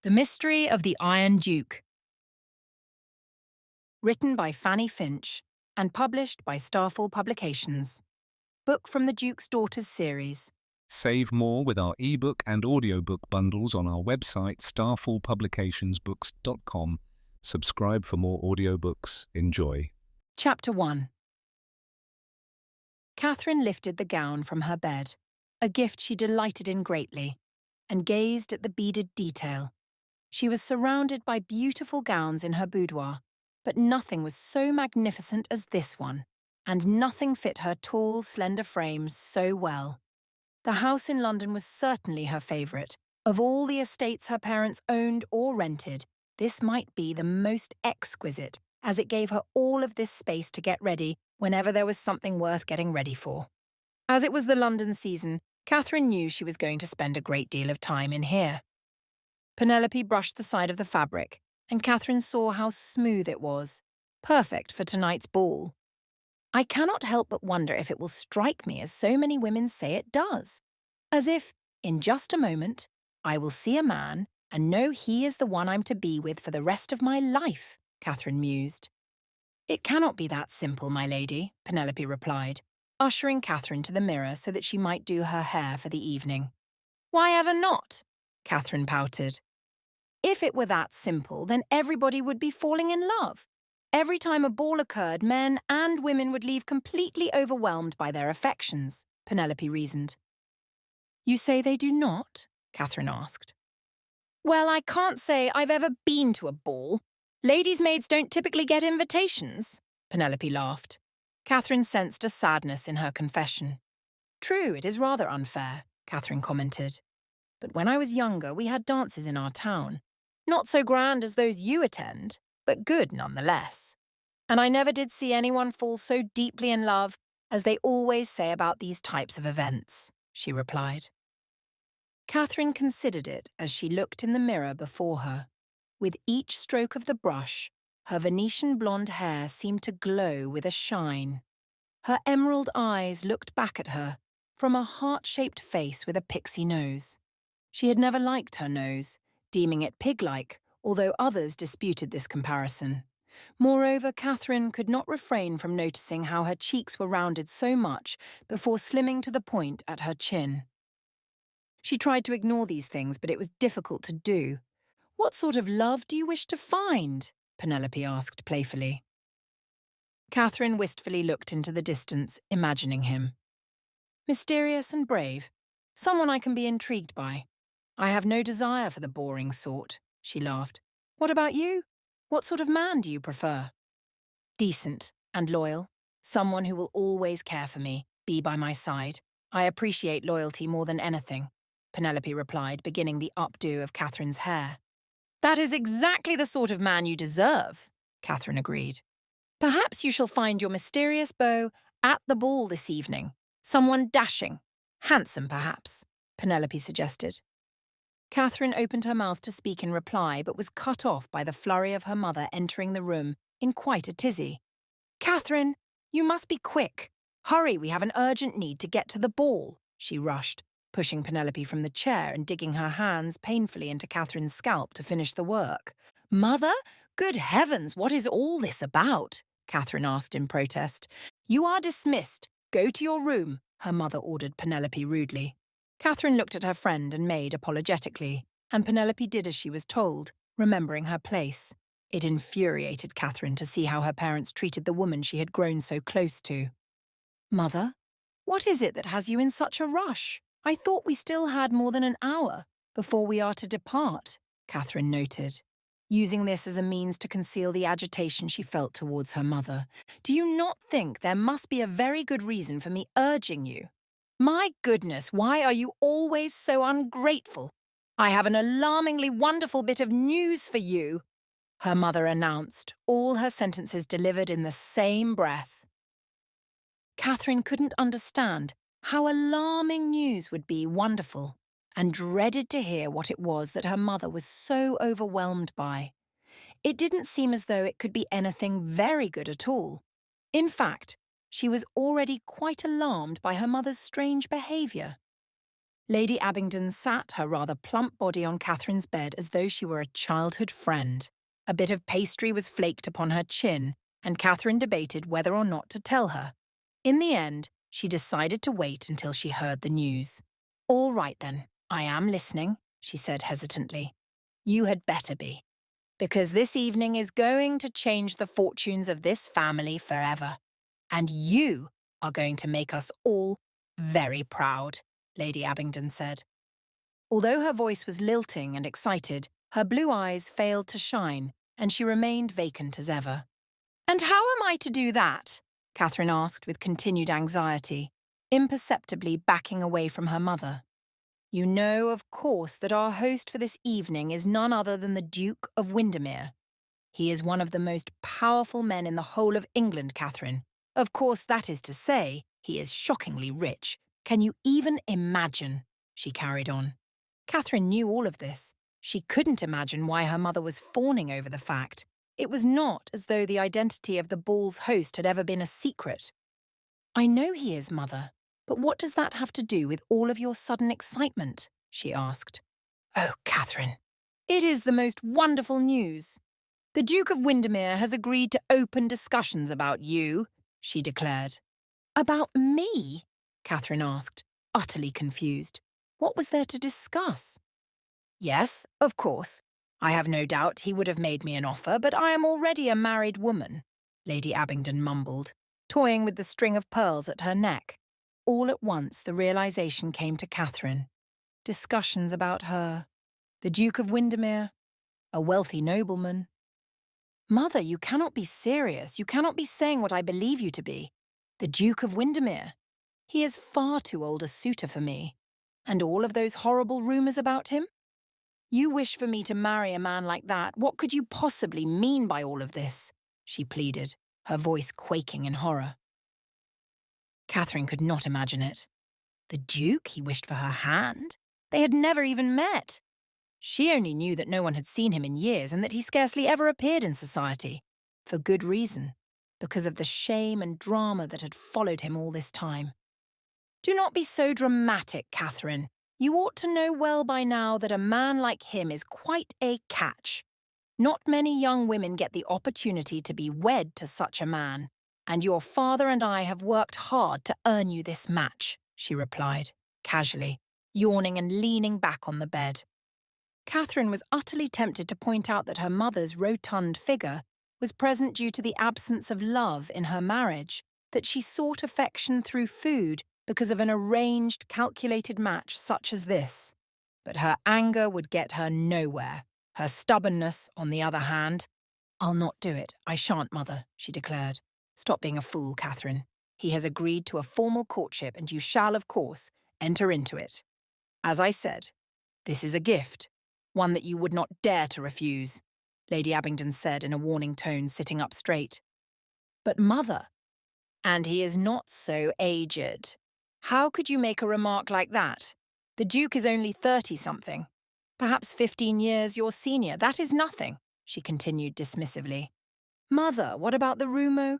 The Mystery of the Iron Duke. Written by Fanny Finch and published by Starfall Publications. Book from the Duke's Daughters series. Save more with our ebook and audiobook bundles on our website starfallpublicationsbooks.com. Subscribe for more audiobooks. Enjoy. Chapter 1. Catherine lifted the gown from her bed, a gift she delighted in greatly, and gazed at the beaded detail. She was surrounded by beautiful gowns in her boudoir, but nothing was so magnificent as this one, and nothing fit her tall, slender frame so well. The house in London was certainly her favourite. Of all the estates her parents owned or rented, this might be the most exquisite, as it gave her all of this space to get ready whenever there was something worth getting ready for. As it was the London season, Catherine knew she was going to spend a great deal of time in here. Penelope brushed the side of the fabric, and Catherine saw how smooth it was, perfect for tonight's ball. I cannot help but wonder if it will strike me as so many women say it does, as if, in just a moment, I will see a man and know he is the one I'm to be with for the rest of my life, Catherine mused. It cannot be that simple, my lady, Penelope replied, ushering Catherine to the mirror so that she might do her hair for the evening. Why ever not? Catherine pouted. If it were that simple, then everybody would be falling in love. Every time a ball occurred, men and women would leave completely overwhelmed by their affections, Penelope reasoned. You say they do not? Catherine asked. Well, I can't say I've ever been to a ball. Ladies' maids don't typically get invitations, Penelope laughed. Catherine sensed a sadness in her confession. True, it is rather unfair, Catherine commented. But when I was younger, we had dances in our town. Not so grand as those you attend, but good nonetheless. And I never did see anyone fall so deeply in love as they always say about these types of events, she replied. Catherine considered it as she looked in the mirror before her. With each stroke of the brush, her Venetian blonde hair seemed to glow with a shine. Her emerald eyes looked back at her from a heart-shaped face with a pixie nose. She had never liked her nose, deeming it pig-like, although others disputed this comparison. Moreover, Catherine could not refrain from noticing how her cheeks were rounded so much before slimming to the point at her chin. She tried to ignore these things, but it was difficult to do. What sort of love do you wish to find? Penelope asked playfully. Catherine wistfully looked into the distance, imagining him. Mysterious and brave, someone I can be intrigued by. I have no desire for the boring sort, she laughed. What about you? What sort of man do you prefer? Decent and loyal. Someone who will always care for me, be by my side. I appreciate loyalty more than anything, Penelope replied, beginning the updo of Catherine's hair. That is exactly the sort of man you deserve, Catherine agreed. Perhaps you shall find your mysterious beau at the ball this evening. Someone dashing, handsome perhaps, Penelope suggested. Catherine opened her mouth to speak in reply, but was cut off by the flurry of her mother entering the room in quite a tizzy. Catherine, you must be quick. Hurry, we have an urgent need to get to the ball, she rushed, pushing Penelope from the chair and digging her hands painfully into Catherine's scalp to finish the work. Mother? Good heavens, what is all this about? Catherine asked in protest. You are dismissed. Go to your room, her mother ordered Penelope rudely. Catherine looked at her friend and maid apologetically, and Penelope did as she was told, remembering her place. It infuriated Catherine to see how her parents treated the woman she had grown so close to. Mother, what is it that has you in such a rush? I thought we still had more than an hour before we are to depart, Catherine noted, using this as a means to conceal the agitation she felt towards her mother. Do you not think there must be a very good reason for me urging you? My goodness, why are you always so ungrateful? I have an alarmingly wonderful bit of news for you, her mother announced, all her sentences delivered in the same breath. Catherine couldn't understand how alarming news would be wonderful, and dreaded to hear what it was that her mother was so overwhelmed by. It didn't seem as though it could be anything very good at all. In fact, she was already quite alarmed by her mother's strange behaviour. Lady Abingdon sat her rather plump body on Catherine's bed as though she were a childhood friend. A bit of pastry was flaked upon her chin, and Catherine debated whether or not to tell her. In the end, she decided to wait until she heard the news. "All right then, I am listening," she said hesitantly. "You had better be, because this evening is going to change the fortunes of this family forever. And you are going to make us all very proud," Lady Abingdon said. Although her voice was lilting and excited, her blue eyes failed to shine, and she remained vacant as ever. "And how am I to do that?" Catherine asked with continued anxiety, imperceptibly backing away from her mother. "You know, of course, that our host for this evening is none other than the Duke of Windermere. He is one of the most powerful men in the whole of England, Catherine. Of course, that is to say, he is shockingly rich. Can you even imagine?" she carried on. Catherine knew all of this. She couldn't imagine why her mother was fawning over the fact. It was not as though the identity of the ball's host had ever been a secret. "I know he is, Mother, but what does that have to do with all of your sudden excitement?" she asked. "Oh, Catherine, it is the most wonderful news. The Duke of Windermere has agreed to open discussions about you," she declared. "About me?" Catherine asked, utterly confused. What was there to discuss? "Yes, of course. I have no doubt he would have made me an offer, but I am already a married woman," Lady Abingdon mumbled, toying with the string of pearls at her neck. All at once the realization came to Catherine. Discussions about her. The Duke of Windermere. A wealthy nobleman. "Mother, you cannot be serious. You cannot be saying what I believe you to be. The Duke of Windermere. He is far too old a suitor for me. And all of those horrible rumours about him? You wish for me to marry a man like that. What could you possibly mean by all of this?" she pleaded, her voice quaking in horror. Catherine could not imagine it. The Duke, he wished for her hand? They had never even met. She only knew that no one had seen him in years and that he scarcely ever appeared in society. For good reason, because of the shame and drama that had followed him all this time. "Do not be so dramatic, Catherine. You ought to know well by now that a man like him is quite a catch. Not many young women get the opportunity to be wed to such a man, and your father and I have worked hard to earn you this match," she replied, casually, yawning and leaning back on the bed. Catherine was utterly tempted to point out that her mother's rotund figure was present due to the absence of love in her marriage, that she sought affection through food because of an arranged, calculated match such as this. But her anger would get her nowhere. Her stubbornness, on the other hand— "I'll not do it. I shan't, Mother," she declared. "Stop being a fool, Catherine. He has agreed to a formal courtship, and you shall, of course, enter into it. As I said, this is a gift, one that you would not dare to refuse," Lady Abingdon said in a warning tone, sitting up straight. "But, Mother— And he is not so aged. How could you make a remark like that? The Duke is only 30-something. Perhaps 15 years your senior. That is nothing," she continued dismissively. "Mother, what about the rumour?"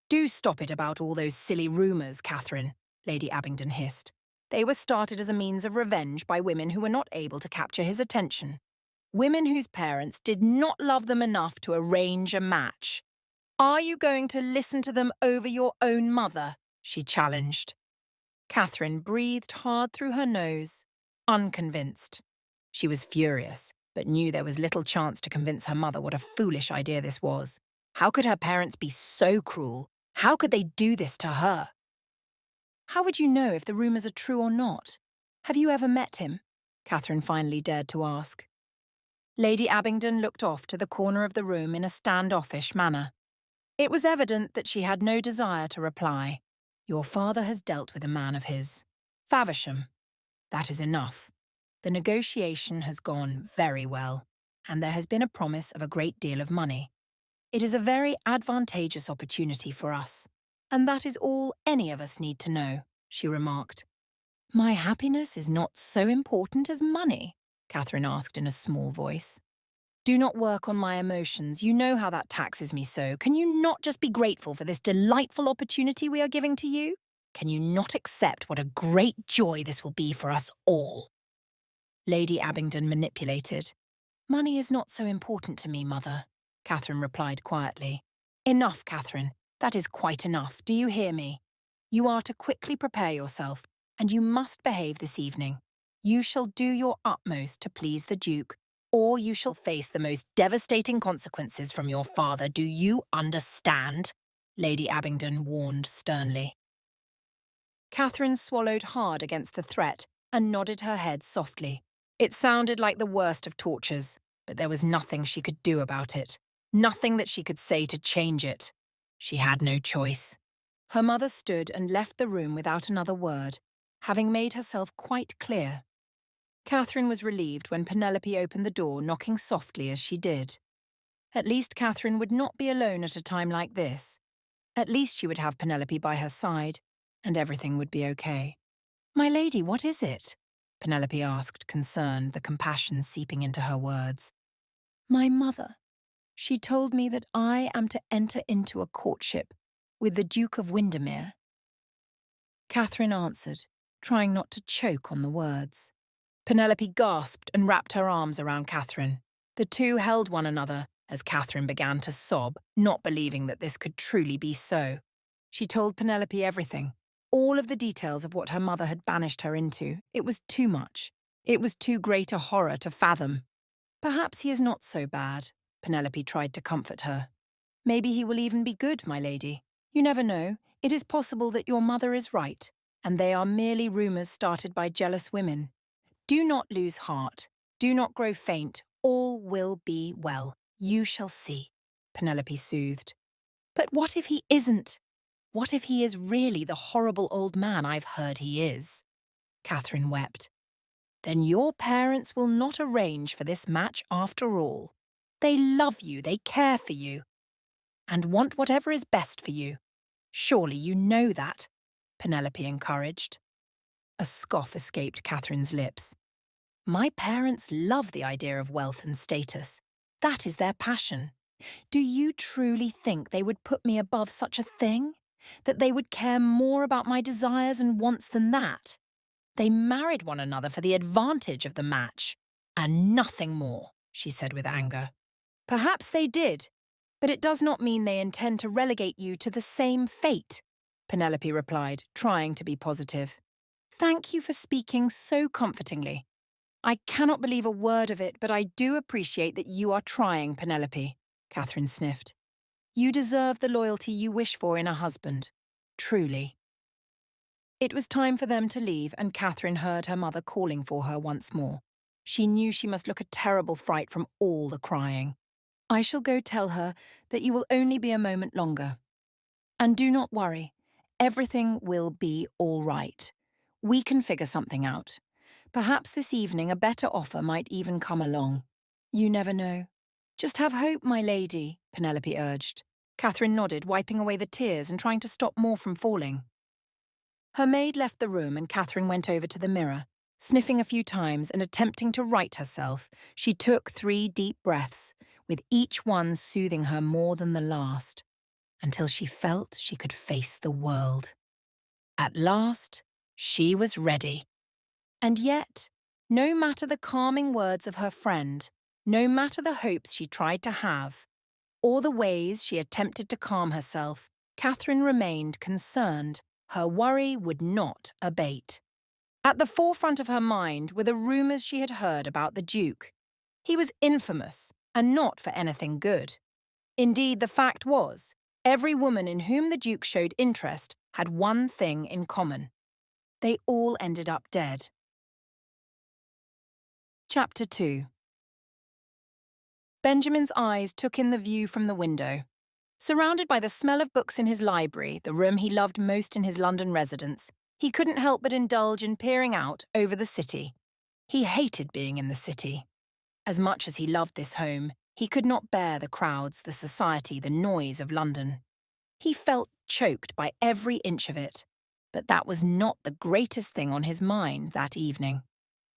"Do stop it about all those silly rumours, Catherine," Lady Abingdon hissed. "They were started as a means of revenge by women who were not able to capture his attention. Women whose parents did not love them enough to arrange a match. Are you going to listen to them over your own mother?" she challenged. Catherine breathed hard through her nose, unconvinced. She was furious, but knew there was little chance to convince her mother what a foolish idea this was. How could her parents be so cruel? How could they do this to her? "How would you know if the rumours are true or not? Have you ever met him?" Catherine finally dared to ask. Lady Abingdon looked off to the corner of the room in a standoffish manner. It was evident that she had no desire to reply. "Your father has dealt with a man of his. Faversham. That is enough. The negotiation has gone very well, and there has been a promise of a great deal of money. It is a very advantageous opportunity for us, and that is all any of us need to know," she remarked. "My happiness is not so important as money?" Catherine asked in a small voice. "Do not work on my emotions. You know how that taxes me so. Can you not just be grateful for this delightful opportunity we are giving to you?" Can you not accept what a great joy this will be for us all? Lady Abingdon manipulated. Money is not so important to me, Mother, Catherine replied quietly. Enough, Catherine. That is quite enough. Do you hear me? You are to quickly prepare yourself, and you must behave this evening. You shall do your utmost to please the Duke, or you shall face the most devastating consequences from your father. Do you understand? Lady Abingdon warned sternly. Catherine swallowed hard against the threat and nodded her head softly. It sounded like the worst of tortures, but there was nothing she could do about it. Nothing that she could say to change it. She had no choice. Her mother stood and left the room without another word, having made herself quite clear. Catherine was relieved when Penelope opened the door, knocking softly as she did. At least Catherine would not be alone at a time like this. At least she would have Penelope by her side, and everything would be okay. "My lady, what is it?" Penelope asked, concerned, the compassion seeping into her words. "My mother. She told me that I am to enter into a courtship with the Duke of Windermere." Catherine answered, trying not to choke on the words. Penelope gasped and wrapped her arms around Catherine. The two held one another as Catherine began to sob, not believing that this could truly be so. She told Penelope everything, all of the details of what her mother had banished her into. It was too much. It was too great a horror to fathom. "Perhaps he is not so bad," Penelope tried to comfort her. "Maybe he will even be good, my lady. You never know. It is possible that your mother is right, and they are merely rumours started by jealous women. Do not lose heart. Do not grow faint. All will be well. You shall see," Penelope soothed. "But what if he isn't? What if he is really the horrible old man I've heard he is?" Catherine wept. "Then your parents will not arrange for this match after all. They love you, they care for you, and want whatever is best for you. Surely you know that," Penelope encouraged. A scoff escaped Catherine's lips. "My parents love the idea of wealth and status. That is their passion. Do you truly think they would put me above such a thing? That they would care more about my desires and wants than that? They married one another for the advantage of the match, and nothing more," she said with anger. "Perhaps they did, but it does not mean they intend to relegate you to the same fate," Penelope replied, trying to be positive. "Thank you for speaking so comfortingly. I cannot believe a word of it, but I do appreciate that you are trying, Penelope," Catherine sniffed. "You deserve the loyalty you wish for in a husband. Truly." It was time for them to leave, and Catherine heard her mother calling for her once more. She knew she must look a terrible fright from all the crying. "I shall go tell her that you will only be a moment longer. And do not worry. Everything will be all right. We can figure something out. Perhaps this evening a better offer might even come along. You never know. Just have hope, my lady," Penelope urged. Catherine nodded, wiping away the tears and trying to stop more from falling. Her maid left the room and Catherine went over to the mirror. Sniffing a few times and attempting to right herself, she took 3 deep breaths, with each one soothing her more than the last, until she felt she could face the world. At last, she was ready. And yet, no matter the calming words of her friend, no matter the hopes she tried to have, or the ways she attempted to calm herself, Catherine remained concerned. Her worry would not abate. At the forefront of her mind were the rumours she had heard about the Duke. He was infamous, and not for anything good. Indeed, the fact was, every woman in whom the Duke showed interest had one thing in common. They all ended up dead. Chapter 2. Benjamin's eyes took in the view from the window. Surrounded by the smell of books in his library, the room he loved most in his London residence, he couldn't help but indulge in peering out over the city. He hated being in the city. As much as he loved this home, he could not bear the crowds, the society, the noise of London. He felt choked by every inch of it. But that was not the greatest thing on his mind that evening.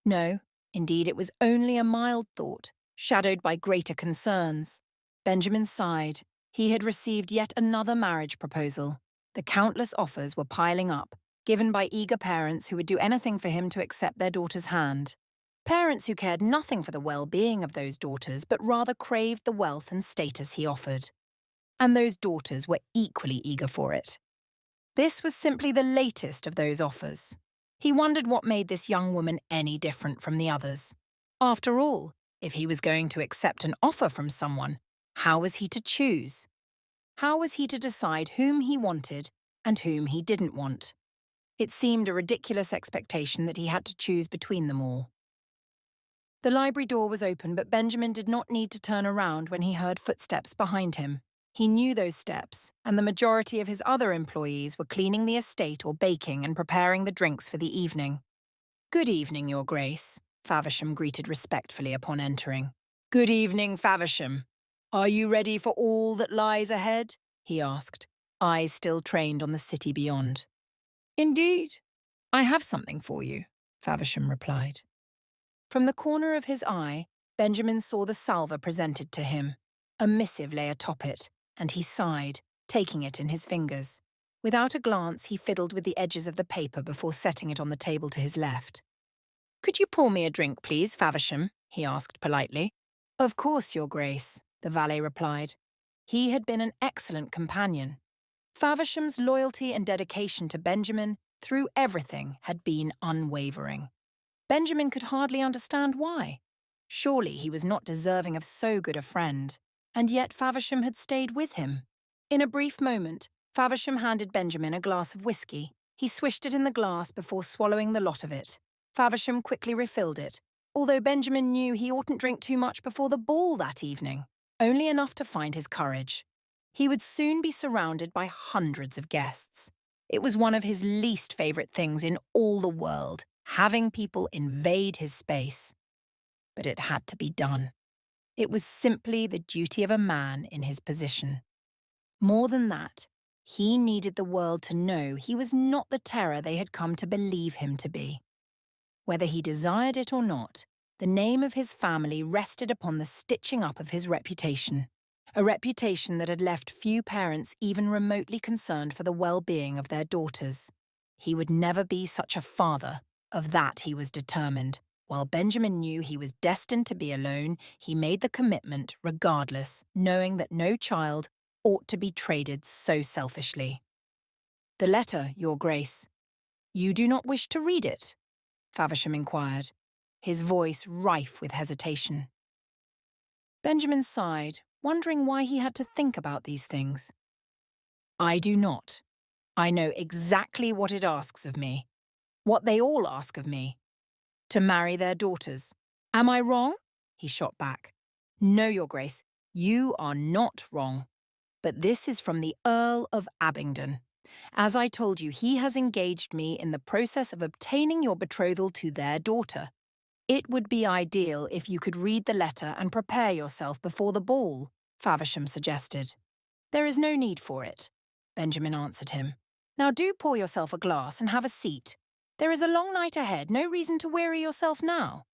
No, indeed it was only a mild thought, shadowed by greater concerns. Benjamin sighed. He had received yet another marriage proposal. The countless offers were piling up, given by eager parents who would do anything for him to accept their daughter's hand. Parents who cared nothing for the well-being of those daughters but rather craved the wealth and status he offered. And those daughters were equally eager for it. This was simply the latest of those offers. He wondered what made this young woman any different from the others. After all, if he was going to accept an offer from someone, how was he to choose? How was he to decide whom he wanted and whom he didn't want? It seemed a ridiculous expectation that he had to choose between them all. The library door was open, but Benjamin did not need to turn around when he heard footsteps behind him. He knew those steps, and the majority of his other employees were cleaning the estate or baking and preparing the drinks for the evening. "Good evening, Your Grace," Faversham greeted respectfully upon entering. "Good evening, Faversham. Are you ready for all that lies ahead?" he asked, eyes still trained on the city beyond. "Indeed. I have something for you," Faversham replied. From the corner of his eye, Benjamin saw the salver presented to him. A missive lay atop it, and he sighed, taking it in his fingers. Without a glance, he fiddled with the edges of the paper before setting it on the table to his left. "Could you pour me a drink, please, Faversham?" he asked politely. "Of course, Your Grace," the valet replied. He had been an excellent companion. Faversham's loyalty and dedication to Benjamin, through everything, had been unwavering. Benjamin could hardly understand why. Surely he was not deserving of so good a friend. And yet Faversham had stayed with him. In a brief moment, Faversham handed Benjamin a glass of whiskey. He swished it in the glass before swallowing the lot of it. Faversham quickly refilled it, although Benjamin knew he oughtn't drink too much before the ball that evening, only enough to find his courage. He would soon be surrounded by hundreds of guests. It was one of his least favourite things in all the world, having people invade his space. But it had to be done. It was simply the duty of a man in his position. More than that, he needed the world to know he was not the terror they had come to believe him to be. Whether he desired it or not, the name of his family rested upon the stitching up of his reputation, a reputation that had left few parents even remotely concerned for the well-being of their daughters. He would never be such a father, of that he was determined. While Benjamin knew he was destined to be alone, he made the commitment regardless, knowing that no child ought to be traded so selfishly. "The letter, Your Grace. You do not wish to read it?" Faversham inquired, his voice rife with hesitation. Benjamin sighed, wondering why he had to think about these things. "I do not. I know exactly what it asks of me. What they all ask of me. To marry their daughters. Am I wrong?" he shot back. "No, Your Grace, you are not wrong. But this is from the Earl of Abingdon. As I told you, he has engaged me in the process of obtaining your betrothal to their daughter. It would be ideal if you could read the letter and prepare yourself before the ball," Faversham suggested. "There is no need for it," Benjamin answered him. "Now do pour yourself a glass and have a seat. There is a long night ahead, no reason to weary yourself now."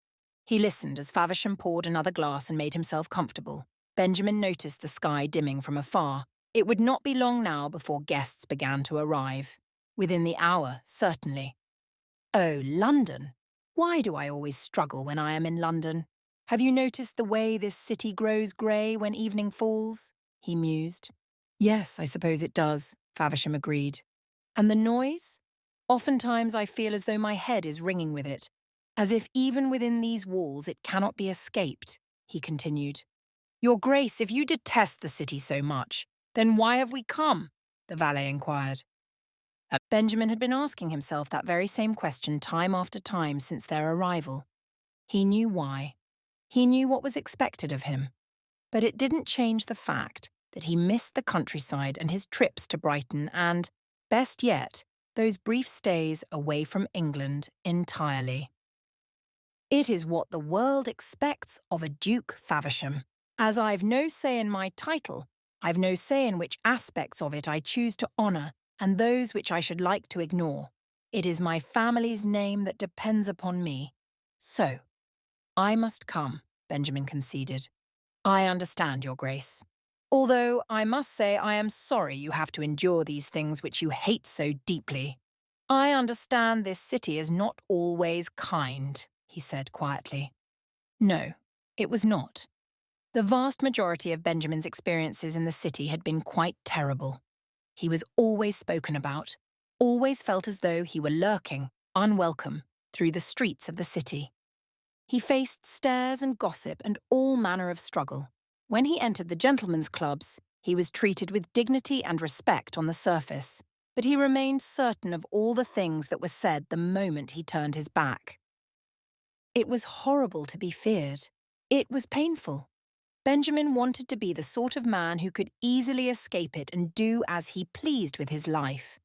He listened as Faversham poured another glass and made himself comfortable. Benjamin noticed the sky dimming from afar. It would not be long now before guests began to arrive. Within the hour, certainly. "Oh, London. Why do I always struggle when I am in London? Have you noticed the way this city grows grey when evening falls?" he mused. "Yes, I suppose it does," Faversham agreed. "And the noise? Oftentimes I feel as though my head is ringing with it, as if even within these walls it cannot be escaped," he continued. "Your Grace, if you detest the city so much, then why have we come?" the valet inquired. Benjamin had been asking himself that very same question time after time since their arrival. He knew why. He knew what was expected of him. But it didn't change the fact that he missed the countryside and his trips to Brighton and, best yet, those brief stays away from England entirely. "It is what the world expects of a Duke, Faversham. As I've no say in my title, I've no say in which aspects of it I choose to honour and those which I should like to ignore. It is my family's name that depends upon me. So, I must come," Benjamin conceded. "I understand, Your Grace. Although I must say I am sorry you have to endure these things which you hate so deeply." I understand this city is not always kind, he said quietly. No, it was not. The vast majority of Benjamin's experiences in the city had been quite terrible. He was always spoken about, always felt as though he were lurking, unwelcome, through the streets of the city. He faced stares and gossip and all manner of struggle. When he entered the gentlemen's clubs, he was treated with dignity and respect on the surface, but he remained certain of all the things that were said the moment he turned his back. It was horrible to be feared. It was painful. Benjamin wanted to be the sort of man who could easily escape it and do as he pleased with his life.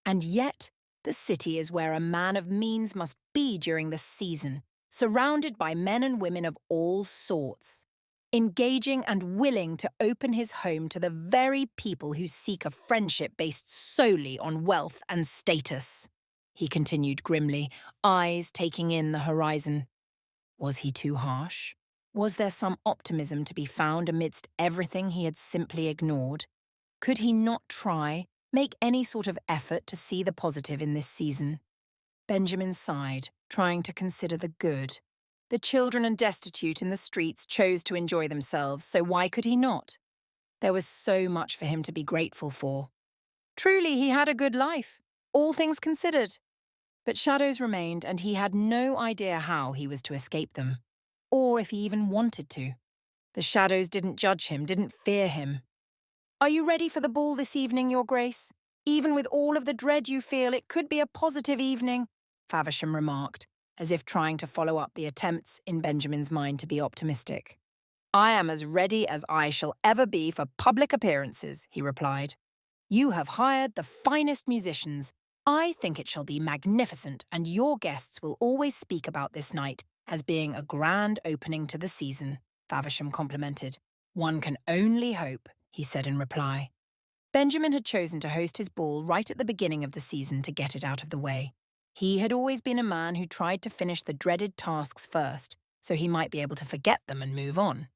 And yet, the city is where a man of means must be during the season, surrounded by men and women of all sorts, engaging and willing to open his home to the very people who seek a friendship based solely on wealth and status. He continued grimly, eyes taking in the horizon. Was he too harsh? Was there some optimism to be found amidst everything he had simply ignored? Could he not try, make any sort of effort to see the positive in this season? Benjamin sighed, trying to consider the good. The children and destitute in the streets chose to enjoy themselves, so why could he not? There was so much for him to be grateful for. Truly, he had a good life, all things considered. But shadows remained, and he had no idea how he was to escape them, or if he even wanted to. The shadows didn't judge him, didn't fear him. Are you ready for the ball this evening, Your Grace? Even with all of the dread you feel, it could be a positive evening, Faversham remarked, as if trying to follow up the attempts in Benjamin's mind to be optimistic. I am as ready as I shall ever be for public appearances, he replied. You have hired the finest musicians. I think it shall be magnificent, and your guests will always speak about this night as being a grand opening to the season, Faversham complimented. One can only hope, he said in reply. Benjamin had chosen to host his ball right at the beginning of the season to get it out of the way. He had always been a man who tried to finish the dreaded tasks first, so he might be able to forget them and move on.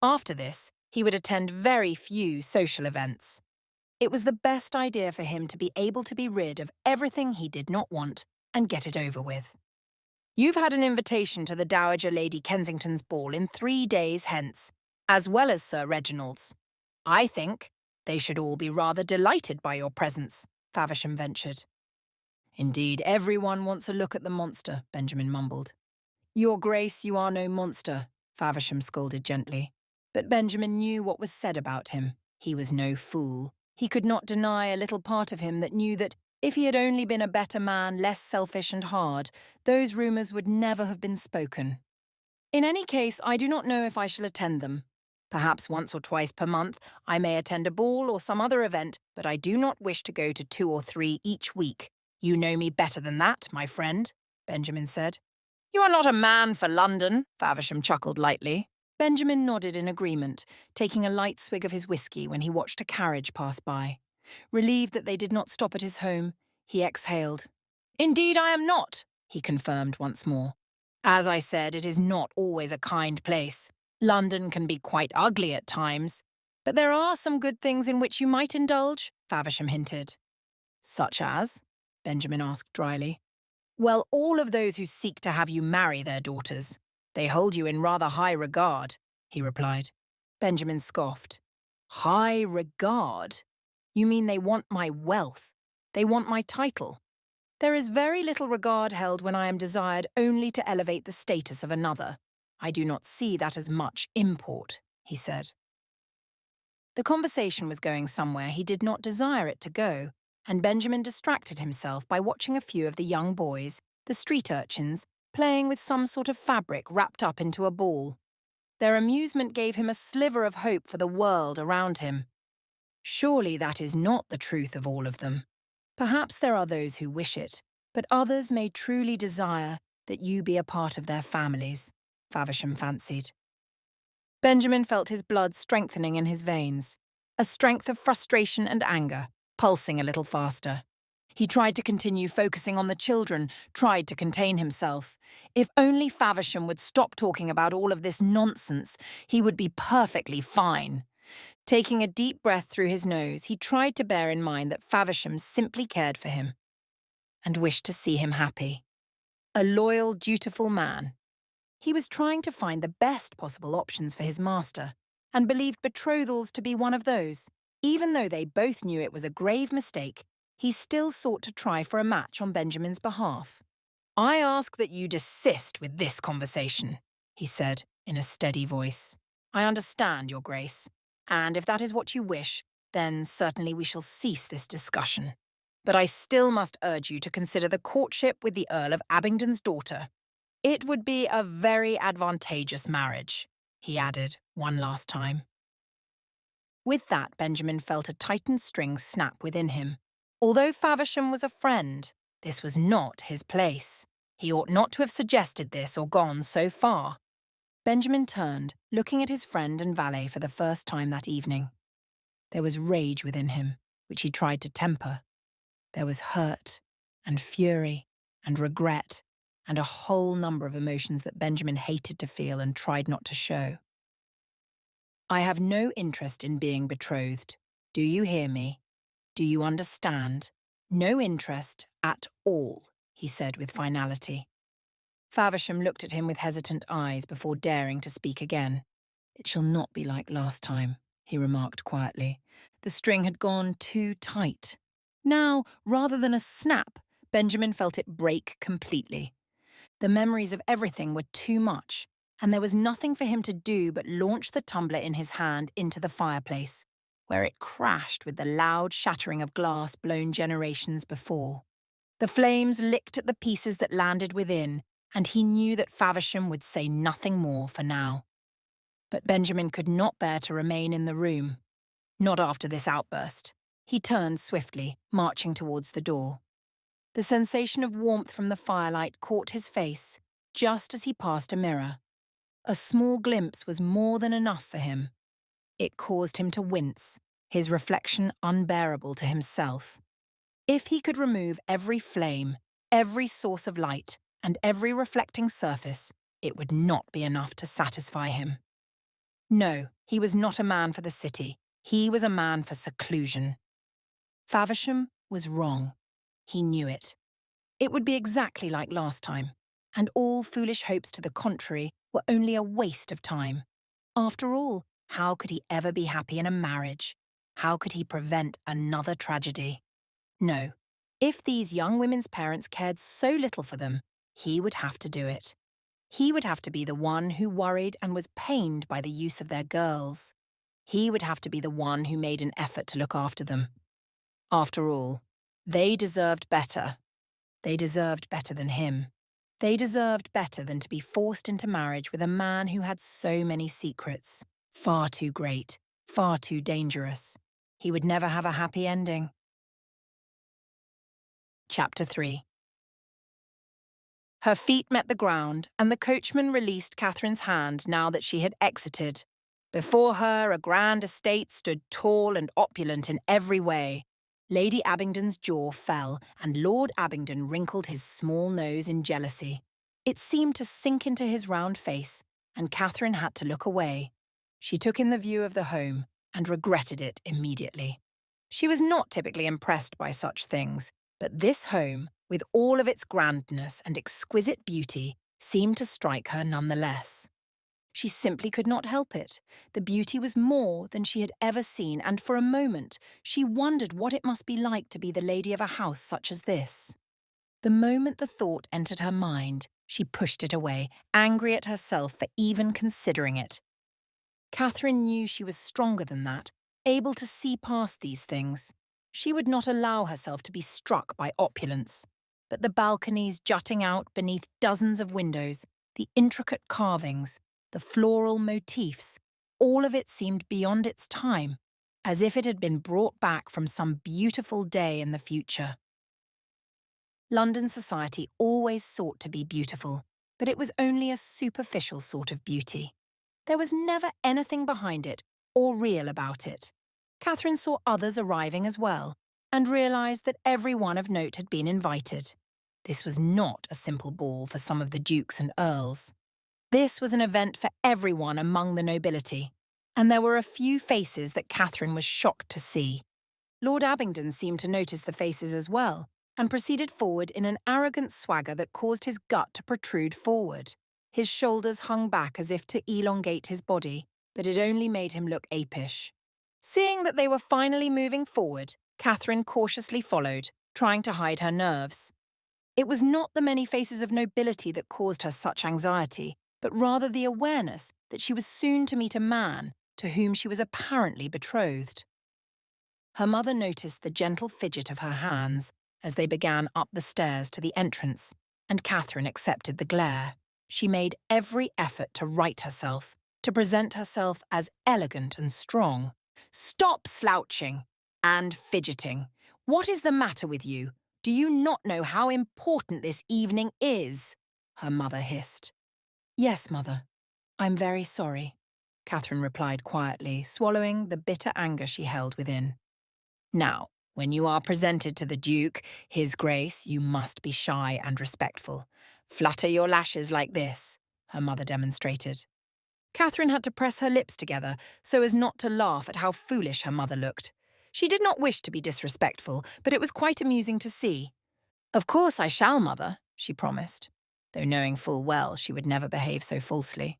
After this, he would attend very few social events. It was the best idea for him to be able to be rid of everything he did not want and get it over with. You've had an invitation to the Dowager Lady Kensington's ball in 3 days hence, as well as Sir Reginald's. I think they should all be rather delighted by your presence, Faversham ventured. Indeed, everyone wants a look at the monster, Benjamin mumbled. Your Grace, you are no monster, Faversham scolded gently. But Benjamin knew what was said about him. He was no fool. He could not deny a little part of him that knew that if he had only been a better man, less selfish and hard, those rumours would never have been spoken. In any case, I do not know if I shall attend them. Perhaps once or twice per month I may attend a ball or some other event, but I do not wish to go to 2 or 3 each week. You know me better than that, my friend, Benjamin said. You are not a man for London, Faversham chuckled lightly. Benjamin nodded in agreement, taking a light swig of his whisky when he watched a carriage pass by. Relieved that they did not stop at his home, he exhaled. Indeed I am not, he confirmed once more. As I said, it is not always a kind place. London can be quite ugly at times. But there are some good things in which you might indulge, Faversham hinted. Such as? Benjamin asked dryly. Well, all of those who seek to have you marry their daughters. They hold you in rather high regard, he replied. Benjamin scoffed. High regard? You mean they want my wealth? They want my title? There is very little regard held when I am desired only to elevate the status of another. I do not see that as much import, he said. The conversation was going somewhere he did not desire it to go, and Benjamin distracted himself by watching a few of the young boys, the street urchins, playing with some sort of fabric wrapped up into a ball. Their amusement gave him a sliver of hope for the world around him. Surely that is not the truth of all of them. Perhaps there are those who wish it, but others may truly desire that you be a part of their families, Faversham fancied. Benjamin felt his blood strengthening in his veins, a strength of frustration and anger, pulsing a little faster. He tried to continue focusing on the children, tried to contain himself. If only Faversham would stop talking about all of this nonsense, he would be perfectly fine. Taking a deep breath through his nose, he tried to bear in mind that Faversham simply cared for him. and wished to see him happy. A loyal, dutiful man. He was trying to find the best possible options for his master, and believed betrothals to be one of those. Even though they both knew it was a grave mistake, he still sought to try for a match on Benjamin's behalf. "I ask that you desist with this conversation," he said in a steady voice. "I understand, Your Grace, and if that is what you wish, then certainly we shall cease this discussion. But I still must urge you to consider the courtship with the Earl of Abingdon's daughter. It would be a very advantageous marriage," he added one last time. With that, Benjamin felt a tightened string snap within him. Although Faversham was a friend, this was not his place. He ought not to have suggested this or gone so far. Benjamin turned, looking at his friend and valet for the first time that evening. There was rage within him, which he tried to temper. There was hurt and fury and regret and a whole number of emotions that Benjamin hated to feel and tried not to show. "I have no interest in being betrothed. Do you hear me? Do you understand? No interest at all," he said with finality. Faversham looked at him with hesitant eyes before daring to speak again. "It shall not be like last time," he remarked quietly. The string had gone too tight. Now, rather than a snap, Benjamin felt it break completely. The memories of everything were too much, and there was nothing for him to do but launch the tumbler in his hand into the fireplace, where it crashed with the loud shattering of glass blown generations before. The flames licked at the pieces that landed within, and he knew that Faversham would say nothing more for now. But Benjamin could not bear to remain in the room. Not after this outburst. He turned swiftly, marching towards the door. The sensation of warmth from the firelight caught his face, just as he passed a mirror. A small glimpse was more than enough for him. It caused him to wince, his reflection unbearable to himself. If he could remove every flame, every source of light, and every reflecting surface, it would not be enough to satisfy him. No, he was not a man for the city. He was a man for seclusion. Faversham was wrong. He knew it. It would be exactly like last time, and all foolish hopes to the contrary were only a waste of time. After all, how could he ever be happy in a marriage? How could he prevent another tragedy? No, if these young women's parents cared so little for them, he would have to do it. He would have to be the one who worried and was pained by the use of their girls. He would have to be the one who made an effort to look after them. After all, they deserved better. They deserved better than him. They deserved better than to be forced into marriage with a man who had so many secrets. Far too great, far too dangerous. He would never have a happy ending. Chapter 3. Her feet met the ground, and the coachman released Catherine's hand now that she had exited. Before her, a grand estate stood tall and opulent in every way. Lady Abingdon's jaw fell, and Lord Abingdon wrinkled his small nose in jealousy. It seemed to sink into his round face, and Catherine had to look away. She took in the view of the home, and regretted it immediately. She was not typically impressed by such things, but this home, with all of its grandness and exquisite beauty, seemed to strike her nonetheless. She simply could not help it. The beauty was more than she had ever seen, and for a moment she wondered what it must be like to be the lady of a house such as this. The moment the thought entered her mind, she pushed it away, angry at herself for even considering it. Catherine knew she was stronger than that, able to see past these things. She would not allow herself to be struck by opulence. But the balconies jutting out beneath dozens of windows, the intricate carvings, the floral motifs, all of it seemed beyond its time, as if it had been brought back from some beautiful day in the future. London society always sought to be beautiful, but it was only a superficial sort of beauty. There was never anything behind it or real about it. Catherine saw others arriving as well, and realised that every one of note had been invited. This was not a simple ball for some of the dukes and earls. This was an event for everyone among the nobility, and there were a few faces that Catherine was shocked to see. Lord Abingdon seemed to notice the faces as well, and proceeded forward in an arrogant swagger that caused his gut to protrude forward. His shoulders hung back as if to elongate his body, but it only made him look apish. Seeing that they were finally moving forward, Catherine cautiously followed, trying to hide her nerves. It was not the many faces of nobility that caused her such anxiety, but rather the awareness that she was soon to meet a man to whom she was apparently betrothed. Her mother noticed the gentle fidget of her hands as they began up the stairs to the entrance, and Catherine accepted the glare. She made every effort to right herself, to present herself as elegant and strong. "Stop slouching and fidgeting. What is the matter with you? Do you not know how important this evening is?" her mother hissed. "Yes, mother. I'm very sorry," Catherine replied quietly, swallowing the bitter anger she held within. "Now, when you are presented to the Duke, His Grace, you must be shy and respectful. Flutter your lashes like this," her mother demonstrated. Catherine had to press her lips together so as not to laugh at how foolish her mother looked. She did not wish to be disrespectful, but it was quite amusing to see. "Of course I shall, mother," she promised, though knowing full well she would never behave so falsely.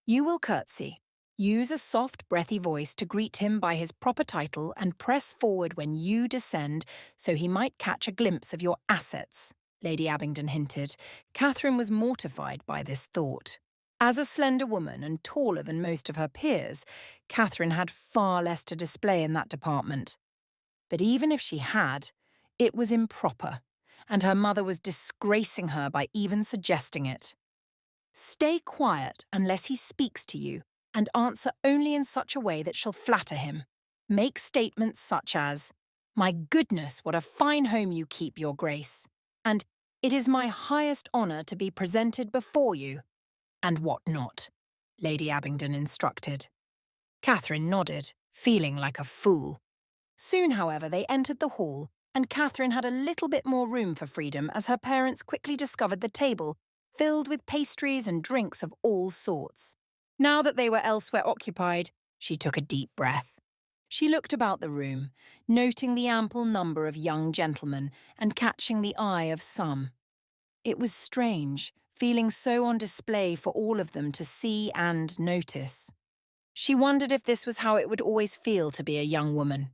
"You will curtsy. Use a soft, breathy voice to greet him by his proper title and press forward when you descend so he might catch a glimpse of your assets," Lady Abingdon hinted. Catherine was mortified by this thought. As a slender woman and taller than most of her peers, Catherine had far less to display in that department. But even if she had, it was improper, and her mother was disgracing her by even suggesting it. "Stay quiet unless he speaks to you, and answer only in such a way that shall flatter him. Make statements such as, 'My goodness, what a fine home you keep, Your Grace,' and 'It is my highest honour to be presented before you,' and what not," Lady Abingdon instructed. Catherine nodded, feeling like a fool. Soon, however, they entered the hall, and Catherine had a little bit more room for freedom as her parents quickly discovered the table filled with pastries and drinks of all sorts. Now that they were elsewhere occupied, she took a deep breath. She looked about the room, noting the ample number of young gentlemen and catching the eye of some. It was strange, feeling so on display for all of them to see and notice. She wondered if this was how it would always feel to be a young woman.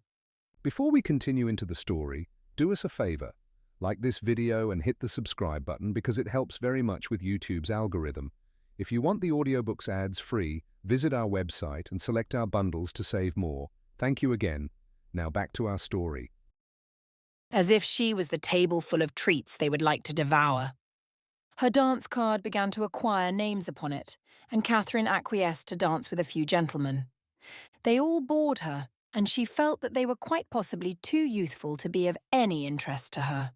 Before we continue into the story, do us a favor. Like this video and hit the subscribe button because it helps very much with YouTube's algorithm. If you want the audiobooks ads free, visit our website and select our bundles to save more. Thank you again. Now back to our story. As if she was the table full of treats they would like to devour. Her dance card began to acquire names upon it, and Catherine acquiesced to dance with a few gentlemen. They all bored her, and she felt that they were quite possibly too youthful to be of any interest to her.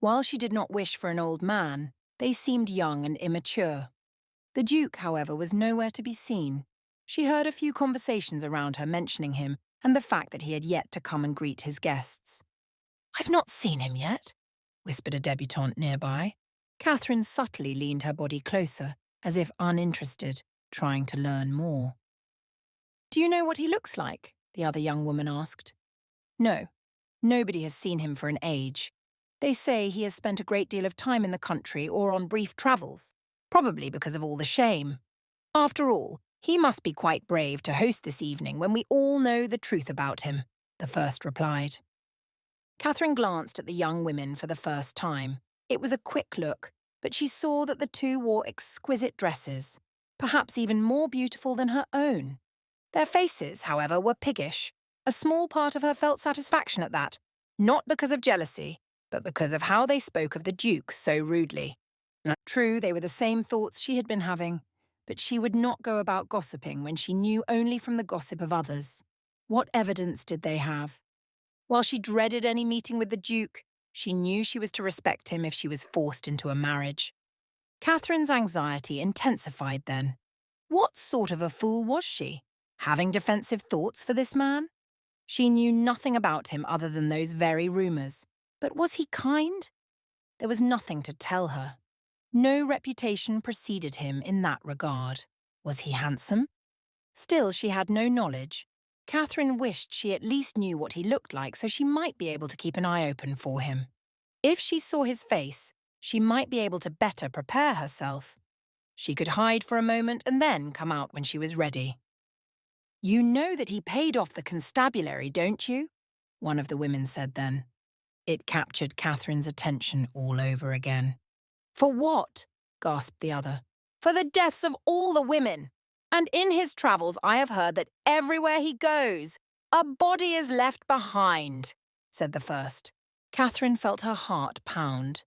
While she did not wish for an old man, they seemed young and immature. The Duke, however, was nowhere to be seen. She heard a few conversations around her mentioning him and the fact that he had yet to come and greet his guests. "I've not seen him yet," whispered a debutante nearby. Catherine subtly leaned her body closer, as if uninterested, trying to learn more. "Do you know what he looks like?" the other young woman asked. "No, nobody has seen him for an age. They say he has spent a great deal of time in the country or on brief travels, probably because of all the shame. After all, he must be quite brave to host this evening when we all know the truth about him," the first replied. Catherine glanced at the young women for the first time. It was a quick look, but she saw that the two wore exquisite dresses, perhaps even more beautiful than her own. Their faces, however, were piggish. A small part of her felt satisfaction at that, not because of jealousy, but because of how they spoke of the Duke so rudely. True, they were the same thoughts she had been having, but she would not go about gossiping when she knew only from the gossip of others. What evidence did they have? While she dreaded any meeting with the Duke, she knew she was to respect him if she was forced into a marriage. Catherine's anxiety intensified then. What sort of a fool was she? Having defensive thoughts for this man? She knew nothing about him other than those very rumours. But was he kind? There was nothing to tell her. No reputation preceded him in that regard. Was he handsome? Still, she had no knowledge. Catherine wished she at least knew what he looked like so she might be able to keep an eye open for him. If she saw his face, she might be able to better prepare herself. She could hide for a moment and then come out when she was ready. "You know that he paid off the constabulary, don't you?" one of the women said then. It captured Catherine's attention all over again. "For what?" gasped the other. "For the deaths of all the women. And in his travels I have heard that everywhere he goes, a body is left behind," said the first. Catherine felt her heart pound.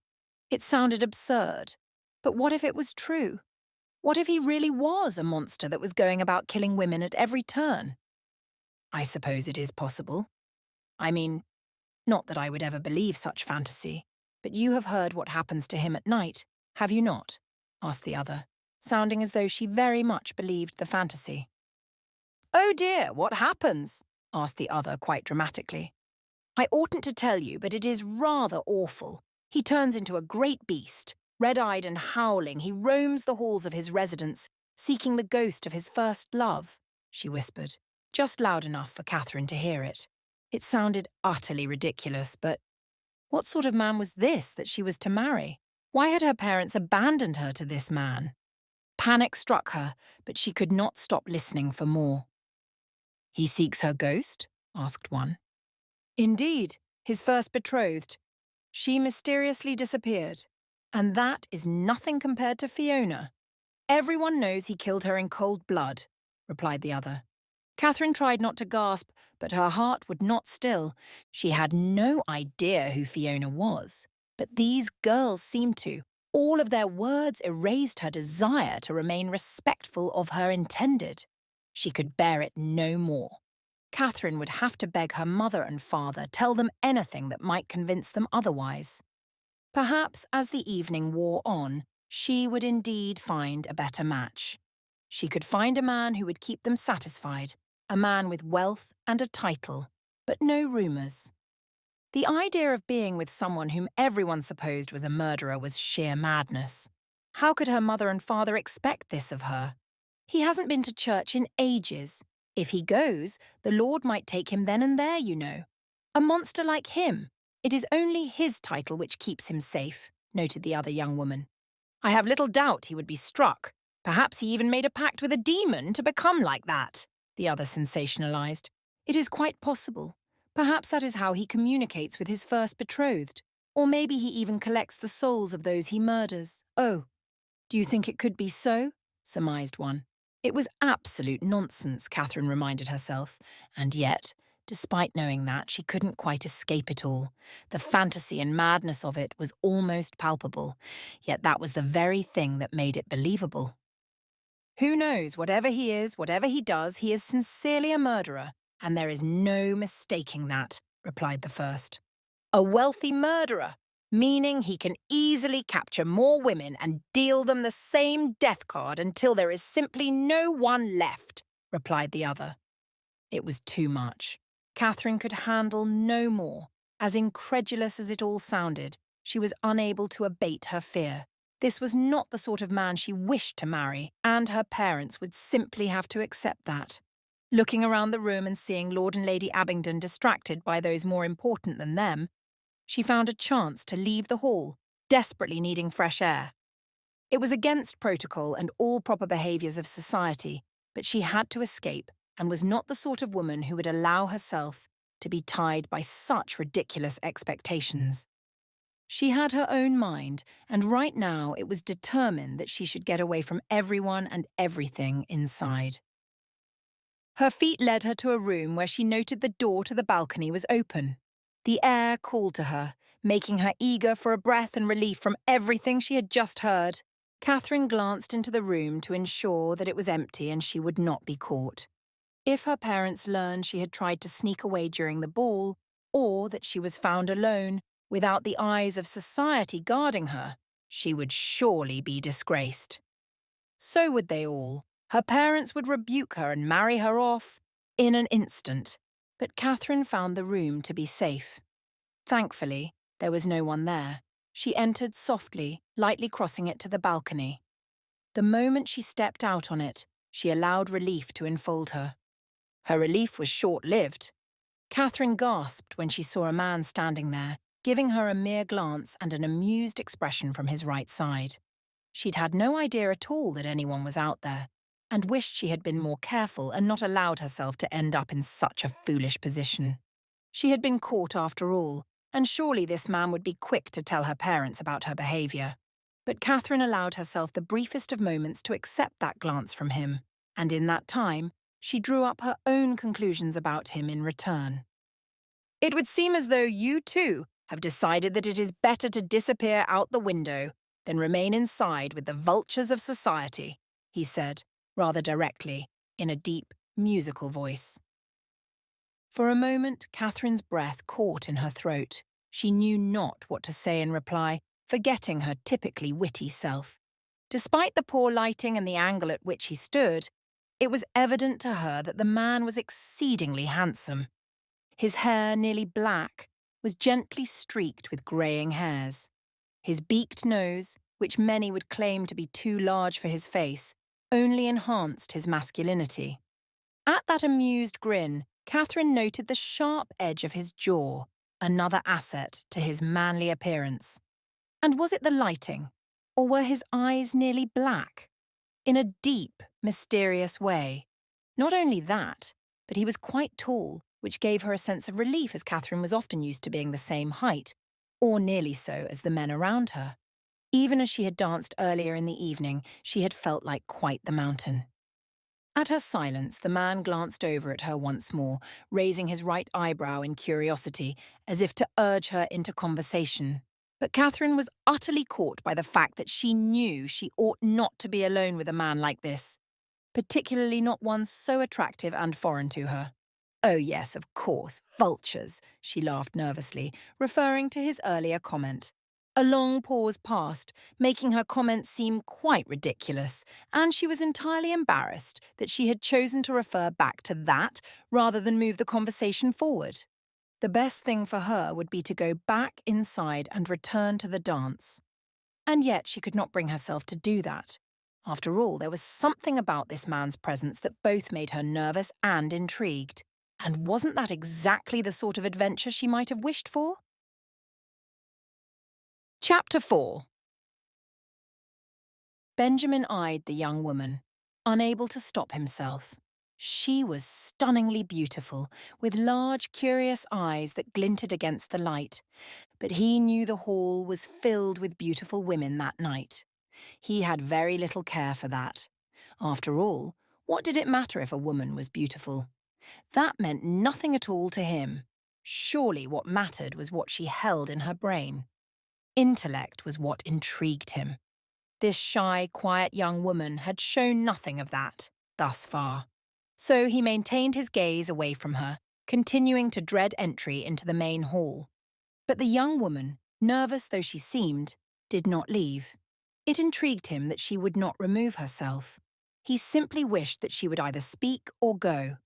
It sounded absurd. But what if it was true? What if he really was a monster that was going about killing women at every turn? "I suppose it is possible. I mean, not that I would ever believe such fantasy, but you have heard what happens to him at night, have you not?" asked the other, sounding as though she very much believed the fantasy. "Oh dear, what happens?" asked the other quite dramatically. "I oughtn't to tell you, but it is rather awful. He turns into a great beast. Red-eyed and howling, he roams the halls of his residence, seeking the ghost of his first love," she whispered, just loud enough for Catherine to hear it. It sounded utterly ridiculous, but what sort of man was this that she was to marry? Why had her parents abandoned her to this man? Panic struck her, but she could not stop listening for more. "He seeks her ghost?" asked one. "Indeed, his first betrothed. She mysteriously disappeared. And that is nothing compared to Fiona. Everyone knows he killed her in cold blood," replied the other. Catherine tried not to gasp, but her heart would not still. She had no idea who Fiona was, but these girls seemed to. All of their words erased her desire to remain respectful of her intended. She could bear it no more. Catherine would have to beg her mother and father, tell them anything that might convince them otherwise. Perhaps as the evening wore on, she would indeed find a better match. She could find a man who would keep them satisfied, a man with wealth and a title, but no rumours. The idea of being with someone whom everyone supposed was a murderer was sheer madness. How could her mother and father expect this of her? "He hasn't been to church in ages. If he goes, the Lord might take him then and there, you know. A monster like him. It is only his title which keeps him safe," noted the other young woman. "I have little doubt he would be struck. Perhaps he even made a pact with a demon to become like that," the other sensationalized. "It is quite possible. Perhaps that is how he communicates with his first betrothed. Or maybe he even collects the souls of those he murders." "Oh, do you think it could be so?" surmised one. It was absolute nonsense, Catherine reminded herself, and yet, despite knowing that, she couldn't quite escape it all. The fantasy and madness of it was almost palpable, yet that was the very thing that made it believable. "Who knows, whatever he is, whatever he does, he is sincerely a murderer, and there is no mistaking that," replied the first. "A wealthy murderer, meaning he can easily capture more women and deal them the same death card until there is simply no one left," replied the other. It was too much. Catherine could handle no more. As incredulous as it all sounded, she was unable to abate her fear. This was not the sort of man she wished to marry, and her parents would simply have to accept that. Looking around the room and seeing Lord and Lady Abingdon distracted by those more important than them, she found a chance to leave the hall, desperately needing fresh air. It was against protocol and all proper behaviours of society, but she had to escape and was not the sort of woman who would allow herself to be tied by such ridiculous expectations. She had her own mind, and right now it was determined that she should get away from everyone and everything inside. Her feet led her to a room where she noted the door to the balcony was open. The air called to her, making her eager for a breath and relief from everything she had just heard. Catherine glanced into the room to ensure that it was empty and she would not be caught. If her parents learned she had tried to sneak away during the ball, or that she was found alone, without the eyes of society guarding her, she would surely be disgraced. So would they all. Her parents would rebuke her and marry her off in an instant. But Catherine found the room to be safe. Thankfully, there was no one there. She entered softly, lightly crossing it to the balcony. The moment she stepped out on it, she allowed relief to enfold her. Her relief was short-lived. Catherine gasped when she saw a man standing there, giving her a mere glance and an amused expression from his right side. She'd had no idea at all that anyone was out there, and wished she had been more careful and not allowed herself to end up in such a foolish position. She had been caught after all, and surely this man would be quick to tell her parents about her behaviour. But Catherine allowed herself the briefest of moments to accept that glance from him, and in that time, she drew up her own conclusions about him in return. "It would seem as though you, too, have decided that it is better to disappear out the window than remain inside with the vultures of society," he said, rather directly, in a deep, musical voice. For a moment, Catherine's breath caught in her throat. She knew not what to say in reply, forgetting her typically witty self. Despite the poor lighting and the angle at which he stood, it was evident to her that the man was exceedingly handsome. His hair, nearly black, was gently streaked with greying hairs. His beaked nose, which many would claim to be too large for his face, only enhanced his masculinity. At that amused grin, Catherine noted the sharp edge of his jaw, another asset to his manly appearance. And was it the lighting, or were his eyes nearly black? In a deep, mysterious way. Not only that, but he was quite tall, which gave her a sense of relief as Catherine was often used to being the same height, or nearly so as the men around her. Even as she had danced earlier in the evening, she had felt like quite the mountain. At her silence, the man glanced over at her once more, raising his right eyebrow in curiosity, as if to urge her into conversation. But Catherine was utterly caught by the fact that she knew she ought not to be alone with a man like this, particularly not one so attractive and foreign to her. "Oh yes, of course, vultures," she laughed nervously, referring to his earlier comment. A long pause passed, making her comment seem quite ridiculous, and she was entirely embarrassed that she had chosen to refer back to that rather than move the conversation forward. The best thing for her would be to go back inside and return to the dance. And yet she could not bring herself to do that. After all, there was something about this man's presence that both made her nervous and intrigued. And wasn't that exactly the sort of adventure she might have wished for? Chapter 4. Benjamin eyed the young woman, unable to stop himself. She was stunningly beautiful, with large, curious eyes that glinted against the light. But he knew the hall was filled with beautiful women that night. He had very little care for that. After all, what did it matter if a woman was beautiful? That meant nothing at all to him. Surely what mattered was what she held in her brain. Intellect was what intrigued him. This shy, quiet young woman had shown nothing of that, thus far. So he maintained his gaze away from her, continuing to dread entry into the main hall. But the young woman, nervous though she seemed, did not leave. It intrigued him that she would not remove herself. He simply wished that she would either speak or go.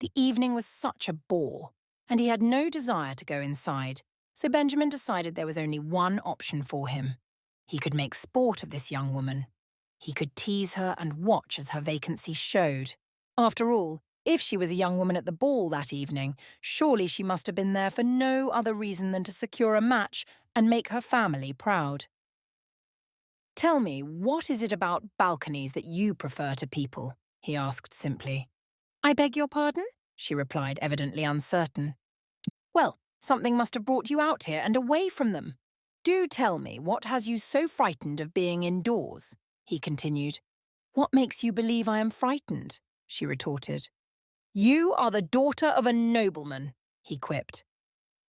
The evening was such a bore, and he had no desire to go inside, so Benjamin decided there was only one option for him. He could make sport of this young woman. He could tease her and watch as her vacancy showed. After all, if she was a young woman at the ball that evening, surely she must have been there for no other reason than to secure a match and make her family proud. "Tell me, what is it about balconies that you prefer to people?" he asked simply. "I beg your pardon?" she replied, evidently uncertain. "Well, something must have brought you out here and away from them. Do tell me, what has you so frightened of being indoors?" he continued. "What makes you believe I am frightened?" she retorted. "You are the daughter of a nobleman," he quipped.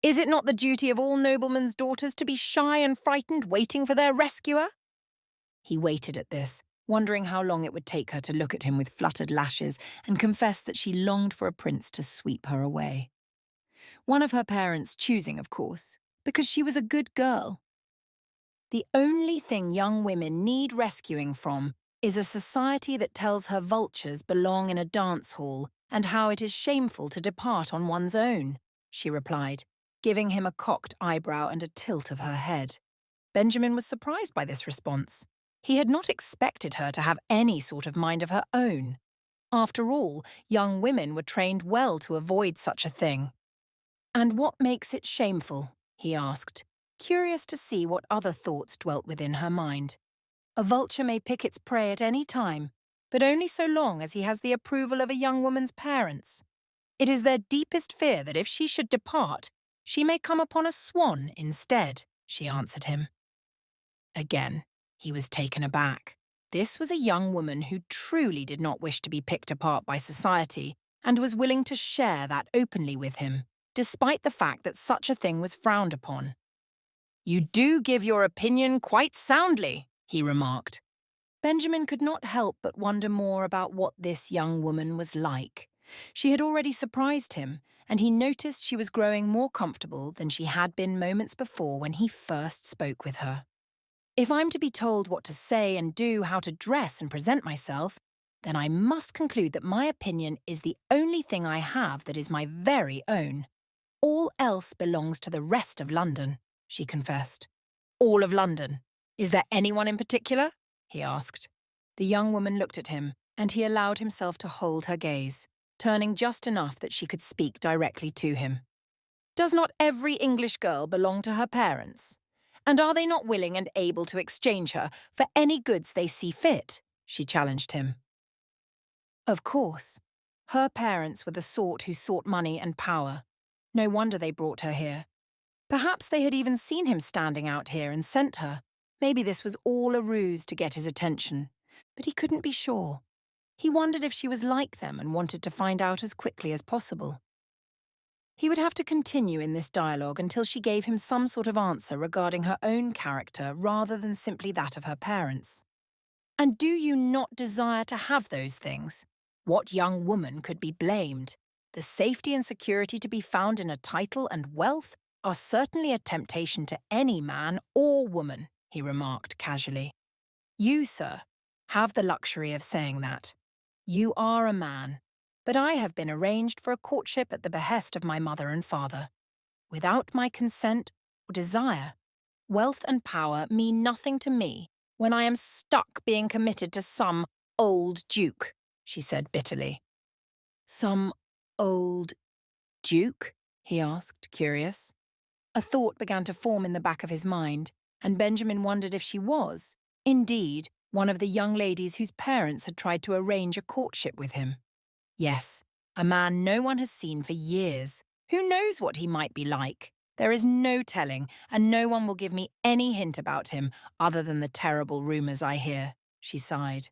"Is it not the duty of all noblemen's daughters to be shy and frightened, waiting for their rescuer?" He waited at this, wondering how long it would take her to look at him with fluttered lashes and confess that she longed for a prince to sweep her away. One of her parents choosing, of course, because she was a good girl. The only thing young women need rescuing from is a society that tells her vultures belong in a dance hall and how it is shameful to depart on one's own, she replied, giving him a cocked eyebrow and a tilt of her head. Benjamin was surprised by this response. He had not expected her to have any sort of mind of her own. After all, young women were trained well to avoid such a thing. "And what makes it shameful?" he asked, curious to see what other thoughts dwelt within her mind. A vulture may pick its prey at any time, but only so long as he has the approval of a young woman's parents. It is their deepest fear that if she should depart, she may come upon a swan instead, she answered him. Again, he was taken aback. This was a young woman who truly did not wish to be picked apart by society and was willing to share that openly with him, despite the fact that such a thing was frowned upon. "You do give your opinion quite soundly," he remarked. Benjamin could not help but wonder more about what this young woman was like. She had already surprised him, and he noticed she was growing more comfortable than she had been moments before when he first spoke with her. "If I'm to be told what to say and do, how to dress and present myself, then I must conclude that my opinion is the only thing I have that is my very own. All else belongs to the rest of London," she confessed. "All of London? Is there anyone in particular?" he asked. The young woman looked at him, and he allowed himself to hold her gaze, turning just enough that she could speak directly to him. "Does not every English girl belong to her parents? And are they not willing and able to exchange her for any goods they see fit?" she challenged him. Of course. Her parents were the sort who sought money and power. No wonder they brought her here. Perhaps they had even seen him standing out here and sent her. Maybe this was all a ruse to get his attention. But he couldn't be sure. He wondered if she was like them and wanted to find out as quickly as possible. He would have to continue in this dialogue until she gave him some sort of answer regarding her own character rather than simply that of her parents. "And do you not desire to have those things? What young woman could be blamed? The safety and security to be found in a title and wealth are certainly a temptation to any man or woman," he remarked casually. "You, sir, have the luxury of saying that. You are a man, but I have been arranged for a courtship at the behest of my mother and father. Without my consent or desire, wealth and power mean nothing to me when I am stuck being committed to some old duke," she said bitterly. "Some old duke?" he asked, curious. A thought began to form in the back of his mind, and Benjamin wondered if she was, indeed, one of the young ladies whose parents had tried to arrange a courtship with him. Yes, a man no one has seen for years. Who knows what he might be like? There is no telling, and no one will give me any hint about him other than the terrible rumours I hear, she sighed.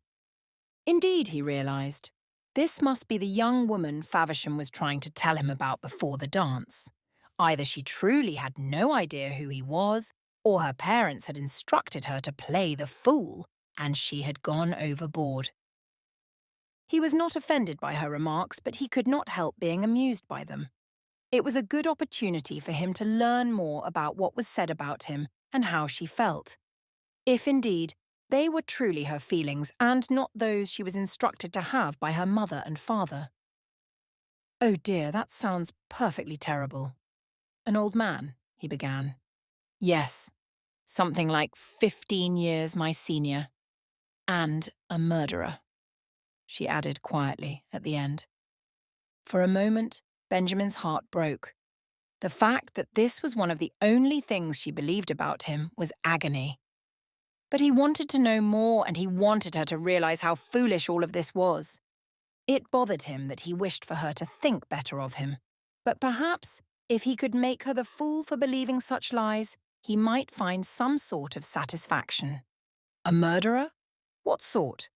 Indeed, he realised, this must be the young woman Faversham was trying to tell him about before the dance. Either she truly had no idea who he was, or her parents had instructed her to play the fool, and she had gone overboard. He was not offended by her remarks, but he could not help being amused by them. It was a good opportunity for him to learn more about what was said about him and how she felt. If indeed, they were truly her feelings and not those she was instructed to have by her mother and father. "Oh dear, that sounds perfectly terrible." "An old man," he began. "Yes, something like 15 years my senior. And a murderer," she added quietly at the end. For a moment, Benjamin's heart broke. The fact that this was one of the only things she believed about him was agony. But he wanted to know more, and he wanted her to realize how foolish all of this was. It bothered him that he wished for her to think better of him. But perhaps, if he could make her the fool for believing such lies, he might find some sort of satisfaction. A murderer? What sort?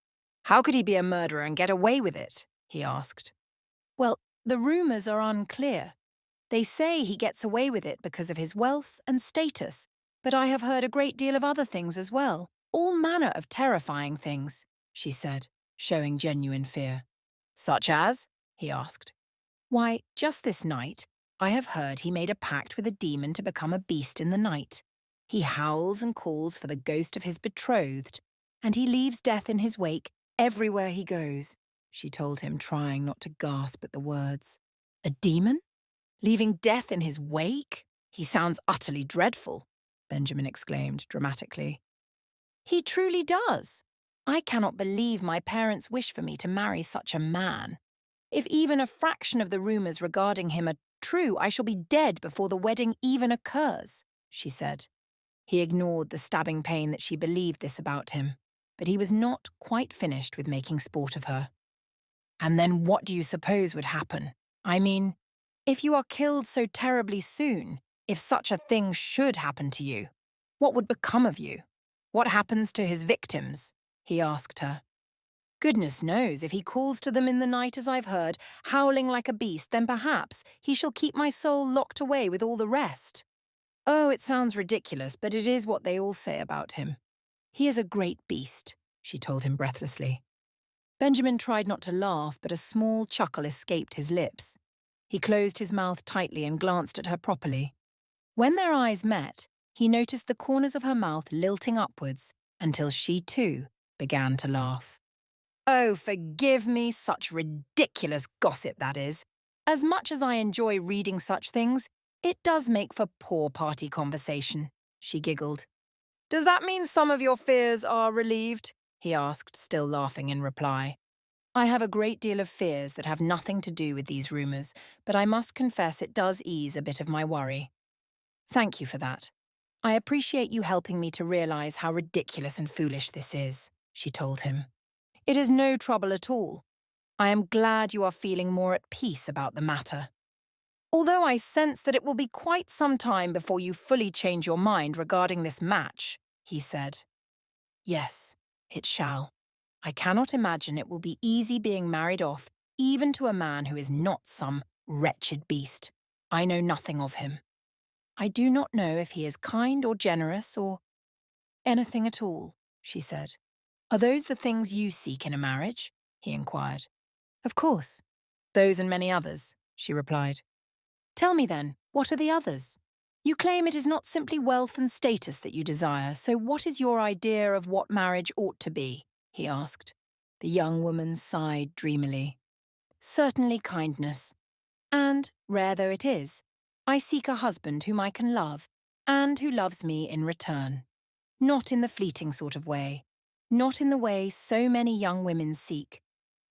How could he be a murderer and get away with it? He asked. Well, the rumours are unclear. They say he gets away with it because of his wealth and status, but I have heard a great deal of other things as well, all manner of terrifying things, she said, showing genuine fear. Such as? He asked. Why, just this night, I have heard he made a pact with a demon to become a beast in the night. He howls and calls for the ghost of his betrothed, and he leaves death in his wake everywhere he goes, she told him, trying not to gasp at the words. A demon? Leaving death in his wake? He sounds utterly dreadful, Benjamin exclaimed dramatically. He truly does. I cannot believe my parents wish for me to marry such a man. If even a fraction of the rumours regarding him are true, I shall be dead before the wedding even occurs, she said. He ignored the stabbing pain that she believed this about him, but he was not quite finished with making sport of her. And then what do you suppose would happen? I mean, if you are killed so terribly soon, if such a thing should happen to you, what would become of you? What happens to his victims? He asked her. Goodness knows, if he calls to them in the night as I've heard, howling like a beast, then perhaps he shall keep my soul locked away with all the rest. Oh, it sounds ridiculous, but it is what they all say about him. He is a great beast, she told him breathlessly. Benjamin tried not to laugh, but a small chuckle escaped his lips. He closed his mouth tightly and glanced at her properly. When their eyes met, he noticed the corners of her mouth lilting upwards until she, too, began to laugh. Oh, forgive me, such ridiculous gossip that is. As much as I enjoy reading such things, it does make for poor party conversation, she giggled. Does that mean some of your fears are relieved? He asked, still laughing in reply. I have a great deal of fears that have nothing to do with these rumours, but I must confess it does ease a bit of my worry. Thank you for that. I appreciate you helping me to realise how ridiculous and foolish this is, she told him. It is no trouble at all. I am glad you are feeling more at peace about the matter. Although I sense that it will be quite some time before you fully change your mind regarding this match, he said. Yes, it shall. I cannot imagine it will be easy being married off, even to a man who is not some wretched beast. I know nothing of him. I do not know if he is kind or generous or anything at all, she said. Are those the things you seek in a marriage? He inquired. Of course. Those and many others, she replied. Tell me then, what are the others? You claim it is not simply wealth and status that you desire, so what is your idea of what marriage ought to be? He asked. The young woman sighed dreamily. Certainly kindness. And, rare though it is, I seek a husband whom I can love, and who loves me in return. Not in the fleeting sort of way, not in the way so many young women seek,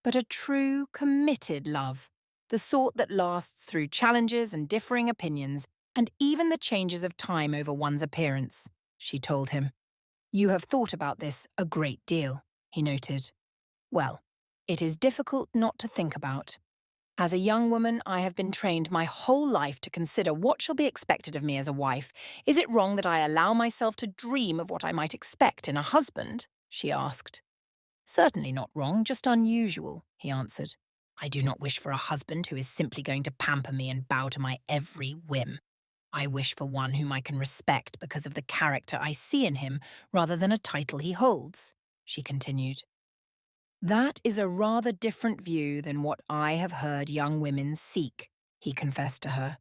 but a true, committed love, the sort that lasts through challenges and differing opinions, and even the changes of time over one's appearance, she told him. You have thought about this a great deal, he noted. Well, it is difficult not to think about. As a young woman, I have been trained my whole life to consider what shall be expected of me as a wife. Is it wrong that I allow myself to dream of what I might expect in a husband? She asked. Certainly not wrong, just unusual, he answered. I do not wish for a husband who is simply going to pamper me and bow to my every whim. I wish for one whom I can respect because of the character I see in him rather than a title he holds, she continued. That is a rather different view than what I have heard young women seek, he confessed to her.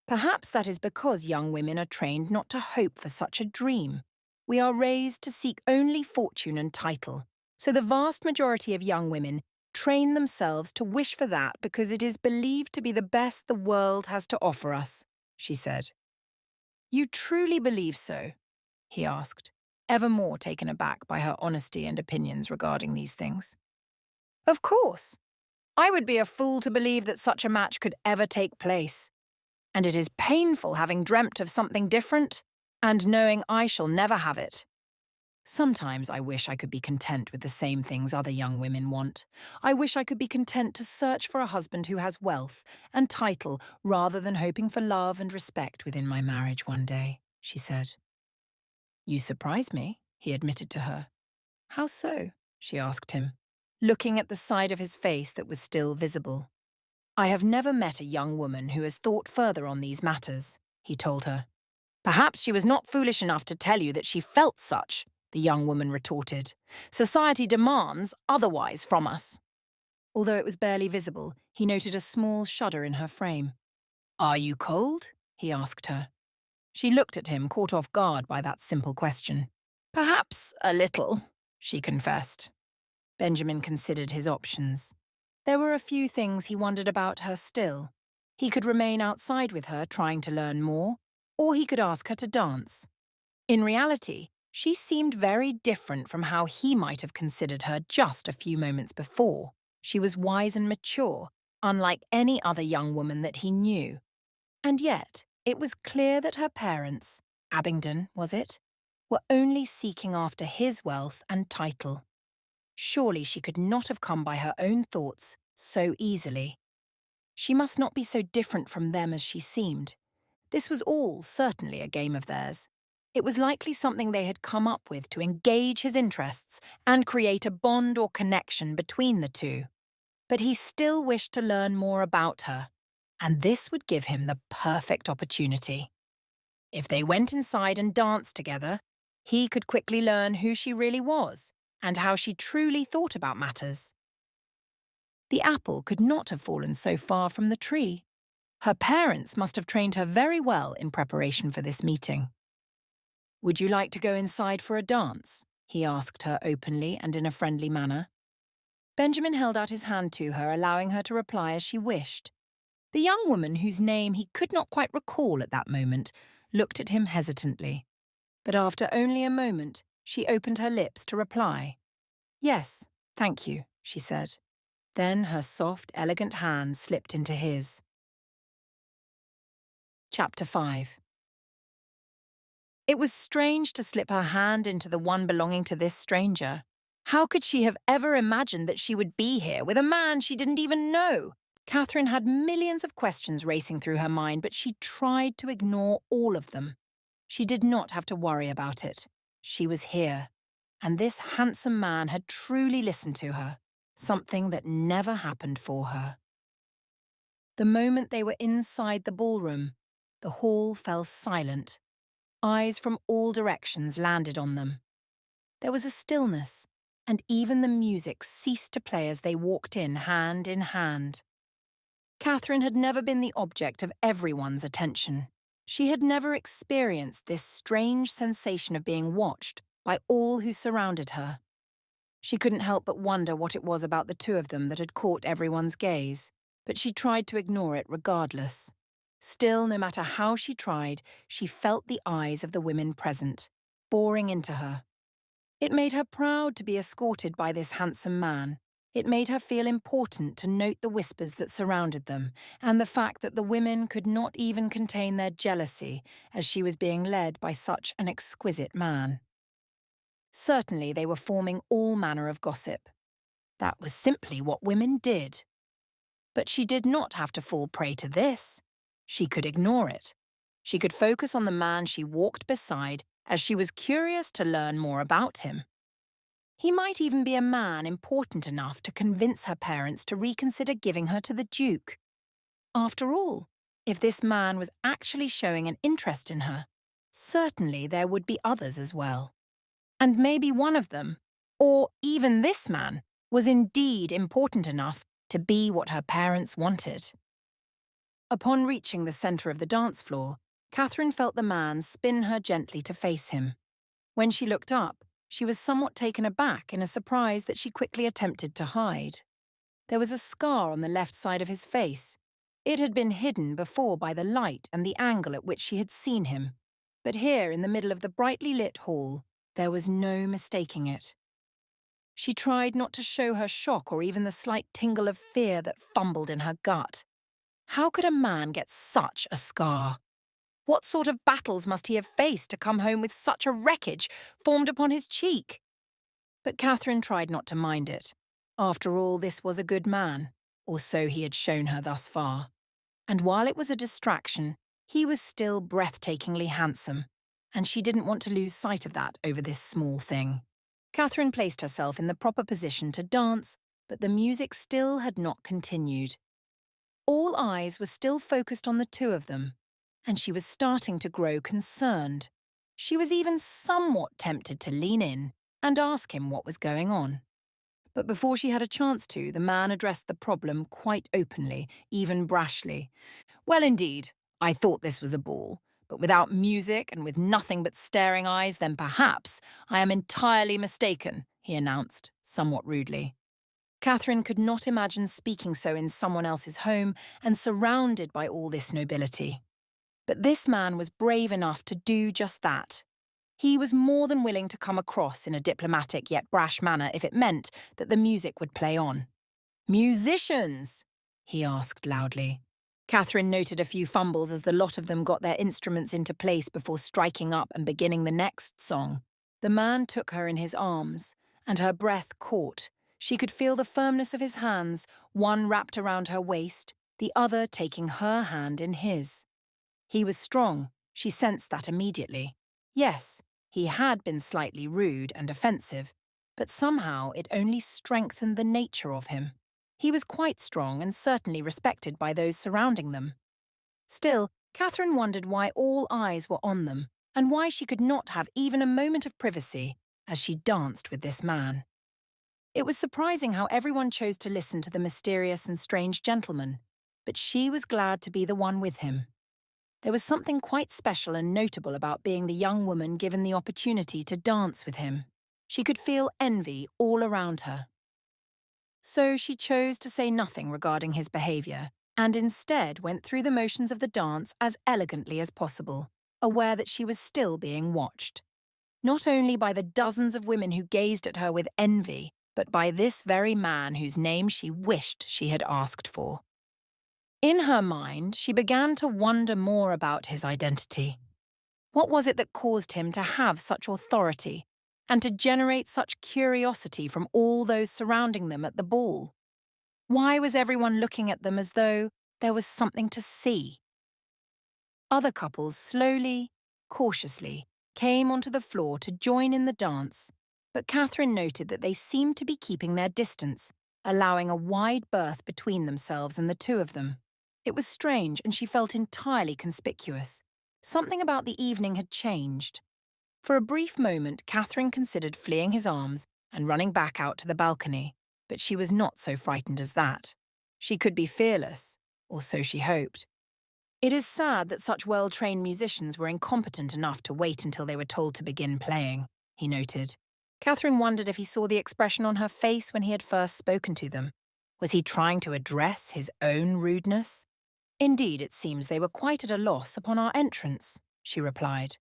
Perhaps that is because young women are trained not to hope for such a dream. We are raised to seek only fortune and title, so the vast majority of young women train themselves to wish for that because it is believed to be the best the world has to offer us, she said. You truly believe so? He asked, ever more taken aback by her honesty and opinions regarding these things. Of course. I would be a fool to believe that such a match could ever take place. And it is painful having dreamt of something different and knowing I shall never have it. Sometimes I wish I could be content with the same things other young women want. I wish I could be content to search for a husband who has wealth and title rather than hoping for love and respect within my marriage one day, she said. You surprise me, he admitted to her. How so? She asked him, looking at the side of his face that was still visible. I have never met a young woman who has thought further on these matters, he told her. Perhaps she was not foolish enough to tell you that she felt such, the young woman retorted. Society demands otherwise from us. Although it was barely visible, he noted a small shudder in her frame. Are you cold? He asked her. She looked at him, caught off guard by that simple question. Perhaps a little, she confessed. Benjamin considered his options. There were a few things he wondered about her still. He could remain outside with her, trying to learn more, or he could ask her to dance. In reality, she seemed very different from how he might have considered her just a few moments before. She was wise and mature, unlike any other young woman that he knew. And yet, it was clear that her parents, Abingdon, was it, were only seeking after his wealth and title. Surely she could not have come by her own thoughts so easily. She must not be so different from them as she seemed. This was all certainly a game of theirs. It was likely something they had come up with to engage his interests and create a bond or connection between the two. But he still wished to learn more about her, and this would give him the perfect opportunity. If they went inside and danced together, he could quickly learn who she really was and how she truly thought about matters. The apple could not have fallen so far from the tree. Her parents must have trained her very well in preparation for this meeting. "Would you like to go inside for a dance?" he asked her openly and in a friendly manner. Benjamin held out his hand to her, allowing her to reply as she wished. The young woman, whose name he could not quite recall at that moment, looked at him hesitantly. But after only a moment, she opened her lips to reply. "Yes, thank you," she said. Then her soft, elegant hand slipped into his. Chapter 5. It was strange to slip her hand into the one belonging to this stranger. How could she have ever imagined that she would be here with a man she didn't even know? Catherine had millions of questions racing through her mind, but she tried to ignore all of them. She did not have to worry about it. She was here, and this handsome man had truly listened to her, something that never happened for her. The moment they were inside the ballroom, the hall fell silent. Eyes from all directions landed on them. There was a stillness, and even the music ceased to play as they walked in hand. Catherine had never been the object of everyone's attention. She had never experienced this strange sensation of being watched by all who surrounded her. She couldn't help but wonder what it was about the two of them that had caught everyone's gaze, but she tried to ignore it regardless. Still, no matter how she tried, she felt the eyes of the women present, boring into her. It made her proud to be escorted by this handsome man. It made her feel important to note the whispers that surrounded them, and the fact that the women could not even contain their jealousy as she was being led by such an exquisite man. Certainly they were forming all manner of gossip. That was simply what women did. But she did not have to fall prey to this. She could ignore it. She could focus on the man she walked beside as she was curious to learn more about him. He might even be a man important enough to convince her parents to reconsider giving her to the Duke. After all, if this man was actually showing an interest in her, certainly there would be others as well. And maybe one of them, or even this man, was indeed important enough to be what her parents wanted. Upon reaching the centre of the dance floor, Catherine felt the man spin her gently to face him. When she looked up, she was somewhat taken aback in a surprise that she quickly attempted to hide. There was a scar on the left side of his face. It had been hidden before by the light and the angle at which she had seen him. But here, in the middle of the brightly lit hall, there was no mistaking it. She tried not to show her shock or even the slight tingle of fear that fumbled in her gut. How could a man get such a scar? What sort of battles must he have faced to come home with such a wreckage formed upon his cheek? But Catherine tried not to mind it. After all, this was a good man, or so he had shown her thus far. And while it was a distraction, he was still breathtakingly handsome, and she didn't want to lose sight of that over this small thing. Catherine placed herself in the proper position to dance, but the music still had not continued. All eyes were still focused on the two of them, and she was starting to grow concerned. She was even somewhat tempted to lean in and ask him what was going on. But before she had a chance to, the man addressed the problem quite openly, even brashly. "Well, indeed, I thought this was a ball, but without music and with nothing but staring eyes, then perhaps I am entirely mistaken," he announced, somewhat rudely. Catherine could not imagine speaking so in someone else's home and surrounded by all this nobility. But this man was brave enough to do just that. He was more than willing to come across in a diplomatic yet brash manner if it meant that the music would play on. "Musicians?" he asked loudly. Catherine noted a few fumbles as the lot of them got their instruments into place before striking up and beginning the next song. The man took her in his arms, and her breath caught. She could feel the firmness of his hands, one wrapped around her waist, the other taking her hand in his. He was strong, she sensed that immediately. Yes, he had been slightly rude and offensive, but somehow it only strengthened the nature of him. He was quite strong and certainly respected by those surrounding them. Still, Catherine wondered why all eyes were on them, and why she could not have even a moment of privacy as she danced with this man. It was surprising how everyone chose to listen to the mysterious and strange gentleman, but she was glad to be the one with him. There was something quite special and notable about being the young woman given the opportunity to dance with him. She could feel envy all around her. So she chose to say nothing regarding his behaviour, and instead went through the motions of the dance as elegantly as possible, aware that she was still being watched. Not only by the dozens of women who gazed at her with envy, but by this very man whose name she wished she had asked for. In her mind, she began to wonder more about his identity. What was it that caused him to have such authority and to generate such curiosity from all those surrounding them at the ball? Why was everyone looking at them as though there was something to see? Other couples slowly, cautiously, came onto the floor to join in the dance, but Catherine noted that they seemed to be keeping their distance, allowing a wide berth between themselves and the two of them. It was strange, and she felt entirely conspicuous. Something about the evening had changed. For a brief moment, Catherine considered fleeing his arms and running back out to the balcony, but she was not so frightened as that. She could be fearless, or so she hoped. It is sad that such well-trained musicians were incompetent enough to wait until they were told to begin playing, he noted. Catherine wondered if he saw the expression on her face when he had first spoken to them. Was he trying to address his own rudeness? Indeed, it seems they were quite at a loss upon our entrance, she replied.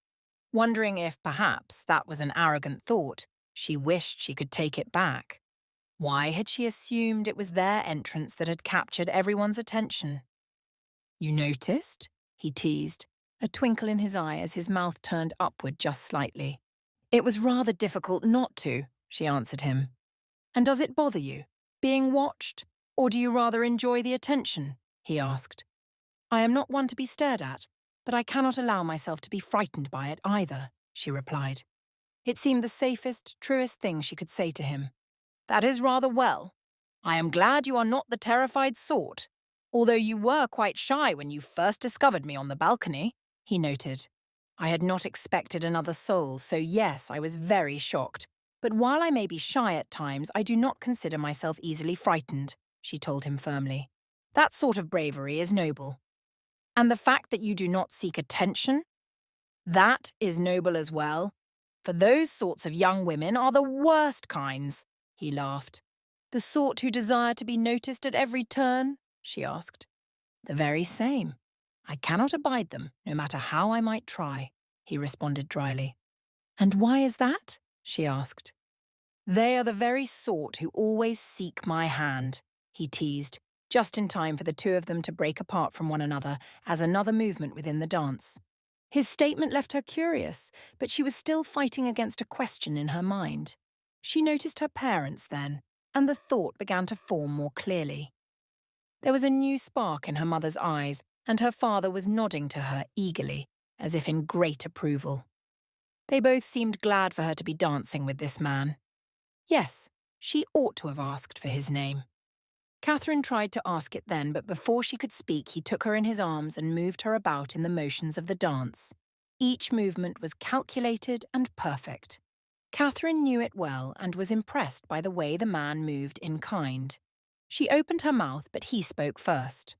Wondering if, perhaps, that was an arrogant thought, she wished she could take it back. Why had she assumed it was their entrance that had captured everyone's attention? You noticed? He teased, a twinkle in his eye as his mouth turned upward just slightly. It was rather difficult not to, she answered him. And does it bother you, being watched, or do you rather enjoy the attention? He asked. I am not one to be stared at, but I cannot allow myself to be frightened by it either, she replied. It seemed the safest, truest thing she could say to him. That is rather well. I am glad you are not the terrified sort, although you were quite shy when you first discovered me on the balcony, he noted. I had not expected another soul, so yes, I was very shocked. But while I may be shy at times, I do not consider myself easily frightened, she told him firmly. That sort of bravery is noble. And the fact that you do not seek attention? That is noble as well. For those sorts of young women are the worst kinds, he laughed. The sort who desire to be noticed at every turn? She asked. The very same. I cannot abide them, no matter how I might try, he responded dryly. And why is that? She asked. They are the very sort who always seek my hand, he teased, just in time for the two of them to break apart from one another as another movement within the dance. His statement left her curious, but she was still fighting against a question in her mind. She noticed her parents then, and the thought began to form more clearly. There was a new spark in her mother's eyes, and her father was nodding to her eagerly, as if in great approval. They both seemed glad for her to be dancing with this man. Yes, she ought to have asked for his name. Catherine tried to ask it then, but before she could speak, he took her in his arms and moved her about in the motions of the dance. Each movement was calculated and perfect. Catherine knew it well and was impressed by the way the man moved in kind. She opened her mouth, but he spoke first.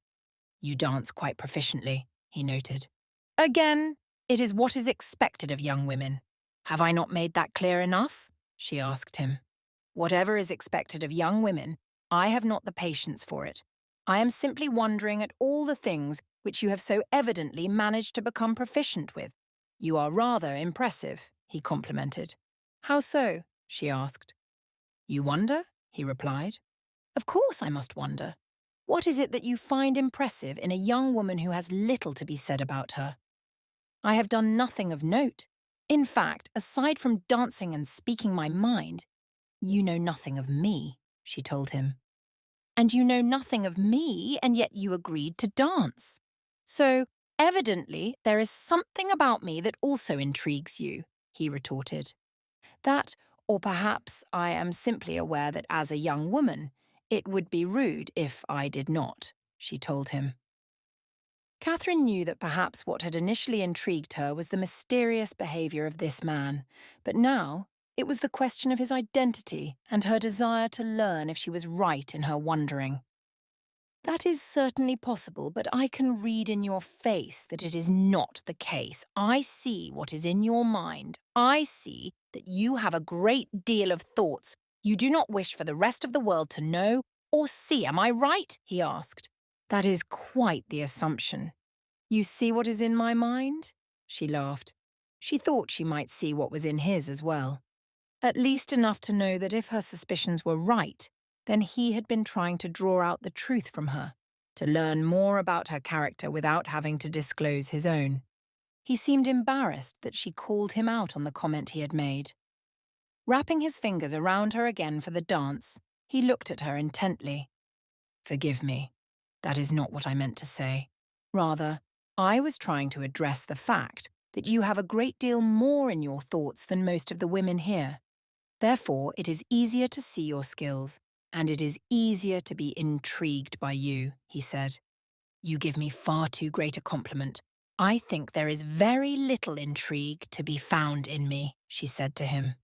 You dance quite proficiently, he noted. Again, it is what is expected of young women. Have I not made that clear enough? She asked him. Whatever is expected of young women, I have not the patience for it. I am simply wondering at all the things which you have so evidently managed to become proficient with. You are rather impressive, he complimented. How so? She asked. You wonder? He replied. Of course I must wonder. What is it that you find impressive in a young woman who has little to be said about her? I have done nothing of note. In fact, aside from dancing and speaking my mind, you know nothing of me, she told him. And you know nothing of me, and yet you agreed to dance. So, evidently, there is something about me that also intrigues you, he retorted. That, or perhaps I am simply aware that as a young woman, it would be rude if I did not, she told him. Catherine knew that perhaps what had initially intrigued her was the mysterious behaviour of this man, but now it was the question of his identity and her desire to learn if she was right in her wondering. That is certainly possible, but I can read in your face that it is not the case. I see what is in your mind. I see that you have a great deal of thoughts you do not wish for the rest of the world to know or see. Am I right? He asked. That is quite the assumption. You see what is in my mind? She laughed. She thought she might see what was in his as well. At least enough to know that if her suspicions were right, then he had been trying to draw out the truth from her, to learn more about her character without having to disclose his own. He seemed embarrassed that she called him out on the comment he had made. Wrapping his fingers around her again for the dance, he looked at her intently. Forgive me. That is not what I meant to say. Rather, I was trying to address the fact that you have a great deal more in your thoughts than most of the women here. Therefore, it is easier to see your skills, and it is easier to be intrigued by you, he said. You give me far too great a compliment. I think there is very little intrigue to be found in me, she said to him.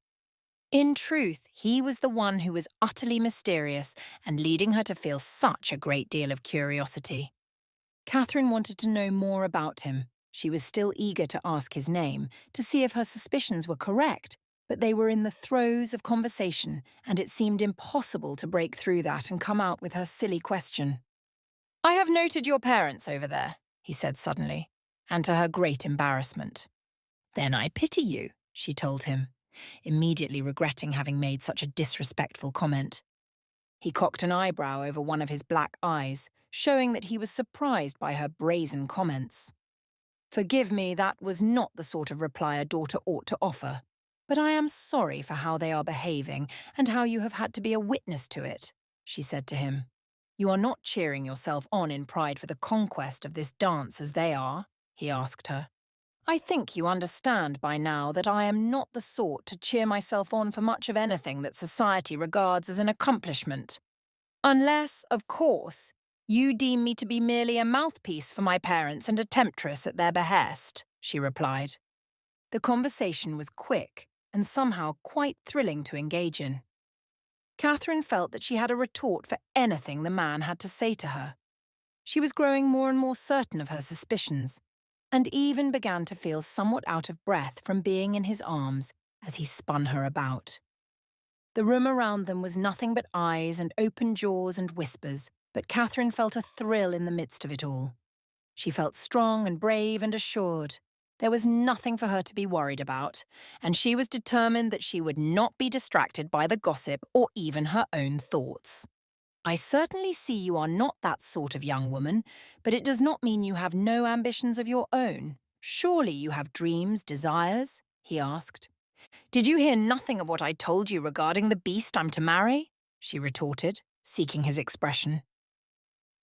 In truth, he was the one who was utterly mysterious and leading her to feel such a great deal of curiosity. Catherine wanted to know more about him. She was still eager to ask his name, to see if her suspicions were correct, but they were in the throes of conversation, and it seemed impossible to break through that and come out with her silly question. I have noted your parents over there, he said suddenly, and to her great embarrassment. Then I pity you, she told him, immediately regretting having made such a disrespectful comment. He cocked an eyebrow over one of his black eyes, showing that he was surprised by her brazen comments. Forgive me, that was not the sort of reply a daughter ought to offer, but I am sorry for how they are behaving and how you have had to be a witness to it, she said to him. You are not cheering yourself on in pride for the conquest of this dance as they are, he asked her. I think you understand by now that I am not the sort to cheer myself on for much of anything that society regards as an accomplishment. Unless, of course, you deem me to be merely a mouthpiece for my parents and a temptress at their behest, she replied. The conversation was quick and somehow quite thrilling to engage in. Catherine felt that she had a retort for anything the man had to say to her. She was growing more and more certain of her suspicions, and even began to feel somewhat out of breath from being in his arms as he spun her about. The room around them was nothing but eyes and open jaws and whispers, but Catherine felt a thrill in the midst of it all. She felt strong and brave and assured. There was nothing for her to be worried about, and she was determined that she would not be distracted by the gossip or even her own thoughts. I certainly see you are not that sort of young woman, but it does not mean you have no ambitions of your own. Surely you have dreams, desires? He asked. Did you hear nothing of what I told you regarding the beast I'm to marry? She retorted, seeking his expression.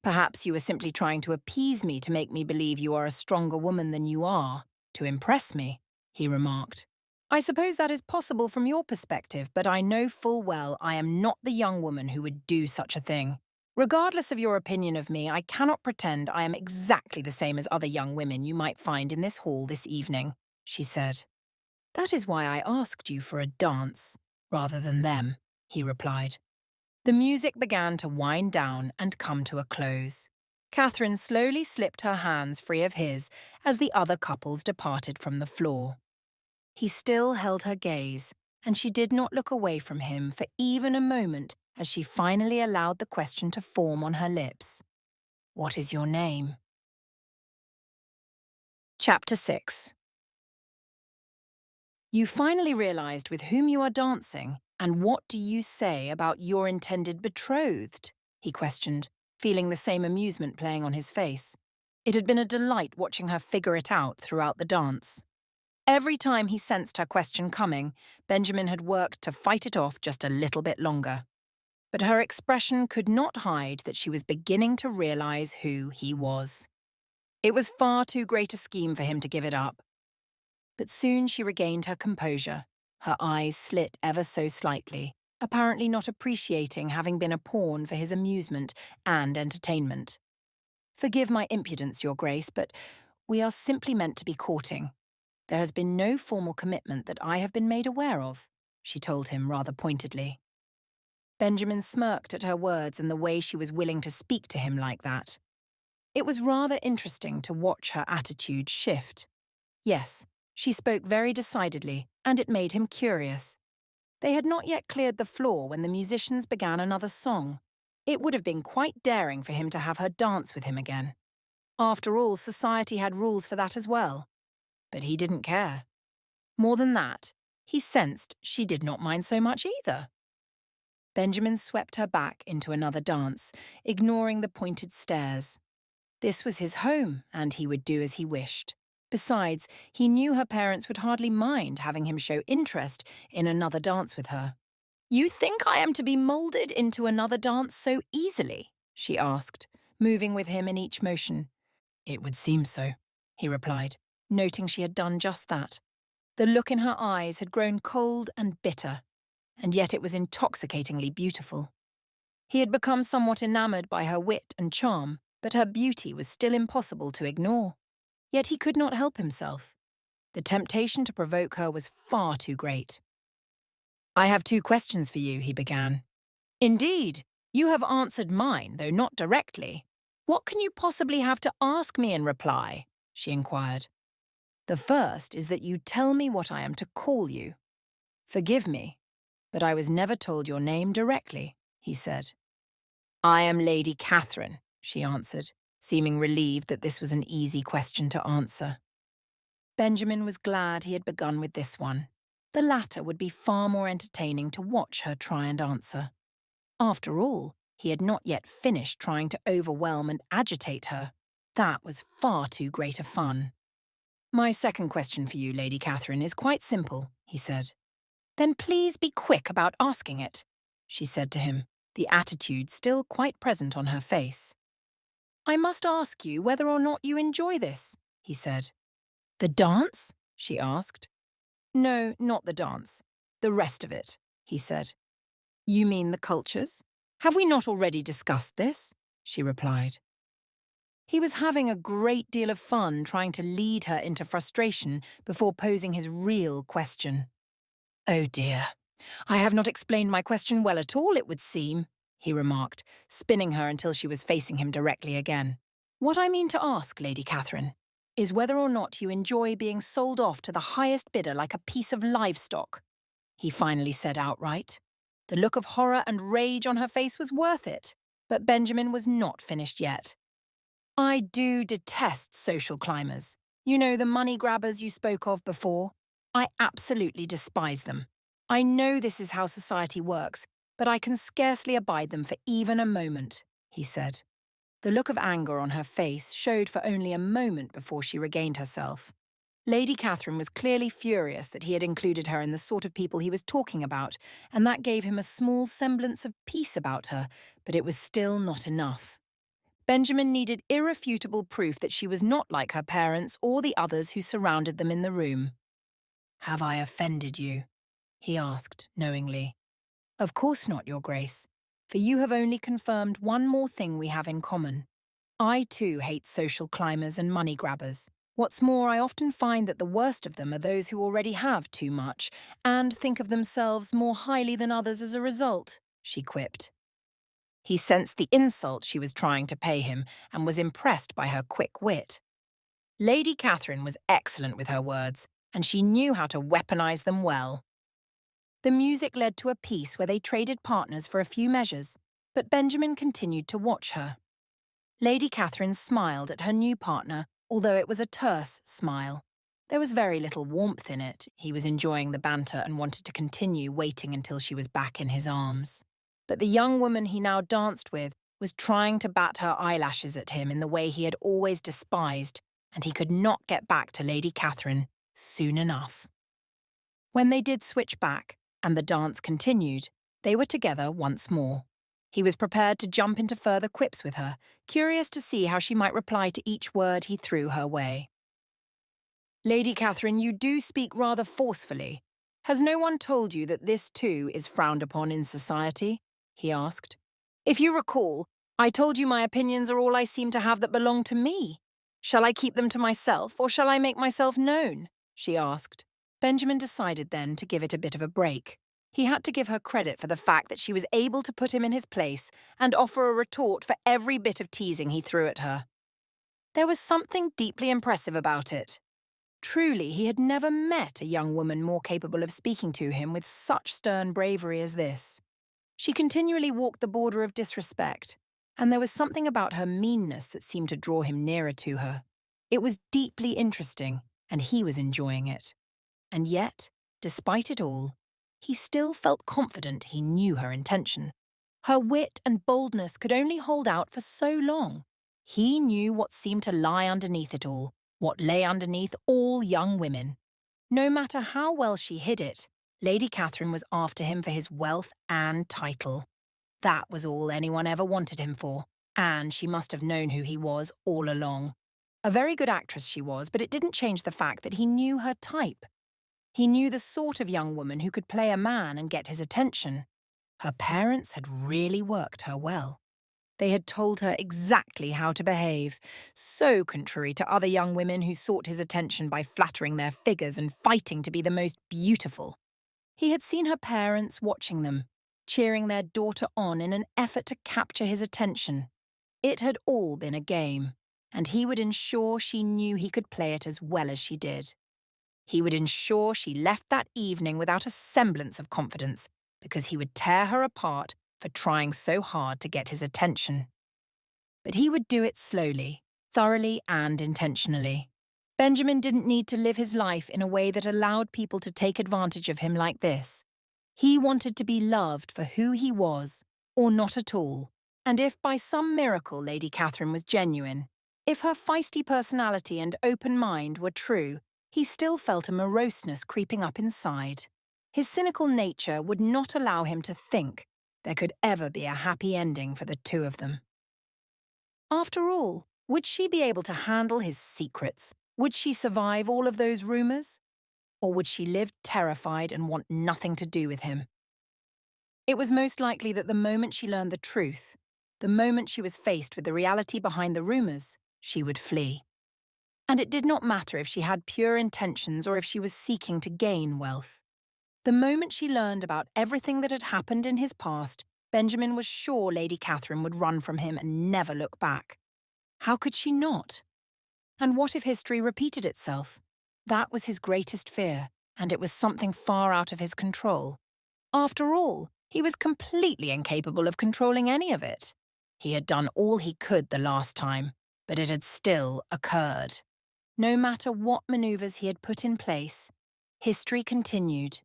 Perhaps you were simply trying to appease me to make me believe you are a stronger woman than you are, to impress me, he remarked. I suppose that is possible from your perspective, but I know full well I am not the young woman who would do such a thing. Regardless of your opinion of me, I cannot pretend I am exactly the same as other young women you might find in this hall this evening, she said. That is why I asked you for a dance, rather than them, he replied. The music began to wind down and come to a close. Catherine slowly slipped her hands free of his as the other couples departed from the floor. He still held her gaze, and she did not look away from him for even a moment as she finally allowed the question to form on her lips. What is your name? Chapter 6. You finally realized with whom you are dancing, and what do you say about your intended betrothed? He questioned, feeling the same amusement playing on his face. It had been a delight watching her figure it out throughout the dance. Every time he sensed her question coming, Benjamin had worked to fight it off just a little bit longer. But her expression could not hide that she was beginning to realize who he was. It was far too great a scheme for him to give it up. But soon she regained her composure, her eyes slit ever so slightly, apparently not appreciating having been a pawn for his amusement and entertainment. "Forgive my impudence, Your Grace, but we are simply meant to be courting. There has been no formal commitment that I have been made aware of," she told him rather pointedly. Benjamin smirked at her words and the way she was willing to speak to him like that. It was rather interesting to watch her attitude shift. Yes, she spoke very decidedly, and it made him curious. They had not yet cleared the floor when the musicians began another song. It would have been quite daring for him to have her dance with him again. After all, society had rules for that as well. But he didn't care. More than that, he sensed she did not mind so much either. Benjamin swept her back into another dance, ignoring the pointed stares. This was his home, and he would do as he wished. Besides, he knew her parents would hardly mind having him show interest in another dance with her. "You think I am to be moulded into another dance so easily?" she asked, moving with him in each motion. "It would seem so," he replied, noting she had done just that. The look in her eyes had grown cold and bitter, and yet it was intoxicatingly beautiful. He had become somewhat enamored by her wit and charm, but her beauty was still impossible to ignore. Yet he could not help himself. The temptation to provoke her was far too great. "I have 2 questions for you," he began. "Indeed, you have answered mine, though not directly. What can you possibly have to ask me in reply?" she inquired. "The first is that you tell me what I am to call you." "Forgive me, but I was never told your name directly," he said. "I am Lady Catherine," she answered, seeming relieved that this was an easy question to answer. Benjamin was glad he had begun with this one. The latter would be far more entertaining to watch her try and answer. After all, he had not yet finished trying to overwhelm and agitate her. That was far too great a fun. "My second question for you, Lady Catherine, is quite simple," he said. "Then please be quick about asking it," she said to him, the attitude still quite present on her face. "I must ask you whether or not you enjoy this," he said. "The dance?" she asked. "No, not the dance. The rest of it," he said. "You mean the cultures? Have we not already discussed this?" she replied. He was having a great deal of fun trying to lead her into frustration before posing his real question. "Oh dear, I have not explained my question well at all, it would seem," he remarked, spinning her until she was facing him directly again. "What I mean to ask, Lady Catherine, is whether or not you enjoy being sold off to the highest bidder like a piece of livestock," he finally said outright. The look of horror and rage on her face was worth it, but Benjamin was not finished yet. "I do detest social climbers. You know, the money grabbers you spoke of before? I absolutely despise them. I know this is how society works, but I can scarcely abide them for even a moment," he said. The look of anger on her face showed for only a moment before she regained herself. Lady Catherine was clearly furious that he had included her in the sort of people he was talking about, and that gave him a small semblance of peace about her, but it was still not enough. Benjamin needed irrefutable proof that she was not like her parents or the others who surrounded them in the room. "Have I offended you?" he asked, knowingly. "Of course not, Your Grace, for you have only confirmed one more thing we have in common. I too hate social climbers and money grabbers. What's more, I often find that the worst of them are those who already have too much and think of themselves more highly than others as a result," she quipped. He sensed the insult she was trying to pay him and was impressed by her quick wit. Lady Catherine was excellent with her words, and she knew how to weaponize them well. The music led to a piece where they traded partners for a few measures, but Benjamin continued to watch her. Lady Catherine smiled at her new partner, although it was a terse smile. There was very little warmth in it. He was enjoying the banter and wanted to continue waiting until she was back in his arms. But the young woman he now danced with was trying to bat her eyelashes at him in the way he had always despised, and he could not get back to Lady Catherine soon enough. When they did switch back, and the dance continued, they were together once more. He was prepared to jump into further quips with her, curious to see how she might reply to each word he threw her way. "Lady Catherine, you do speak rather forcefully. Has no one told you that this too is frowned upon in society?" he asked. "If you recall, I told you my opinions are all I seem to have that belong to me. Shall I keep them to myself, or shall I make myself known?" she asked. Benjamin decided then to give it a bit of a break. He had to give her credit for the fact that she was able to put him in his place and offer a retort for every bit of teasing he threw at her. There was something deeply impressive about it. Truly, he had never met a young woman more capable of speaking to him with such stern bravery as this. She continually walked the border of disrespect, and there was something about her meanness that seemed to draw him nearer to her. It was deeply interesting, and he was enjoying it. And yet, despite it all, he still felt confident he knew her intention. Her wit and boldness could only hold out for so long. He knew what seemed to lie underneath it all, what lay underneath all young women. No matter how well she hid it, Lady Catherine was after him for his wealth and title. That was all anyone ever wanted him for, and she must have known who he was all along. A very good actress she was, but it didn't change the fact that he knew her type. He knew the sort of young woman who could play a man and get his attention. Her parents had really worked her well. They had told her exactly how to behave, so contrary to other young women who sought his attention by flattering their figures and fighting to be the most beautiful. He had seen her parents watching them, cheering their daughter on in an effort to capture his attention. It had all been a game, and he would ensure she knew he could play it as well as she did. He would ensure she left that evening without a semblance of confidence, because he would tear her apart for trying so hard to get his attention. But he would do it slowly, thoroughly and intentionally. Benjamin didn't need to live his life in a way that allowed people to take advantage of him like this. He wanted to be loved for who he was, or not at all. And if by some miracle Lady Catherine was genuine, if her feisty personality and open mind were true, he still felt a moroseness creeping up inside. His cynical nature would not allow him to think there could ever be a happy ending for the two of them. After all, would she be able to handle his secrets? Would she survive all of those rumours? Or would she live terrified and want nothing to do with him? It was most likely that the moment she learned the truth, the moment she was faced with the reality behind the rumours, she would flee. And it did not matter if she had pure intentions or if she was seeking to gain wealth. The moment she learned about everything that had happened in his past, Benjamin was sure Lady Catherine would run from him and never look back. How could she not? And what if history repeated itself? That was his greatest fear, and it was something far out of his control. After all, he was completely incapable of controlling any of it. He had done all he could the last time, but it had still occurred. No matter what maneuvers he had put in place, history continued.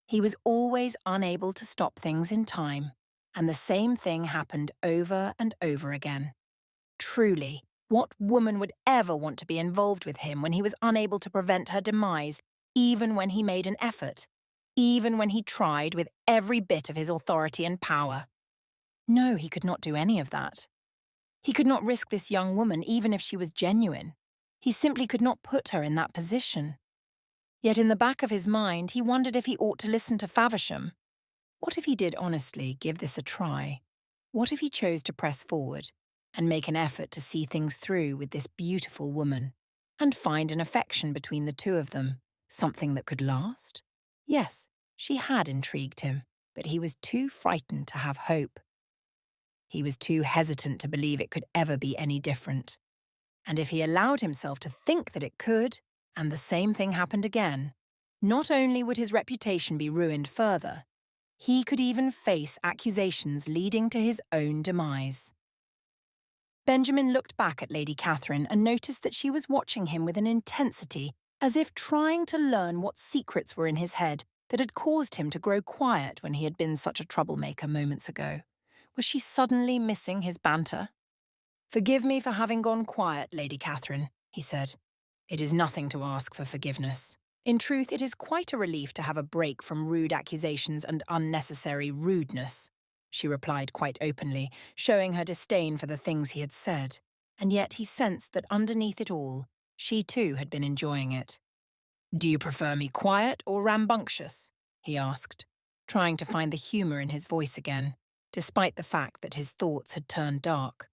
He was always unable to stop things in time, and the same thing happened over and over again. Truly, what woman would ever want to be involved with him when he was unable to prevent her demise, even when he made an effort, even when he tried with every bit of his authority and power? No, he could not do any of that. He could not risk this young woman even if she was genuine. He simply could not put her in that position. Yet in the back of his mind, he wondered if he ought to listen to Faversham. What if he did honestly give this a try? What if he chose to press forward and make an effort to see things through with this beautiful woman and find an affection between the two of them, something that could last? Yes, she had intrigued him, but he was too frightened to have hope. He was too hesitant to believe it could ever be any different. And if he allowed himself to think that it could, and the same thing happened again, not only would his reputation be ruined further, he could even face accusations leading to his own demise. Benjamin looked back at Lady Catherine and noticed that she was watching him with an intensity as if trying to learn what secrets were in his head that had caused him to grow quiet when he had been such a troublemaker moments ago. Was she suddenly missing his banter? "Forgive me for having gone quiet, Lady Catherine," he said. "It is nothing to ask for forgiveness. In truth, it is quite a relief to have a break from rude accusations and unnecessary rudeness," she replied quite openly, showing her disdain for the things he had said. And yet he sensed that underneath it all, she too had been enjoying it. "Do you prefer me quiet or rambunctious?" he asked, trying to find the humour in his voice again, despite the fact that his thoughts had turned dark.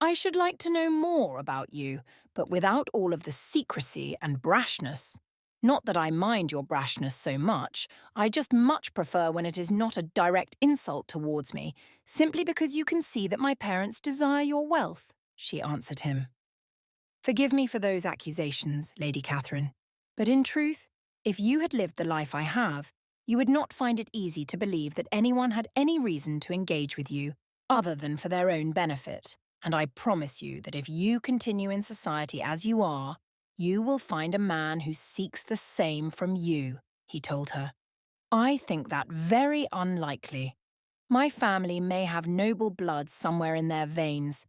"I should like to know more about you, but without all of the secrecy and brashness. Not that I mind your brashness so much, I just much prefer when it is not a direct insult towards me, simply because you can see that my parents desire your wealth," she answered him. "Forgive me for those accusations, Lady Catherine, but in truth, if you had lived the life I have, you would not find it easy to believe that anyone had any reason to engage with you other than for their own benefit. And I promise you that if you continue in society as you are, you will find a man who seeks the same from you," he told her. "I think that very unlikely. My family may have noble blood somewhere in their veins,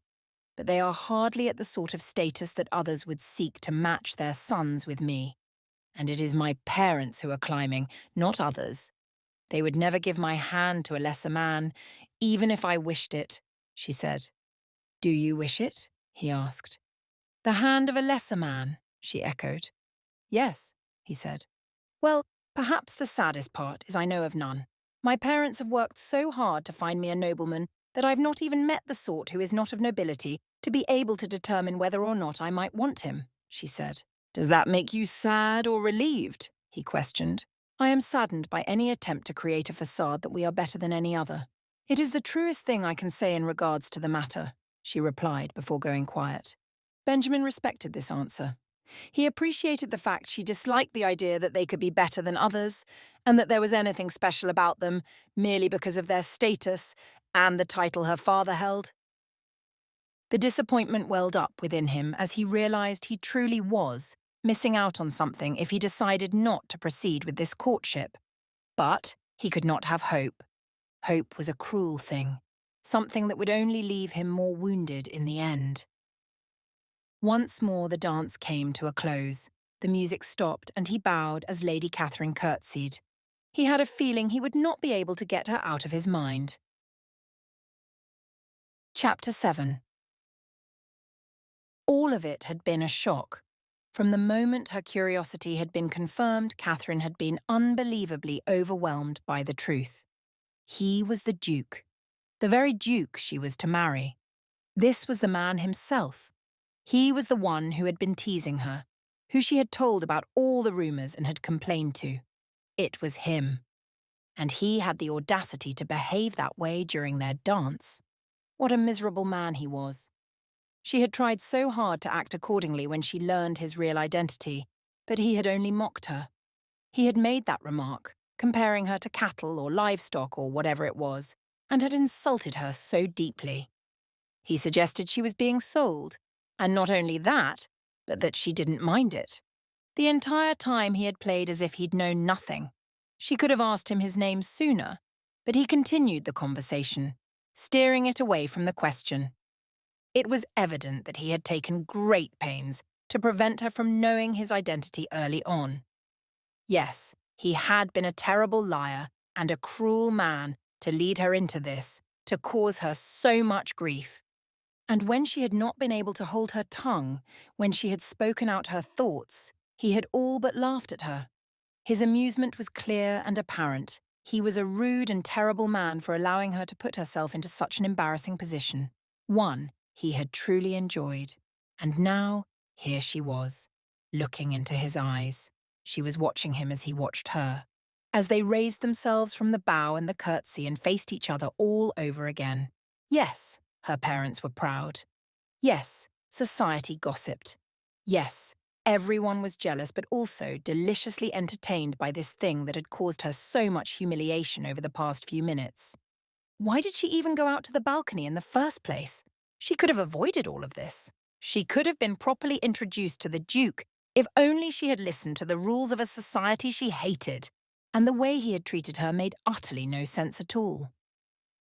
but they are hardly at the sort of status that others would seek to match their sons with me. And it is my parents who are climbing, not others. They would never give my hand to a lesser man, even if I wished it," she said. "Do you wish it?" he asked. "The hand of a lesser man," she echoed. "Yes," he said. "Well, perhaps the saddest part is I know of none. My parents have worked so hard to find me a nobleman that I've not even met the sort who is not of nobility to be able to determine whether or not I might want him," she said. "Does that make you sad or relieved?" he questioned. "I am saddened by any attempt to create a facade that we are better than any other. It is the truest thing I can say in regards to the matter," she replied before going quiet. Benjamin respected this answer. He appreciated the fact she disliked the idea that they could be better than others, and that there was anything special about them merely because of their status and the title her father held. The disappointment welled up within him as he realised he truly was missing out on something if he decided not to proceed with this courtship. But he could not have hope. Hope was a cruel thing, something that would only leave him more wounded in the end. Once more the dance came to a close. The music stopped and he bowed as Lady Catherine curtsied. He had a feeling he would not be able to get her out of his mind. Chapter 7. All of it had been a shock. From the moment her curiosity had been confirmed, Catherine had been unbelievably overwhelmed by the truth. He was the Duke. The very Duke she was to marry. This was the man himself. He was the one who had been teasing her, who she had told about all the rumours and had complained to. It was him. And he had the audacity to behave that way during their dance. What a miserable man he was. She had tried so hard to act accordingly when she learned his real identity, but he had only mocked her. He had made that remark, comparing her to cattle or livestock or whatever it was, and had insulted her so deeply. He suggested she was being sold, and not only that, but that she didn't mind it. The entire time he had played as if he'd known nothing. She could have asked him his name sooner, but he continued the conversation, steering it away from the question. It was evident that he had taken great pains to prevent her from knowing his identity early on. Yes, he had been a terrible liar and a cruel man to lead her into this, to cause her so much grief. And when she had not been able to hold her tongue, when she had spoken out her thoughts, he had all but laughed at her. His amusement was clear and apparent. He was a rude and terrible man for allowing her to put herself into such an embarrassing position. One he had truly enjoyed. And now, here she was, looking into his eyes. She was watching him as he watched her. As they raised themselves from the bow and the curtsy and faced each other all over again. Yes, her parents were proud. Yes, society gossiped. Yes, everyone was jealous but also deliciously entertained by this thing that had caused her so much humiliation over the past few minutes. Why did she even go out to the balcony in the first place? She could have avoided all of this. She could have been properly introduced to the Duke if only she had listened to the rules of a society she hated, and the way he had treated her made utterly no sense at all.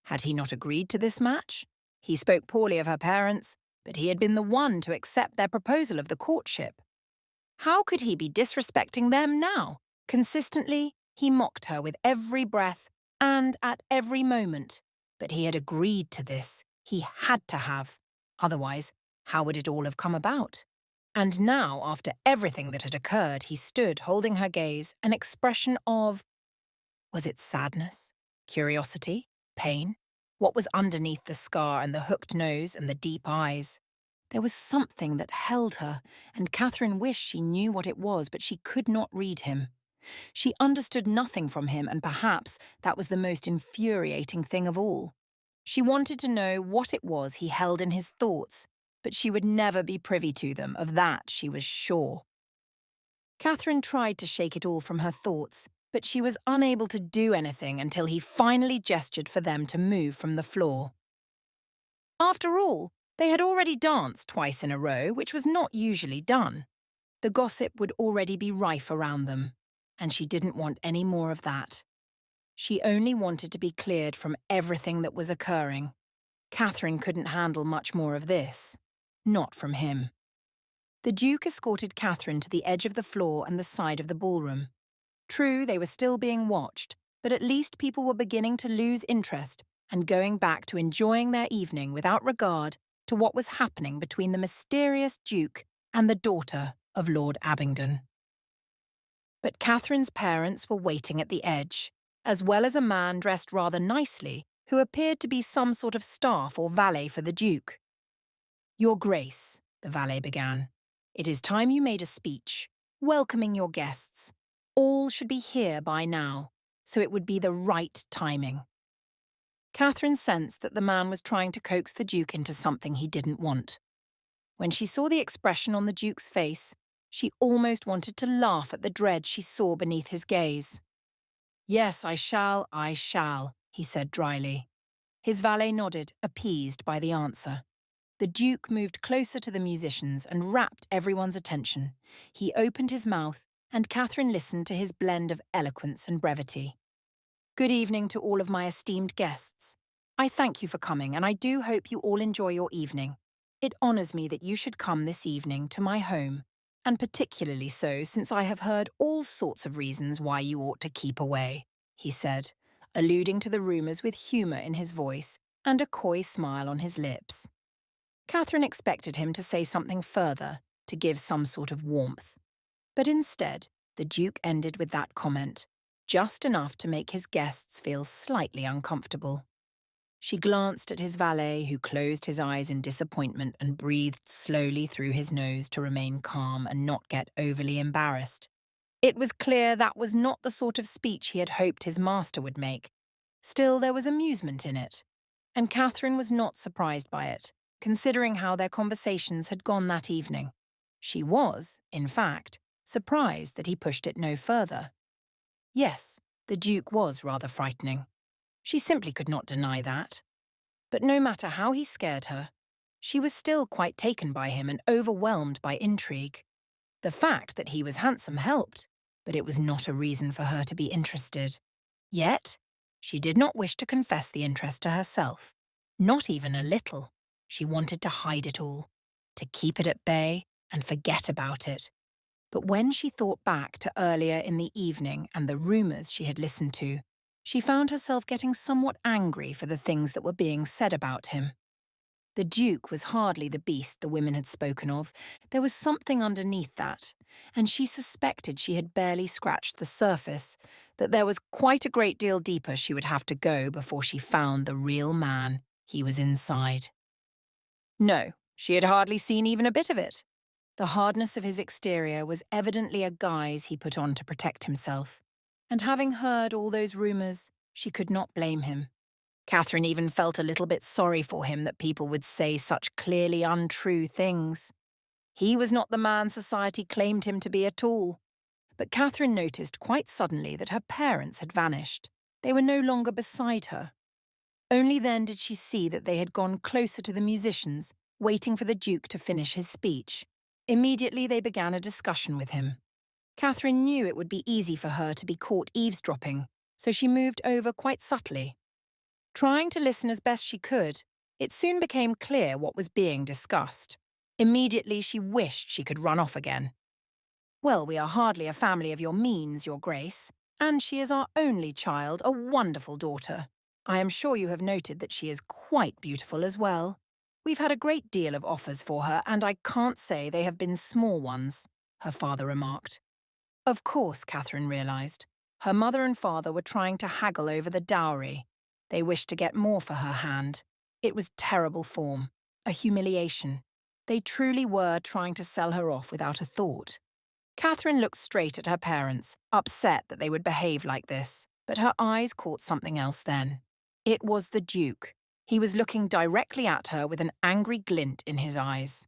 Had he not agreed to this match? He spoke poorly of her parents, but he had been the one to accept their proposal of the courtship. How could he be disrespecting them now? Consistently, he mocked her with every breath and at every moment. But he had agreed to this. He had to have. Otherwise, how would it all have come about? And now, after everything that had occurred, he stood holding her gaze, an expression of— was it sadness? Curiosity? Pain? What was underneath the scar and the hooked nose and the deep eyes? There was something that held her, and Catherine wished she knew what it was, but she could not read him. She understood nothing from him, and perhaps that was the most infuriating thing of all. She wanted to know what it was he held in his thoughts, but she would never be privy to them, of that she was sure. Catherine tried to shake it all from her thoughts, but she was unable to do anything until he finally gestured for them to move from the floor. After all, they had already danced twice in a row, which was not usually done. The gossip would already be rife around them, and she didn't want any more of that. She only wanted to be cleared from everything that was occurring. Catherine couldn't handle much more of this. Not from him. The Duke escorted Catherine to the edge of the floor and the side of the ballroom. True, they were still being watched, but at least people were beginning to lose interest and going back to enjoying their evening without regard to what was happening between the mysterious Duke and the daughter of Lord Abingdon. But Catherine's parents were waiting at the edge, as well as a man dressed rather nicely who appeared to be some sort of staff or valet for the Duke. "Your Grace," the valet began, "it is time you made a speech, welcoming your guests. All should be here by now, so it would be the right timing." Catherine sensed that the man was trying to coax the Duke into something he didn't want. When she saw the expression on the Duke's face, she almost wanted to laugh at the dread she saw beneath his gaze. "Yes, I shall, he said dryly. His valet nodded, appeased by the answer. The Duke moved closer to the musicians and rapt everyone's attention. He opened his mouth, and Catherine listened to his blend of eloquence and brevity. "Good evening to all of my esteemed guests. I thank you for coming, and I do hope you all enjoy your evening. It honours me that you should come this evening to my home, and particularly so since I have heard all sorts of reasons why you ought to keep away," he said, alluding to the rumours with humour in his voice and a coy smile on his lips. Catherine expected him to say something further, to give some sort of warmth. But instead, the Duke ended with that comment, just enough to make his guests feel slightly uncomfortable. She glanced at his valet, who closed his eyes in disappointment and breathed slowly through his nose to remain calm and not get overly embarrassed. It was clear that was not the sort of speech he had hoped his master would make. Still, there was amusement in it, and Catherine was not surprised by it, considering how their conversations had gone that evening. She was, in fact, surprised that he pushed it no further. Yes, the Duke was rather frightening. She simply could not deny that. But no matter how he scared her, she was still quite taken by him and overwhelmed by intrigue. The fact that he was handsome helped, but it was not a reason for her to be interested. Yet, she did not wish to confess the interest to herself. Not even a little. She wanted to hide it all, to keep it at bay and forget about it. But when she thought back to earlier in the evening and the rumours she had listened to, she found herself getting somewhat angry for the things that were being said about him. The Duke was hardly the beast the women had spoken of. There was something underneath that, and she suspected she had barely scratched the surface, that there was quite a great deal deeper she would have to go before she found the real man he was inside. No, she had hardly seen even a bit of it. The hardness of his exterior was evidently a guise he put on to protect himself, and having heard all those rumours, she could not blame him. Catherine even felt a little bit sorry for him that people would say such clearly untrue things. He was not the man society claimed him to be at all. But Catherine noticed quite suddenly that her parents had vanished. They were no longer beside her. Only then did she see that they had gone closer to the musicians, waiting for the Duke to finish his speech. Immediately they began a discussion with him. Catherine knew it would be easy for her to be caught eavesdropping, so she moved over quite subtly. Trying to listen as best she could, it soon became clear what was being discussed. Immediately she wished she could run off again. "Well, we are hardly a family of your means, your grace, and she is our only child, a wonderful daughter. I am sure you have noted that she is quite beautiful as well. We've had a great deal of offers for her, and I can't say they have been small ones," her father remarked. Of course, Catherine realised. Her mother and father were trying to haggle over the dowry. They wished to get more for her hand. It was terrible form, a humiliation. They truly were trying to sell her off without a thought. Catherine looked straight at her parents, upset that they would behave like this, but her eyes caught something else then. It was the Duke. He was looking directly at her with an angry glint in his eyes.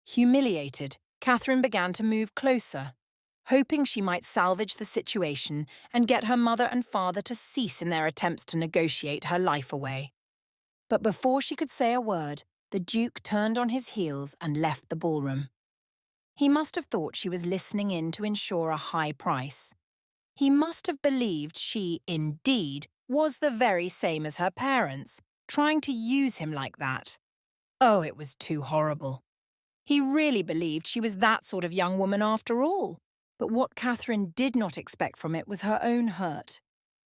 Humiliated, Catherine began to move closer, hoping she might salvage the situation and get her mother and father to cease in their attempts to negotiate her life away. But before she could say a word, the Duke turned on his heels and left the ballroom. He must have thought she was listening in to ensure a high price. He must have believed she, indeed, was the very same as her parents, trying to use him like that. Oh, it was too horrible. He really believed she was that sort of young woman after all. But what Catherine did not expect from it was her own hurt.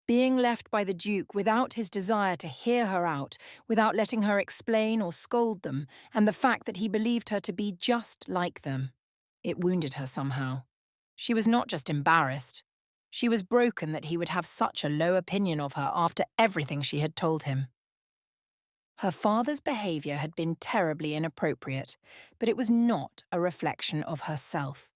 Being left by the Duke without his desire to hear her out, without letting her explain or scold them, and the fact that he believed her to be just like them. It wounded her somehow. She was not just embarrassed. She was broken that he would have such a low opinion of her after everything she had told him. Her father's behaviour had been terribly inappropriate, but it was not a reflection of herself.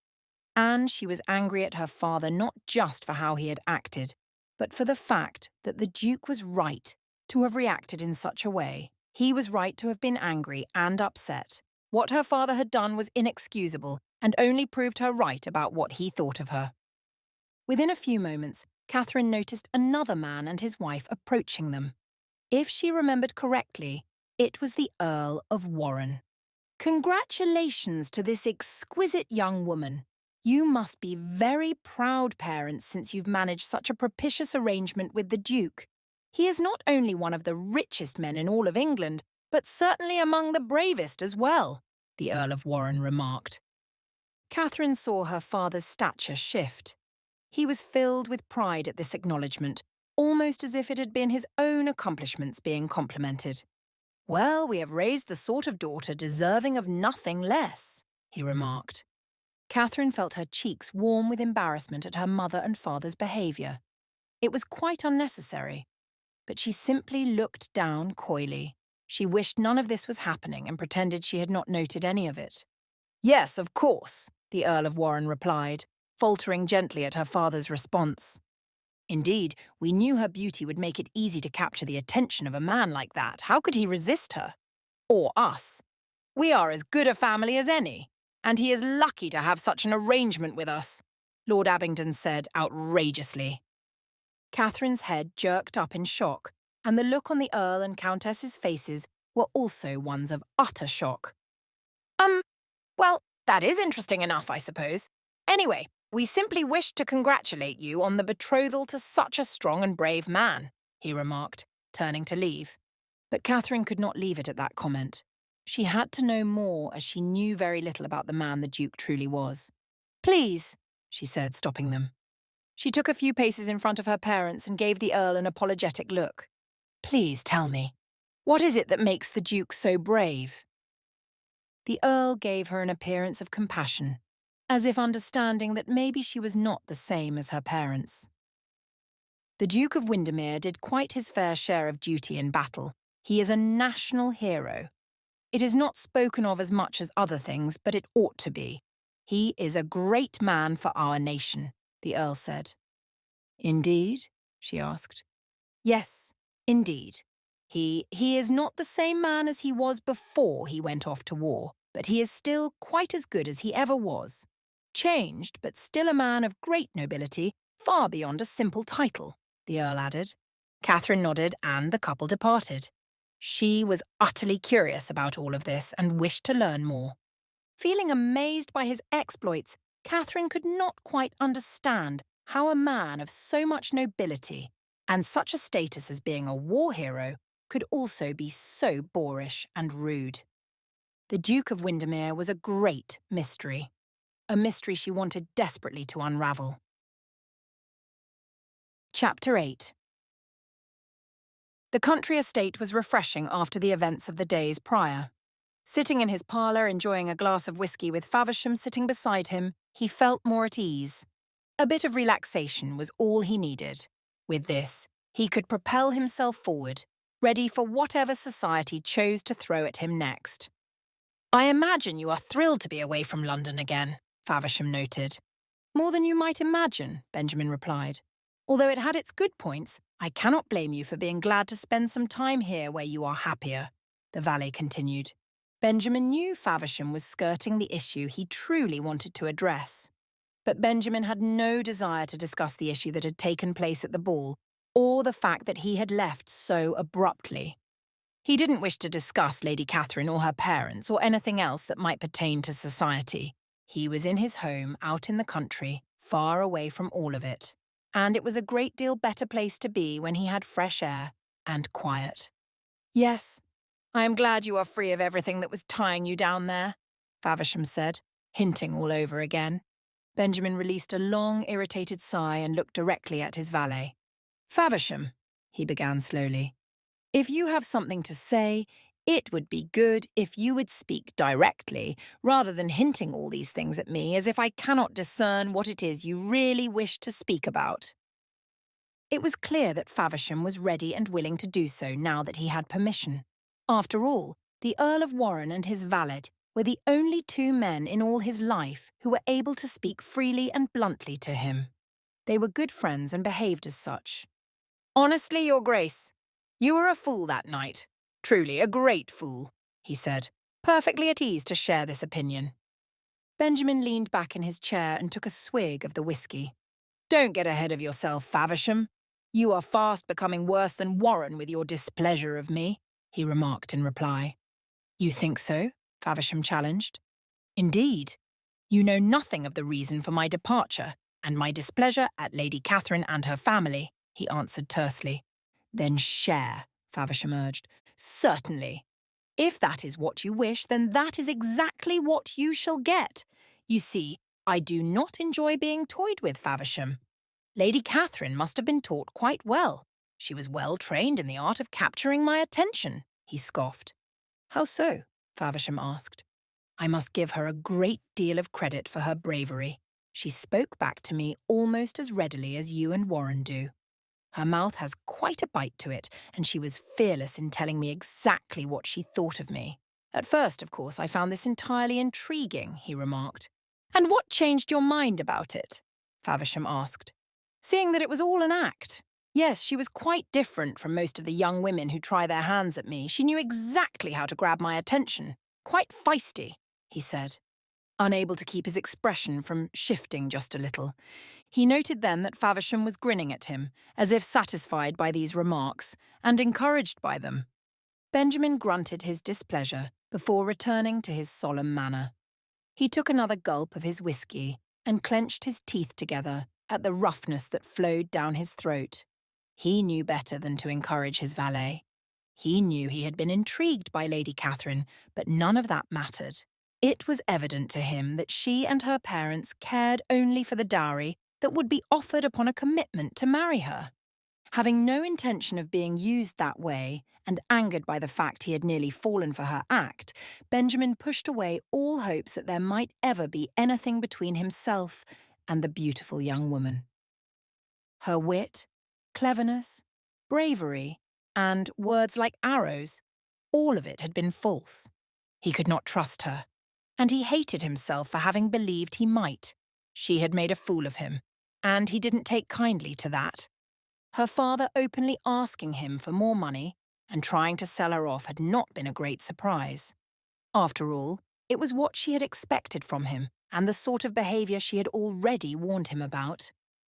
And she was angry at her father not just for how he had acted, but for the fact that the Duke was right to have reacted in such a way. He was right to have been angry and upset. What her father had done was inexcusable and only proved her right about what he thought of her. Within a few moments, Catherine noticed another man and his wife approaching them. If she remembered correctly, it was the Earl of Warren. "Congratulations to this exquisite young woman. You must be very proud parents since you've managed such a propitious arrangement with the Duke. He is not only one of the richest men in all of England, but certainly among the bravest as well," the Earl of Warren remarked. Catherine saw her father's stature shift. He was filled with pride at this acknowledgement, almost as if it had been his own accomplishments being complimented. "Well, we have raised the sort of daughter deserving of nothing less," he remarked. Catherine felt her cheeks warm with embarrassment at her mother and father's behaviour. It was quite unnecessary, but she simply looked down coyly. She wished none of this was happening and pretended she had not noted any of it. "Yes, of course," the Earl of Warren replied, faltering gently at her father's response. "Indeed, we knew her beauty would make it easy to capture the attention of a man like that. How could he resist her? Or us? We are as good a family as any, and he is lucky to have such an arrangement with us," Lord Abingdon said outrageously. Catherine's head jerked up in shock, and the look on the Earl and Countess's faces were also ones of utter shock. Well, that is interesting enough, I suppose. Anyway, we simply wished to congratulate you on the betrothal to such a strong and brave man," he remarked, turning to leave. But Catherine could not leave it at that comment. She had to know more, as she knew very little about the man the Duke truly was. "Please," she said, stopping them. She took a few paces in front of her parents and gave the Earl an apologetic look. "Please tell me, what is it that makes the Duke so brave?" The Earl gave her an appearance of compassion, as if understanding that maybe she was not the same as her parents. "The Duke of Windermere did quite his fair share of duty in battle. He is a national hero. It is not spoken of as much as other things, but it ought to be. He is a great man for our nation," the Earl said. "Indeed?" she asked. "Yes, indeed. He is not the same man as he was before he went off to war, but he is still quite as good as he ever was. Changed, but still a man of great nobility, far beyond a simple title," the Earl added. Catherine nodded, and the couple departed. She was utterly curious about all of this and wished to learn more. Feeling amazed by his exploits, Catherine could not quite understand how a man of so much nobility and such a status as being a war hero could also be so boorish and rude. The Duke of Windermere was a great mystery, a mystery she wanted desperately to unravel. Chapter 8. The country estate was refreshing after the events of the days prior. Sitting in his parlour enjoying a glass of whisky with Faversham sitting beside him, he felt more at ease. A bit of relaxation was all he needed. With this, he could propel himself forward, ready for whatever society chose to throw at him next. "I imagine you are thrilled to be away from London again," Faversham noted. "More than you might imagine," Benjamin replied. "Although it had its good points, I cannot blame you for being glad to spend some time here where you are happier," the valet continued. Benjamin knew Faversham was skirting the issue he truly wanted to address. But Benjamin had no desire to discuss the issue that had taken place at the ball, or the fact that he had left so abruptly. He didn't wish to discuss Lady Catherine or her parents or anything else that might pertain to society. He was in his home out in the country, far away from all of it. And it was a great deal better place to be when he had fresh air and quiet. "Yes, I am glad you are free of everything that was tying you down there," Faversham said, hinting all over again. Benjamin released a long, irritated sigh and looked directly at his valet. "Faversham," he began slowly, "if you have something to say, it would be good if you would speak directly, rather than hinting all these things at me as if I cannot discern what it is you really wish to speak about." It was clear that Faversham was ready and willing to do so now that he had permission. After all, the Earl of Warren and his valet were the only two men in all his life who were able to speak freely and bluntly to him. They were good friends and behaved as such. "Honestly, Your Grace, you were a fool that night. Truly, a great fool," he said, perfectly at ease to share this opinion. Benjamin leaned back in his chair and took a swig of the whisky. "Don't get ahead of yourself, Faversham. You are fast becoming worse than Warren with your displeasure of me," he remarked in reply. "You think so?" Faversham challenged. "Indeed. You know nothing of the reason for my departure and my displeasure at Lady Catherine and her family," he answered tersely. "Then share," Faversham urged. "Certainly. If that is what you wish, then that is exactly what you shall get. You see, I do not enjoy being toyed with, Faversham. Lady Catherine must have been taught quite well. She was well trained in the art of capturing my attention," he scoffed. "How so?" Faversham asked. "I must give her a great deal of credit for her bravery. She spoke back to me almost as readily as you and Warren do. Her mouth has quite a bite to it, and she was fearless in telling me exactly what she thought of me. At first, of course, I found this entirely intriguing," he remarked. "And what changed your mind about it?" Faversham asked. "Seeing that it was all an act. Yes, she was quite different from most of the young women who try their hands at me. She knew exactly how to grab my attention. Quite feisty," he said, unable to keep his expression from shifting just a little. He noted then that Faversham was grinning at him, as if satisfied by these remarks and encouraged by them. Benjamin grunted his displeasure before returning to his solemn manner. He took another gulp of his whisky and clenched his teeth together at the roughness that flowed down his throat. He knew better than to encourage his valet. He knew he had been intrigued by Lady Catherine, but none of that mattered. It was evident to him that she and her parents cared only for the dowry that would be offered upon a commitment to marry her. Having no intention of being used that way, and angered by the fact he had nearly fallen for her act, Benjamin pushed away all hopes that there might ever be anything between himself and the beautiful young woman. Her wit, cleverness, bravery, and words like arrows, all of it had been false. He could not trust her, and he hated himself for having believed he might. She had made a fool of him, and he didn't take kindly to that. Her father openly asking him for more money and trying to sell her off had not been a great surprise. After all, it was what she had expected from him and the sort of behaviour she had already warned him about.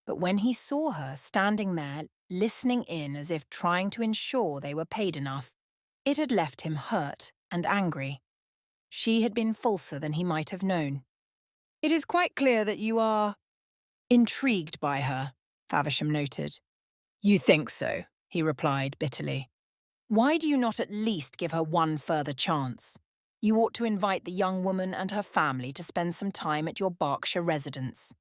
But when he saw her standing there, listening in as if trying to ensure they were paid enough, it had left him hurt and angry. She had been falser than he might have known. "It is quite clear that you are intrigued by her," Faversham noted. "You think so," he replied bitterly. Why do you not at least give her one further chance? You ought to invite the young woman and her family to spend some time at your Berkshire residence.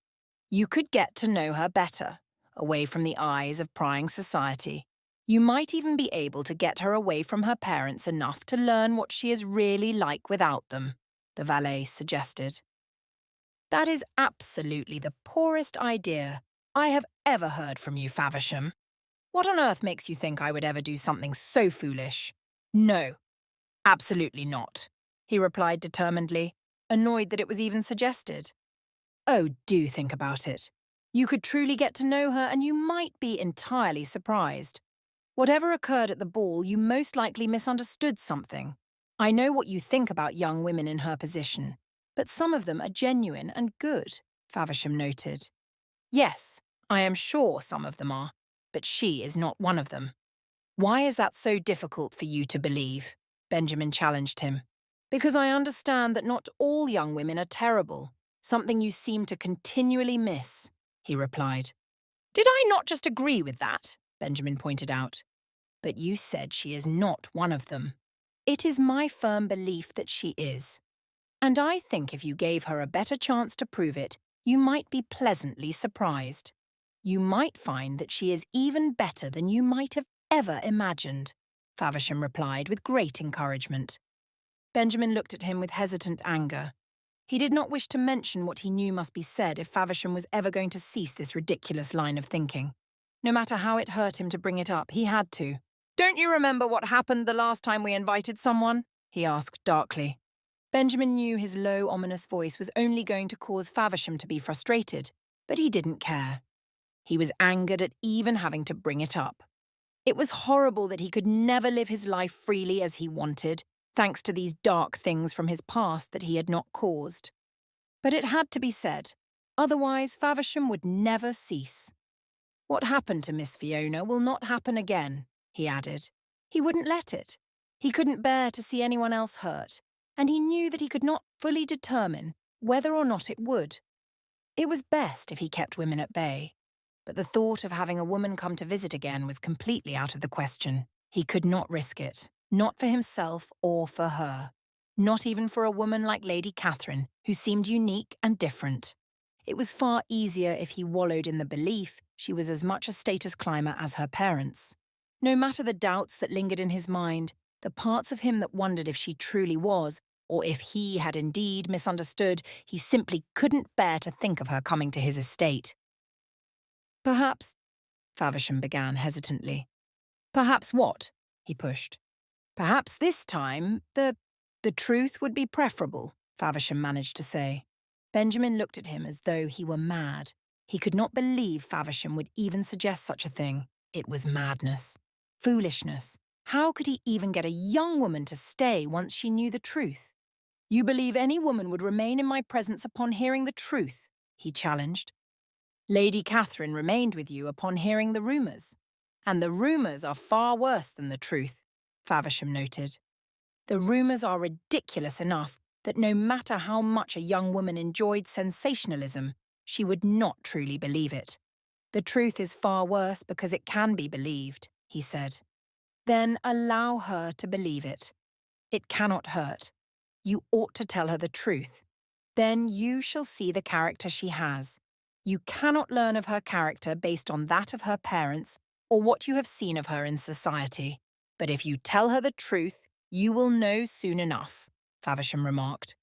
You could get to know her better, away from the eyes of prying society. You might even be able to get her away from her parents enough to learn what she is really like without them, the valet suggested. That is absolutely the poorest idea I have ever heard from you, Faversham. What on earth makes you think I would ever do something so foolish? No, absolutely not, he replied determinedly, annoyed that it was even suggested. Oh, do think about it. You could truly get to know her and you might be entirely surprised. Whatever occurred at the ball, you most likely misunderstood something. I know what you think about young women in her position, but some of them are genuine and good, Faversham noted. Yes, I am sure some of them are, but she is not one of them. Why is that so difficult for you to believe? Benjamin challenged him. Because I understand that not all young women are terrible, something you seem to continually miss, he replied. Did I not just agree with that? Benjamin pointed out. But you said she is not one of them. It is my firm belief that she is. And I think if you gave her a better chance to prove it, you might be pleasantly surprised. You might find that she is even better than you might have ever imagined, Faversham replied with great encouragement. Benjamin looked at him with hesitant anger. He did not wish to mention what he knew must be said if Faversham was ever going to cease this ridiculous line of thinking. No matter how it hurt him to bring it up, he had to. Don't you remember what happened the last time we invited someone? He asked darkly. Benjamin knew his low, ominous voice was only going to cause Faversham to be frustrated, but he didn't care. He was angered at even having to bring it up. It was horrible that he could never live his life freely as he wanted, thanks to these dark things from his past that he had not caused. But it had to be said, otherwise Faversham would never cease. What happened to Miss Fiona will not happen again, he added. He wouldn't let it. He couldn't bear to see anyone else hurt, and he knew that he could not fully determine whether or not it would. It was best if he kept women at bay, but the thought of having a woman come to visit again was completely out of the question. He could not risk it, not for himself or for her, not even for a woman like Lady Catherine, who seemed unique and different. It was far easier if he wallowed in the belief she was as much a status climber as her parents. No matter the doubts that lingered in his mind, the parts of him that wondered if she truly was, or if he had indeed misunderstood, he simply couldn't bear to think of her coming to his estate. Perhaps, Faversham began hesitantly. Perhaps what? He pushed. Perhaps this time the truth would be preferable, Faversham managed to say. Benjamin looked at him as though he were mad. He could not believe Faversham would even suggest such a thing. It was madness. Foolishness. How could he even get a young woman to stay once she knew the truth? You believe any woman would remain in my presence upon hearing the truth? He challenged. Lady Catherine remained with you upon hearing the rumours. And the rumours are far worse than the truth, Faversham noted. The rumours are ridiculous enough that no matter how much a young woman enjoyed sensationalism, she would not truly believe it. The truth is far worse because it can be believed, he said. Then allow her to believe it. It cannot hurt. You ought to tell her the truth. Then you shall see the character she has. You cannot learn of her character based on that of her parents or what you have seen of her in society. But if you tell her the truth, you will know soon enough, Faversham remarked.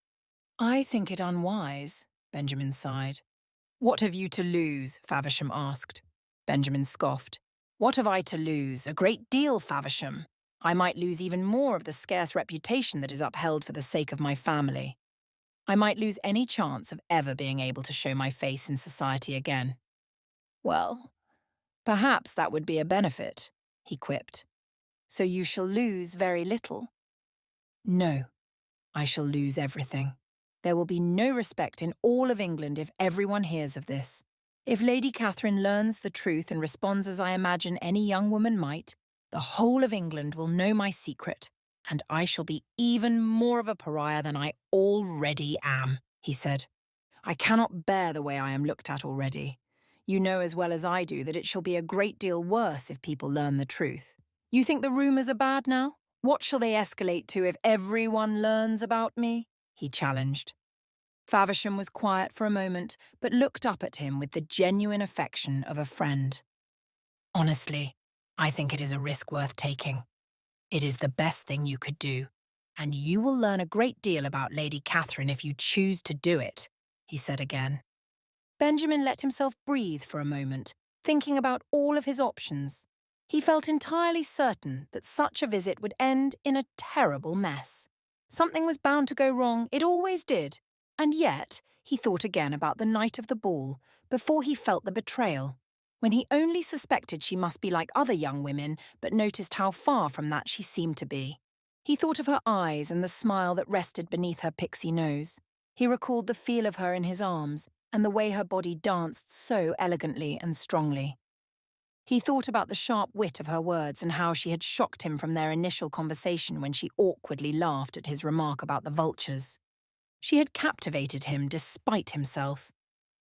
I think it unwise, Benjamin sighed. What have you to lose? Faversham asked. Benjamin scoffed. What have I to lose? A great deal, Faversham. I might lose even more of the scarce reputation that is upheld for the sake of my family. I might lose any chance of ever being able to show my face in society again. Well, perhaps that would be a benefit, he quipped. So you shall lose very little? No, I shall lose everything. There will be no respect in all of England if everyone hears of this. If Lady Catherine learns the truth and responds as I imagine any young woman might, the whole of England will know my secret, and I shall be even more of a pariah than I already am, he said. I cannot bear the way I am looked at already. You know as well as I do that it shall be a great deal worse if people learn the truth. You think the rumours are bad now? What shall they escalate to if everyone learns about me? He challenged. Faversham was quiet for a moment, but looked up at him with the genuine affection of a friend. Honestly, I think it is a risk worth taking. It is the best thing you could do, and you will learn a great deal about Lady Catherine if you choose to do it, he said again. Benjamin let himself breathe for a moment, thinking about all of his options. He felt entirely certain that such a visit would end in a terrible mess. Something was bound to go wrong, it always did. And yet, he thought again about the night of the ball, before he felt the betrayal, when he only suspected she must be like other young women, but noticed how far from that she seemed to be. He thought of her eyes and the smile that rested beneath her pixie nose. He recalled the feel of her in his arms, and the way her body danced so elegantly and strongly. He thought about the sharp wit of her words and how she had shocked him from their initial conversation when she awkwardly laughed at his remark about the vultures. She had captivated him despite himself.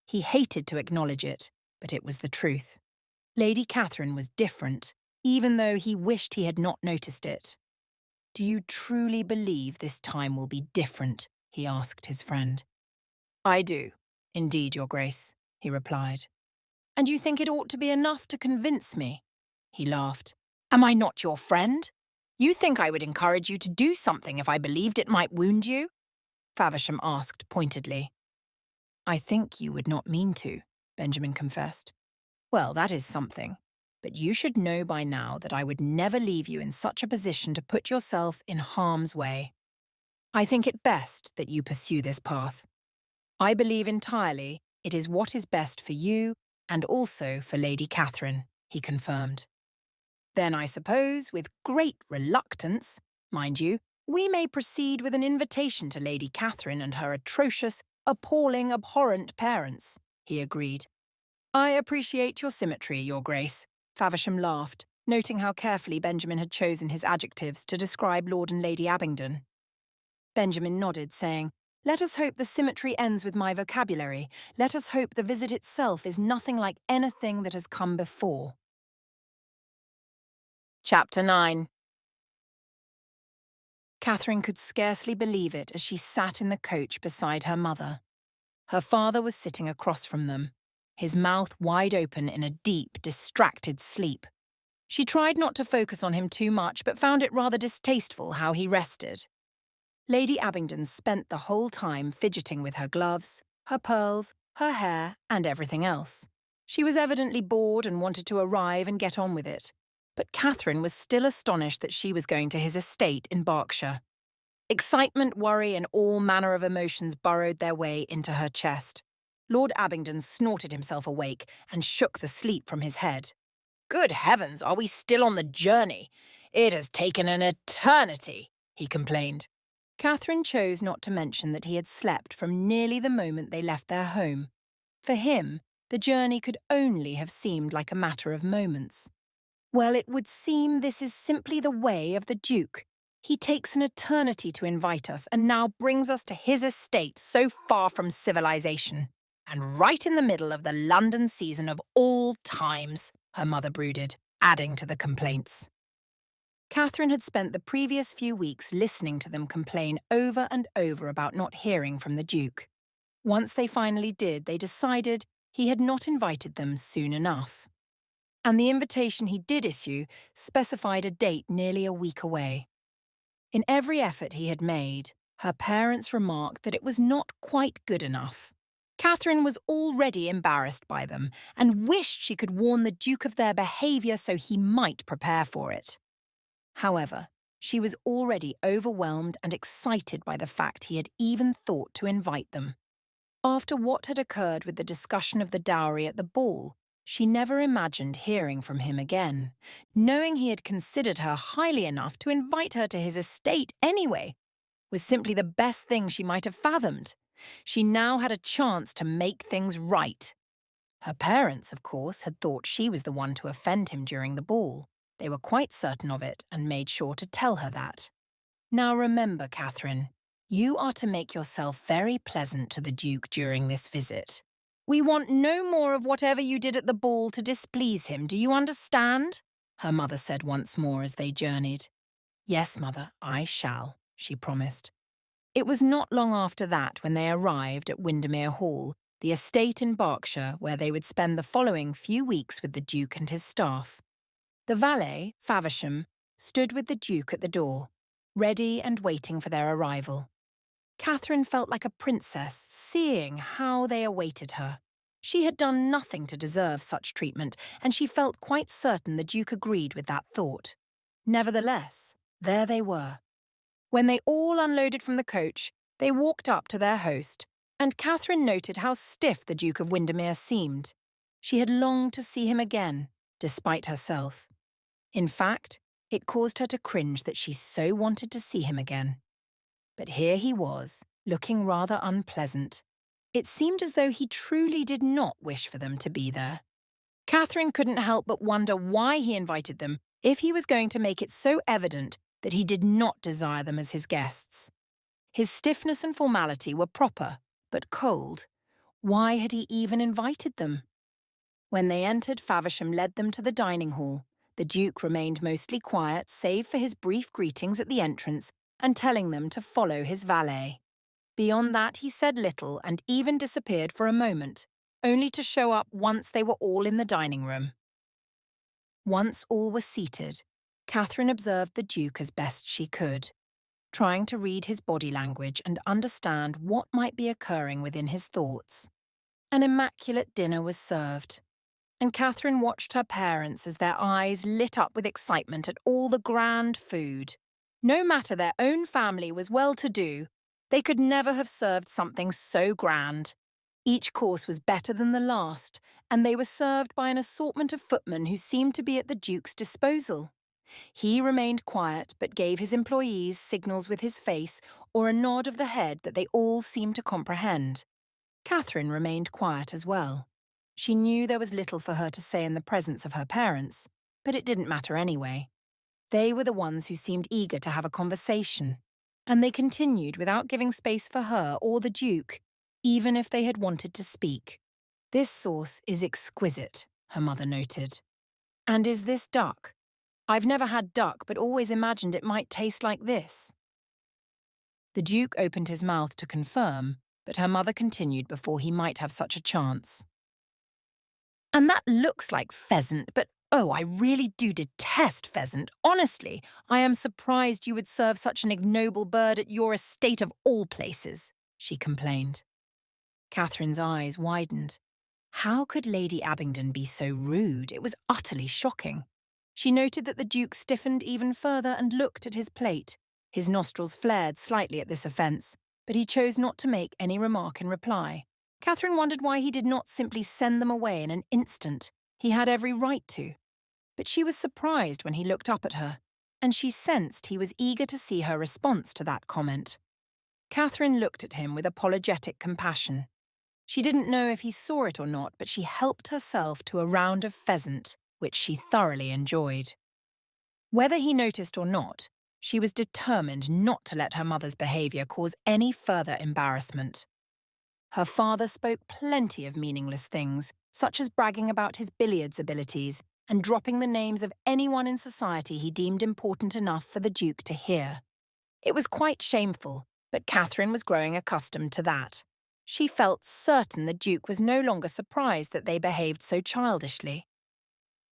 He hated to acknowledge it, but it was the truth. Lady Catherine was different, even though he wished he had not noticed it. "Do you truly believe this time will be different?" he asked his friend. "I do. Indeed, Your Grace," he replied. "And you think it ought to be enough to convince me?" He laughed. "Am I not your friend? You think I would encourage you to do something if I believed it might wound you?" Faversham asked pointedly. "I think you would not mean to," Benjamin confessed. "Well, that is something. But you should know by now that I would never leave you in such a position to put yourself in harm's way. I think it best that you pursue this path. I believe entirely it is what is best for you and also for Lady Catherine," he confirmed. "Then I suppose, with great reluctance, mind you, we may proceed with an invitation to Lady Catherine and her atrocious, appalling, abhorrent parents," he agreed. "I appreciate your symmetry, Your Grace," Faversham laughed, noting how carefully Benjamin had chosen his adjectives to describe Lord and Lady Abingdon. Benjamin nodded, saying, "Let us hope the symmetry ends with my vocabulary. Let us hope the visit itself is nothing like anything that has come before." Chapter 9. Catherine could scarcely believe it as she sat in the coach beside her mother. Her father was sitting across from them, his mouth wide open in a deep, distracted sleep. She tried not to focus on him too much, but found it rather distasteful how he rested. Lady Abingdon spent the whole time fidgeting with her gloves, her pearls, her hair, and everything else. She was evidently bored and wanted to arrive and get on with it. But Catherine was still astonished that she was going to his estate in Berkshire. Excitement, worry, and all manner of emotions burrowed their way into her chest. Lord Abingdon snorted himself awake and shook the sleep from his head. "Good heavens, are we still on the journey? It has taken an eternity," he complained. Catherine chose not to mention that he had slept from nearly the moment they left their home. For him, the journey could only have seemed like a matter of moments. "Well, it would seem this is simply the way of the Duke. He takes an eternity to invite us and now brings us to his estate so far from civilization. And right in the middle of the London season of all times," her mother brooded, adding to the complaints. Catherine had spent the previous few weeks listening to them complain over and over about not hearing from the Duke. Once they finally did, they decided he had not invited them soon enough. And the invitation he did issue specified a date nearly a week away. In every effort he had made, her parents remarked that it was not quite good enough. Catherine was already embarrassed by them and wished she could warn the Duke of their behaviour so he might prepare for it. However, she was already overwhelmed and excited by the fact he had even thought to invite them. After what had occurred with the discussion of the dowry at the ball, she never imagined hearing from him again. Knowing he had considered her highly enough to invite her to his estate anyway was simply the best thing she might have fathomed. She now had a chance to make things right. Her parents, of course, had thought she was the one to offend him during the ball. They were quite certain of it and made sure to tell her that. "Now remember, Catherine, you are to make yourself very pleasant to the Duke during this visit. We want no more of whatever you did at the ball to displease him, do you understand?" her mother said once more as they journeyed. Yes, mother, I shall, she promised. It was not long after that when they arrived at Windermere Hall, the estate in Berkshire where they would spend the following few weeks with the Duke and his staff. The valet, Faversham, stood with the Duke at the door, ready and waiting for their arrival. Catherine felt like a princess, seeing how they awaited her. She had done nothing to deserve such treatment, and she felt quite certain the Duke agreed with that thought. Nevertheless, there they were. When they all unloaded from the coach, they walked up to their host, and Catherine noted how stiff the Duke of Windermere seemed. She had longed to see him again, despite herself. In fact, it caused her to cringe that she so wanted to see him again. But here he was, looking rather unpleasant. It seemed as though he truly did not wish for them to be there. Catherine couldn't help but wonder why he invited them if he was going to make it so evident that he did not desire them as his guests. His stiffness and formality were proper, but cold. Why had he even invited them? When they entered, Faversham led them to the dining hall. The Duke remained mostly quiet, save for his brief greetings at the entrance and telling them to follow his valet. Beyond that, he said little and even disappeared for a moment, only to show up once they were all in the dining room. Once all were seated, Catherine observed the Duke as best she could, trying to read his body language and understand what might be occurring within his thoughts. An immaculate dinner was served, and Catherine watched her parents as their eyes lit up with excitement at all the grand food. No matter their own family was well-to-do, they could never have served something so grand. Each course was better than the last, and they were served by an assortment of footmen who seemed to be at the Duke's disposal. He remained quiet but gave his employees signals with his face or a nod of the head that they all seemed to comprehend. Catherine remained quiet as well. She knew there was little for her to say in the presence of her parents, but it didn't matter anyway. They were the ones who seemed eager to have a conversation, and they continued without giving space for her or the Duke, even if they had wanted to speak. This sauce is exquisite, her mother noted. And is this duck? I've never had duck, but always imagined it might taste like this. The Duke opened his mouth to confirm, but her mother continued before he might have such a chance. And that looks like pheasant, but oh, I really do detest pheasant. Honestly, I am surprised you would serve such an ignoble bird at your estate of all places, she complained. Catherine's eyes widened. How could Lady Abingdon be so rude? It was utterly shocking. She noted that the Duke stiffened even further and looked at his plate. His nostrils flared slightly at this offence, but he chose not to make any remark in reply. Catherine wondered why he did not simply send them away in an instant. He had every right to. But she was surprised when he looked up at her, and she sensed he was eager to see her response to that comment. Catherine looked at him with apologetic compassion. She didn't know if he saw it or not, but she helped herself to a round of pheasant, which she thoroughly enjoyed. Whether he noticed or not, she was determined not to let her mother's behaviour cause any further embarrassment. Her father spoke plenty of meaningless things, such as bragging about his billiards abilities and dropping the names of anyone in society he deemed important enough for the Duke to hear. It was quite shameful, but Catherine was growing accustomed to that. She felt certain the Duke was no longer surprised that they behaved so childishly.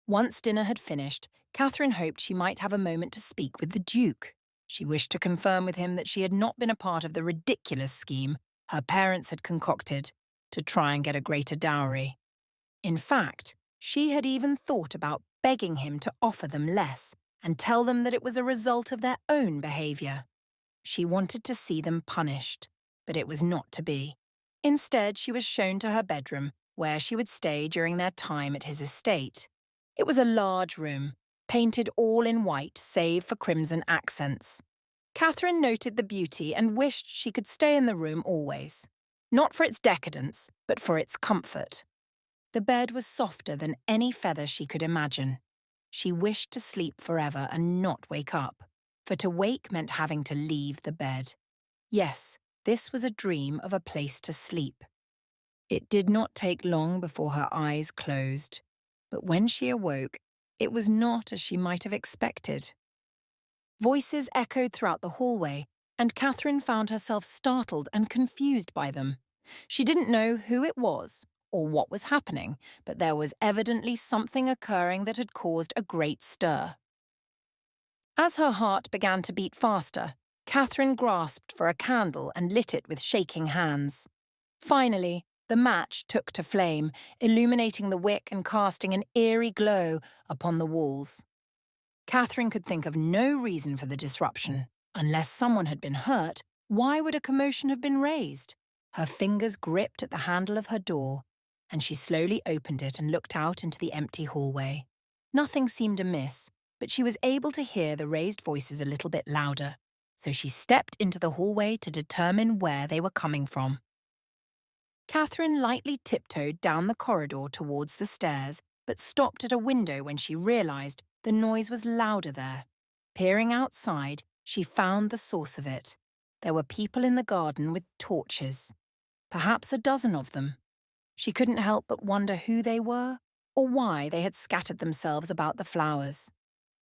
Once dinner had finished, Catherine hoped she might have a moment to speak with the Duke. She wished to confirm with him that she had not been a part of the ridiculous scheme her parents had concocted to try and get a greater dowry. In fact, she had even thought about begging him to offer them less and tell them that it was a result of their own behaviour. She wanted to see them punished, but it was not to be. Instead, she was shown to her bedroom, where she would stay during their time at his estate. It was a large room, painted all in white save for crimson accents. Catherine noted the beauty and wished she could stay in the room always. Not for its decadence, but for its comfort. The bed was softer than any feather she could imagine. She wished to sleep forever and not wake up, for to wake meant having to leave the bed. Yes, this was a dream of a place to sleep. It did not take long before her eyes closed, but when she awoke, It was not as she might have expected. Voices echoed throughout the hallway, and Catherine found herself startled and confused by them. She didn't know who it was or what was happening, but there was evidently something occurring that had caused a great stir. As her heart began to beat faster, Catherine grasped for a candle and lit it with shaking hands. Finally, the match took to flame, illuminating the wick and casting an eerie glow upon the walls. Catherine could think of no reason for the disruption. Unless someone had been hurt, why would a commotion have been raised? Her fingers gripped at the handle of her door, and she slowly opened it and looked out into the empty hallway. Nothing seemed amiss, but she was able to hear the raised voices a little bit louder, so she stepped into the hallway to determine where they were coming from. Catherine lightly tiptoed down the corridor towards the stairs, but stopped at a window when she realized the noise was louder there. Peering outside, she found the source of it. There were people in the garden with torches. Perhaps a dozen of them. She couldn't help but wonder who they were, or why they had scattered themselves about the flowers.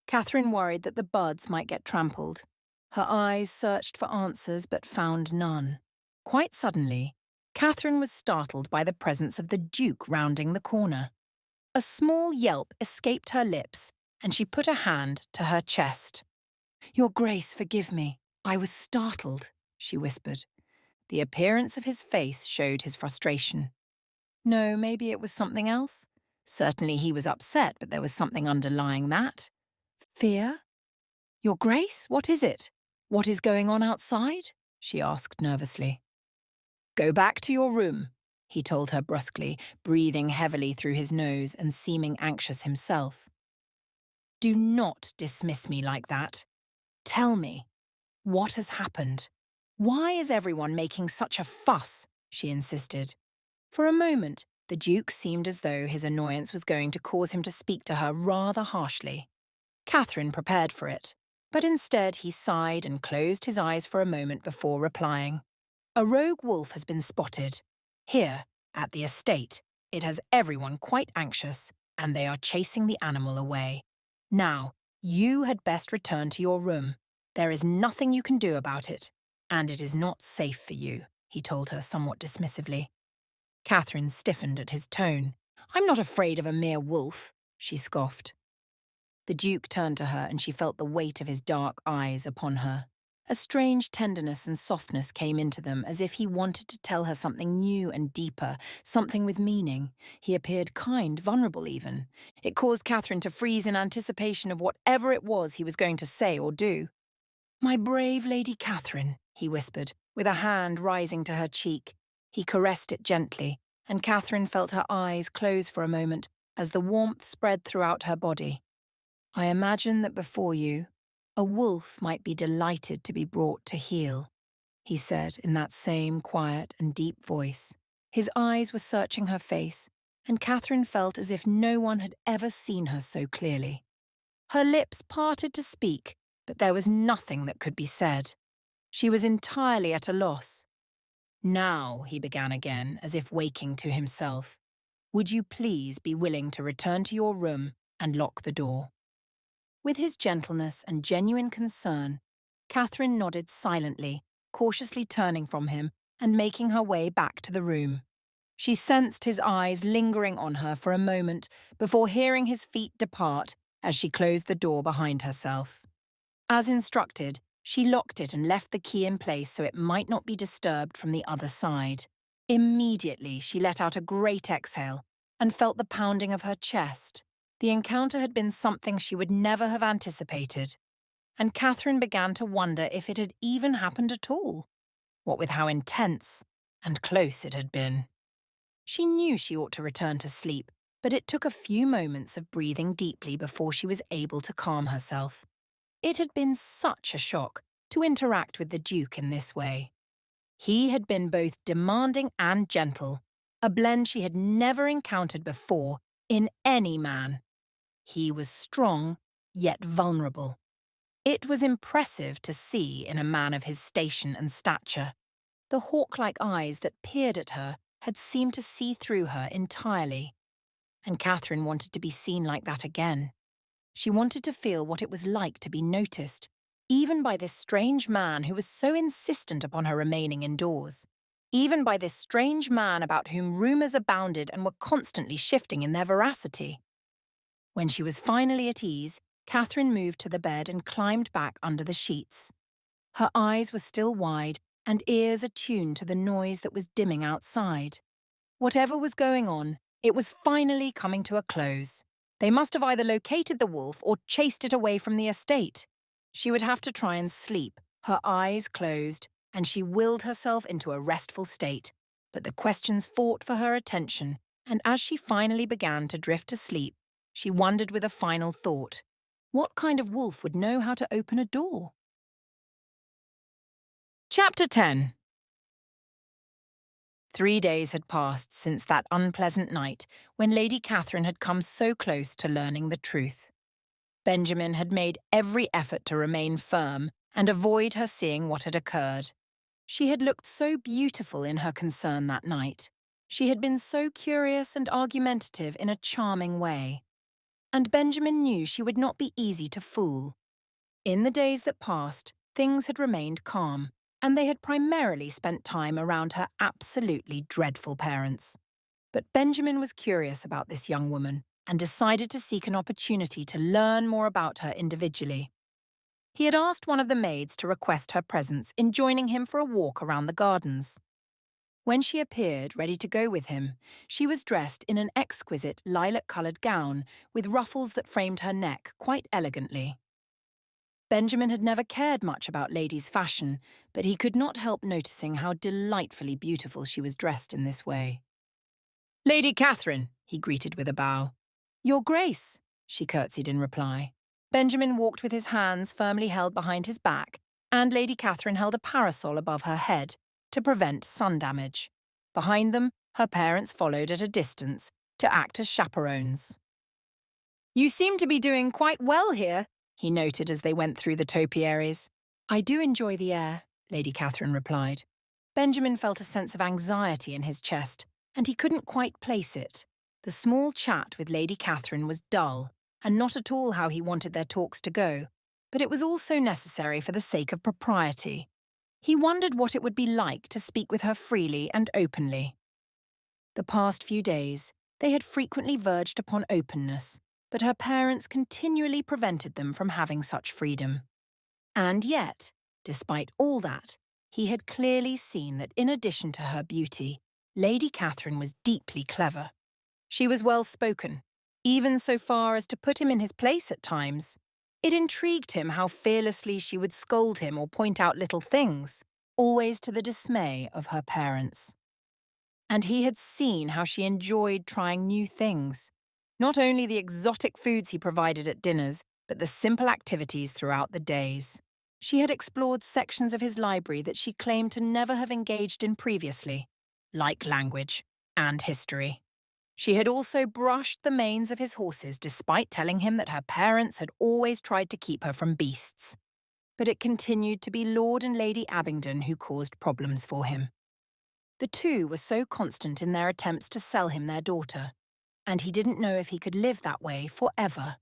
Catherine worried that the buds might get trampled. Her eyes searched for answers but found none. Quite suddenly, Catherine was startled by the presence of the Duke rounding the corner. A small yelp escaped her lips, and she put a hand to her chest. "Your Grace, forgive me. I was startled," she whispered. The appearance of his face showed his frustration. No, maybe it was something else. Certainly he was upset, but there was something underlying that. Fear? "Your Grace, what is it? What is going on outside?" she asked nervously. "Go back to your room," he told her brusquely, breathing heavily through his nose and seeming anxious himself. "Do not dismiss me like that. Tell me, what has happened? Why is everyone making such a fuss?" she insisted. For a moment, the Duke seemed as though his annoyance was going to cause him to speak to her rather harshly. Catherine prepared for it, but instead he sighed and closed his eyes for a moment before replying. "A rogue wolf has been spotted. Here, at the estate, it has everyone quite anxious, and they are chasing the animal away. Now, you had best return to your room. There is nothing you can do about it, and it is not safe for you," he told her somewhat dismissively. Catherine stiffened at his tone. "I'm not afraid of a mere wolf," she scoffed. The Duke turned to her and she felt the weight of his dark eyes upon her. A strange tenderness and softness came into them, as if he wanted to tell her something new and deeper, something with meaning. He appeared kind, vulnerable even. It caused Catherine to freeze in anticipation of whatever it was he was going to say or do. "My brave Lady Catherine," he whispered, with a hand rising to her cheek. He caressed it gently, and Catherine felt her eyes close for a moment as the warmth spread throughout her body. "I imagine that before you, a wolf might be delighted to be brought to heel," he said in that same quiet and deep voice. His eyes were searching her face, and Catherine felt as if no one had ever seen her so clearly. Her lips parted to speak, but there was nothing that could be said. She was entirely at a loss. "Now," he began again, as if waking to himself, "would you please be willing to return to your room and lock the door?" With his gentleness and genuine concern, Catherine nodded silently, cautiously turning from him and making her way back to the room. She sensed his eyes lingering on her for a moment before hearing his feet depart as she closed the door behind herself. As instructed, she locked it and left the key in place so it might not be disturbed from the other side. Immediately, she let out a great exhale and felt the pounding of her chest. The encounter had been something she would never have anticipated, and Catherine began to wonder if it had even happened at all, what with how intense and close it had been. She knew she ought to return to sleep, but it took a few moments of breathing deeply before she was able to calm herself. It had been such a shock to interact with the Duke in this way. He had been both demanding and gentle, a blend she had never encountered before in any man. He was strong, yet vulnerable. It was impressive to see in a man of his station and stature. The hawk-like eyes that peered at her had seemed to see through her entirely. And Catherine wanted to be seen like that again. She wanted to feel what it was like to be noticed, even by this strange man who was so insistent upon her remaining indoors. Even by this strange man about whom rumours abounded and were constantly shifting in their veracity. When she was finally at ease, Catherine moved to the bed and climbed back under the sheets. Her eyes were still wide and ears attuned to the noise that was dimming outside. Whatever was going on, it was finally coming to a close. They must have either located the wolf or chased it away from the estate. She would have to try and sleep, her eyes closed, and she willed herself into a restful state. But the questions fought for her attention, and as she finally began to drift to sleep, she wondered with a final thought, what kind of wolf would know how to open a door? Chapter 10. 3 days had passed since that unpleasant night when Lady Catherine had come so close to learning the truth. Benjamin had made every effort to remain firm and avoid her seeing what had occurred. She had looked so beautiful in her concern that night. She had been so curious and argumentative in a charming way. And Benjamin knew she would not be easy to fool. In the days that passed, things had remained calm, and they had primarily spent time around her absolutely dreadful parents. But Benjamin was curious about this young woman and decided to seek an opportunity to learn more about her individually. He had asked one of the maids to request her presence in joining him for a walk around the gardens. When she appeared, ready to go with him, she was dressed in an exquisite lilac-coloured gown with ruffles that framed her neck quite elegantly. Benjamin had never cared much about ladies' fashion, but he could not help noticing how delightfully beautiful she was dressed in this way. "Lady Catherine," he greeted with a bow. "Your Grace," she curtsied in reply. Benjamin walked with his hands firmly held behind his back, and Lady Catherine held a parasol above her head to prevent sun damage. Behind them, her parents followed at a distance to act as chaperones. "You seem to be doing quite well here," he noted as they went through the topiaries. "I do enjoy the air," Lady Catherine replied. Benjamin felt a sense of anxiety in his chest, and he couldn't quite place it. The small chat with Lady Catherine was dull, and not at all how he wanted their talks to go, but it was also necessary for the sake of propriety. He wondered what it would be like to speak with her freely and openly. The past few days, they had frequently verged upon openness, but her parents continually prevented them from having such freedom. And yet, despite all that, he had clearly seen that in addition to her beauty, Lady Catherine was deeply clever. She was well-spoken, even so far as to put him in his place at times. It intrigued him how fearlessly she would scold him or point out little things, always to the dismay of her parents. And he had seen how she enjoyed trying new things. Not only the exotic foods he provided at dinners, but the simple activities throughout the days. She had explored sections of his library that she claimed to never have engaged in previously, like language and history. She had also brushed the manes of his horses despite telling him that her parents had always tried to keep her from beasts. But it continued to be Lord and Lady Abingdon who caused problems for him. The two were so constant in their attempts to sell him their daughter, and he didn't know if he could live that way forever.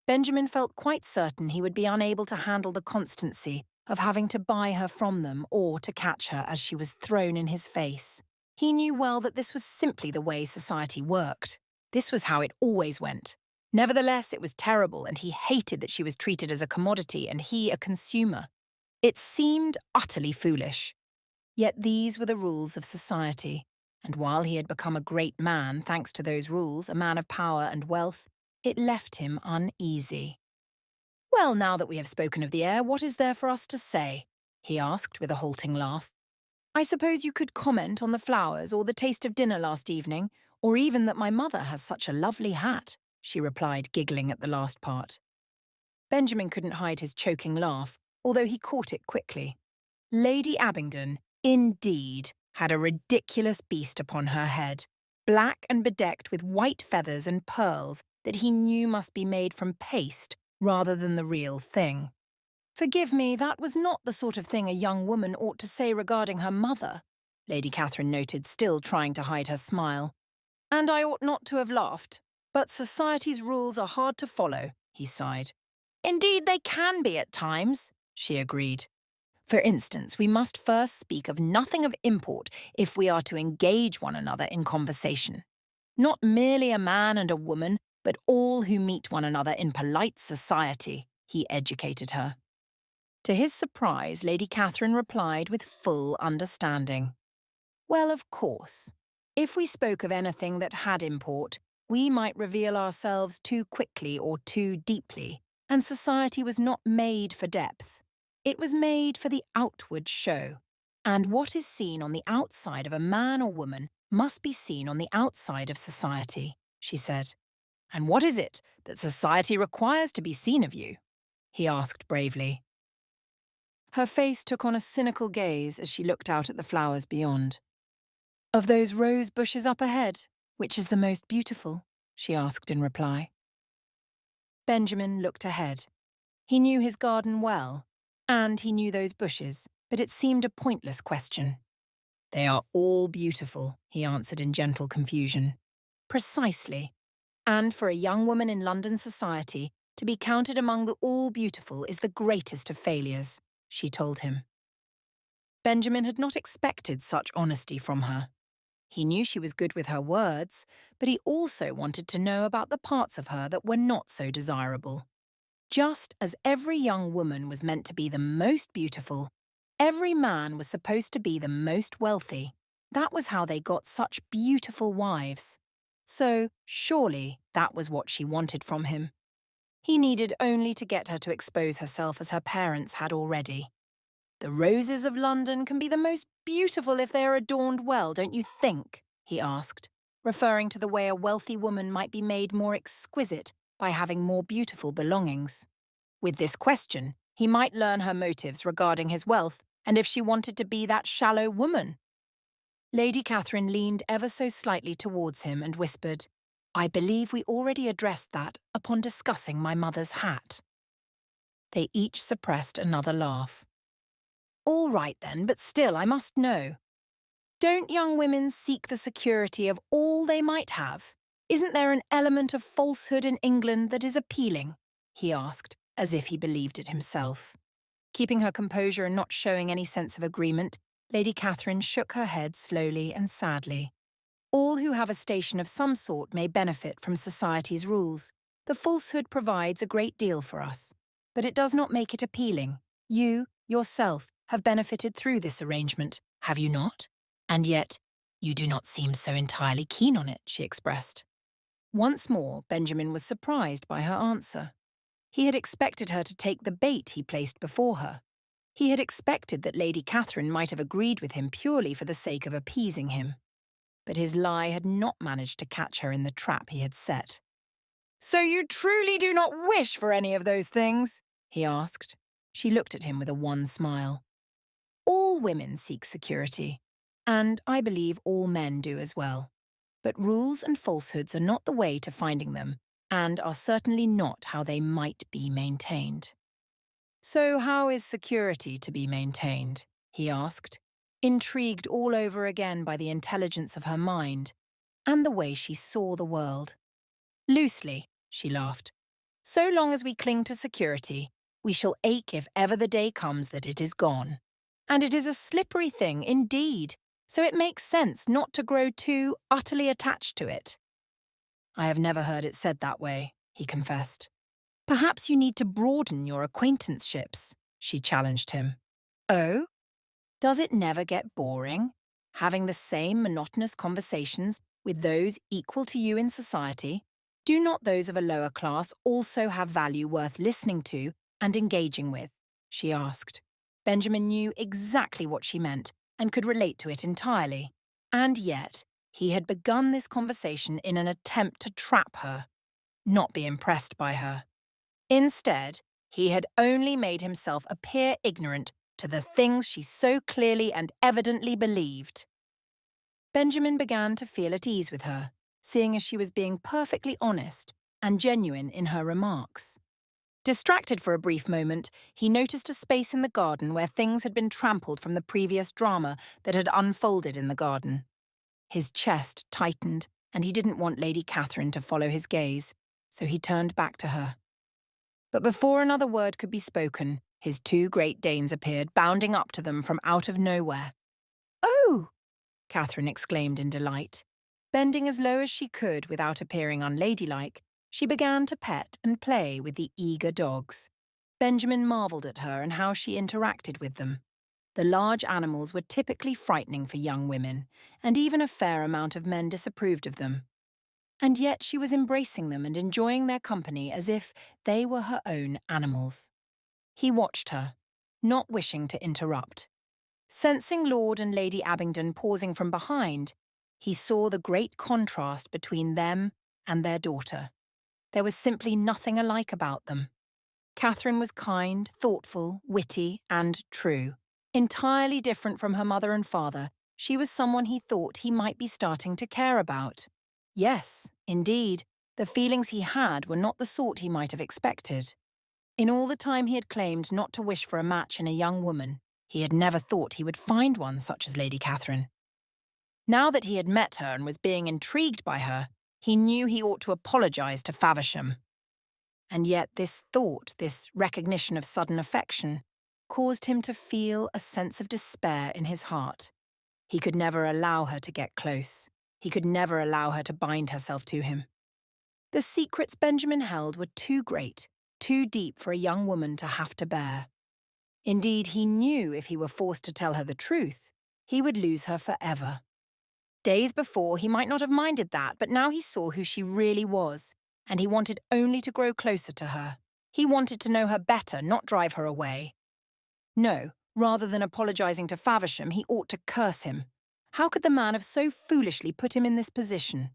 Benjamin felt quite certain he would be unable to handle the constancy of having to buy her from them or to catch her as she was thrown in his face. He knew well that this was simply the way society worked. This was how it always went. Nevertheless, it was terrible, and he hated that she was treated as a commodity and he a consumer. It seemed utterly foolish. Yet these were the rules of society, and while he had become a great man thanks to those rules, a man of power and wealth, it left him uneasy. "Well, now that we have spoken of the air, what is there for us to say?" he asked with a halting laugh. "I suppose you could comment on the flowers or the taste of dinner last evening, or even that my mother has such a lovely hat," she replied, giggling at the last part. Benjamin couldn't hide his choking laugh, although he caught it quickly. Lady Abingdon, indeed, had a ridiculous beast upon her head, black and bedecked with white feathers and pearls that he knew must be made from paste rather than the real thing. "Forgive me, that was not the sort of thing a young woman ought to say regarding her mother," Lady Catherine noted, still trying to hide her smile. "And I ought not to have laughed. But society's rules are hard to follow," he he sighed. Indeed, they can be at times, she agreed. For instance, we must first speak of nothing of import if we are to engage one another in conversation. Not merely a man and a woman, but all who meet one another in polite society, he educated her. To his surprise, Lady Catherine replied with full understanding. Well, of course. If we spoke of anything that had import, we might reveal ourselves too quickly or too deeply, and society was not made for depth. It was made for the outward show. And what is seen on the outside of a man or woman must be seen on the outside of society, she said. And what is it that society requires to be seen of you? He asked bravely. Her face took on a cynical gaze as she looked out at the flowers beyond. Of those rose bushes up ahead, which is the most beautiful? She asked in reply. Benjamin looked ahead. He knew his garden well, and he knew those bushes, but it seemed a pointless question. They are all beautiful, he answered in gentle confusion. Precisely. And for a young woman in London society, to be counted among the all beautiful is the greatest of failures, she told him. Benjamin had not expected such honesty from her. He knew she was good with her words, but he also wanted to know about the parts of her that were not so desirable. Just as every young woman was meant to be the most beautiful, every man was supposed to be the most wealthy. That was how they got such beautiful wives. So, surely, that was what she wanted from him. He needed only to get her to expose herself as her parents had already. The roses of London can be the most beautiful if they are adorned well, don't you think? He asked, referring to the way a wealthy woman might be made more exquisite by having more beautiful belongings. With this question, he might learn her motives regarding his wealth and if she wanted to be that shallow woman. Lady Catherine leaned ever so slightly towards him and whispered, I believe we already addressed that upon discussing my mother's hat. They each suppressed another laugh. All right then, but still I must know. Don't young women seek the security of all they might have? Isn't there an element of falsehood in England that is appealing? He asked, as if he believed it himself. Keeping her composure and not showing any sense of agreement, Lady Catherine shook her head slowly and sadly. All who have a station of some sort may benefit from society's rules. The falsehood provides a great deal for us, but it does not make it appealing. You, yourself, have benefited through this arrangement, have you not? And yet, you do not seem so entirely keen on it, she expressed. Once more, Benjamin was surprised by her answer. He had expected her to take the bait he placed before her. He had expected that Lady Catherine might have agreed with him purely for the sake of appeasing him. But his lie had not managed to catch her in the trap he had set. So you truly do not wish for any of those things? He asked. She looked at him with a wan smile. All women seek security, and I believe all men do as well. But rules and falsehoods are not the way to finding them, and are certainly not how they might be maintained. So how is security to be maintained? He asked, intrigued all over again by the intelligence of her mind and the way she saw the world. Loosely, she laughed. So long as we cling to security, we shall ache if ever the day comes that it is gone. And it is a slippery thing indeed, so it makes sense not to grow too utterly attached to it. I have never heard it said that way, he confessed. Perhaps you need to broaden your acquaintanceships, she challenged him. Oh? Does it never get boring, having the same monotonous conversations with those equal to you in society? Do not those of a lower class also have value worth listening to and engaging with? She asked. Benjamin knew exactly what she meant and could relate to it entirely. And yet, he had begun this conversation in an attempt to trap her, not be impressed by her. Instead, he had only made himself appear ignorant to the things she so clearly and evidently believed. Benjamin began to feel at ease with her, seeing as she was being perfectly honest and genuine in her remarks. Distracted for a brief moment, he noticed a space in the garden where things had been trampled from the previous drama that had unfolded in the garden. His chest tightened, and he didn't want Lady Catherine to follow his gaze, so he turned back to her. But before another word could be spoken, his two Great Danes appeared, bounding up to them from out of nowhere. "Oh!" Catherine exclaimed in delight. Bending as low as she could without appearing unladylike, she began to pet and play with the eager dogs. Benjamin marvelled at her and how she interacted with them. The large animals were typically frightening for young women, and even a fair amount of men disapproved of them. And yet she was embracing them and enjoying their company as if they were her own animals. He watched her, not wishing to interrupt. Sensing Lord and Lady Abingdon pausing from behind, he saw the great contrast between them and their daughter. There was simply nothing alike about them. Catherine was kind, thoughtful, witty, and true. Entirely different from her mother and father, she was someone he thought he might be starting to care about. Yes, indeed, the feelings he had were not the sort he might have expected. In all the time he had claimed not to wish for a match in a young woman, he had never thought he would find one such as Lady Catherine. Now that he had met her and was being intrigued by her, he knew he ought to apologise to Faversham. And yet this thought, this recognition of sudden affection, caused him to feel a sense of despair in his heart. He could never allow her to get close. He could never allow her to bind herself to him. The secrets Benjamin held were too great, too deep for a young woman to have to bear. Indeed, he knew if he were forced to tell her the truth, he would lose her forever. Days before, he might not have minded that, but now he saw who she really was, and he wanted only to grow closer to her. He wanted to know her better, not drive her away. No, rather than apologising to Faversham, he ought to curse him. How could the man have so foolishly put him in this position?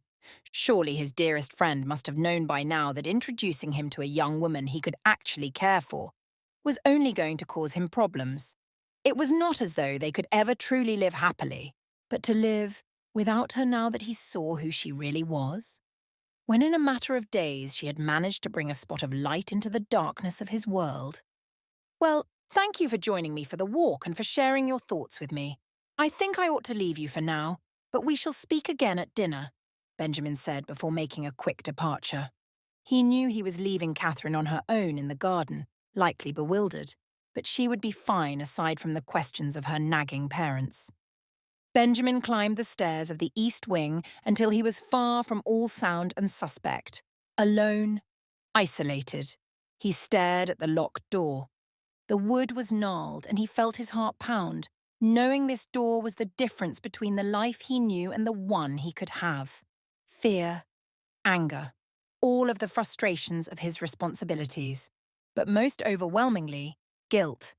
Surely his dearest friend must have known by now that introducing him to a young woman he could actually care for was only going to cause him problems. It was not as though they could ever truly live happily, but to live without her now that he saw who she really was. When in a matter of days she had managed to bring a spot of light into the darkness of his world. "Well, thank you for joining me for the walk and for sharing your thoughts with me. I think I ought to leave you for now, but we shall speak again at dinner," Benjamin said before making a quick departure. He knew he was leaving Catherine on her own in the garden, likely bewildered, but she would be fine aside from the questions of her nagging parents. Benjamin climbed the stairs of the east wing until he was far from all sound and suspect. Alone, isolated. He stared at the locked door. The wood was gnarled and he felt his heart pound, knowing this door was the difference between the life he knew and the one he could have. Fear, anger, all of the frustrations of his responsibilities. But most overwhelmingly, guilt.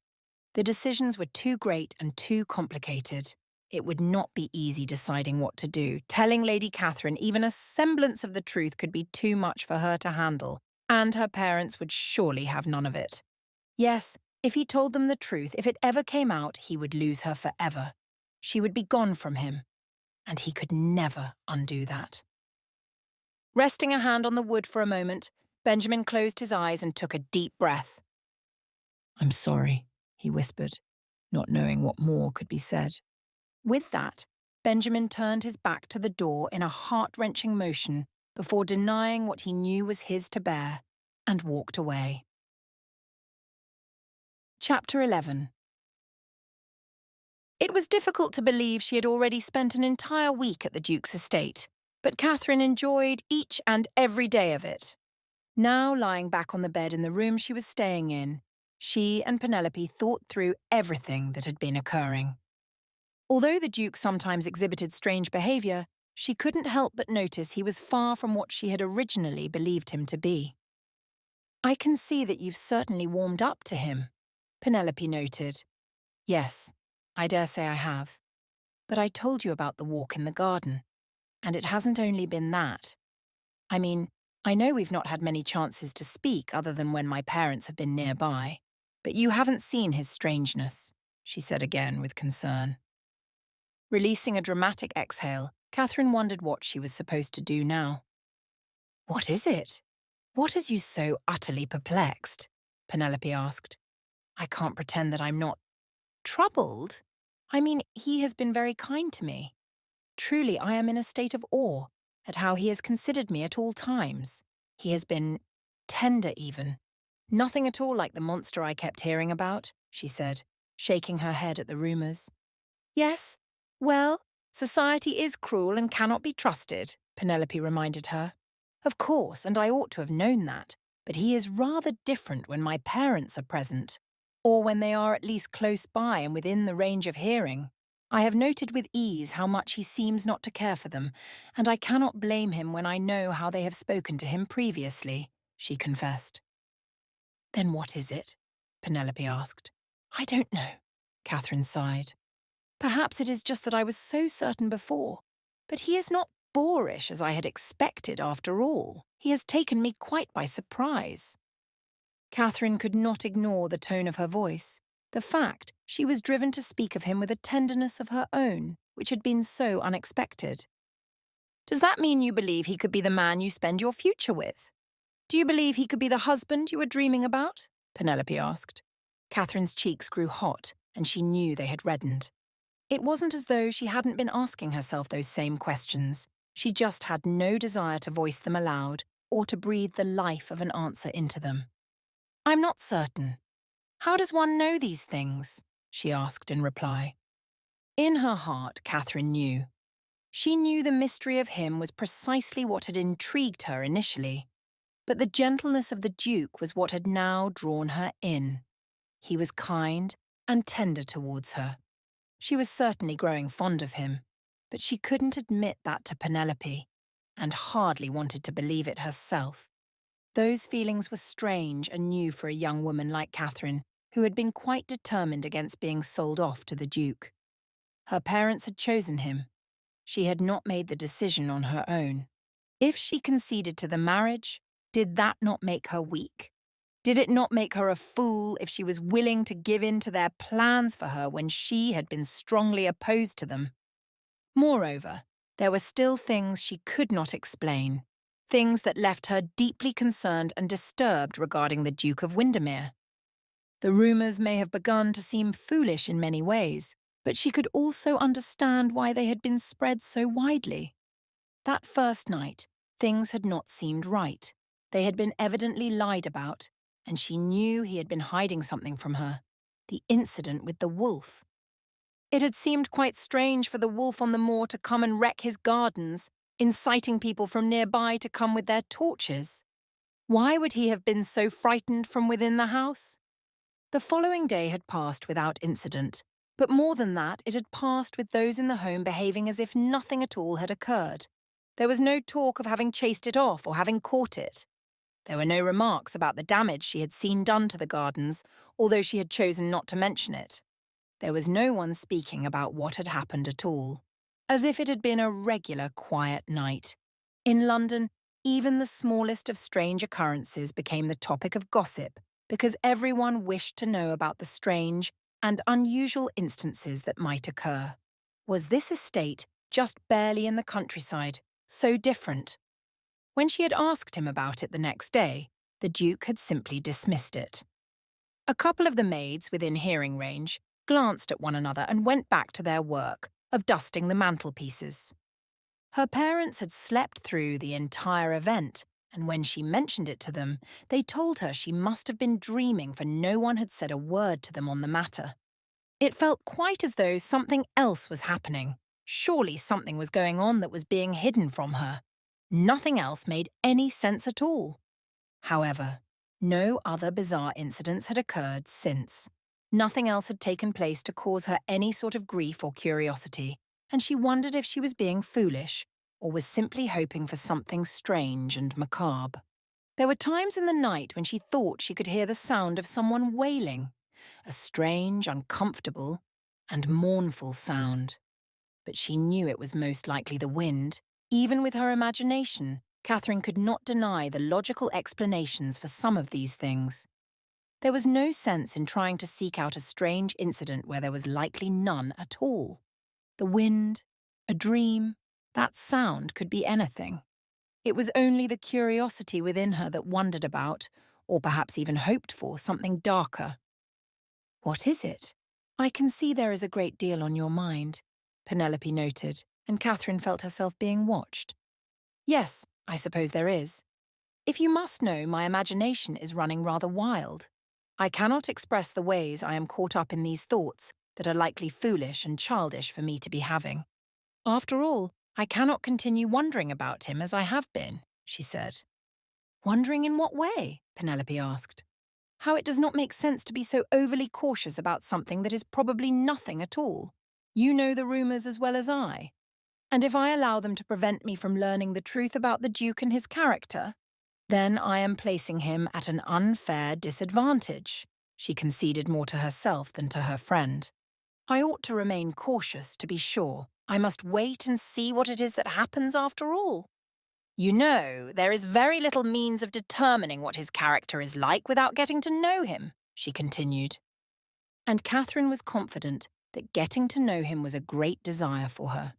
The decisions were too great and too complicated. It would not be easy deciding what to do. Telling Lady Catherine even a semblance of the truth could be too much for her to handle, and her parents would surely have none of it. Yes, if he told them the truth, if it ever came out, he would lose her forever. She would be gone from him, and he could never undo that. Resting a hand on the wood for a moment, Benjamin closed his eyes and took a deep breath. "I'm sorry," he whispered, not knowing what more could be said. With that, Benjamin turned his back to the door in a heart-wrenching motion before denying what he knew was his to bear, and walked away. Chapter 11. It was difficult to believe she had already spent an entire week at the Duke's estate, but Catherine enjoyed each and every day of it. Now lying back on the bed in the room she was staying in, she and Penelope thought through everything that had been occurring. Although the Duke sometimes exhibited strange behaviour, she couldn't help but notice he was far from what she had originally believed him to be. "I can see that you've certainly warmed up to him," Penelope noted. "Yes, I dare say I have. But I told you about the walk in the garden, and it hasn't only been that. I mean, I know we've not had many chances to speak other than when my parents have been nearby, but you haven't seen his strangeness," she said again with concern. Releasing a dramatic exhale, Catherine wondered what she was supposed to do now. "What is it? What has you so utterly perplexed?" Penelope asked. "I can't pretend that I'm not troubled. I mean, he has been very kind to me. Truly, I am in a state of awe at how he has considered me at all times. He has been tender even. Nothing at all like the monster I kept hearing about, she said, shaking her head at the rumours. Yes, well, society is cruel and cannot be trusted, Penelope reminded her. Of course, and I ought to have known that, but he is rather different when my parents are present, or when they are at least close by and within the range of hearing. I have noted with ease how much he seems not to care for them, and I cannot blame him when I know how they have spoken to him previously, she confessed. Then what is it? Penelope asked. I don't know, Catherine sighed. Perhaps it is just that I was so certain before, but he is not boorish as I had expected after all. He has taken me quite by surprise. Catherine could not ignore the tone of her voice, the fact she was driven to speak of him with a tenderness of her own, which had been so unexpected. Does that mean you believe he could be the man you spend your future with? Do you believe he could be the husband you were dreaming about? Penelope asked. Catherine's cheeks grew hot, and she knew they had reddened. It wasn't as though she hadn't been asking herself those same questions. She just had no desire to voice them aloud or to breathe the life of an answer into them. I'm not certain. How does one know these things? She asked in reply. In her heart, Catherine knew. She knew the mystery of him was precisely what had intrigued her initially. But the gentleness of the Duke was what had now drawn her in. He was kind and tender towards her. She was certainly growing fond of him, but she couldn't admit that to Penelope, and hardly wanted to believe it herself. Those feelings were strange and new for a young woman like Catherine, who had been quite determined against being sold off to the Duke. Her parents had chosen him. She had not made the decision on her own. If she conceded to the marriage, did that not make her weak? Did it not make her a fool if she was willing to give in to their plans for her when she had been strongly opposed to them? Moreover, there were still things she could not explain, things that left her deeply concerned and disturbed regarding the Duke of Windermere. The rumours may have begun to seem foolish in many ways, but she could also understand why they had been spread so widely. That first night, things had not seemed right. They had been evidently lied about, and she knew he had been hiding something from her, the incident with the wolf. It had seemed quite strange for the wolf on the moor to come and wreck his gardens, inciting people from nearby to come with their torches. Why would he have been so frightened from within the house? The following day had passed without incident, but more than that, it had passed with those in the home behaving as if nothing at all had occurred. There was no talk of having chased it off or having caught it. There were no remarks about the damage she had seen done to the gardens, although she had chosen not to mention it. There was no one speaking about what had happened at all, as if it had been a regular quiet night. In London, even the smallest of strange occurrences became the topic of gossip because everyone wished to know about the strange and unusual instances that might occur. Was this estate just barely in the countryside, so different? When she had asked him about it the next day, the Duke had simply dismissed it. A couple of the maids within hearing range glanced at one another and went back to their work of dusting the mantelpieces. Her parents had slept through the entire event, and when she mentioned it to them, they told her she must have been dreaming, for no one had said a word to them on the matter. It felt quite as though something else was happening. Surely something was going on that was being hidden from her. Nothing else made any sense at all. However, no other bizarre incidents had occurred since. Nothing else had taken place to cause her any sort of grief or curiosity, and she wondered if she was being foolish or was simply hoping for something strange and macabre. There were times in the night when she thought she could hear the sound of someone wailing, a strange, uncomfortable, and mournful sound. But she knew it was most likely the wind. Even with her imagination, Catherine could not deny the logical explanations for some of these things. There was no sense in trying to seek out a strange incident where there was likely none at all. The wind, a dream, that sound could be anything. It was only the curiosity within her that wondered about, or perhaps even hoped for, something darker. What is it? I can see there is a great deal on your mind, Penelope noted, and Catherine felt herself being watched. Yes, I suppose there is. If you must know, my imagination is running rather wild. I cannot express the ways I am caught up in these thoughts that are likely foolish and childish for me to be having. After all, I cannot continue wondering about him as I have been, she said. Wondering in what way? Penelope asked. How it does not make sense to be so overly cautious about something that is probably nothing at all. You know the rumours as well as I. And if I allow them to prevent me from learning the truth about the Duke and his character, then I am placing him at an unfair disadvantage, she conceded more to herself than to her friend. I ought to remain cautious, to be sure. I must wait and see what it is that happens after all. You know, there is very little means of determining what his character is like without getting to know him, she continued. And Catherine was confident that getting to know him was a great desire for her.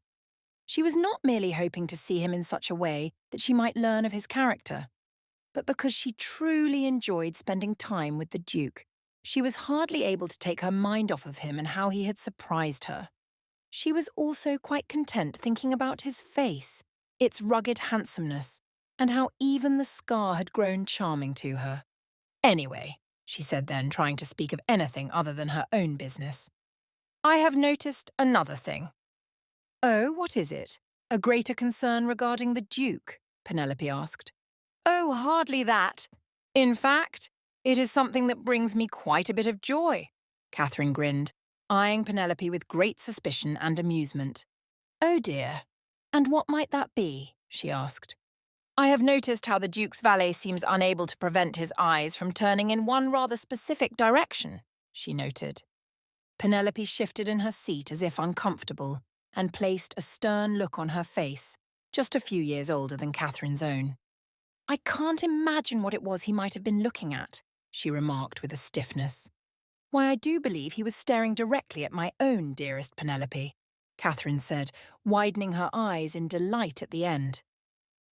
She was not merely hoping to see him in such a way that she might learn of his character, but because she truly enjoyed spending time with the Duke. She was hardly able to take her mind off of him and how he had surprised her. She was also quite content thinking about his face, its rugged handsomeness, and how even the scar had grown charming to her. Anyway, she said then, trying to speak of anything other than her own business, I have noticed another thing. Oh, what is it? A greater concern regarding the Duke? Penelope asked. Oh, hardly that. In fact, it is something that brings me quite a bit of joy, Catherine grinned, eyeing Penelope with great suspicion and amusement. Oh dear. And what might that be? She asked. I have noticed how the Duke's valet seems unable to prevent his eyes from turning in one rather specific direction, she noted. Penelope shifted in her seat as if uncomfortable and placed a stern look on her face, just a few years older than Catherine's own. I can't imagine what it was he might have been looking at, she remarked with a stiffness. Why, I do believe he was staring directly at my own dearest Penelope, Catherine said, widening her eyes in delight at the end.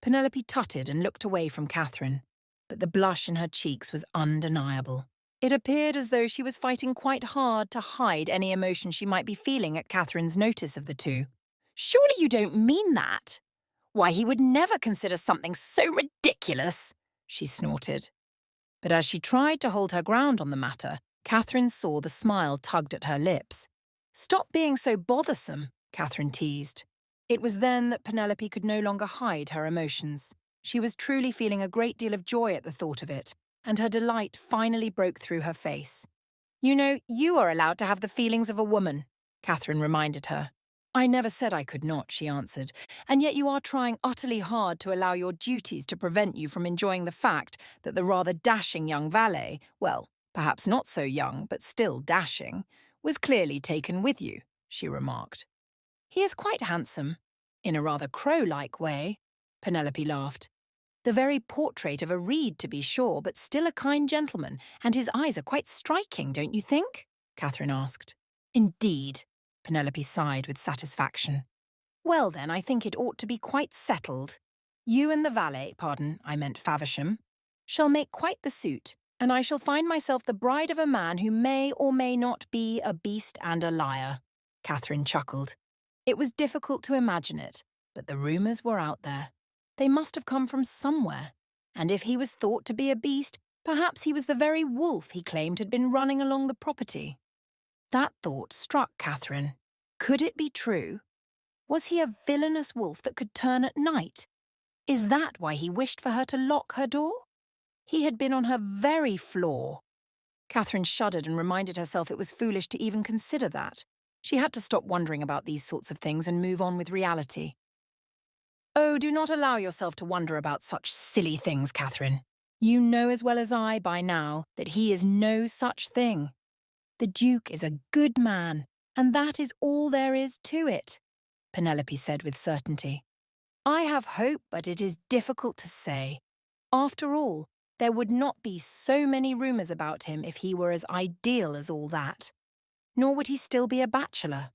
Penelope tutted and looked away from Catherine, but the blush in her cheeks was undeniable. It appeared as though she was fighting quite hard to hide any emotion she might be feeling at Catherine's notice of the two. Surely you don't mean that? Why, he would never consider something so ridiculous, she snorted. But as she tried to hold her ground on the matter, Catherine saw the smile tugged at her lips. Stop being so bothersome, Catherine teased. It was then that Penelope could no longer hide her emotions. She was truly feeling a great deal of joy at the thought of it, and her delight finally broke through her face. You know, you are allowed to have the feelings of a woman, Catherine reminded her. I never said I could not, she answered, and yet you are trying utterly hard to allow your duties to prevent you from enjoying the fact that the rather dashing young valet, well, perhaps not so young, but still dashing, was clearly taken with you, she remarked. He is quite handsome, in a rather crow-like way, Penelope laughed. The very portrait of a reed, to be sure, but still a kind gentleman, and his eyes are quite striking, don't you think? Catherine asked. Indeed, Penelope sighed with satisfaction. Well then, I think it ought to be quite settled. You and the valet, I meant Faversham, shall make quite the suit, and I shall find myself the bride of a man who may or may not be a beast and a liar. Catherine chuckled. It was difficult to imagine it, but the rumours were out there. They must have come from somewhere, and if he was thought to be a beast, perhaps he was the very wolf he claimed had been running along the property. That thought struck Catherine. Could it be true? Was he a villainous wolf that could turn at night? Is that why he wished for her to lock her door? He had been on her very floor. Catherine shuddered and reminded herself it was foolish to even consider that. She had to stop wondering about these sorts of things and move on with reality. Oh, do not allow yourself to wonder about such silly things, Catherine. You know as well as I by now that he is no such thing. The Duke is a good man, and that is all there is to it, Penelope said with certainty. I have hope, but it is difficult to say. After all, there would not be so many rumours about him if he were as ideal as all that. Nor would he still be a bachelor.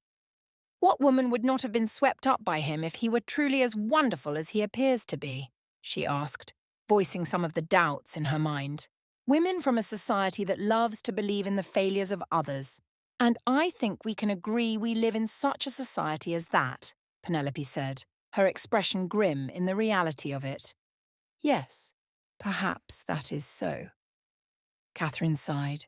What woman would not have been swept up by him if he were truly as wonderful as he appears to be? She asked, voicing some of the doubts in her mind. Women from a society that loves to believe in the failures of others. And I think we can agree we live in such a society as that, Penelope said, her expression grim in the reality of it. Yes, Perhaps that is so. Catherine sighed.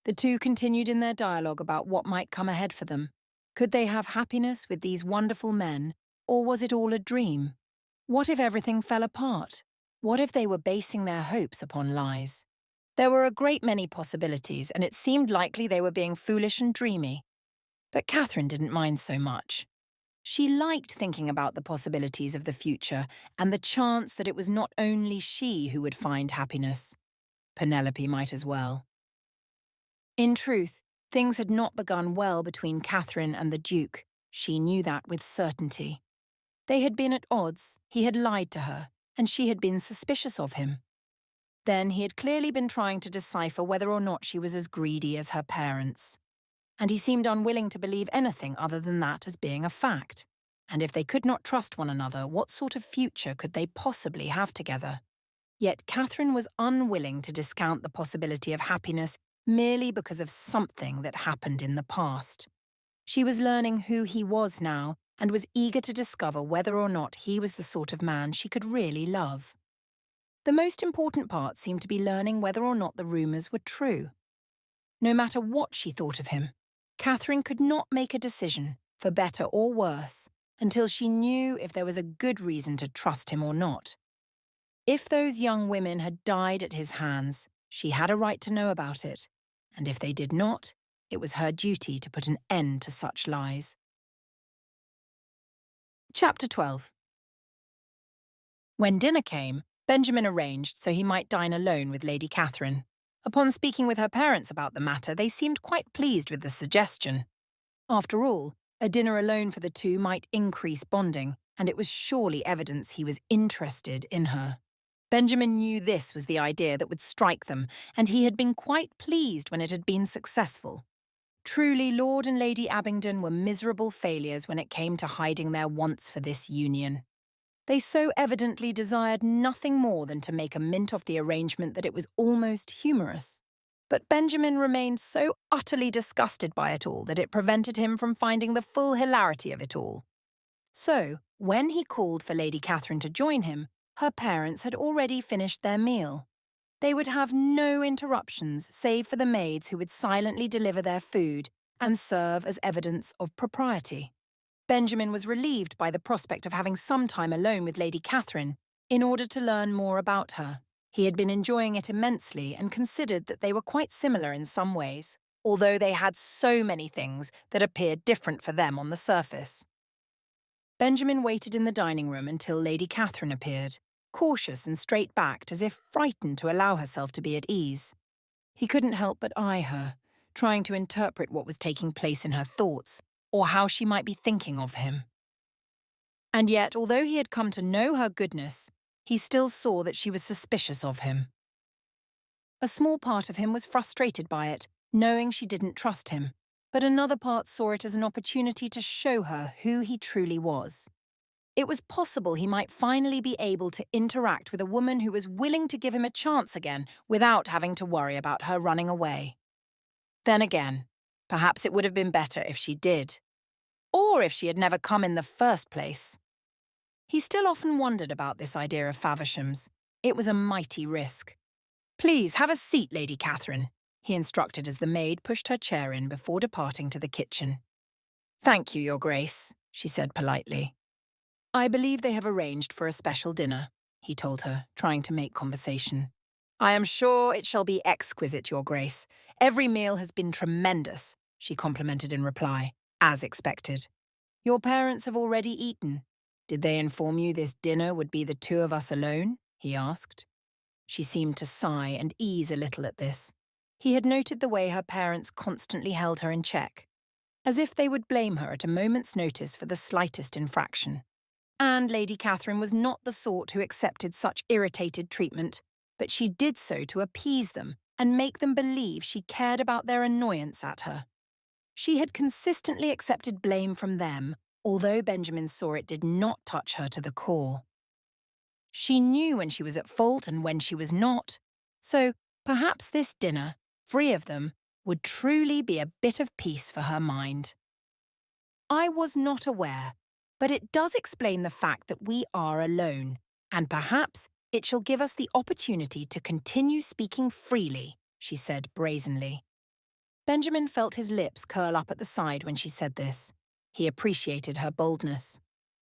The two continued in their dialogue about what might come ahead for them. Could they have happiness with these wonderful men, or was it all a dream? What if everything fell apart? What if they were basing their hopes upon lies? There were a great many possibilities, and it seemed likely they were being foolish and dreamy. But Catherine didn't mind so much. She liked thinking about the possibilities of the future and the chance that it was not only she who would find happiness. Penelope might as well. In truth, things had not begun well between Catherine and the Duke. She knew that with certainty. They had been at odds, he had lied to her, and she had been suspicious of him. Then he had clearly been trying to decipher whether or not she was as greedy as her parents. And he seemed unwilling to believe anything other than that as being a fact. And if they could not trust one another, what sort of future could they possibly have together? Yet Catherine was unwilling to discount the possibility of happiness merely because of something that happened in the past. She was learning who he was now and was eager to discover whether or not he was the sort of man she could really love. The most important part seemed to be learning whether or not the rumours were true. No matter what she thought of him, Catherine could not make a decision, for better or worse, until she knew if there was a good reason to trust him or not. If those young women had died at his hands, she had a right to know about it, and if they did not, it was her duty to put an end to such lies. Chapter 12. When dinner came, Benjamin arranged so he might dine alone with Lady Catherine. Upon speaking with her parents about the matter, they seemed quite pleased with the suggestion. After all, a dinner alone for the two might increase bonding, and it was surely evidence he was interested in her. Benjamin knew this was the idea that would strike them, and he had been quite pleased when it had been successful. Truly, Lord and Lady Abingdon were miserable failures when it came to hiding their wants for this union. They so evidently desired nothing more than to make a mint of the arrangement that it was almost humorous. But Benjamin remained so utterly disgusted by it all that it prevented him from finding the full hilarity of it all. So, when he called for Lady Catherine to join him, her parents had already finished their meal. They would have no interruptions save for the maids who would silently deliver their food and serve as evidence of propriety. Benjamin was relieved by the prospect of having some time alone with Lady Catherine in order to learn more about her. He had been enjoying it immensely and considered that they were quite similar in some ways, although they had so many things that appeared different for them on the surface. Benjamin waited in the dining room until Lady Catherine appeared, cautious and straight-backed, as if frightened to allow herself to be at ease. He couldn't help but eye her, trying to interpret what was taking place in her thoughts, or how she might be thinking of him. And yet, although he had come to know her goodness, he still saw that she was suspicious of him. A small part of him was frustrated by it, knowing she didn't trust him, but another part saw it as an opportunity to show her who he truly was. It was possible he might finally be able to interact with a woman who was willing to give him a chance again without having to worry about her running away. Then again, perhaps it would have been better if she did. Or if she had never come in the first place. He still often wondered about this idea of Faversham's. It was a mighty risk. "Please, have a seat, Lady Catherine," he instructed as the maid pushed her chair in before departing to the kitchen. "Thank you, Your Grace," she said politely. "I believe they have arranged for a special dinner," he told her, trying to make conversation. "I am sure it shall be exquisite, Your Grace. Every meal has been tremendous," she complimented in reply, as expected. "Your parents have already eaten. Did they inform you this dinner would be the two of us alone?" he asked. She seemed to sigh and ease a little at this. He had noted the way her parents constantly held her in check, as if they would blame her at a moment's notice for the slightest infraction. And Lady Catherine was not the sort who accepted such irritated treatment, but she did so to appease them and make them believe she cared about their annoyance at her. She had consistently accepted blame from them, although Benjamin saw it did not touch her to the core. She knew when she was at fault and when she was not, so perhaps this dinner, free of them, would truly be a bit of peace for her mind. "I was not aware, but it does explain the fact that we are alone, and perhaps It shall give us the opportunity to continue speaking freely, she said brazenly. Benjamin felt his lips curl up at the side when she said this. He appreciated her boldness.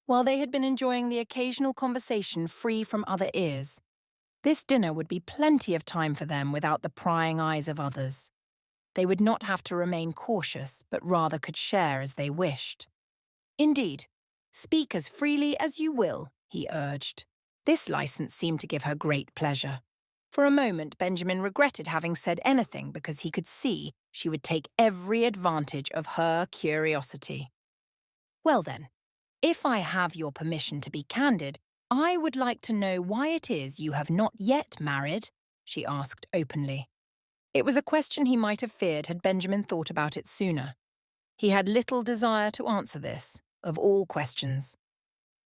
While they had been enjoying the occasional conversation free from other ears, this dinner would be plenty of time for them without the prying eyes of others. They would not have to remain cautious, but rather could share as they wished. Indeed, speak as freely as you will, he urged. This license seemed to give her great pleasure. For a moment, Benjamin regretted having said anything because he could see she would take every advantage of her curiosity. Well then, if I have your permission to be candid, I would like to know why it is you have not yet married, she asked openly. It was a question he might have feared had Benjamin thought about it sooner. He had little desire to answer this, of all questions.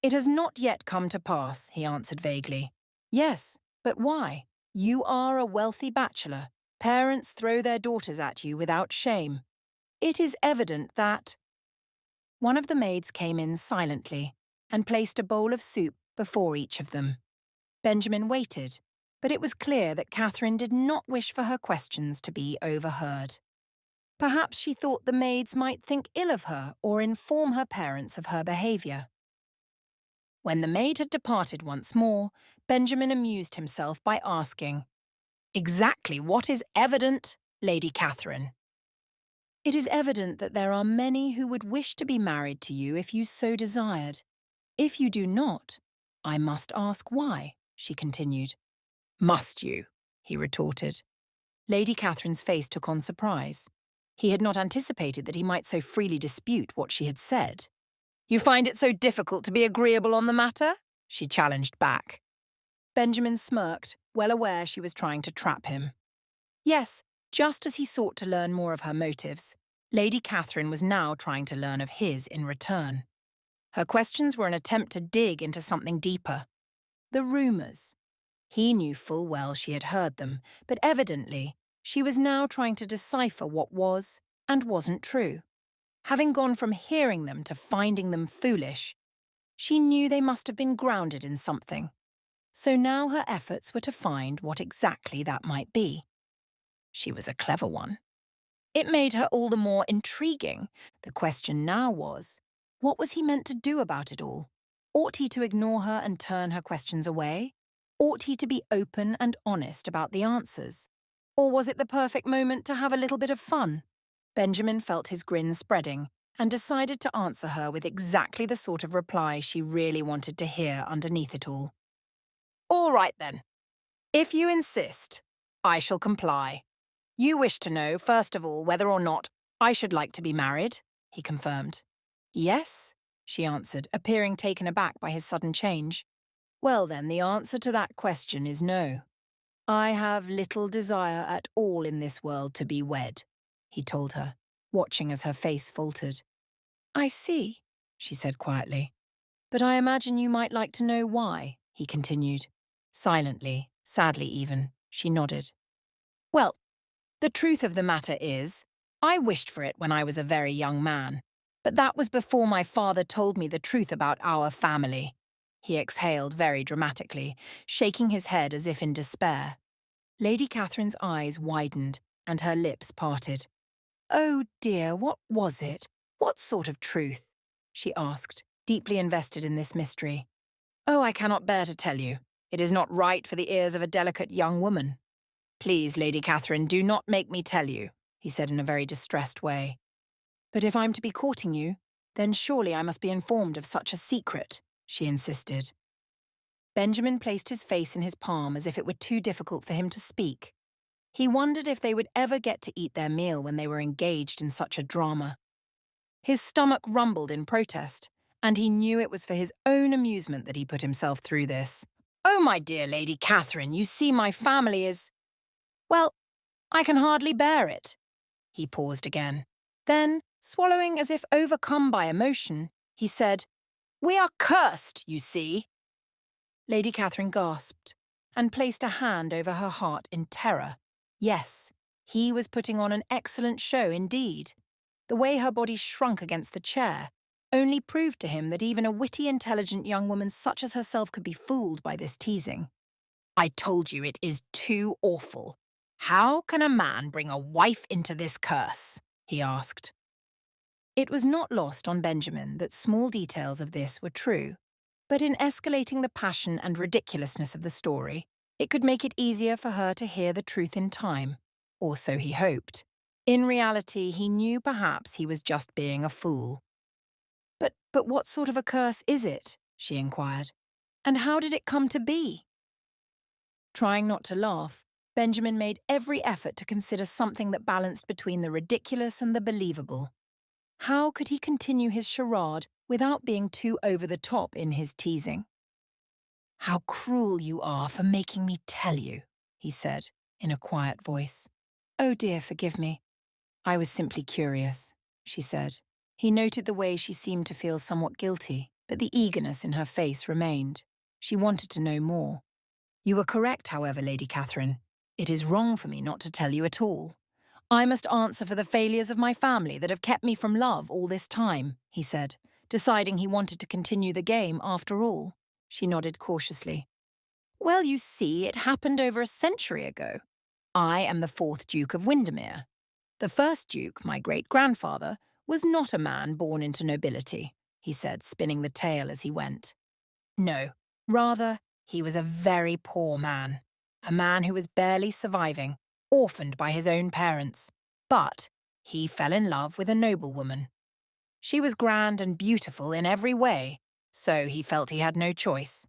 It has not yet come to pass, he answered vaguely. Yes, but why? You are a wealthy bachelor. Parents throw their daughters at you without shame. It is evident that... One of the maids came in silently and placed a bowl of soup before each of them. Benjamin waited, but it was clear that Catherine did not wish for her questions to be overheard. Perhaps she thought the maids might think ill of her or inform her parents of her behaviour. When the maid had departed once more, Benjamin amused himself by asking, "Exactly what is evident, Lady Catherine?" "It is evident that there are many who would wish to be married to you if you so desired. If you do not, I must ask why," she continued. "Must you?" he retorted. Lady Catherine's face took on surprise. He had not anticipated that he might so freely dispute what she had said. "You find it so difficult to be agreeable on the matter?" she challenged back. Benjamin smirked, well aware she was trying to trap him. Yes, just as he sought to learn more of her motives, Lady Catherine was now trying to learn of his in return. Her questions were an attempt to dig into something deeper. The rumours. He knew full well she had heard them, but evidently she was now trying to decipher what was and wasn't true. Having gone from hearing them to finding them foolish, she knew they must have been grounded in something. So now her efforts were to find what exactly that might be. She was a clever one. It made her all the more intriguing. The question now was, what was he meant to do about it all? Ought he to ignore her and turn her questions away? Ought he to be open and honest about the answers? Or was it the perfect moment to have a little bit of fun? Benjamin felt his grin spreading and decided to answer her with exactly the sort of reply she really wanted to hear underneath it all. "All right then. If you insist, I shall comply. You wish to know, first of all, whether or not I should like to be married," he confirmed. "Yes," she answered, appearing taken aback by his sudden change. "Well then, the answer to that question is no. I have little desire at all in this world to be wed," he told her, watching as her face faltered. "I see," she said quietly. "But I imagine you might like to know why," he continued. Silently, sadly even, she nodded. "Well, the truth of the matter is, I wished for it when I was a very young man, but that was before my father told me the truth about our family." He exhaled very dramatically, shaking his head as if in despair. Lady Catherine's eyes widened and her lips parted. "Oh dear, what was it? What sort of truth?" she asked, deeply invested in this mystery. "Oh, I cannot bear to tell you. It is not right for the ears of a delicate young woman." "Please, Lady Catherine, do not make me tell you," he said in a very distressed way. "But if I'm to be courting you, then surely I must be informed of such a secret," she insisted. Benjamin placed his face in his palm as if it were too difficult for him to speak. He wondered if they would ever get to eat their meal when they were engaged in such a drama. His stomach rumbled in protest, and he knew it was for his own amusement that he put himself through this. "Oh, my dear Lady Catherine, you see my family is... Well, I can hardly bear it." He paused again. Then, swallowing as if overcome by emotion, he said, "We are cursed, you see." Lady Catherine gasped and placed a hand over her heart in terror. Yes, he was putting on an excellent show indeed. The way her body shrunk against the chair only proved to him that even a witty, intelligent young woman such as herself could be fooled by this teasing. I told you it is too awful. How can a man bring a wife into this curse? He asked. It was not lost on Benjamin that small details of this were true, but in escalating the passion and ridiculousness of the story, it could make it easier for her to hear the truth in time, or so he hoped. In reality, he knew perhaps he was just being a fool. But what sort of a curse is it? She inquired. And how did it come to be? Trying not to laugh, Benjamin made every effort to consider something that balanced between the ridiculous and the believable. How could he continue his charade without being too over the top in his teasing? How cruel you are for making me tell you, he said, in a quiet voice. Oh dear, forgive me. I was simply curious, she said. He noted the way she seemed to feel somewhat guilty, but the eagerness in her face remained. She wanted to know more. You are correct, however, Lady Catherine. It is wrong for me not to tell you at all. I must answer for the failures of my family that have kept me from love all this time, he said, deciding he wanted to continue the game after all. She nodded cautiously. Well, you see, it happened over a century ago. I am the 4th Duke of Windermere. The first Duke, my great-grandfather, was not a man born into nobility, he said, spinning the tale as he went. No, rather, he was a very poor man, a man who was barely surviving, orphaned by his own parents. But he fell in love with a noblewoman. She was grand and beautiful in every way, so he felt he had no choice.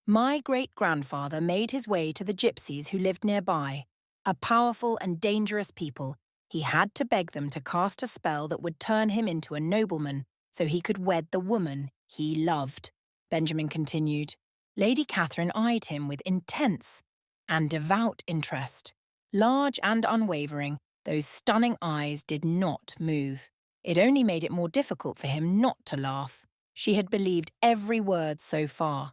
My great-grandfather made his way to the gypsies who lived nearby, a powerful and dangerous people. He had to beg them to cast a spell that would turn him into a nobleman so he could wed the woman he loved, Benjamin continued. Lady Catherine eyed him with intense and devout interest. Large and unwavering, those stunning eyes did not move. It only made it more difficult for him not to laugh. She had believed every word so far.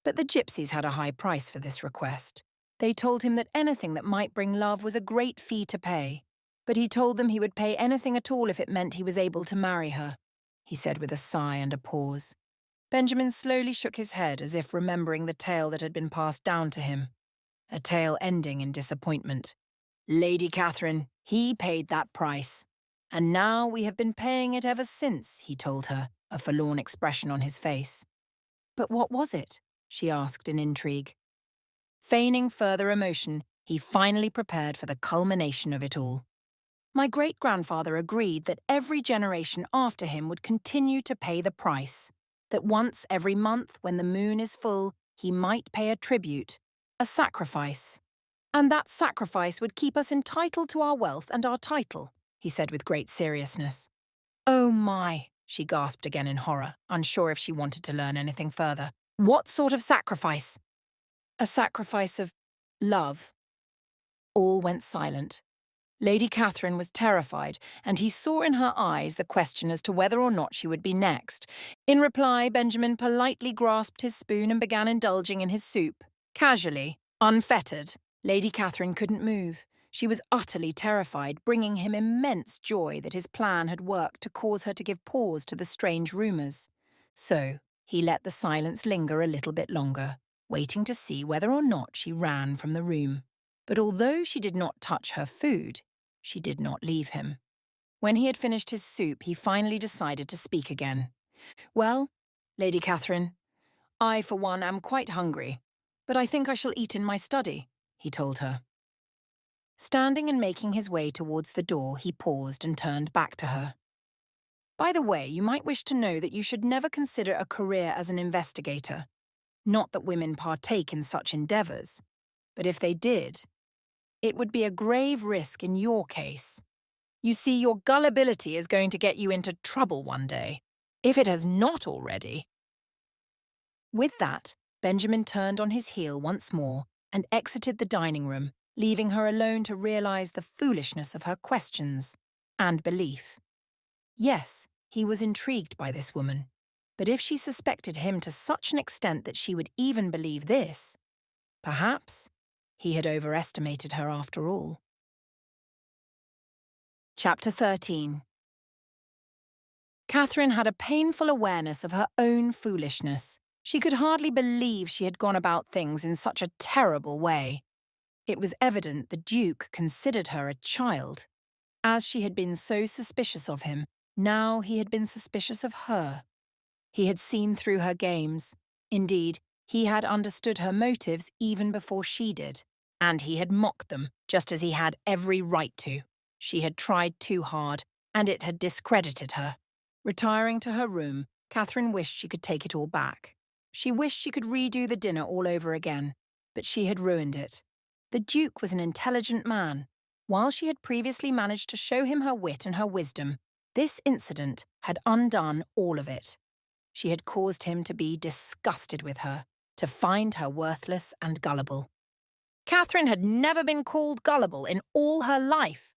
But the gypsies had a high price for this request. They told him that anything that might bring love was a great fee to pay, but he told them he would pay anything at all if it meant he was able to marry her, he said with a sigh and a pause. Benjamin slowly shook his head as if remembering the tale that had been passed down to him, a tale ending in disappointment. Lady Catherine, he paid that price, and now we have been paying it ever since, he told her, a forlorn expression on his face. But what was it? She asked in intrigue. Feigning further emotion, he finally prepared for the culmination of it all. My great-grandfather agreed that every generation after him would continue to pay the price, that once every month when the moon is full, he might pay a tribute, a sacrifice. And that sacrifice would keep us entitled to our wealth and our title, he said with great seriousness. Oh my, she gasped again in horror, unsure if she wanted to learn anything further. What sort of sacrifice? A sacrifice of love. All went silent. Lady Catherine was terrified, and he saw in her eyes the question as to whether or not she would be next. In reply, Benjamin politely grasped his spoon and began indulging in his soup. Casually, unfettered, Lady Catherine couldn't move. She was utterly terrified, bringing him immense joy that his plan had worked to cause her to give pause to the strange rumours. So, he let the silence linger a little bit longer, waiting to see whether or not she ran from the room. But although she did not touch her food, she did not leave him. When he had finished his soup, he finally decided to speak again. Well, Lady Catherine, I for one am quite hungry, but I think I shall eat in my study, he told her. Standing and making his way towards the door, he paused and turned back to her. By the way, you might wish to know that you should never consider a career as an investigator. Not that women partake in such endeavours, but if they did, it would be a grave risk in your case. You see, your gullibility is going to get you into trouble one day, if it has not already. With that, Benjamin turned on his heel once more and exited the dining room, leaving her alone to realise the foolishness of her questions and belief. Yes, he was intrigued by this woman, but if she suspected him to such an extent that she would even believe this, perhaps he had overestimated her after all. Chapter 13. Catherine had a painful awareness of her own foolishness. She could hardly believe she had gone about things in such a terrible way. It was evident the Duke considered her a child. As she had been so suspicious of him, now he had been suspicious of her. He had seen through her games. Indeed, he had understood her motives even before she did. And he had mocked them, just as he had every right to. She had tried too hard, and it had discredited her. Retiring to her room, Catherine wished she could take it all back. She wished she could redo the dinner all over again, but she had ruined it. The Duke was an intelligent man. While she had previously managed to show him her wit and her wisdom, this incident had undone all of it. She had caused him to be disgusted with her, to find her worthless and gullible. Catherine had never been called gullible in all her life.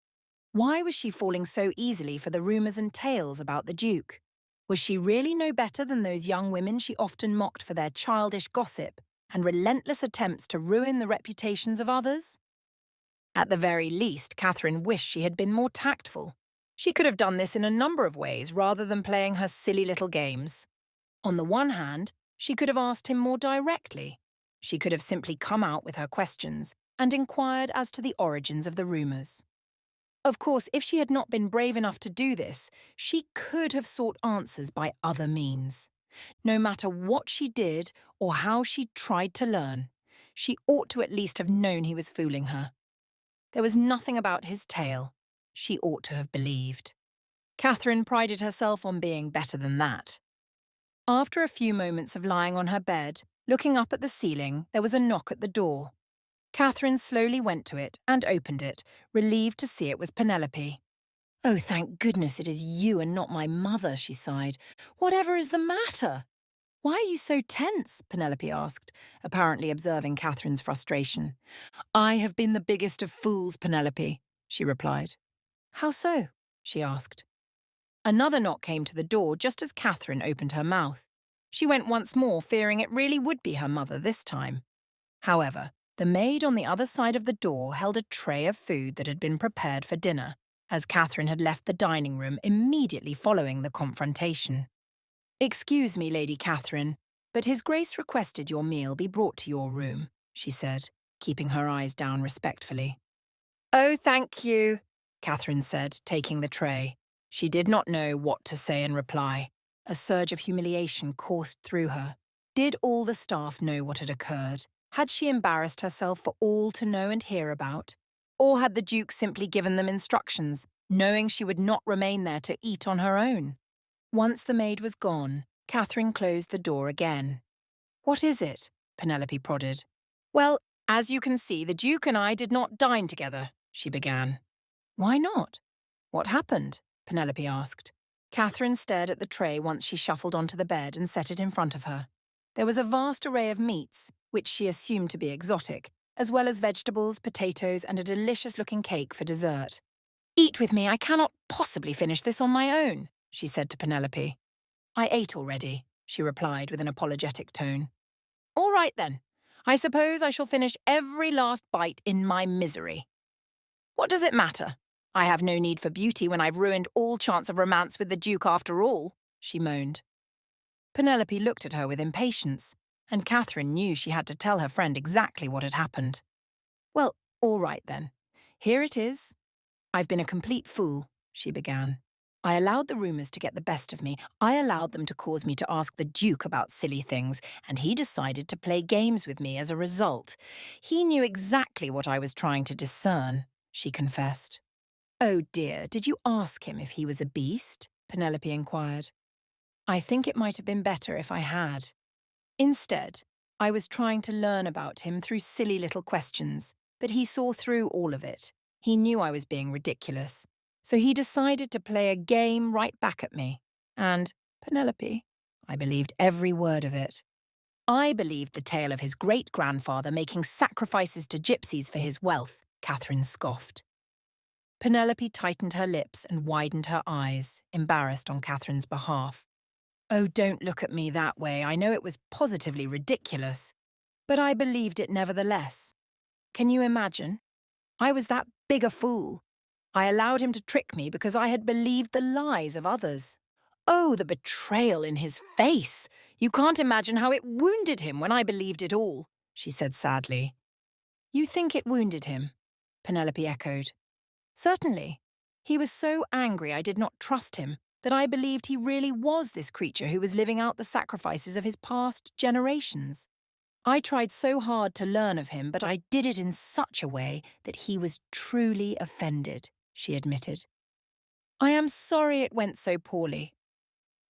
Why was she falling so easily for the rumours and tales about the Duke? Was she really no better than those young women she often mocked for their childish gossip and relentless attempts to ruin the reputations of others? At the very least, Catherine wished she had been more tactful. She could have done this in a number of ways rather than playing her silly little games. On the one hand, she could have asked him more directly. She could have simply come out with her questions and inquired as to the origins of the rumours. Of course, if she had not been brave enough to do this, she could have sought answers by other means. No matter what she did or how she tried to learn, she ought to at least have known he was fooling her. There was nothing about his tale she ought to have believed. Catherine prided herself on being better than that. After a few moments of lying on her bed, looking up at the ceiling, there was a knock at the door. Catherine slowly went to it and opened it, relieved to see it was Penelope. "Oh, thank goodness it is you and not my mother," she sighed. "Whatever is the matter?" "Why are you so tense?" Penelope asked, apparently observing Catherine's frustration. "I have been the biggest of fools, Penelope," she replied. "How so?" she asked. Another knock came to the door just as Catherine opened her mouth. She went once more, fearing it really would be her mother this time. However, the maid on the other side of the door held a tray of food that had been prepared for dinner, as Catherine had left the dining room immediately following the confrontation. "Excuse me, Lady Catherine, but His Grace requested your meal be brought to your room," she said, keeping her eyes down respectfully. "Oh, thank you," Catherine said, taking the tray. She did not know what to say in reply. A surge of humiliation coursed through her. Did all the staff know what had occurred? Had she embarrassed herself for all to know and hear about? Or had the Duke simply given them instructions, knowing she would not remain there to eat on her own? Once the maid was gone, Catherine closed the door again. "What is it?" Penelope prodded. "Well, as you can see, the Duke and I did not dine together," she began. "Why not? What happened?" Penelope asked. Catherine stared at the tray once she shuffled onto the bed and set it in front of her. There was a vast array of meats, which she assumed to be exotic, as well as vegetables, potatoes, and a delicious-looking cake for dessert. "Eat with me, I cannot possibly finish this on my own," she said to Penelope. "I ate already," she replied with an apologetic tone. "All right then. I suppose I shall finish every last bite in my misery. What does it matter? I have no need for beauty when I've ruined all chance of romance with the Duke after all," she moaned. Penelope looked at her with impatience, and Catherine knew she had to tell her friend exactly what had happened. "Well, all right then. Here it is. I've been a complete fool," she began. "I allowed the rumours to get the best of me. I allowed them to cause me to ask the Duke about silly things, and he decided to play games with me as a result. He knew exactly what I was trying to discern," she confessed. "Oh dear, did you ask him if he was a beast?" Penelope inquired. "I think it might have been better if I had. Instead, I was trying to learn about him through silly little questions, but he saw through all of it. He knew I was being ridiculous, so he decided to play a game right back at me. And, Penelope, I believed every word of it. I believed the tale of his great-grandfather making sacrifices to gypsies for his wealth," Catherine scoffed. Penelope tightened her lips and widened her eyes, embarrassed on Catherine's behalf. "Oh, don't look at me that way. I know it was positively ridiculous. But I believed it nevertheless. Can you imagine? I was that big a fool. I allowed him to trick me because I had believed the lies of others." Oh, the betrayal in his face! You can't imagine how it wounded him when I believed it all, she said sadly. You think it wounded him? Penelope echoed. Certainly. He was so angry I did not trust him, that I believed he really was this creature who was living out the sacrifices of his past generations. I tried so hard to learn of him, but I did it in such a way that he was truly offended, she admitted. I am sorry it went so poorly.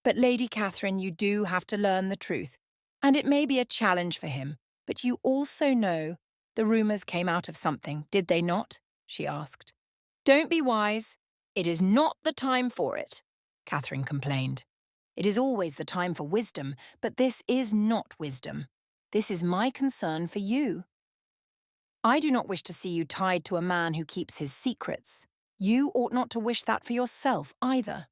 But Lady Catherine, you do have to learn the truth, and it may be a challenge for him, but you also know the rumours came out of something, did they not? She asked. Don't be wise. It is not the time for it, Catherine complained. It is always the time for wisdom, but this is not wisdom. This is my concern for you. I do not wish to see you tied to a man who keeps his secrets. You ought not to wish that for yourself either.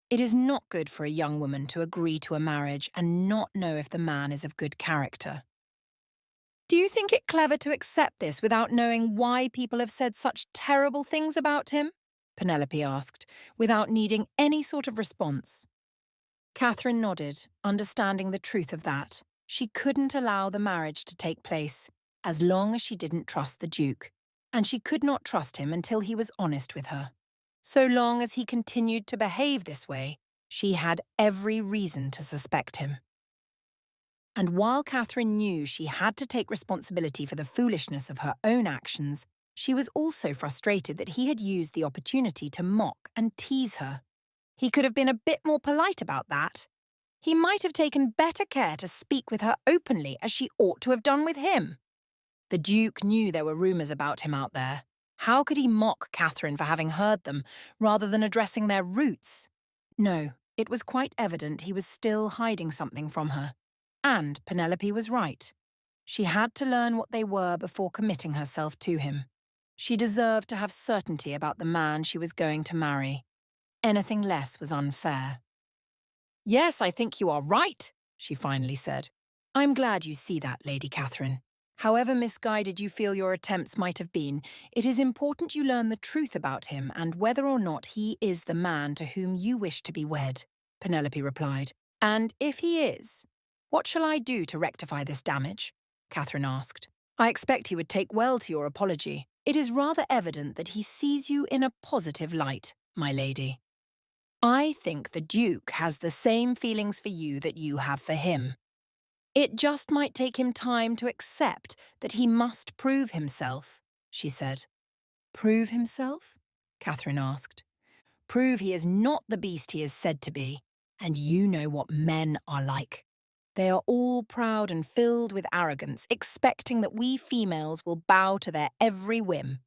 It is not good for a young woman to agree to a marriage and not know if the man is of good character. Do you think it clever to accept this without knowing why people have said such terrible things about him? Penelope asked, without needing any sort of response. Catherine nodded, understanding the truth of that. She couldn't allow the marriage to take place, as long as she didn't trust the Duke, and she could not trust him until he was honest with her. So long as he continued to behave this way, she had every reason to suspect him. And while Catherine knew she had to take responsibility for the foolishness of her own actions, she was also frustrated that he had used the opportunity to mock and tease her. He could have been a bit more polite about that. He might have taken better care to speak with her openly as she ought to have done with him. The Duke knew there were rumours about him out there. How could he mock Catherine for having heard them, rather than addressing their roots? No, it was quite evident he was still hiding something from her. And Penelope was right. She had to learn what they were before committing herself to him. She deserved to have certainty about the man she was going to marry. Anything less was unfair. Yes, I think you are right, she finally said. I'm glad you see that, Lady Catherine. However misguided you feel your attempts might have been, it is important you learn the truth about him and whether or not he is the man to whom you wish to be wed, Penelope replied. And if he is, what shall I do to rectify this damage? Catherine asked. I expect he would take well to your apology. It is rather evident that he sees you in a positive light, my lady. I think the Duke has the same feelings for you that you have for him. It just might take him time to accept that he must prove himself, she said. Prove himself? Catherine asked. Prove he is not the beast he is said to be, and you know what men are like. They are all proud and filled with arrogance, expecting that we females will bow to their every whim.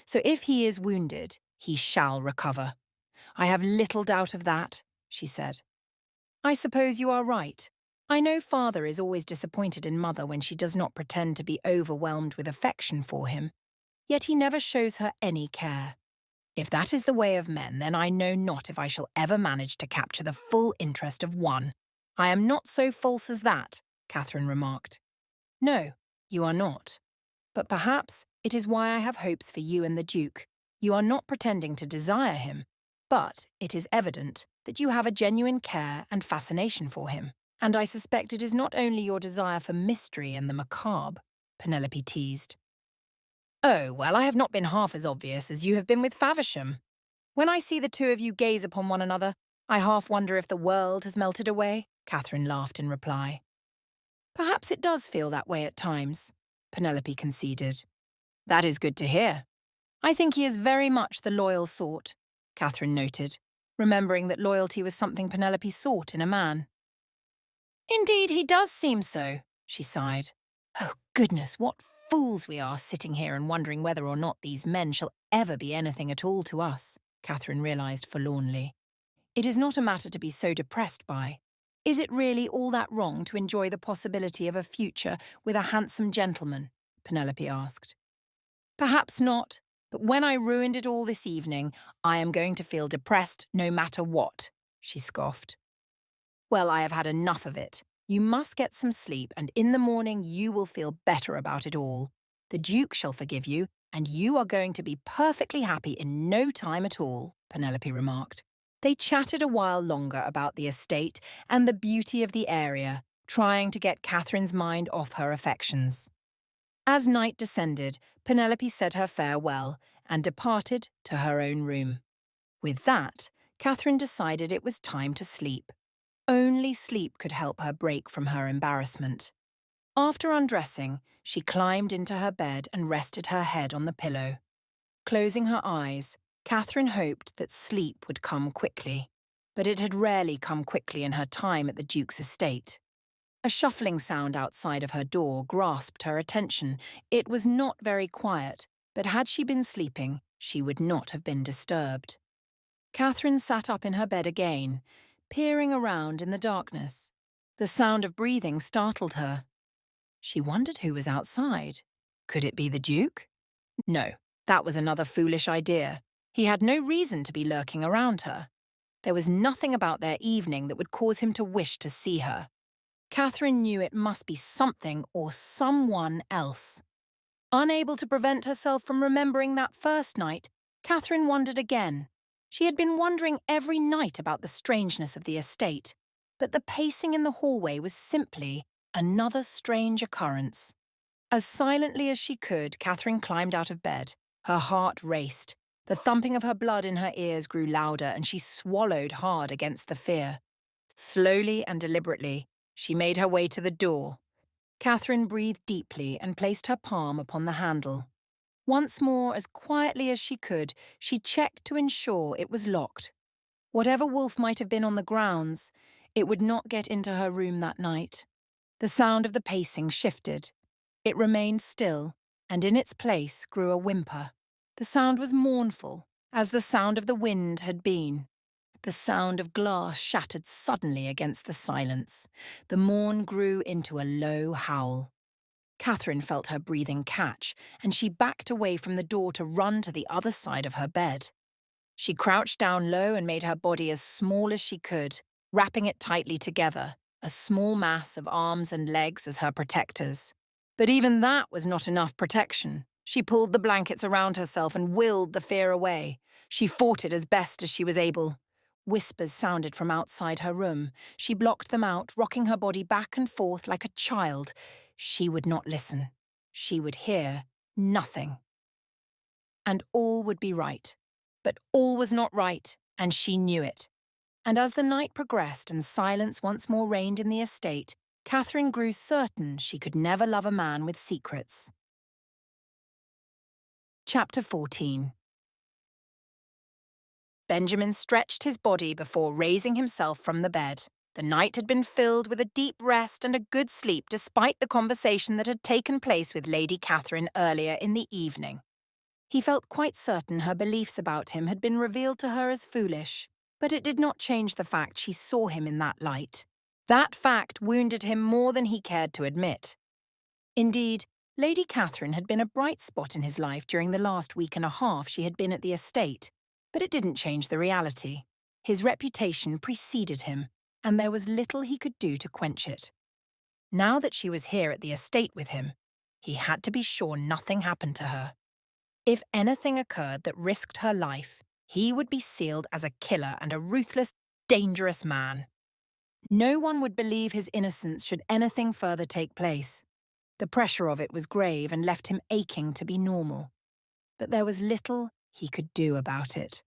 So if he is wounded, he shall recover. I have little doubt of that, she said. I suppose you are right. I know father is always disappointed in mother when she does not pretend to be overwhelmed with affection for him, yet he never shows her any care. If that is the way of men, then I know not if I shall ever manage to capture the full interest of one. I am not so false as that, Catherine remarked. No, you are not. But perhaps it is why I have hopes for you and the Duke. You are not pretending to desire him, but it is evident that you have a genuine care and fascination for him. And I suspect it is not only your desire for mystery and the macabre, Penelope teased. Oh, well, I have not been half as obvious as you have been with Faversham. When I see the two of you gaze upon one another, I half wonder if the world has melted away, Catherine laughed in reply. Perhaps it does feel that way at times, Penelope conceded. That is good to hear. I think he is very much the loyal sort, Catherine noted, remembering that loyalty was something Penelope sought in a man. Indeed, he does seem so, she sighed. Oh, goodness, what fools we are sitting here and wondering whether or not these men shall ever be anything at all to us, Catherine realised forlornly. It is not a matter to be so depressed by. Is it really all that wrong to enjoy the possibility of a future with a handsome gentleman? Penelope asked. Perhaps not, but when I ruined it all this evening, I am going to feel depressed no matter what, she scoffed. Well, I have had enough of it. You must get some sleep, and in the morning you will feel better about it all. The Duke shall forgive you, and you are going to be perfectly happy in no time at all, Penelope remarked. They chatted a while longer about the estate and the beauty of the area, trying to get Catherine's mind off her affections. As night descended, Penelope said her farewell and departed to her own room. With that, Catherine decided it was time to sleep. Only sleep could help her break from her embarrassment. After undressing, she climbed into her bed and rested her head on the pillow. Closing her eyes, Catherine hoped that sleep would come quickly. But it had rarely come quickly in her time at the Duke's estate. A shuffling sound outside of her door grasped her attention. It was not very quiet, but had she been sleeping, she would not have been disturbed. Catherine sat up in her bed again, peering around in the darkness. The sound of breathing startled her. She wondered who was outside. Could it be the Duke? No, that was another foolish idea. He had no reason to be lurking around her. There was nothing about their evening that would cause him to wish to see her. Catherine knew it must be something or someone else. Unable to prevent herself from remembering that first night, Catherine wondered again. She had been wondering every night about the strangeness of the estate, but the pacing in the hallway was simply another strange occurrence. As silently as she could, Catherine climbed out of bed. Her heart raced. The thumping of her blood in her ears grew louder, and she swallowed hard against the fear. Slowly and deliberately, she made her way to the door. Catherine breathed deeply and placed her palm upon the handle. Once more, as quietly as she could, she checked to ensure it was locked. Whatever wolf might have been on the grounds, it would not get into her room that night. The sound of the pacing shifted. It remained still, and in its place grew a whimper. The sound was mournful, as the sound of the wind had been. The sound of glass shattered suddenly against the silence. The mourn grew into a low howl. Catherine felt her breathing catch, and she backed away from the door to run to the other side of her bed. She crouched down low and made her body as small as she could, wrapping it tightly together, a small mass of arms and legs as her protectors. But even that was not enough protection. She pulled the blankets around herself and willed the fear away. She fought it as best as she was able. Whispers sounded from outside her room. She blocked them out, rocking her body back and forth like a child. She would not listen. She would hear nothing. And all would be right. But all was not right, and she knew it. And as the night progressed and silence once more reigned in the estate, Catherine grew certain she could never love a man with secrets. Chapter 14. Benjamin stretched his body before raising himself from the bed. The night had been filled with a deep rest and a good sleep despite the conversation that had taken place with Lady Catherine earlier in the evening. He felt quite certain her beliefs about him had been revealed to her as foolish, but it did not change the fact she saw him in that light. That fact wounded him more than he cared to admit. Indeed, Lady Catherine had been a bright spot in his life during the last week and a half she had been at the estate, but it didn't change the reality. His reputation preceded him, and there was little he could do to quench it. Now that she was here at the estate with him, he had to be sure nothing happened to her. If anything occurred that risked her life, he would be sealed as a killer and a ruthless, dangerous man. No one would believe his innocence should anything further take place. The pressure of it was grave and left him aching to be normal. But there was little he could do about it.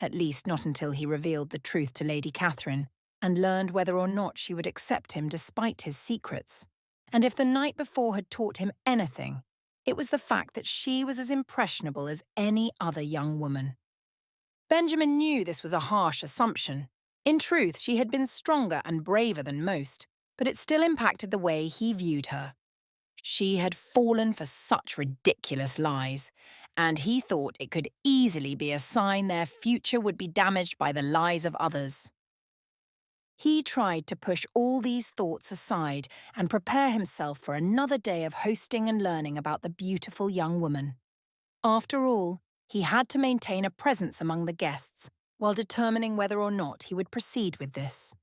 At least not until he revealed the truth to Lady Catherine and learned whether or not she would accept him despite his secrets. And if the night before had taught him anything, it was the fact that she was as impressionable as any other young woman. Benjamin knew this was a harsh assumption. In truth, she had been stronger and braver than most, but it still impacted the way he viewed her. She had fallen for such ridiculous lies, and he thought it could easily be a sign their future would be damaged by the lies of others. He tried to push all these thoughts aside and prepare himself for another day of hosting and learning about the beautiful young woman. After all, he had to maintain a presence among the guests while determining whether or not he would proceed with this.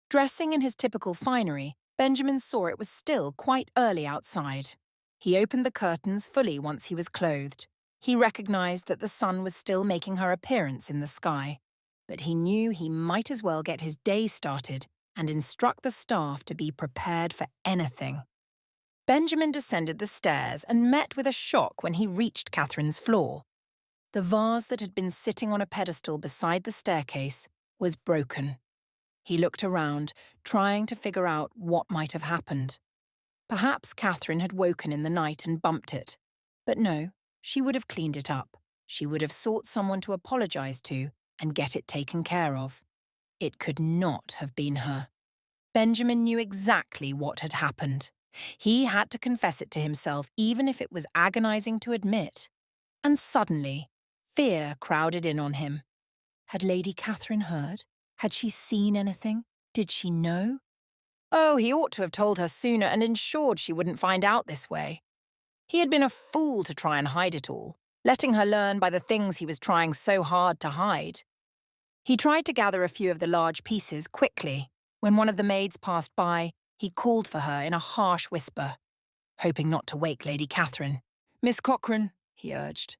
Dressing in his typical finery, Benjamin saw it was still quite early outside. He opened the curtains fully once he was clothed. He recognized that the sun was still making her appearance in the sky. but he knew he might as well get his day started and instruct the staff to be prepared for anything. Benjamin descended the stairs and met with a shock when he reached Catherine's floor. The vase that had been sitting on a pedestal beside the staircase was broken. He looked around, trying to figure out what might have happened. Perhaps Catherine had woken in the night and bumped it. But no, she would have cleaned it up. She would have sought someone to apologize to and get it taken care of. It could not have been her. Benjamin knew exactly what had happened. He had to confess it to himself, even if it was agonizing to admit. And suddenly, fear crowded in on him. Had Lady Catherine heard? Had she seen anything? Did she know? Oh, he ought to have told her sooner and ensured she wouldn't find out this way. He had been a fool to try and hide it all, letting her learn by the things he was trying so hard to hide. He tried to gather a few of the large pieces quickly. When one of the maids passed by, he called for her in a harsh whisper, hoping not to wake Lady Catherine. "Miss Cochrane," he urged.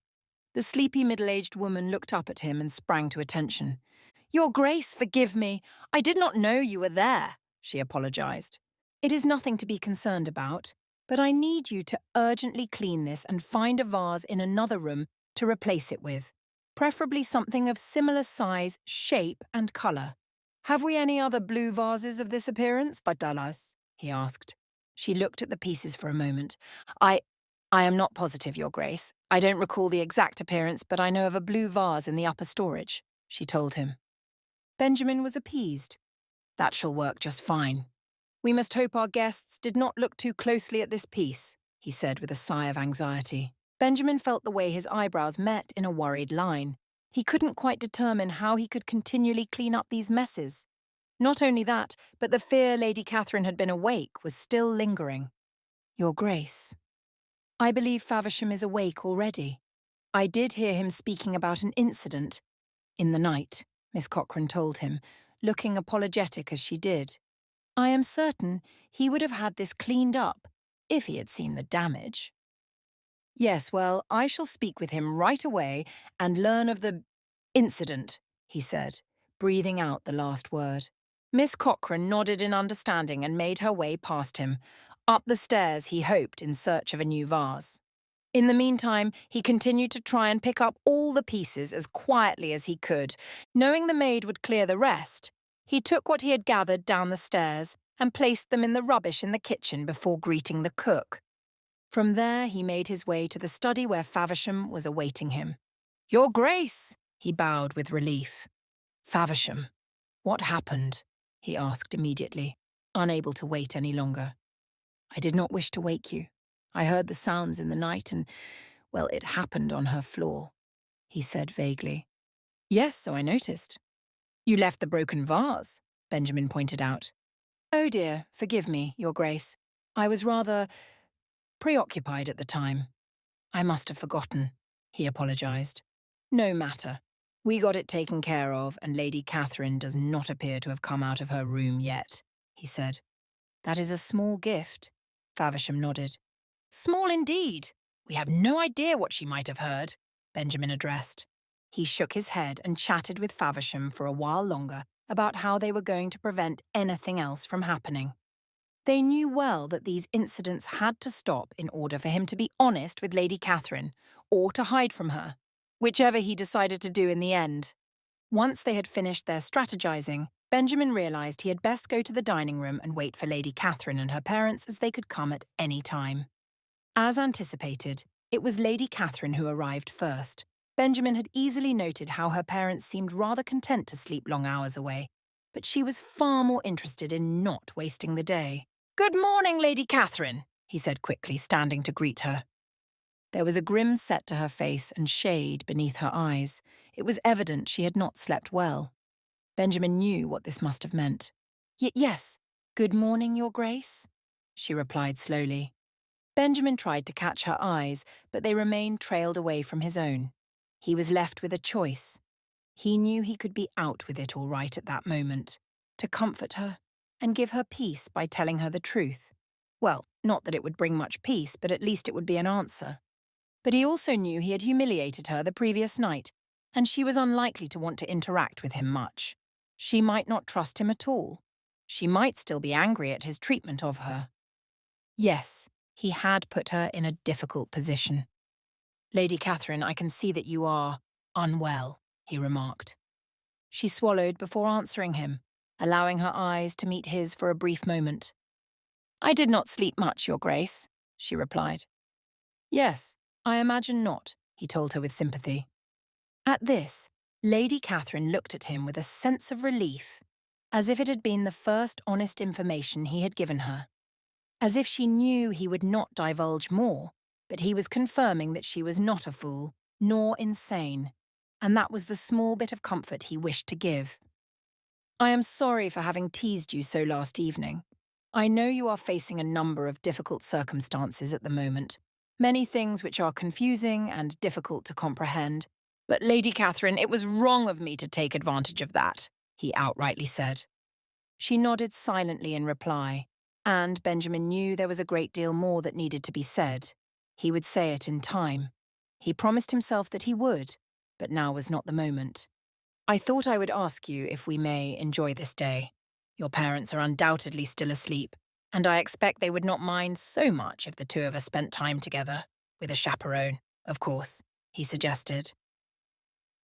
The sleepy middle-aged woman looked up at him and sprang to attention. "Your Grace, forgive me. I did not know you were there," she apologized. "It is nothing to be concerned about, but I need you to urgently clean this and find a vase in another room to replace it with, preferably something of similar size, shape, and colour. Have we any other blue vases of this appearance, Badalas?" he asked. She looked at the pieces for a moment. I am not positive, Your Grace. I don't recall the exact appearance, but I know of a blue vase in the upper storage," she told him. Benjamin was appeased. "That shall work just fine. We must hope our guests did not look too closely at this piece," he said with a sigh of anxiety. Benjamin felt the way his eyebrows met in a worried line. He couldn't quite determine how he could continually clean up these messes. Not only that, but the fear Lady Catherine had been awake was still lingering. "Your Grace, I believe Faversham is awake already. I did hear him speaking about an incident in the night," Miss Cochrane told him, looking apologetic as she did. "I am certain he would have had this cleaned up if he had seen the damage." "Yes, well, I shall speak with him right away and learn of the incident," he said, breathing out the last word. Miss Cochrane nodded in understanding and made her way past him, up the stairs he hoped in search of a new vase. In the meantime, he continued to try and pick up all the pieces as quietly as he could. Knowing the maid would clear the rest, he took what he had gathered down the stairs and placed them in the rubbish in the kitchen before greeting the cook. From there, he made his way to the study where Faversham was awaiting him. "Your Grace!" he bowed with relief. "Faversham, what happened?" he asked immediately, unable to wait any longer. "I did not wish to wake you. I heard the sounds in the night and, well, it happened on her floor," he said vaguely. "Yes, so I noticed." "You left the broken vase," Benjamin pointed out. "Oh dear, forgive me, Your Grace. I was rather preoccupied at the time. I must have forgotten," he apologized. "No matter. We got it taken care of, and Lady Catherine does not appear to have come out of her room yet," he said. "That is a small gift," Faversham nodded. "Small indeed. We have no idea what she might have heard," Benjamin addressed. He shook his head and chatted with Faversham for a while longer about how they were going to prevent anything else from happening. They knew well that these incidents had to stop in order for him to be honest with Lady Catherine, or to hide from her, whichever he decided to do in the end. Once they had finished their strategizing, Benjamin realized he had best go to the dining room and wait for Lady Catherine and her parents, as they could come at any time. As anticipated, it was Lady Catherine who arrived first. Benjamin had easily noted how her parents seemed rather content to sleep long hours away, but she was far more interested in not wasting the day. "Good morning, Lady Catherine," he said quickly, standing to greet her. There was a grim set to her face and shade beneath her eyes. It was evident she had not slept well. Benjamin knew what this must have meant. Yes, good morning, Your Grace," she replied slowly. Benjamin tried to catch her eyes, but they remained trailed away from his own. He was left with a choice. He knew he could be out with it all right at that moment, to comfort her and give her peace by telling her the truth. Well, not that it would bring much peace, but at least it would be an answer. But he also knew he had humiliated her the previous night, and she was unlikely to want to interact with him much. She might not trust him at all. She might still be angry at his treatment of her. Yes, he had put her in a difficult position. "Lady Catherine, I can see that you are unwell," he remarked. She swallowed before answering him, allowing her eyes to meet his for a brief moment. "I did not sleep much, Your Grace," she replied. "Yes, I imagine not," he told her with sympathy. At this, Lady Catherine looked at him with a sense of relief, as if it had been the first honest information he had given her. As if she knew he would not divulge more, but he was confirming that she was not a fool, nor insane, and that was the small bit of comfort he wished to give. "I am sorry for having teased you so last evening. I know you are facing a number of difficult circumstances at the moment, many things which are confusing and difficult to comprehend. But Lady Catherine, it was wrong of me to take advantage of that," he outrightly said. She nodded silently in reply, and Benjamin knew there was a great deal more that needed to be said. He would say it in time. He promised himself that he would, but now was not the moment. "I thought I would ask you if we may enjoy this day. Your parents are undoubtedly still asleep, and I expect they would not mind so much if the two of us spent time together, with a chaperone, of course," he suggested.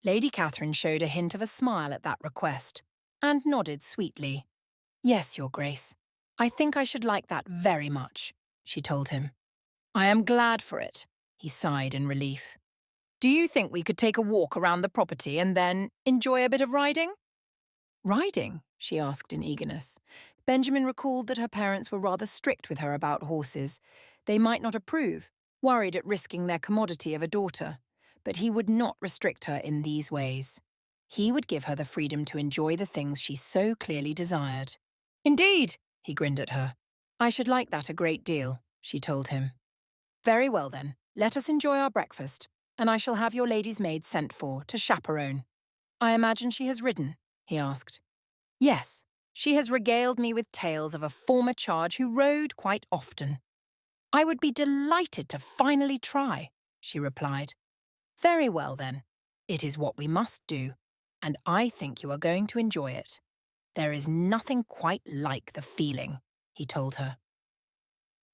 Lady Catherine showed a hint of a smile at that request, and nodded sweetly. "Yes, Your Grace. I think I should like that very much," she told him. "I am glad for it," he sighed in relief. "Do you think we could take a walk around the property and then enjoy a bit of riding?" "Riding?" she asked in eagerness. Benjamin recalled that her parents were rather strict with her about horses. They might not approve, worried at risking their commodity of a daughter. But he would not restrict her in these ways. He would give her the freedom to enjoy the things she so clearly desired. "Indeed," he grinned at her. "I should like that a great deal," she told him. "Very well then, let us enjoy our breakfast, and I shall have your lady's maid sent for to chaperone." "I imagine she has ridden?" he asked. "Yes, she has regaled me with tales of a former charge who rode quite often." "I would be delighted to finally try," she replied. "Very well, then. It is what we must do, and I think you are going to enjoy it. There is nothing quite like the feeling," he told her.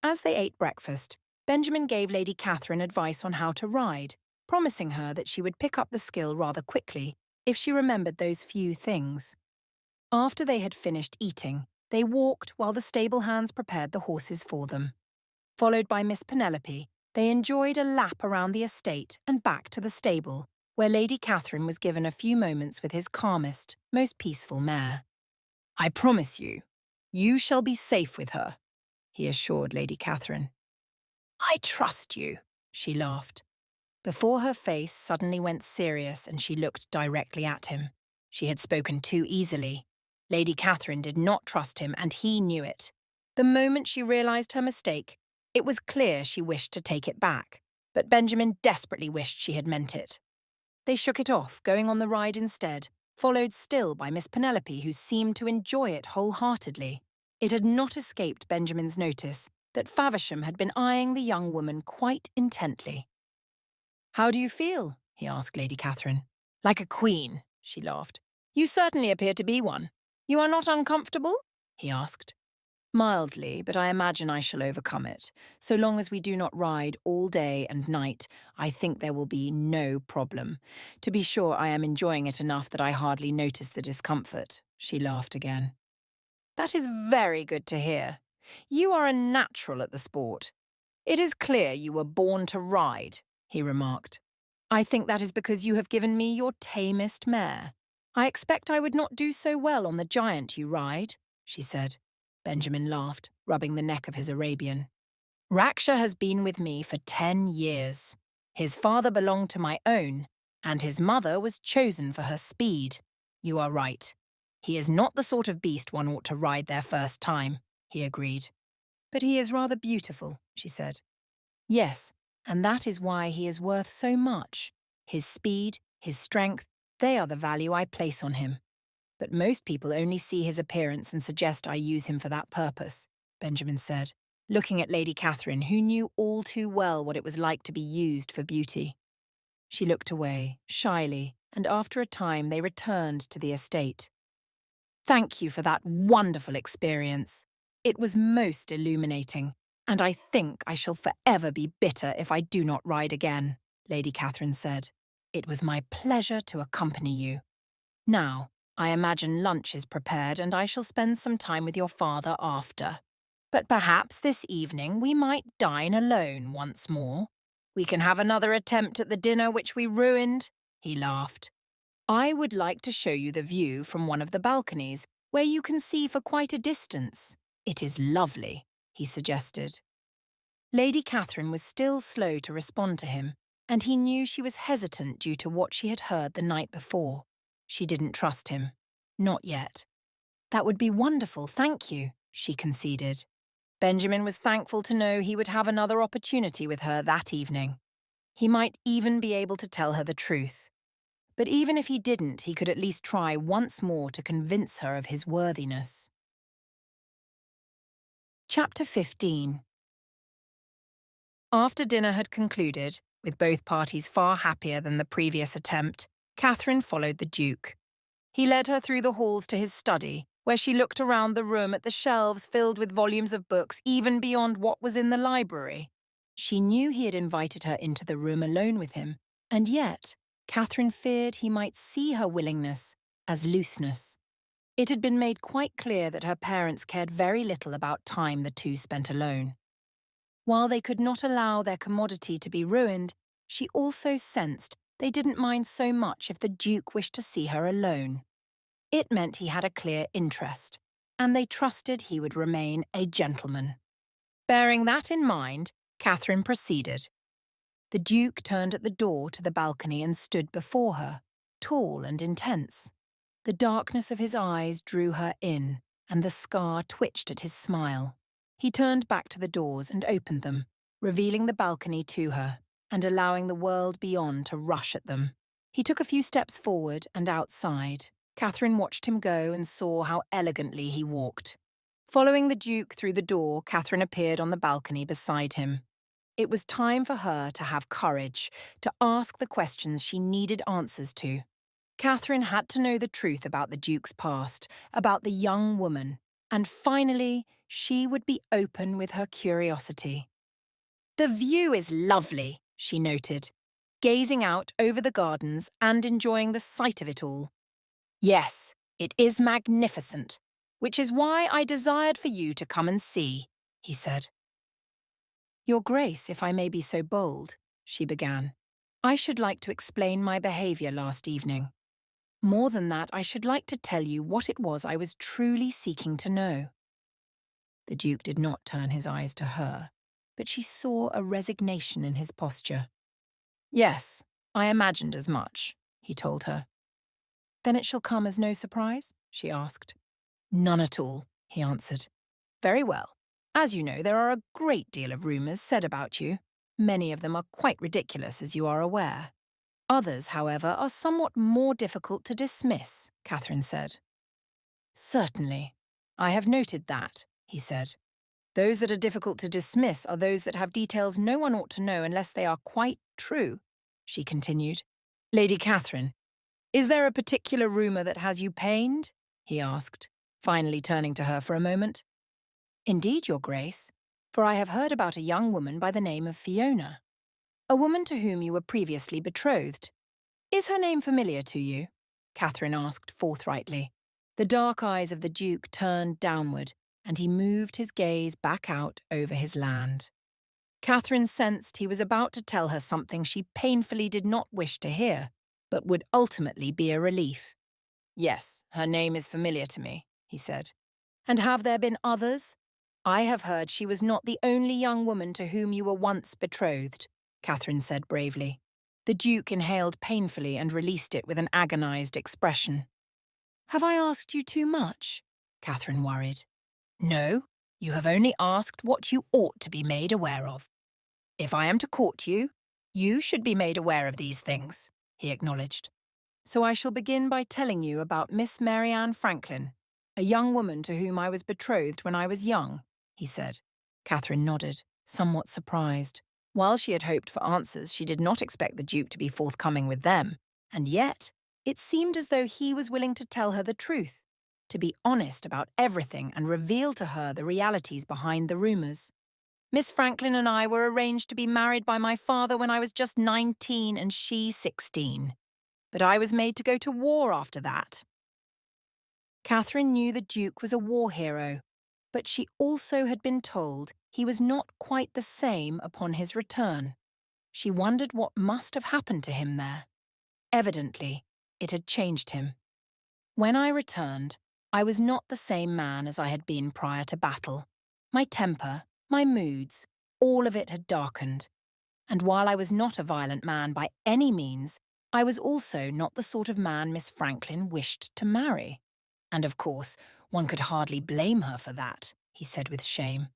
As they ate breakfast, Benjamin gave Lady Catherine advice on how to ride, promising her that she would pick up the skill rather quickly if she remembered those few things. After they had finished eating, they walked while the stable hands prepared the horses for them. Followed by Miss Penelope, they enjoyed a lap around the estate and back to the stable, where Lady Catherine was given a few moments with his calmest, most peaceful mare. "I promise you, you shall be safe with her," he assured Lady Catherine. "I trust you," she laughed. Before her face suddenly went serious and she looked directly at him. She had spoken too easily. Lady Catherine did not trust him, and he knew it. The moment she realised her mistake, it was clear she wished to take it back, but Benjamin desperately wished she had meant it. They shook it off, going on the ride instead, followed still by Miss Penelope, who seemed to enjoy it wholeheartedly. It had not escaped Benjamin's notice that Faversham had been eyeing the young woman quite intently. "How do you feel?" he asked Lady Catherine. "Like a queen," she laughed. "You certainly appear to be one. You are not uncomfortable?" he asked. "Mildly, but I imagine I shall overcome it. So long as we do not ride all day and night, I think there will be no problem. To be sure, I am enjoying it enough that I hardly notice the discomfort," she laughed again. "That is very good to hear. You are a natural at the sport. It is clear you were born to ride," he remarked. "I think that is because you have given me your tamest mare. I expect I would not do so well on the giant you ride," she said. Benjamin laughed, rubbing the neck of his Arabian. "Raksha has been with me for 10 years. His father belonged to my own, and his mother was chosen for her speed. You are right. He is not the sort of beast one ought to ride their first time," he agreed. "But he is rather beautiful," she said. "Yes, and that is why he is worth so much. His speed, his strength, they are the value I place on him. But most people only see his appearance and suggest I use him for that purpose," Benjamin said, looking at Lady Catherine, who knew all too well what it was like to be used for beauty. She looked away, shyly, and after a time they returned to the estate. "Thank you for that wonderful experience. It was most illuminating, and I think I shall forever be bitter if I do not ride again," Lady Catherine said. "It was my pleasure to accompany you. Now, I imagine lunch is prepared and I shall spend some time with your father after. But perhaps this evening we might dine alone once more. We can have another attempt at the dinner which we ruined," he laughed. "I would like to show you the view from one of the balconies, where you can see for quite a distance. It is lovely," he suggested. Lady Catherine was still slow to respond to him, and he knew she was hesitant due to what she had heard the night before. She didn't trust him. Not yet. "That would be wonderful, thank you," she conceded. Benjamin was thankful to know he would have another opportunity with her that evening. He might even be able to tell her the truth. But even if he didn't, he could at least try once more to convince her of his worthiness. Chapter 15. After dinner had concluded, with both parties far happier than the previous attempt, Catherine followed the Duke. He led her through the halls to his study, where she looked around the room at the shelves filled with volumes of books even beyond what was in the library. She knew he had invited her into the room alone with him, and yet Catherine feared he might see her willingness as looseness. It had been made quite clear that her parents cared very little about time the two spent alone. While they could not allow their commodity to be ruined, she also sensed they didn't mind so much if the Duke wished to see her alone. It meant he had a clear interest, and they trusted he would remain a gentleman. Bearing that in mind, Catherine proceeded. The Duke turned at the door to the balcony and stood before her, tall and intense. The darkness of his eyes drew her in, and the scar twitched at his smile. He turned back to the doors and opened them, revealing the balcony to her, and allowing the world beyond to rush at them. He took a few steps forward and outside. Catherine watched him go and saw how elegantly he walked. Following the Duke through the door, Catherine appeared on the balcony beside him. It was time for her to have courage, to ask the questions she needed answers to. Catherine had to know the truth about the Duke's past, about the young woman, and finally, she would be open with her curiosity. "The view is lovely," she noted, gazing out over the gardens and enjoying the sight of it all. "Yes, it is magnificent, which is why I desired for you to come and see," he said. "Your Grace, if I may be so bold," she began, "I should like to explain my behaviour last evening. More than that, I should like to tell you what it was I was truly seeking to know." The Duke did not turn his eyes to her, but she saw a resignation in his posture. "Yes, I imagined as much," he told her. "Then it shall come as no surprise?" she asked. "None at all," he answered. "Very well. As you know, there are a great deal of rumours said about you. Many of them are quite ridiculous, as you are aware. Others, however, are somewhat more difficult to dismiss," Catherine said. "Certainly. I have noted that," he said. "Those that are difficult to dismiss are those that have details no one ought to know unless they are quite true," she continued. "Lady Catherine, is there a particular rumour that has you pained?" he asked, finally turning to her for a moment. "Indeed, Your Grace, for I have heard about a young woman by the name of Fiona. A woman to whom you were previously betrothed. Is her name familiar to you?" Catherine asked forthrightly. The dark eyes of the Duke turned downward, and he moved his gaze back out over his land. Catherine sensed he was about to tell her something she painfully did not wish to hear, but would ultimately be a relief. "Yes, her name is familiar to me," he said. "And have there been others? I have heard she was not the only young woman to whom you were once betrothed," Catherine said bravely. The Duke inhaled painfully and released it with an agonized expression. "Have I asked you too much?" Catherine worried. "No, you have only asked what you ought to be made aware of. If I am to court you, you should be made aware of these things," he acknowledged. "So I shall begin by telling you about Miss Mary Ann Franklin, a young woman to whom I was betrothed when I was young," he said. Catherine nodded, somewhat surprised. While she had hoped for answers, she did not expect the Duke to be forthcoming with them, and yet It seemed as though he was willing to tell her the truth, to be honest about everything and reveal to her the realities behind the rumours. Miss Franklin and I were arranged to be married by my father when I was just 19 and she 16. But I was made to go to war after that. Catherine knew the Duke was a war hero, but she also had been told he was not quite the same upon his return. She wondered what must have happened to him there. Evidently, it had changed him. When I returned, I was not the same man as I had been prior to battle. My temper, my moods, all of it had darkened. And while I was not a violent man by any means, I was also not the sort of man Miss Franklin wished to marry. And of course, one could hardly blame her for that, he said with shame.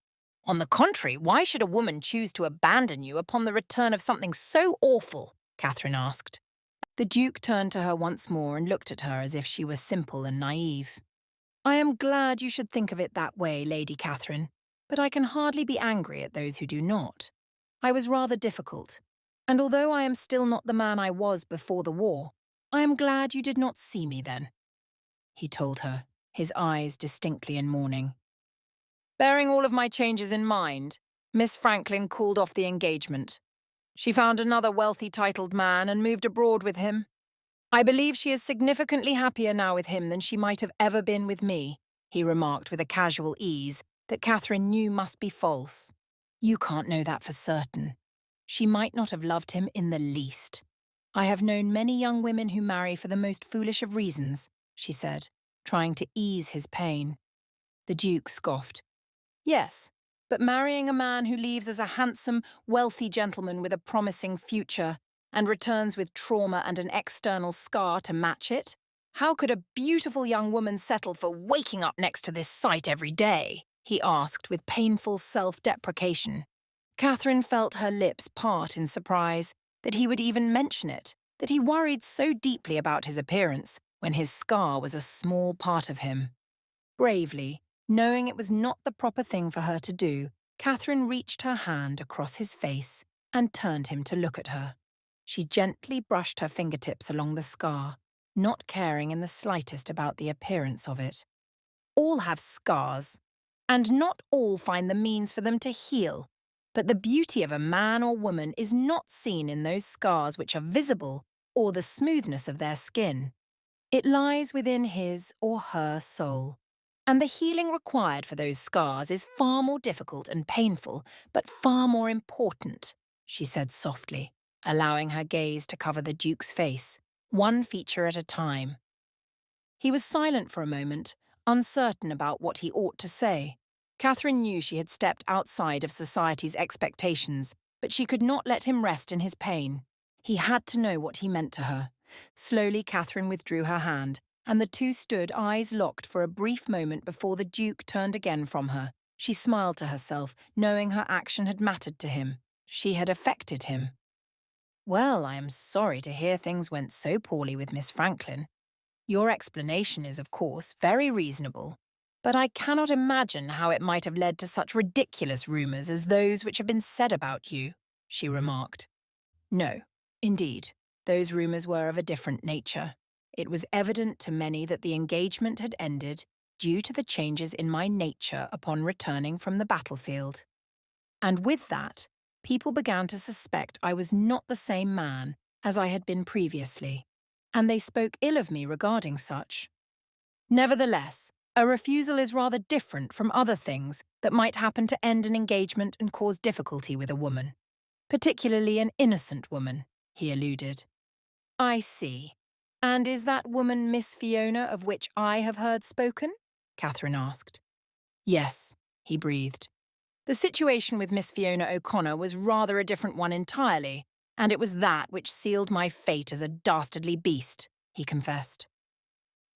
On the contrary, why should a woman choose to abandon you upon the return of something so awful? Catherine asked. The Duke turned to her once more and looked at her as if she were simple and naive. I am glad you should think of it that way, Lady Catherine, but I can hardly be angry at those who do not. I was rather difficult, and although I am still not the man I was before the war, I am glad you did not see me then, he told her, his eyes distinctly in mourning. Bearing all of my changes in mind, Miss Franklin called off the engagement. She found another wealthy titled man and moved abroad with him. I believe she is significantly happier now with him than she might have ever been with me, he remarked with a casual ease that Catherine knew must be false. You can't know that for certain. She might not have loved him in the least. I have known many young women who marry for the most foolish of reasons, she said, trying to ease his pain. The Duke scoffed. Yes, but marrying a man who leaves as a handsome, wealthy gentleman with a promising future and returns with trauma and an external scar to match it? How could a beautiful young woman settle for waking up next to this sight every day? He asked with painful self-deprecation. Catherine felt her lips part in surprise that he would even mention it, that he worried so deeply about his appearance when his scar was a small part of him. Bravely, knowing it was not the proper thing for her to do, Catherine reached her hand across his face and turned him to look at her. She gently brushed her fingertips along the scar, not caring in the slightest about the appearance of it. All have scars, and not all find the means for them to heal. But the beauty of a man or woman is not seen in those scars which are visible or the smoothness of their skin. It lies within his or her soul. And the healing required for those scars is far more difficult and painful, but far more important, she said softly, allowing her gaze to cover the Duke's face, one feature at a time. He was silent for a moment, uncertain about what he ought to say. Catherine knew she had stepped outside of society's expectations, but she could not let him rest in his pain. He had to know what he meant to her. Slowly, Catherine withdrew her hand, and the two stood eyes locked for a brief moment before the Duke turned again from her. She smiled to herself, knowing her action had mattered to him. She had affected him. Well, I am sorry to hear things went so poorly with Miss Franklin. Your explanation is, of course, very reasonable, but I cannot imagine how it might have led to such ridiculous rumours as those which have been said about you, she remarked. No, indeed, those rumours were of a different nature. It was evident to many that the engagement had ended due to the changes in my nature upon returning from the battlefield. And with that, people began to suspect I was not the same man as I had been previously, and they spoke ill of me regarding such. Nevertheless, a refusal is rather different from other things that might happen to end an engagement and cause difficulty with a woman, particularly an innocent woman, he alluded. I see. And is that woman Miss Fiona of which I have heard spoken? Catherine asked. Yes, he breathed. The situation with Miss Fiona O'Connor was rather a different one entirely, and it was that which sealed my fate as a dastardly beast, he confessed.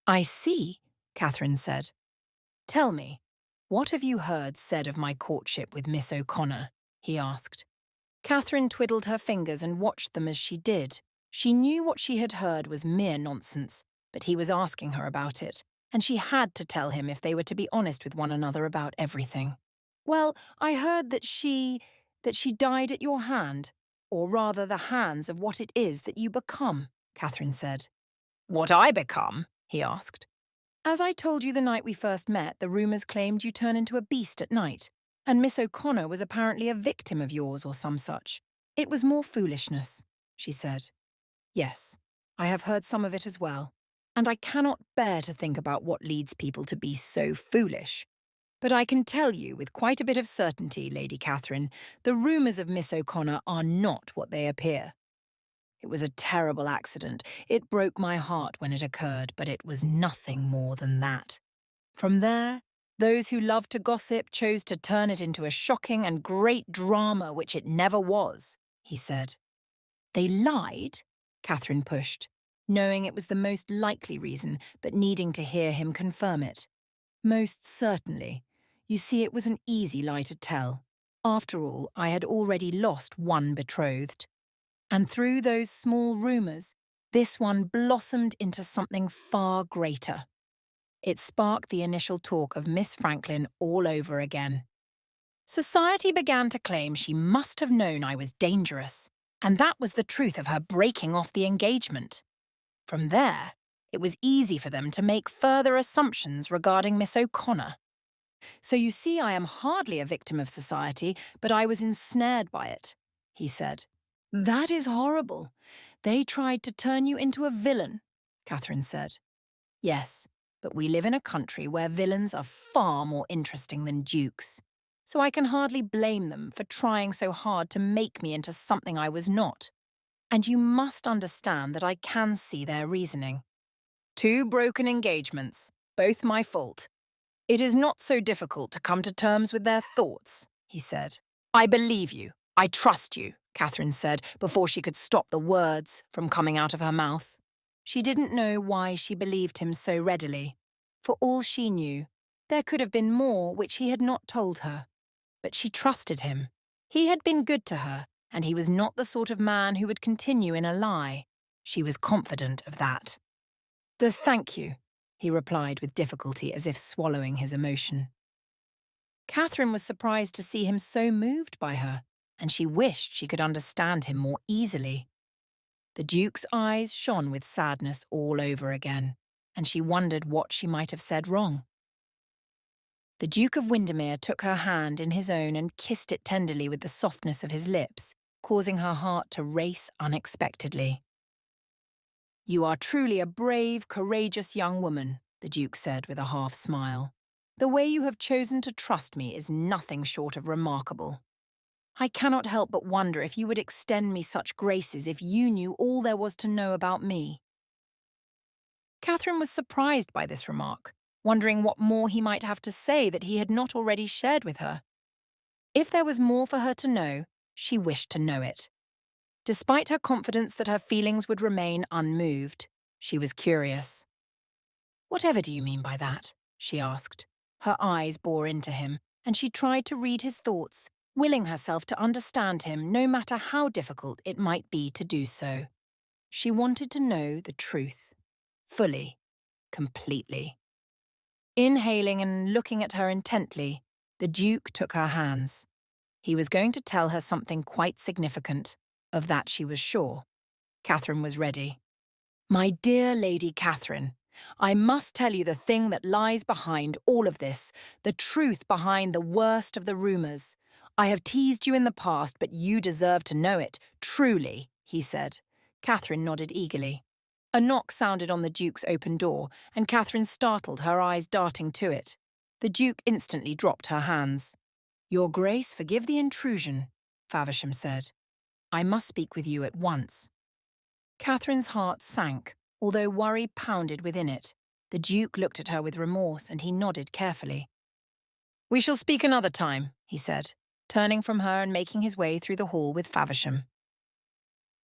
I see, Catherine said. Tell me, what have you heard said of my courtship with Miss O'Connor? He asked. Catherine twiddled her fingers and watched them as she did. She knew what she had heard was mere nonsense, but he was asking her about it, and she had to tell him if they were to be honest with one another about everything. Well, I heard that she died at your hand, or rather the hands of what it is that you become, Catherine said. What I become? He asked. As I told you the night we first met, the rumours claimed you turn into a beast at night, and Miss O'Connor was apparently a victim of yours or some such. It was more foolishness, she said. Yes, I have heard some of it as well, and I cannot bear to think about what leads people to be so foolish. But I can tell you with quite a bit of certainty, Lady Catherine, the rumours of Miss O'Connor are not what they appear. It was a terrible accident. It broke my heart when it occurred, but it was nothing more than that. From there, those who loved to gossip chose to turn it into a shocking and great drama which it never was, he said. They lied? Catherine pushed, knowing it was the most likely reason, but needing to hear him confirm it. Most certainly. You see, it was an easy lie to tell. After all, I had already lost one betrothed. And through those small rumours, this one blossomed into something far greater. It sparked the initial talk of Miss Franklin all over again. Society began to claim she must have known I was dangerous, and that was the truth of her breaking off the engagement. From there, it was easy for them to make further assumptions regarding Miss O'Connor. So you see, I am hardly a victim of society, but I was ensnared by it, he said. That is horrible. They tried to turn you into a villain, Catherine said. Yes, but we live in a country where villains are far more interesting than dukes. So I can hardly blame them for trying so hard to make me into something I was not. And you must understand that I can see their reasoning. 2 broken engagements, both my fault. It is not so difficult to come to terms with their thoughts, he said. I believe you. I trust you, Catherine said, before she could stop the words from coming out of her mouth. She didn't know why she believed him so readily. For all she knew, there could have been more which he had not told her. But she trusted him. He had been good to her, and he was not the sort of man who would continue in a lie. She was confident of that. Thank you, he replied with difficulty, as if swallowing his emotion. Catherine was surprised to see him so moved by her, and she wished she could understand him more easily. The Duke's eyes shone with sadness all over again, and she wondered what she might have said wrong. The Duke of Windermere took her hand in his own and kissed it tenderly with the softness of his lips, causing her heart to race unexpectedly. You are truly a brave, courageous young woman, the Duke said with a half smile. The way you have chosen to trust me is nothing short of remarkable. I cannot help but wonder if you would extend me such graces if you knew all there was to know about me. Catherine was surprised by this remark, wondering what more he might have to say that he had not already shared with her. If there was more for her to know, she wished to know it. Despite her confidence that her feelings would remain unmoved, she was curious. Whatever do you mean by that? She asked. Her eyes bore into him, and she tried to read his thoughts, willing herself to understand him no matter how difficult it might be to do so. She wanted to know the truth. Fully. Completely. Inhaling and looking at her intently, the Duke took her hands. He was going to tell her something quite significant. Of that she was sure. Catherine was ready. My dear Lady Catherine, I must tell you the thing that lies behind all of this, the truth behind the worst of the rumours. I have teased you in the past, but you deserve to know it, truly, he said. Catherine nodded eagerly. A knock sounded on the Duke's open door, and Catherine startled, her eyes darting to it. The Duke instantly dropped her hands. Your Grace, forgive the intrusion, Faversham said. I must speak with you at once. Catherine's heart sank, although worry pounded within it. The Duke looked at her with remorse, and he nodded carefully. We shall speak another time, he said, turning from her and making his way through the hall with Faversham.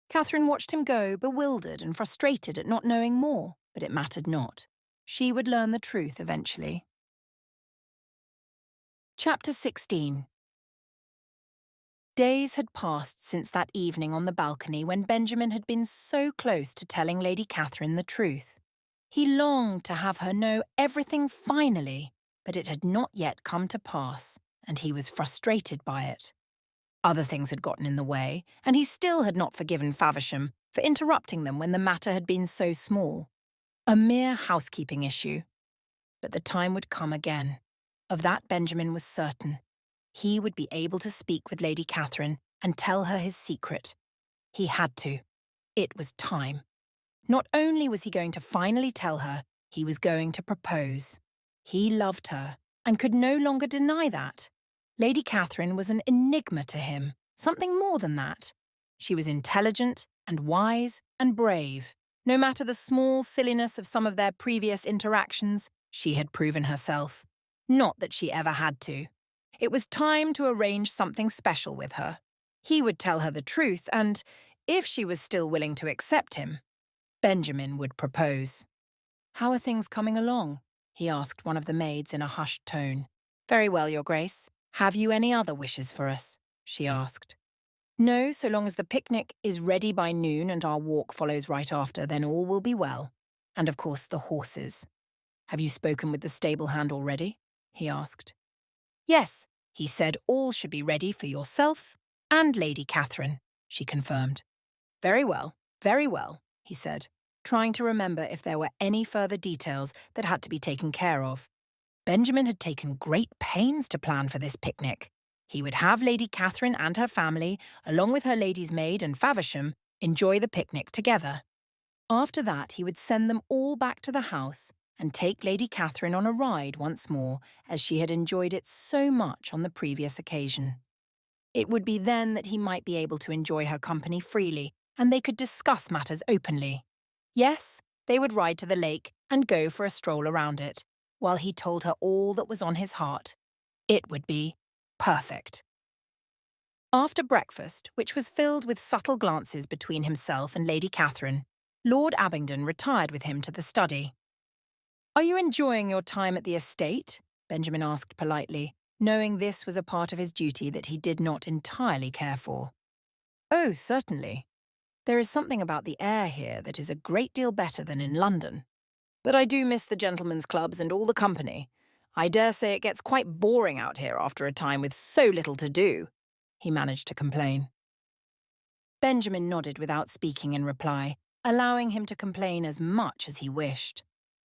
Catherine watched him go, bewildered and frustrated at not knowing more, but it mattered not. She would learn the truth eventually. Chapter 16. Days had passed since that evening on the balcony when Benjamin had been so close to telling Lady Catherine the truth. He longed to have her know everything finally, but it had not yet come to pass, and he was frustrated by it. Other things had gotten in the way, and he still had not forgiven Faversham for interrupting them when the matter had been so small. A mere housekeeping issue. But the time would come again. Of that Benjamin was certain. He would be able to speak with Lady Catherine and tell her his secret. He had to. It was time. Not only was he going to finally tell her, he was going to propose. He loved her and could no longer deny that. Lady Catherine was an enigma to him, something more than that. She was intelligent and wise and brave. No matter the small silliness of some of their previous interactions, she had proven herself. Not that she ever had to. It was time to arrange something special with her. He would tell her the truth and, if she was still willing to accept him, Benjamin would propose. "How are things coming along?" he asked one of the maids in a hushed tone. "Very well, Your Grace. Have you any other wishes for us?" she asked. "No, so long as the picnic is ready by noon and our walk follows right after, then all will be well. And of course the horses. Have you spoken with the stable hand already?" he asked. "Yes, he said all should be ready for yourself and Lady Catherine," she confirmed. Very well, he said, trying to remember if there were any further details that had to be taken care of. Benjamin had taken great pains to plan for this picnic. He would have Lady Catherine and her family, along with her lady's maid and Faversham, enjoy the picnic together. After that, he would send them all back to the house and take Lady Catherine on a ride once more, as she had enjoyed it so much on the previous occasion. It would be then that he might be able to enjoy her company freely, and they could discuss matters openly. Yes, they would ride to the lake and go for a stroll around it, while he told her all that was on his heart. It would be perfect. After breakfast, which was filled with subtle glances between himself and Lady Catherine, Lord Abingdon retired with him to the study. "Are you enjoying your time at the estate?" Benjamin asked politely, knowing this was a part of his duty that he did not entirely care for. "Oh, certainly. There is something about the air here that is a great deal better than in London. But I do miss the gentlemen's clubs and all the company. I dare say it gets quite boring out here after a time with so little to do," he managed to complain. Benjamin nodded without speaking in reply, allowing him to complain as much as he wished.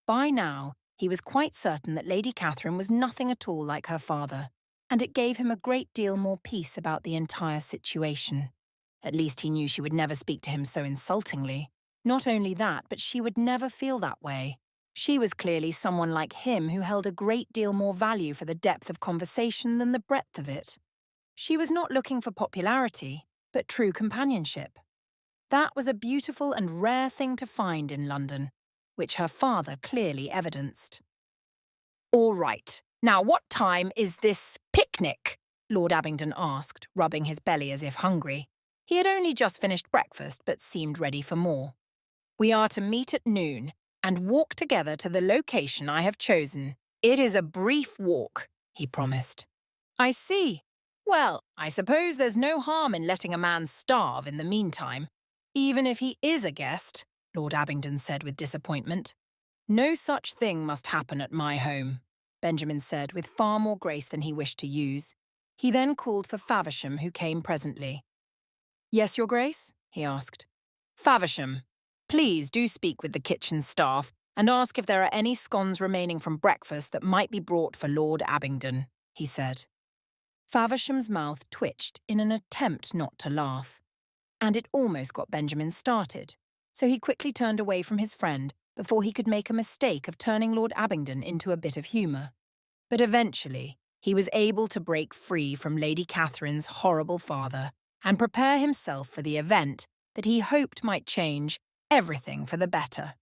By now, he was quite certain that Lady Catherine was nothing at all like her father, and it gave him a great deal more peace about the entire situation. At least he knew she would never speak to him so insultingly. Not only that, but she would never feel that way. She was clearly someone like him who held a great deal more value for the depth of conversation than the breadth of it. She was not looking for popularity, but true companionship. That was a beautiful and rare thing to find in London, which her father clearly evidenced. "All right. Now what time is this picnic?" Lord Abingdon asked, rubbing his belly as if hungry. He had only just finished breakfast, but seemed ready for more. "We are to meet at noon and walk together to the location I have chosen. It is a brief walk," he promised. "I see. Well, I suppose there's no harm in letting a man starve in the meantime, even if he is a guest," Lord Abingdon said with disappointment. "No such thing must happen at my home," Benjamin said with far more grace than he wished to use. He then called for Faversham, who came presently. "Yes, Your Grace?" he asked. "Faversham, please do speak with the kitchen staff and ask if there are any scones remaining from breakfast that might be brought for Lord Abingdon," he said. Faversham's mouth twitched in an attempt not to laugh, and it almost got Benjamin started, so he quickly turned away from his friend before he could make a mistake of turning Lord Abingdon into a bit of humour. But eventually, he was able to break free from Lady Catherine's horrible father and prepare himself for the event that he hoped might change everything for the better.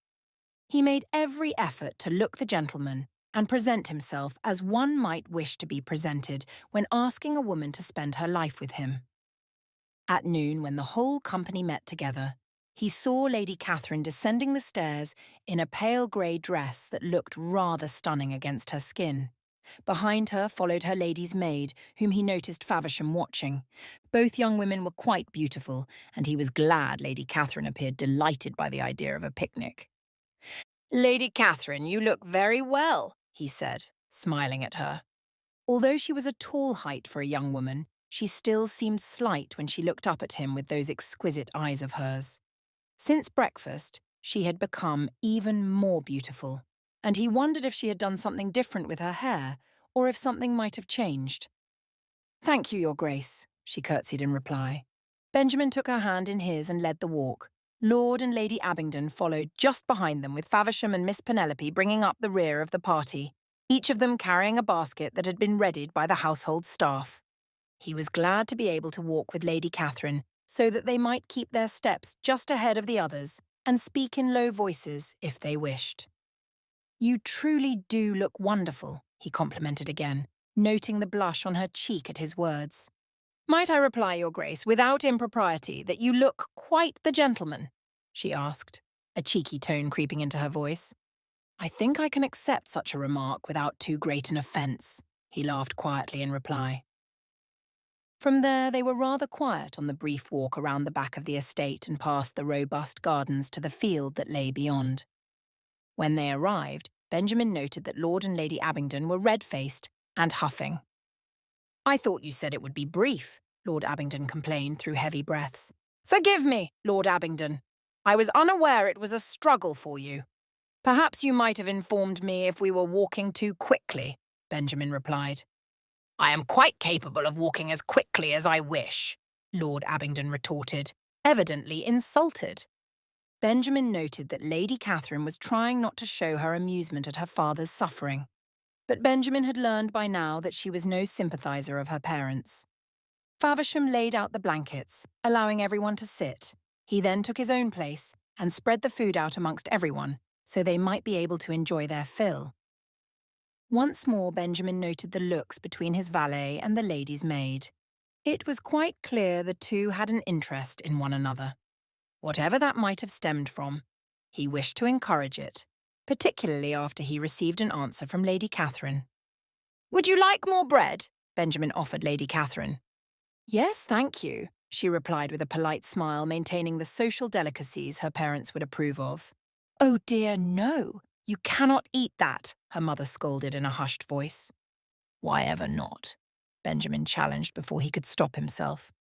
He made every effort to look the gentleman and present himself as one might wish to be presented when asking a woman to spend her life with him. At noon, when the whole company met together, he saw Lady Catherine descending the stairs in a pale grey dress that looked rather stunning against her skin. Behind her followed her lady's maid, whom he noticed Faversham watching. Both young women were quite beautiful, and he was glad Lady Catherine appeared delighted by the idea of a picnic. "Lady Catherine, you look very well," he said, smiling at her. Although she was a tall height for a young woman, she still seemed slight when she looked up at him with those exquisite eyes of hers. Since breakfast, She had become even more beautiful, and he wondered if she had done something different with her hair, or if something might have changed. "Thank you, Your Grace," she curtsied in reply. Benjamin took her hand in his and led the walk. Lord and Lady Abingdon followed just behind them, with Faversham and Miss Penelope bringing up the rear of the party, each of them carrying a basket that had been readied by the household staff. He was glad to be able to walk with Lady Catherine, so that they might keep their steps just ahead of the others and speak in low voices if they wished. "You truly do look wonderful," he complimented again, noting the blush on her cheek at his words. "Might I reply, Your Grace, without impropriety, that you look quite the gentleman?" she asked, a cheeky tone creeping into her voice. "I think I can accept such a remark without too great an offence," he laughed quietly in reply. From there, they were rather quiet on the brief walk around the back of the estate and past the robust gardens to the field that lay beyond. When they arrived, Benjamin noted that Lord and Lady Abingdon were red-faced and huffing. "I thought you said it would be brief," Lord Abingdon complained through heavy breaths. "Forgive me, Lord Abingdon. I was unaware it was a struggle for you." "Perhaps you might have informed me if we were walking too quickly," Benjamin replied. "I am quite capable of walking as quickly as I wish," Lord Abingdon retorted, evidently insulted. Benjamin noted that Lady Catherine was trying not to show her amusement at her father's suffering. But Benjamin had learned by now that she was no sympathizer of her parents. Faversham laid out the blankets, allowing everyone to sit. He then took his own place and spread the food out amongst everyone, so they might be able to enjoy their fill. Once more Benjamin noted the looks between his valet and the lady's maid. It was quite clear the two had an interest in one another. Whatever that might have stemmed from, he wished to encourage it, particularly after he received an answer from Lady Catherine. "Would you like more bread?" Benjamin offered Lady Catherine. "Yes, thank you," she replied with a polite smile, maintaining the social delicacies her parents would approve of. "Oh dear, no, you cannot eat that," her mother scolded in a hushed voice. "Why ever not?" Benjamin challenged before he could stop himself.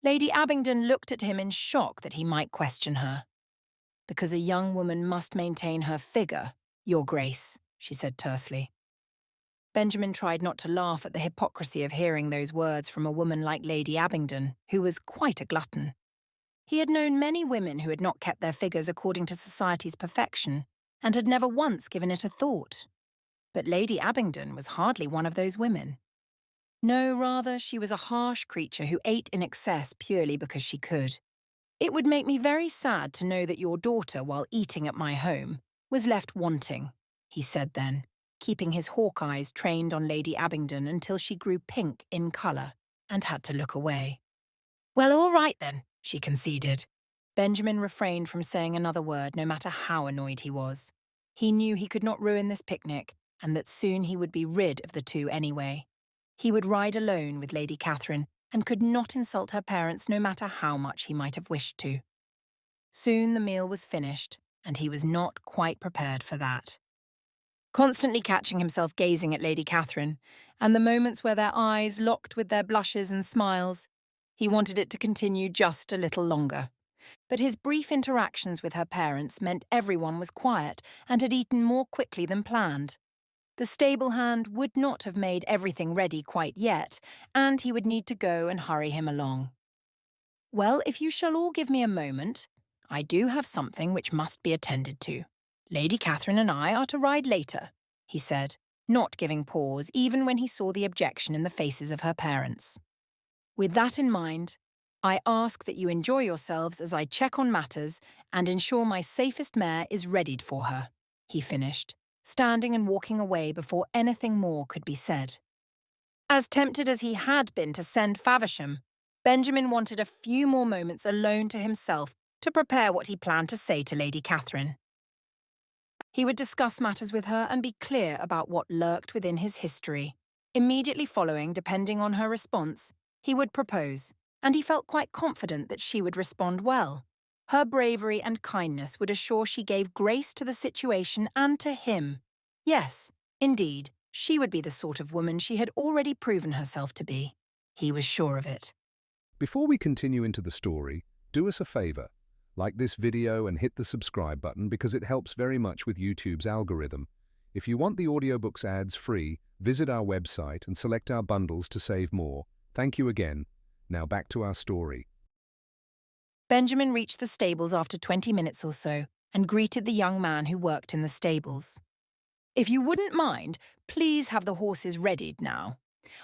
Lady Abingdon looked at him in shock that he might question her. "Because a young woman must maintain her figure, Your Grace," she said tersely. Benjamin tried not to laugh at the hypocrisy of hearing those words from a woman like Lady Abingdon, who was quite a glutton. He had known many women who had not kept their figures according to society's perfection, and had never once given it a thought. But Lady Abingdon was hardly one of those women. No, rather, she was a harsh creature who ate in excess purely because she could. "It would make me very sad to know that your daughter, while eating at my home, was left wanting," he said then, keeping his hawk eyes trained on Lady Abingdon until she grew pink in colour and had to look away. "Well, all right then," she conceded. Benjamin refrained from saying another word, no matter how annoyed he was. He knew he could not ruin this picnic, and that soon he would be rid of the two anyway. He would ride alone with Lady Catherine, and could not insult her parents no matter how much he might have wished to. Soon the meal was finished, and he was not quite prepared for that. Constantly catching himself gazing at Lady Catherine, and the moments where their eyes locked with their blushes and smiles, he wanted it to continue just a little longer. But his brief interactions with her parents meant everyone was quiet and had eaten more quickly than planned. The stable hand would not have made everything ready quite yet, and he would need to go and hurry him along. "Well, if you shall all give me a moment, I do have something which must be attended to. Lady Catherine and I are to ride later," he said, not giving pause even when he saw the objection in the faces of her parents. "With that in mind, I ask that you enjoy yourselves as I check on matters and ensure my safest mare is readied for her," he finished, standing and walking away before anything more could be said. As tempted as he had been to send Faversham, Benjamin wanted a few more moments alone to himself to prepare what he planned to say to Lady Catherine. He would discuss matters with her and be clear about what lurked within his history. Immediately following, depending on her response, he would propose, and he felt quite confident that she would respond well. Her bravery and kindness would assure she gave grace to the situation and to him. Yes, indeed, she would be the sort of woman she had already proven herself to be. He was sure of it. Before we continue into the story, do us a favour. Like this video and hit the subscribe button because it helps very much with YouTube's algorithm. If you want the audiobooks ads free, visit our website and select our bundles to save more. Thank you again. Now back to our story. Benjamin reached the stables after 20 minutes or so and greeted the young man who worked in the stables. "If you wouldn't mind, please have the horses readied now.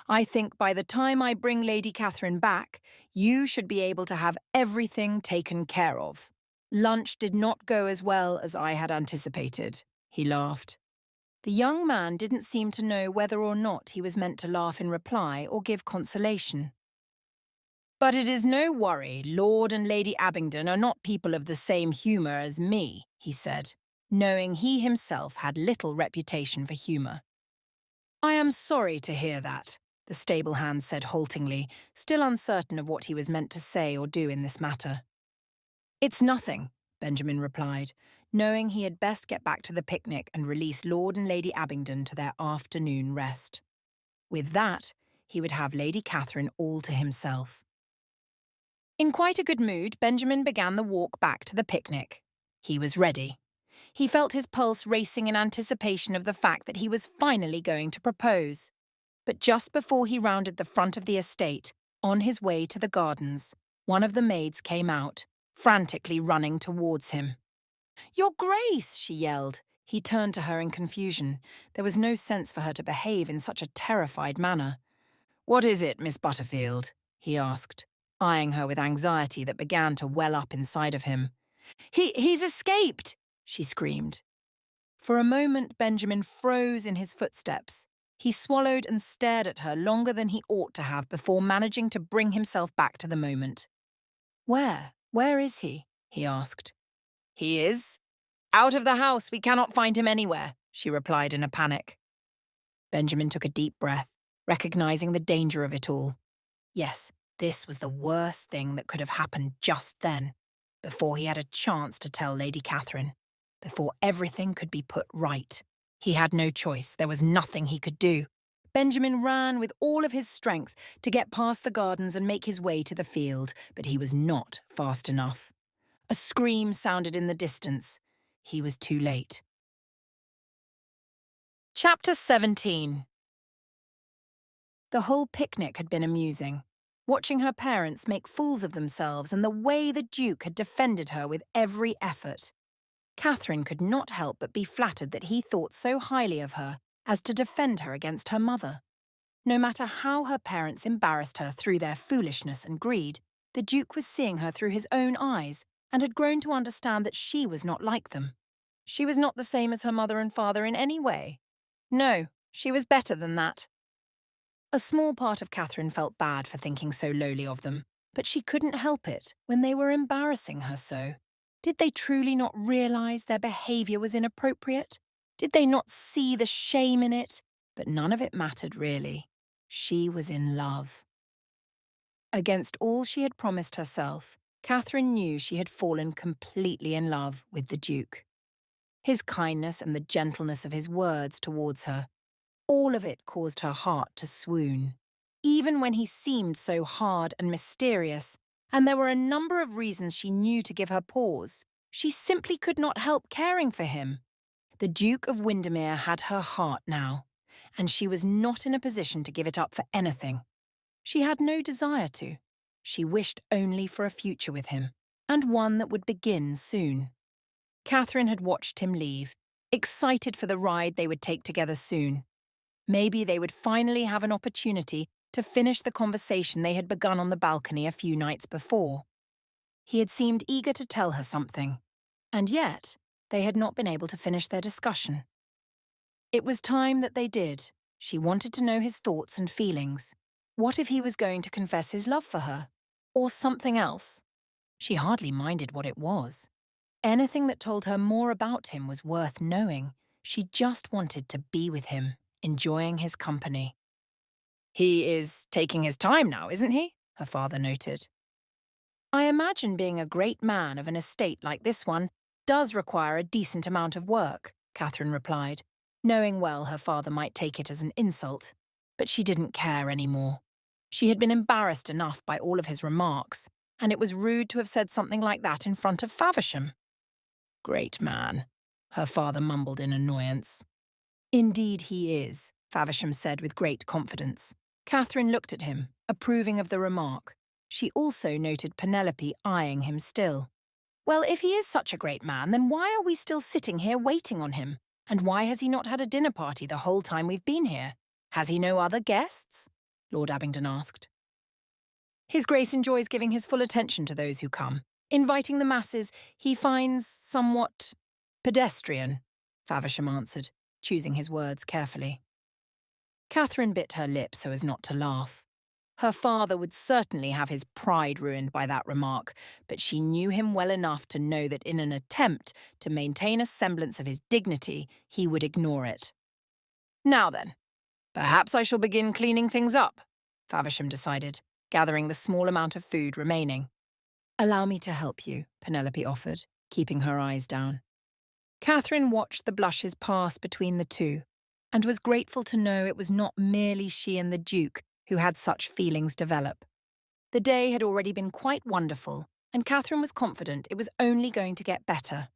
I think by the time I bring Lady Catherine back, you should be able to have everything taken care of." "Lunch did not go as well as I had anticipated," he laughed. The young man didn't seem to know whether or not he was meant to laugh in reply or give consolation. "But it is no worry, Lord and Lady Abingdon are not people of the same humour as me," he said, knowing he himself had little reputation for humour. "I am sorry to hear that," the stable hand said haltingly, still uncertain of what he was meant to say or do in this matter. "It's nothing," Benjamin replied, knowing he had best get back to the picnic and release Lord and Lady Abingdon to their afternoon rest. With that, he would have Lady Catherine all to himself. In quite a good mood, Benjamin began the walk back to the picnic. He was ready. He felt his pulse racing in anticipation of the fact that he was finally going to propose. But just before he rounded the front of the estate, on his way to the gardens, one of the maids came out, frantically running towards him. "Your Grace!" she yelled. He turned to her in confusion. There was no sense for her to behave in such a terrified manner. "What is it, Miss Butterfield?" he asked, eyeing her with anxiety that began to well up inside of him. He's escaped!" she screamed. For a moment, Benjamin froze in his footsteps. He swallowed and stared at her longer than he ought to have before managing to bring himself back to the moment. Where is he?" he asked. "He is out of the house. We cannot find him anywhere," she replied in a panic. Benjamin took a deep breath, recognizing the danger of it all. Yes, this was the worst thing that could have happened just then, before he had a chance to tell Lady Catherine, before everything could be put right. He had no choice. There was nothing he could do. Benjamin ran with all of his strength to get past the gardens and make his way to the field, but he was not fast enough. A scream sounded in the distance. He was too late. Chapter 17. The whole picnic had been amusing. Watching her parents make fools of themselves and the way the Duke had defended her with every effort. Catherine could not help but be flattered that he thought so highly of her as to defend her against her mother. No matter how her parents embarrassed her through their foolishness and greed, the Duke was seeing her through his own eyes and had grown to understand that she was not like them. She was not the same as her mother and father in any way. No, she was better than that. A small part of Catherine felt bad for thinking so lowly of them, but she couldn't help it when they were embarrassing her so. Did they truly not realize their behavior was inappropriate? Did they not see the shame in it? But none of it mattered really. She was in love. Against all she had promised herself, Catherine knew she had fallen completely in love with the Duke. His kindness and the gentleness of his words towards her, all of it caused her heart to swoon. Even when he seemed so hard and mysterious, and there were a number of reasons she knew to give her pause, she simply could not help caring for him. The Duke of Windermere had her heart now, and she was not in a position to give it up for anything. She had no desire to. She wished only for a future with him, and one that would begin soon. Catherine had watched him leave, excited for the ride they would take together soon. Maybe they would finally have an opportunity to finish the conversation they had begun on the balcony a few nights before. He had seemed eager to tell her something, and yet they had not been able to finish their discussion. It was time that they did. She wanted to know his thoughts and feelings. What if he was going to confess his love for her? Or something else? She hardly minded what it was. Anything that told her more about him was worth knowing. She just wanted to be with him, enjoying his company. "He is taking his time now, isn't he?" her father noted. "I imagine being a great man of an estate like this one does require a decent amount of work," Catherine replied, knowing well her father might take it as an insult. But she didn't care anymore. She had been embarrassed enough by all of his remarks, and it was rude to have said something like that in front of Faversham. Great man, her father mumbled in annoyance. Indeed he is, Faversham said with great confidence. Catherine looked at him, approving of the remark. She also noted Penelope eyeing him still. Well, if he is such a great man, then why are we still sitting here waiting on him? And why has he not had a dinner party the whole time we've been here? Has he no other guests? Lord Abingdon asked. His Grace enjoys giving his full attention to those who come. Inviting the masses he finds somewhat pedestrian, Faversham answered, choosing his words carefully. Catherine bit her lip so as not to laugh. Her father would certainly have his pride ruined by that remark, but she knew him well enough to know that in an attempt to maintain a semblance of his dignity, he would ignore it. Now then, perhaps I shall begin cleaning things up, Faversham decided, gathering the small amount of food remaining. Allow me to help you, Penelope offered, keeping her eyes down. Catherine watched the blushes pass between the two, and was grateful to know it was not merely she and the Duke who had such feelings develop. The day had already been quite wonderful, and Catherine was confident it was only going to get better.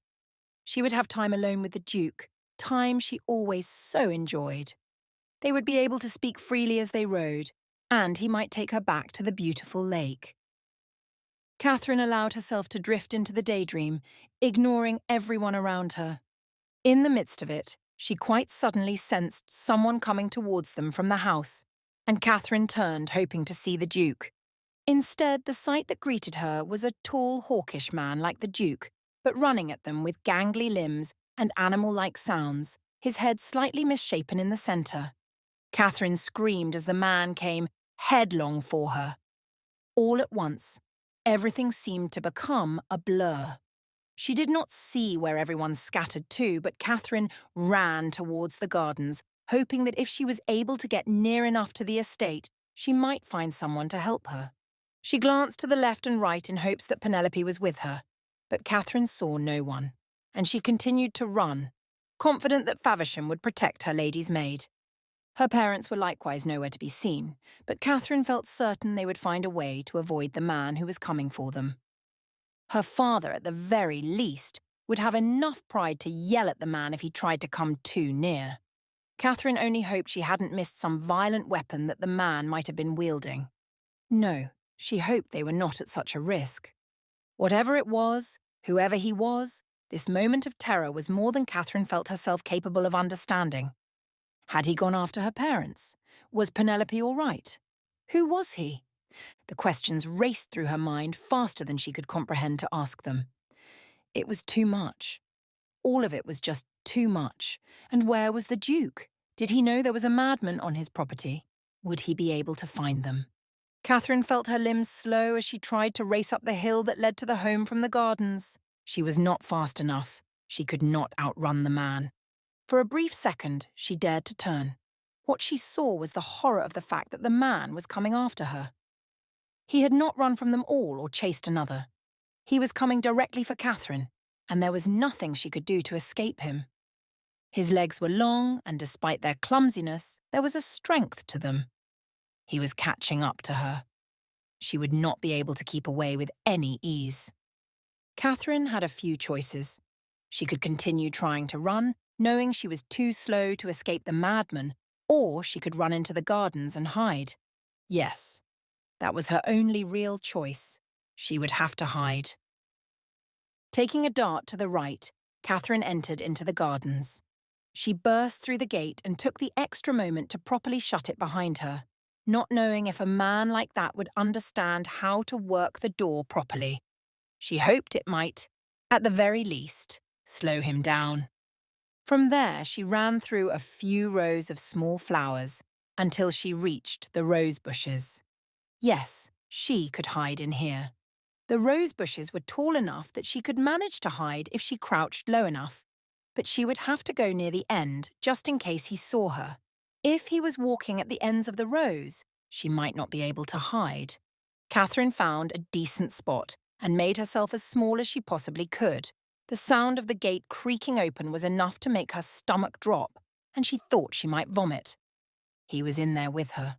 She would have time alone with the Duke, time she always so enjoyed. They would be able to speak freely as they rode, and he might take her back to the beautiful lake. Catherine allowed herself to drift into the daydream, ignoring everyone around her. In the midst of it, she quite suddenly sensed someone coming towards them from the house, and Catherine turned, hoping to see the Duke. Instead, the sight that greeted her was a tall, hawkish man like the Duke, but running at them with gangly limbs and animal-like sounds, his head slightly misshapen in the centre. Catherine screamed as the man came headlong for her. All at once, everything seemed to become a blur. She did not see where everyone scattered to, but Catherine ran towards the gardens, hoping that if she was able to get near enough to the estate, she might find someone to help her. She glanced to the left and right in hopes that Penelope was with her, but Catherine saw no one, and she continued to run, confident that Faversham would protect her lady's maid. Her parents were likewise nowhere to be seen, but Catherine felt certain they would find a way to avoid the man who was coming for them. Her father, at the very least, would have enough pride to yell at the man if he tried to come too near. Catherine only hoped she hadn't missed some violent weapon that the man might have been wielding. No, she hoped they were not at such a risk. Whatever it was, whoever he was, this moment of terror was more than Catherine felt herself capable of understanding. Had he gone after her parents? Was Penelope all right? Who was he? The questions raced through her mind faster than she could comprehend to ask them. It was too much. All of it was just too much. And where was the Duke? Did he know there was a madman on his property? Would he be able to find them? Catherine felt her limbs slow as she tried to race up the hill that led to the home from the gardens. She was not fast enough. She could not outrun the man. For a brief second, she dared to turn. What she saw was the horror of the fact that the man was coming after her. He had not run from them all or chased another. He was coming directly for Catherine, and there was nothing she could do to escape him. His legs were long, and despite their clumsiness, there was a strength to them. He was catching up to her. She would not be able to keep away with any ease. Catherine had a few choices. She could continue trying to run, knowing she was too slow to escape the madman, or she could run into the gardens and hide. Yes, that was her only real choice. She would have to hide. Taking a dart to the right, Catherine entered into the gardens. She burst through the gate and took the extra moment to properly shut it behind her, not knowing if a man like that would understand how to work the door properly. She hoped it might, at the very least, slow him down. From there, she ran through a few rows of small flowers until she reached the rose bushes. Yes, she could hide in here. The rose bushes were tall enough that she could manage to hide if she crouched low enough, but she would have to go near the end just in case he saw her. If he was walking at the ends of the rows, she might not be able to hide. Catherine found a decent spot and made herself as small as she possibly could. The sound of the gate creaking open was enough to make her stomach drop, and she thought she might vomit. He was in there with her.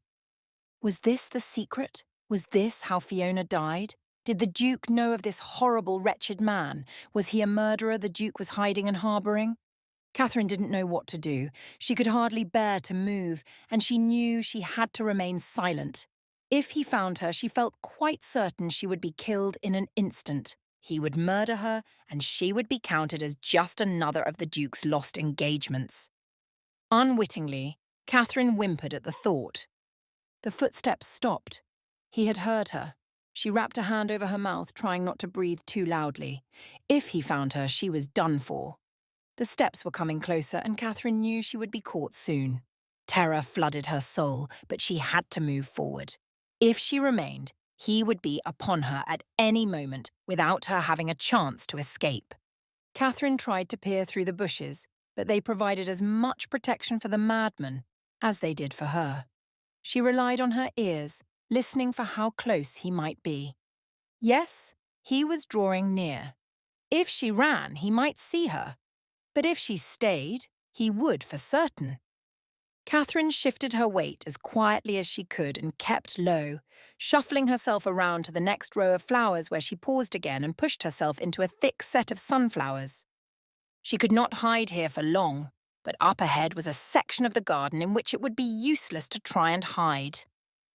Was this the secret? Was this how Fiona died? Did the Duke know of this horrible, wretched man? Was he a murderer the Duke was hiding and harbouring? Catherine didn't know what to do. She could hardly bear to move, and she knew she had to remain silent. If he found her, she felt quite certain she would be killed in an instant. He would murder her, and she would be counted as just another of the Duke's lost engagements. Unwittingly, Catherine whimpered at the thought. The footsteps stopped. He had heard her. She wrapped a hand over her mouth, trying not to breathe too loudly. If he found her, she was done for. The steps were coming closer, and Catherine knew she would be caught soon. Terror flooded her soul, but she had to move forward. If she remained, he would be upon her at any moment without her having a chance to escape. Catherine tried to peer through the bushes, but they provided as much protection for the madman as they did for her. She relied on her ears, listening for how close he might be. Yes, he was drawing near. If she ran, he might see her. But if she stayed, he would for certain. Catherine shifted her weight as quietly as she could and kept low, shuffling herself around to the next row of flowers where she paused again and pushed herself into a thick set of sunflowers. She could not hide here for long, but up ahead was a section of the garden in which it would be useless to try and hide.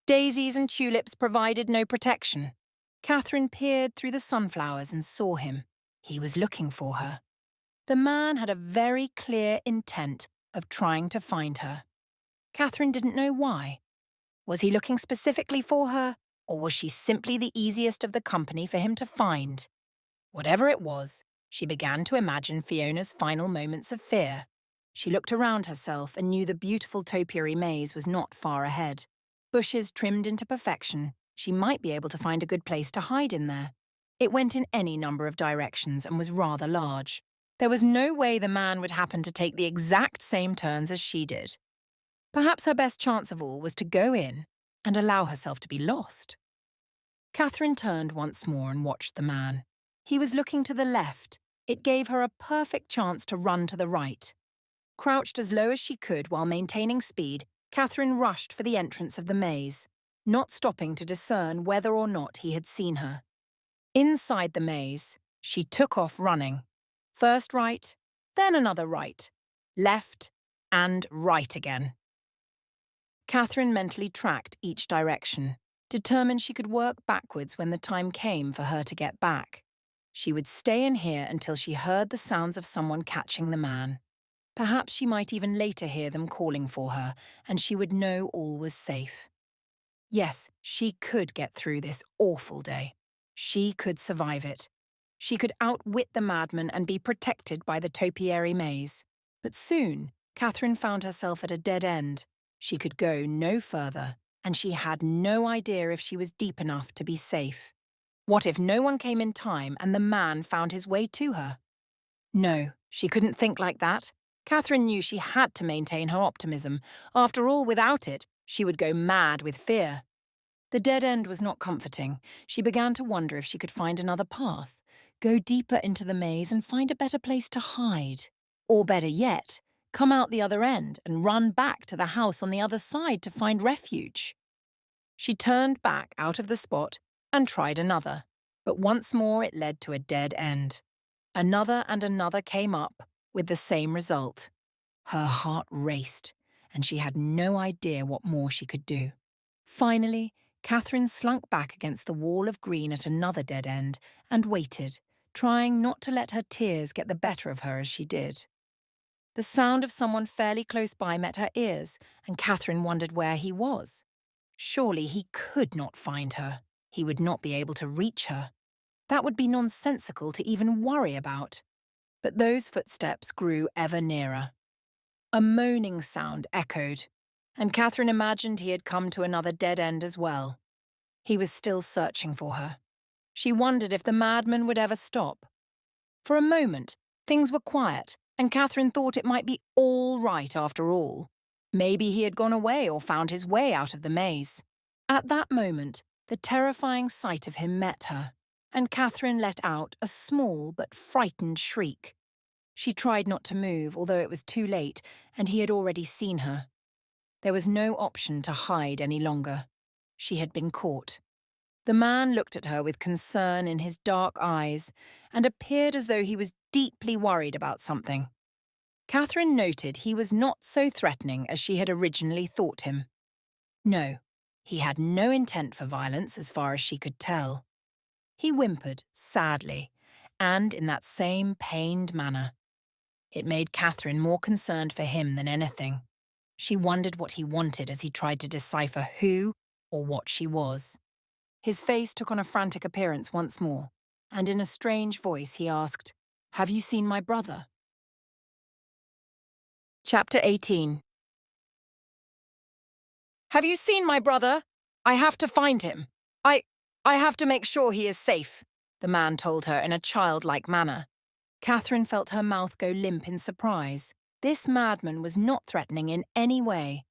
Daisies and tulips provided no protection. Catherine peered through the sunflowers and saw him. He was looking for her. The man had a very clear intent of trying to find her. Catherine didn't know why. Was he looking specifically for her, or was she simply the easiest of the company for him to find? Whatever it was, she began to imagine Fiona's final moments of fear. She looked around herself and knew the beautiful topiary maze was not far ahead. Bushes trimmed into perfection, she might be able to find a good place to hide in there. It went in any number of directions and was rather large. There was no way the man would happen to take the exact same turns as she did. Perhaps her best chance of all was to go in and allow herself to be lost. Catherine turned once more and watched the man. He was looking to the left. It gave her a perfect chance to run to the right. Crouched as low as she could while maintaining speed, Catherine rushed for the entrance of the maze, not stopping to discern whether or not he had seen her. Inside the maze, she took off running. First right, then another right, left, and right again. Catherine mentally tracked each direction, determined she could work backwards when the time came for her to get back. She would stay in here until she heard the sounds of someone catching the man. Perhaps she might even later hear them calling for her, and she would know all was safe. Yes, she could get through this awful day. She could survive it. She could outwit the madman and be protected by the topiary maze. But soon, Catherine found herself at a dead end. She could go no further, and she had no idea if she was deep enough to be safe. What if no one came in time and the man found his way to her? No, she couldn't think like that. Catherine knew she had to maintain her optimism. After all, without it, she would go mad with fear. The dead end was not comforting. She began to wonder if she could find another path, go deeper into the maze and find a better place to hide. Or better yet, come out the other end and run back to the house on the other side to find refuge. She turned back out of the spot and tried another, but once more it led to a dead end. Another and another came up with the same result. Her heart raced, and she had no idea what more she could do. Finally, Catherine slunk back against the wall of green at another dead end and waited, trying not to let her tears get the better of her as she did. The sound of someone fairly close by met her ears, and Catherine wondered where he was. Surely he could not find her. He would not be able to reach her. That would be nonsensical to even worry about. But those footsteps grew ever nearer. A moaning sound echoed, and Catherine imagined he had come to another dead end as well. He was still searching for her. She wondered if the madman would ever stop. For a moment, things were quiet, and Catherine thought it might be all right after all. Maybe he had gone away or found his way out of the maze. At that moment, the terrifying sight of him met her, and Catherine let out a small but frightened shriek. She tried not to move, although it was too late, and he had already seen her. There was no option to hide any longer. She had been caught. The man looked at her with concern in his dark eyes and appeared as though he was deeply worried about something. Catherine noted he was not so threatening as she had originally thought him. No, he had no intent for violence as far as she could tell. He whimpered sadly, and in that same pained manner. It made Catherine more concerned for him than anything. She wondered what he wanted as he tried to decipher who or what she was. His face took on a frantic appearance once more, and in a strange voice he asked, "Have you seen my brother?" Chapter 18. "Have you seen my brother? I have to find him. I have to make sure he is safe," the man told her in a childlike manner. Catherine felt her mouth go limp in surprise. This madman was not threatening in any way.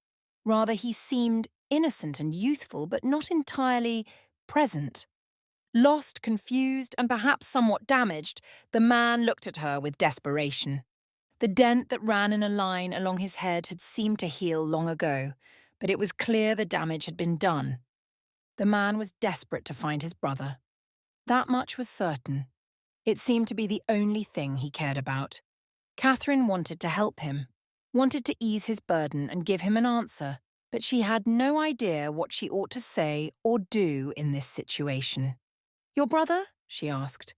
Rather, he seemed innocent and youthful, but not entirely present. Lost, confused, and perhaps somewhat damaged, the man looked at her with desperation. The dent that ran in a line along his head had seemed to heal long ago, but it was clear the damage had been done. The man was desperate to find his brother. That much was certain. It seemed to be the only thing he cared about. Catherine wanted to help him, wanted to ease his burden and give him an answer, but she had no idea what she ought to say or do in this situation. "Your brother?" she asked.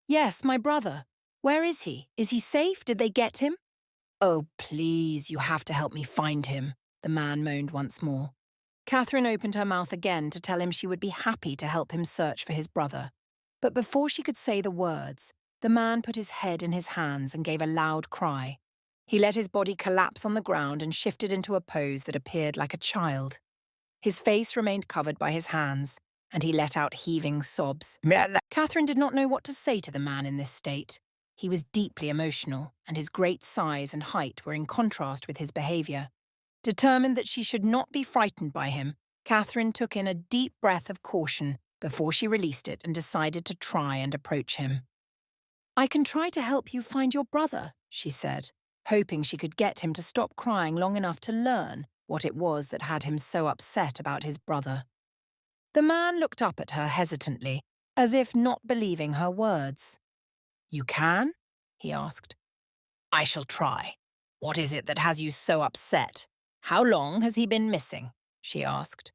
"Yes, my brother. Where is he? Is he safe? Did they get him?" "Oh, please, you have to help me find him," the man moaned once more. Catherine opened her mouth again to tell him she would be happy to help him search for his brother. But before she could say the words, the man put his head in his hands and gave a loud cry. He let his body collapse on the ground and shifted into a pose that appeared like a child. His face remained covered by his hands, and he let out heaving sobs. Catherine did not know what to say to the man in this state. He was deeply emotional, and his great size and height were in contrast with his behaviour. Determined that she should not be frightened by him, Catherine took in a deep breath of caution before she released it and decided to try and approach him. "I can try to help you find your brother," she said, hoping she could get him to stop crying long enough to learn what it was that had him so upset about his brother. The man looked up at her hesitantly, as if not believing her words. "You can?" he asked. "I shall try. What is it that has you so upset? How long has he been missing?" she asked.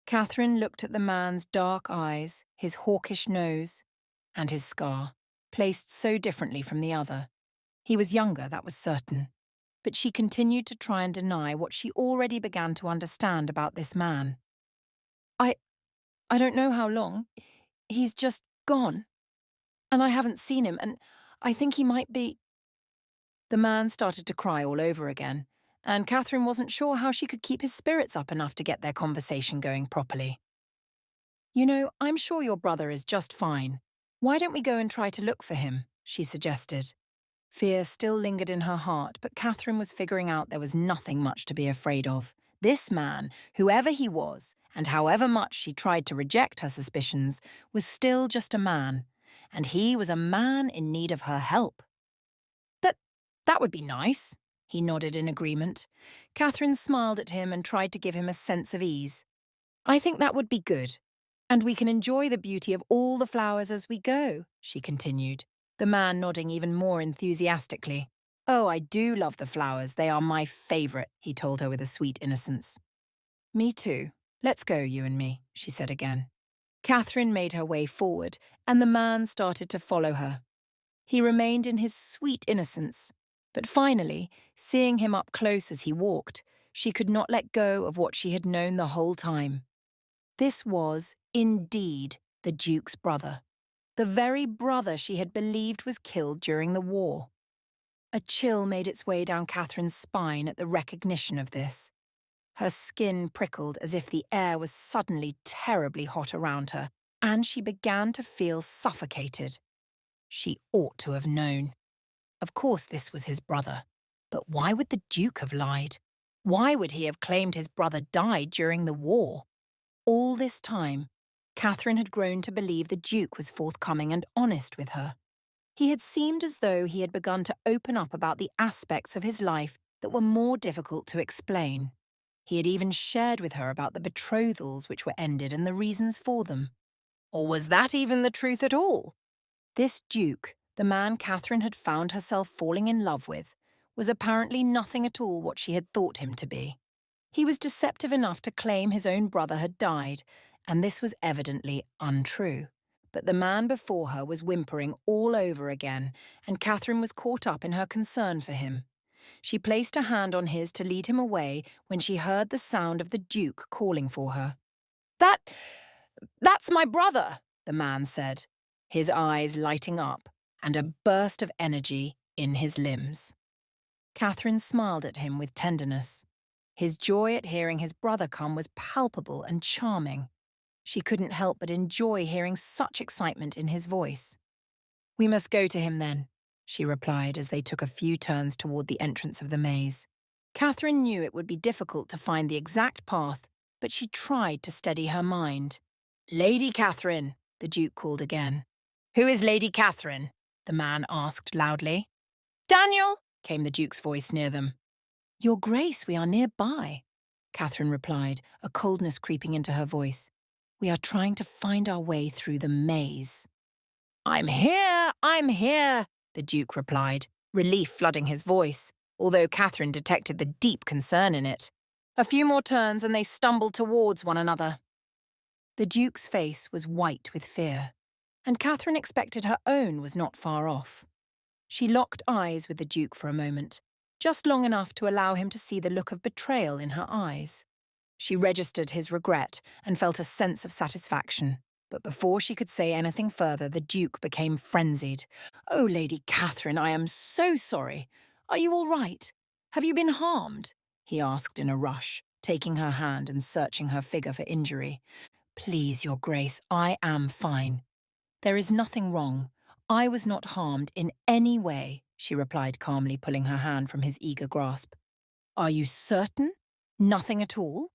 Catherine looked at the man's dark eyes, his hawkish nose, and his scar, placed so differently from the other. He was younger, that was certain. But she continued to try and deny what she already began to understand about this man. I don't know how long. He's just gone. And I haven't seen him, and I think he might be—" The man started to cry all over again, and Catherine wasn't sure how she could keep his spirits up enough to get their conversation going properly. "You know, I'm sure your brother is just fine. Why don't we go and try to look for him?" she suggested. Fear still lingered in her heart, but Catherine was figuring out there was nothing much to be afraid of. This man, whoever he was, and however much she tried to reject her suspicions, was still just a man, and he was a man in need of her help. That would be nice," he nodded in agreement. Catherine smiled at him and tried to give him a sense of ease. "I think that would be good. And we can enjoy the beauty of all the flowers as we go," she continued, the man nodding even more enthusiastically. "Oh, I do love the flowers. They are my favourite," he told her with a sweet innocence. "Me too. Let's go, you and me," she said again. Catherine made her way forward, and the man started to follow her. He remained in his sweet innocence, but finally, seeing him up close as he walked, she could not let go of what she had known the whole time. This was, indeed, the Duke's brother, the very brother she had believed was killed during the war. A chill made its way down Catherine's spine at the recognition of this. Her skin prickled as if the air was suddenly terribly hot around her, and she began to feel suffocated. She ought to have known. Of course this was his brother, but why would the Duke have lied? Why would he have claimed his brother died during the war? All this time, Catherine had grown to believe the Duke was forthcoming and honest with her. He had seemed as though he had begun to open up about the aspects of his life that were more difficult to explain. He had even shared with her about the betrothals which were ended and the reasons for them. Or was that even the truth at all? This Duke, the man Catherine had found herself falling in love with, was apparently nothing at all what she had thought him to be. He was deceptive enough to claim his own brother had died, and this was evidently untrue. But the man before her was whimpering all over again, and Catherine was caught up in her concern for him. She placed a hand on his to lead him away when she heard the sound of the Duke calling for her. That's my brother," the man said, his eyes lighting up and a burst of energy in his limbs. Catherine smiled at him with tenderness. His joy at hearing his brother come was palpable and charming. She couldn't help but enjoy hearing such excitement in his voice. "We must go to him then," she replied as they took a few turns toward the entrance of the maze. Catherine knew it would be difficult to find the exact path, but she tried to steady her mind. "Lady Catherine," the Duke called again. "Who is Lady Catherine?" the man asked loudly. "Daniel," came the Duke's voice near them. "Your Grace, we are nearby," Catherine replied, a coldness creeping into her voice. "We are trying to find our way through the maze." I'm here," the Duke replied, relief flooding his voice, although Catherine detected the deep concern in it. A few more turns and they stumbled towards one another. The Duke's face was white with fear, and Catherine expected her own was not far off. She locked eyes with the Duke for a moment, just long enough to allow him to see the look of betrayal in her eyes. She registered his regret and felt a sense of satisfaction, but before she could say anything further, the Duke became frenzied. "Oh, Lady Catherine, I am so sorry. Are you all right? Have you been harmed?" he asked in a rush, taking her hand and searching her figure for injury. "Please, Your Grace, I am fine. There is nothing wrong. I was not harmed in any way," she replied calmly, pulling her hand from his eager grasp. "Are you certain? Nothing at all?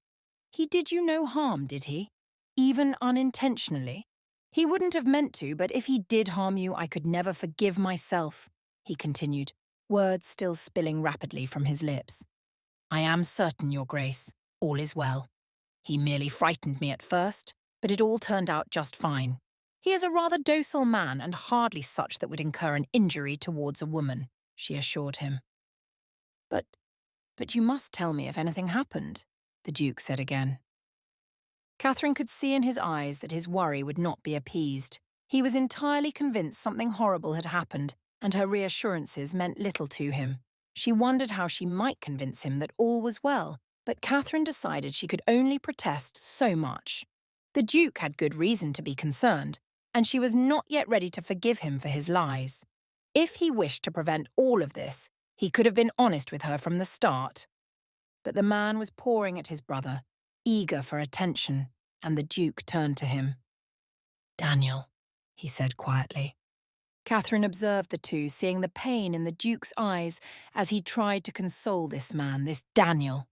He did you no harm, did he? Even unintentionally? He wouldn't have meant to, but if he did harm you, I could never forgive myself," he continued, words still spilling rapidly from his lips. "I am certain, Your Grace, all is well. He merely frightened me at first, but it all turned out just fine. He is a rather docile man and hardly such that would incur an injury towards a woman," she assured him. But you must tell me if anything happened," the Duke said again. Catherine could see in his eyes that his worry would not be appeased. He was entirely convinced something horrible had happened, and her reassurances meant little to him. She wondered how she might convince him that all was well, but Catherine decided she could only protest so much. The Duke had good reason to be concerned, and she was not yet ready to forgive him for his lies. If he wished to prevent all of this, he could have been honest with her from the start. But the man was pawing at his brother, eager for attention, and the Duke turned to him. "Daniel," he said quietly. Catherine observed the two, seeing the pain in the Duke's eyes as he tried to console this man, this Daniel.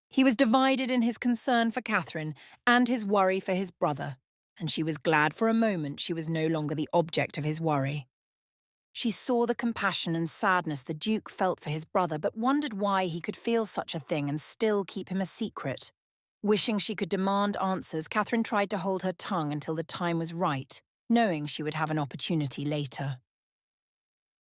He was divided in his concern for Catherine and his worry for his brother, and she was glad for a moment she was no longer the object of his worry. She saw the compassion and sadness the Duke felt for his brother, but wondered why he could feel such a thing and still keep him a secret. Wishing she could demand answers, Catherine tried to hold her tongue until the time was right, knowing she would have an opportunity later.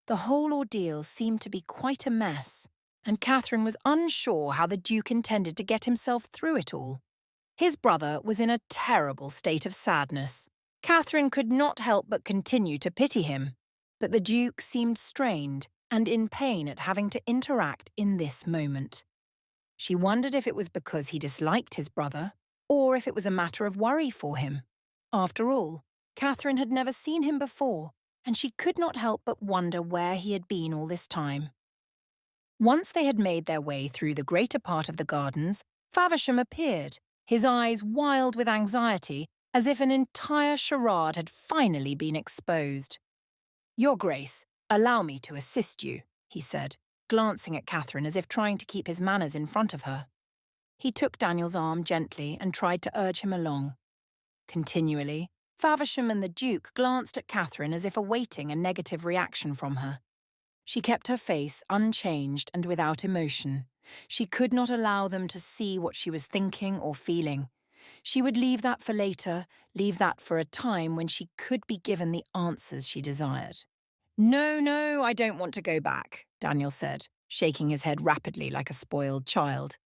The whole ordeal seemed to be quite a mess, and Catherine was unsure how the Duke intended to get himself through it all. His brother was in a terrible state of sadness. Catherine could not help but continue to pity him, but the Duke seemed strained and in pain at having to interact in this moment. She wondered if it was because he disliked his brother, or if it was a matter of worry for him. After all, Catherine had never seen him before, and she could not help but wonder where he had been all this time. Once they had made their way through the greater part of the gardens, Faversham appeared, his eyes wild with anxiety, as if an entire charade had finally been exposed. "Your Grace, allow me to assist you," he said, glancing at Catherine as if trying to keep his manners in front of her. He took Daniel's arm gently and tried to urge him along. Continually, Faversham and the Duke glanced at Catherine as if awaiting a negative reaction from her. She kept her face unchanged and without emotion. She could not allow them to see what she was thinking or feeling. She would leave that for later, leave that for a time when she could be given the answers she desired. No, no, I don't want to go back, Daniel said, shaking his head rapidly like a spoiled child.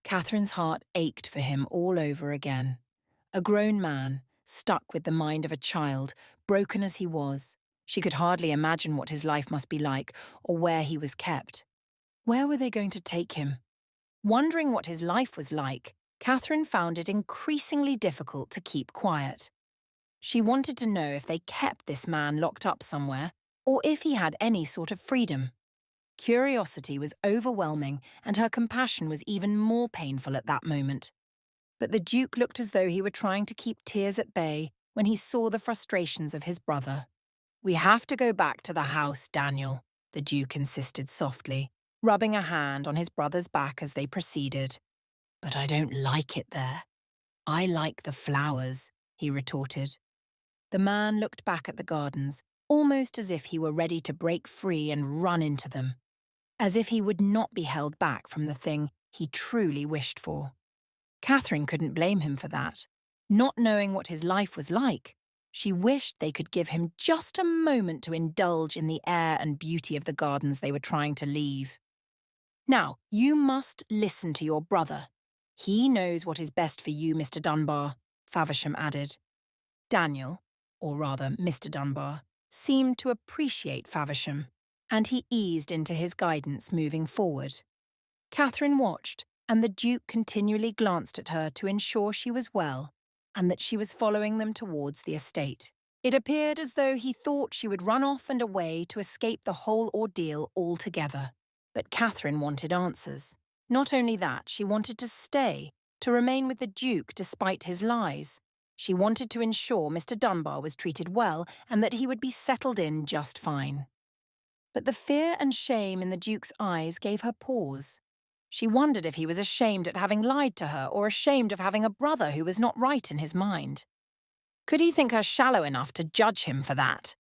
Catherine's heart ached for him all over again. A grown man, stuck with the mind of a child, broken as he was. She could hardly imagine what his life must be like or where he was kept. Where were they going to take him? Wondering what his life was like, Catherine found it increasingly difficult to keep quiet. She wanted to know if they kept this man locked up somewhere, or if he had any sort of freedom. Curiosity was overwhelming, and her compassion was even more painful at that moment. But the Duke looked as though he were trying to keep tears at bay when he saw the frustrations of his brother. "We have to go back to the house, Daniel," the Duke insisted softly, rubbing a hand on his brother's back as they proceeded. "But I don't like it there. I like the flowers," he retorted. The man looked back at the gardens, almost as if he were ready to break free and run into them, as if he would not be held back from the thing he truly wished for. Catherine couldn't blame him for that. Not knowing what his life was like, she wished they could give him just a moment to indulge in the air and beauty of the gardens they were trying to leave. "Now, you must listen to your brother. He knows what is best for you, Mr. Dunbar," Faversham added. Daniel, or rather Mr. Dunbar, seemed to appreciate Faversham, and he eased into his guidance moving forward. Catherine watched, and the Duke continually glanced at her to ensure she was well and that she was following them towards the estate. It appeared as though he thought she would run off and away to escape the whole ordeal altogether. But Catherine wanted answers. Not only that, she wanted to stay, to remain with the Duke despite his lies. She wanted to ensure Mr. Dunbar was treated well and that he would be settled in just fine. But the fear and shame in the Duke's eyes gave her pause. She wondered if he was ashamed at having lied to her or ashamed of having a brother who was not right in his mind. Could he think her shallow enough to judge him for that?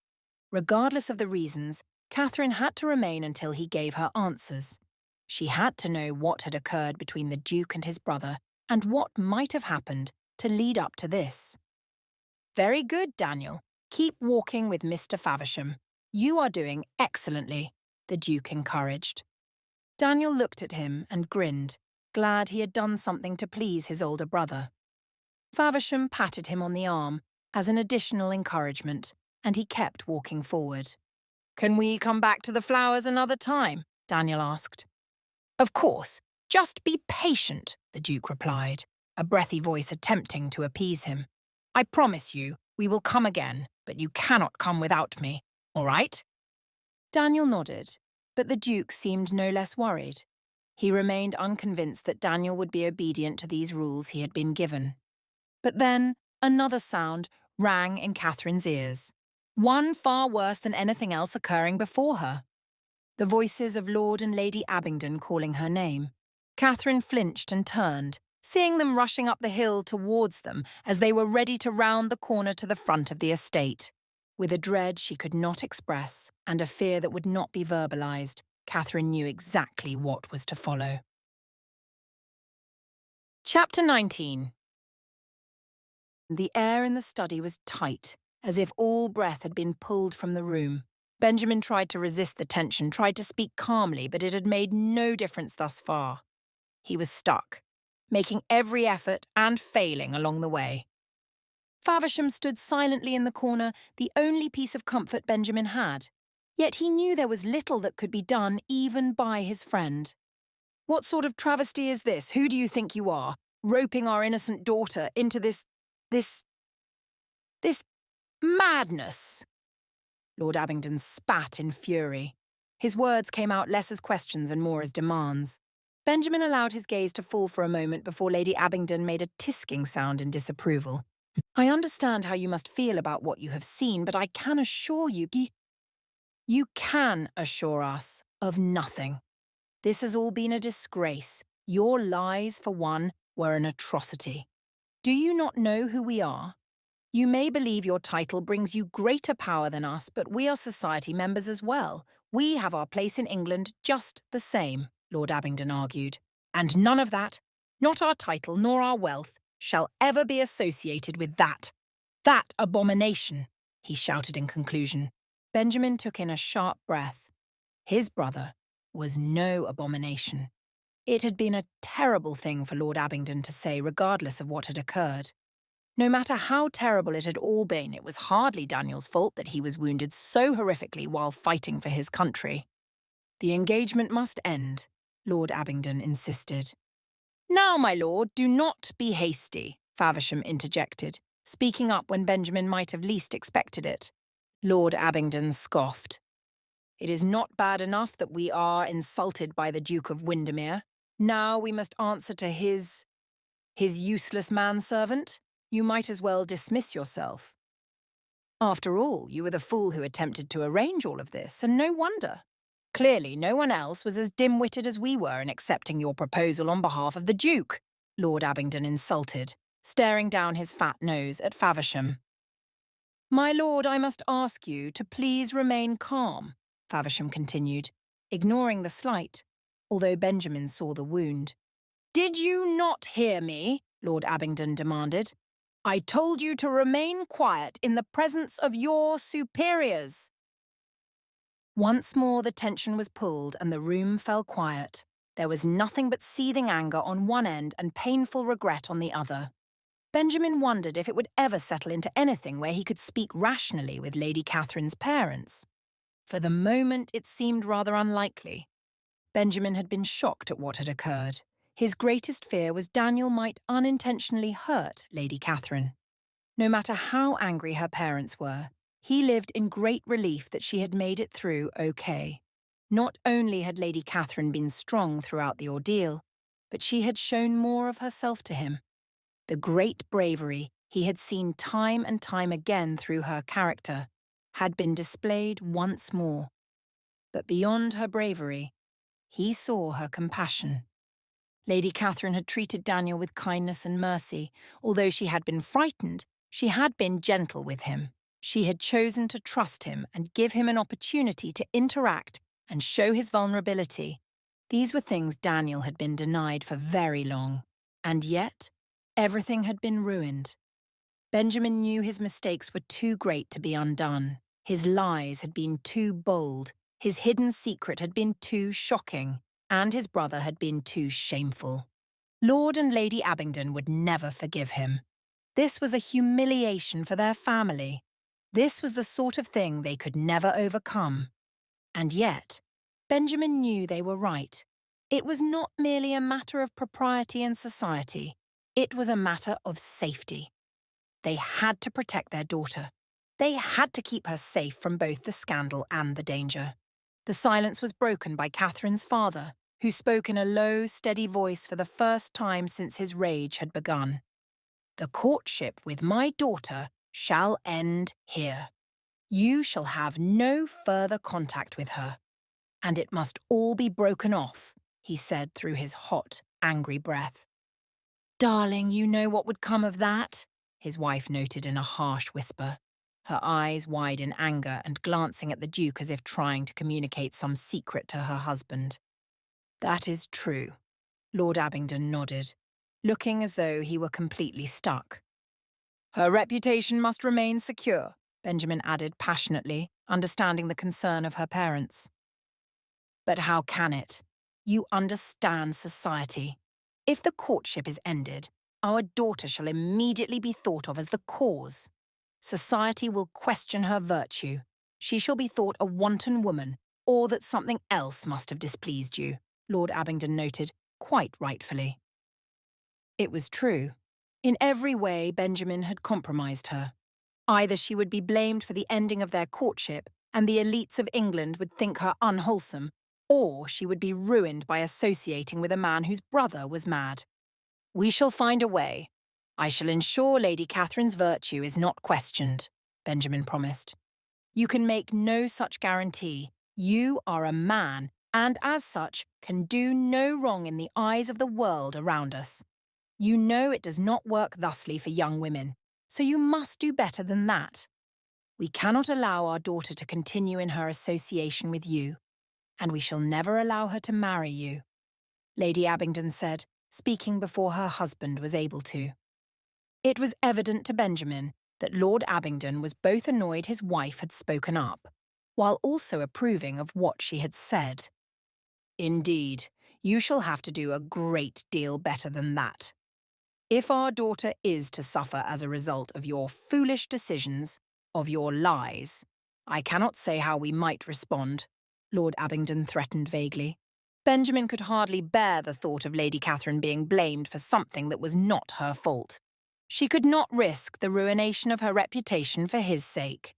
Regardless of the reasons, Catherine had to remain until he gave her answers. She had to know what had occurred between the Duke and his brother and what might have happened to lead up to this. "Very good, Daniel. Keep walking with Mr. Faversham. You are doing excellently," the Duke encouraged. Daniel looked at him and grinned, glad he had done something to please his older brother. Faversham patted him on the arm as an additional encouragement, and he kept walking forward. "Can we come back to the flowers another time?" Daniel asked. "Of course. Just be patient," the Duke replied, a breathy voice attempting to appease him. "I promise you, we will come again, but you cannot come without me, all right?" Daniel nodded, but the Duke seemed no less worried. He remained unconvinced that Daniel would be obedient to these rules he had been given. But then another sound rang in Catherine's ears, one far worse than anything else occurring before her. The voices of Lord and Lady Abingdon calling her name. Catherine flinched and turned, seeing them rushing up the hill towards them as they were ready to round the corner to the front of the estate. With a dread she could not express and a fear that would not be verbalised, Catherine knew exactly what was to follow. Chapter 19. The air in the study was tight, as if all breath had been pulled from the room. Benjamin tried to resist the tension, tried to speak calmly, but it had made no difference thus far. He was stuck, making every effort and failing along the way. Faversham stood silently in the corner, the only piece of comfort Benjamin had. Yet he knew there was little that could be done even by his friend. "What sort of travesty is this? Who do you think you are, roping our innocent daughter into this madness?" Lord Abingdon spat in fury. His words came out less as questions and more as demands. Benjamin allowed his gaze to fall for a moment before Lady Abingdon made a tisking sound in disapproval. "I understand how you must feel about what you have seen, but I can assure you... You can assure us of nothing. This has all been a disgrace. Your lies, for one, were an atrocity. Do you not know who we are? You may believe your title brings you greater power than us, but we are society members as well. We have our place in England just the same," Lord Abingdon argued. "And none of that, not our title nor our wealth, shall ever be associated with that abomination, he shouted in conclusion. Benjamin took in a sharp breath. His brother was no abomination. It had been a terrible thing for Lord Abingdon to say, regardless of what had occurred. No matter how terrible it had all been, it was hardly Daniel's fault that he was wounded so horrifically while fighting for his country. The engagement must end, Lord Abingdon insisted. Now, my lord, do not be hasty, Faversham interjected, speaking up when Benjamin might have least expected it. Lord Abingdon scoffed. It is not bad enough that we are insulted by the Duke of Windermere. Now we must answer to his useless manservant. You might as well dismiss yourself. After all, you were the fool who attempted to arrange all of this, and no wonder. Clearly, no one else was as dim-witted as we were in accepting your proposal on behalf of the Duke, Lord Abingdon insulted, staring down his fat nose at Faversham. My lord, I must ask you to please remain calm, Faversham continued, ignoring the slight, although Benjamin saw the wound. Did you not hear me? Lord Abingdon demanded. I told you to remain quiet in the presence of your superiors. Once more the tension was pulled and the room fell quiet. There was nothing but seething anger on one end and painful regret on the other. Benjamin wondered if it would ever settle into anything where he could speak rationally with Lady Catherine's parents. For the moment it seemed rather unlikely. Benjamin had been shocked at what had occurred. His greatest fear was Daniel might unintentionally hurt Lady Catherine. No matter how angry her parents were, he lived in great relief that she had made it through okay. Not only had Lady Catherine been strong throughout the ordeal, but she had shown more of herself to him. The great bravery he had seen time and time again through her character had been displayed once more. But beyond her bravery, he saw her compassion. Lady Catherine had treated Daniel with kindness and mercy. Although she had been frightened, she had been gentle with him. She had chosen to trust him and give him an opportunity to interact and show his vulnerability. These were things Daniel had been denied for very long. And yet, everything had been ruined. Benjamin knew his mistakes were too great to be undone. His lies had been too bold. His hidden secret had been too shocking. And his brother had been too shameful. Lord and Lady Abingdon would never forgive him. This was a humiliation for their family. This was the sort of thing they could never overcome. And yet, Benjamin knew they were right. It was not merely a matter of propriety and society. It was a matter of safety. They had to protect their daughter. They had to keep her safe from both the scandal and the danger. The silence was broken by Catherine's father, who spoke in a low, steady voice for the first time since his rage had begun. The courtship with my daughter shall end here. You shall have no further contact with her. And it must all be broken off, he said through his hot, angry breath. Darling, you know what would come of that, his wife noted in a harsh whisper, her eyes wide in anger and glancing at the Duke as if trying to communicate some secret to her husband. That is true, Lord Abingdon nodded, looking as though he were completely stuck. Her reputation must remain secure, Benjamin added passionately, understanding the concern of her parents. But how can it? You understand society. If the courtship is ended, our daughter shall immediately be thought of as the cause. Society will question her virtue. She shall be thought a wanton woman, or that something else must have displeased you, Lord Abingdon noted, quite rightfully. It was true. In every way, Benjamin had compromised her. Either she would be blamed for the ending of their courtship, and the elites of England would think her unwholesome, or she would be ruined by associating with a man whose brother was mad. We shall find a way. I shall ensure Lady Catherine's virtue is not questioned, Benjamin promised. You can make no such guarantee. You are a man, and as such, can do no wrong in the eyes of the world around us. You know it does not work thusly for young women, so you must do better than that. We cannot allow our daughter to continue in her association with you, and we shall never allow her to marry you, Lady Abingdon said, speaking before her husband was able to. It was evident to Benjamin that Lord Abingdon was both annoyed his wife had spoken up, while also approving of what she had said. "Indeed, you shall have to do a great deal better than that. If our daughter is to suffer as a result of your foolish decisions, of your lies, I cannot say how we might respond," Lord Abingdon threatened vaguely. Benjamin could hardly bear the thought of Lady Catherine being blamed for something that was not her fault. She could not risk the ruination of her reputation for his sake.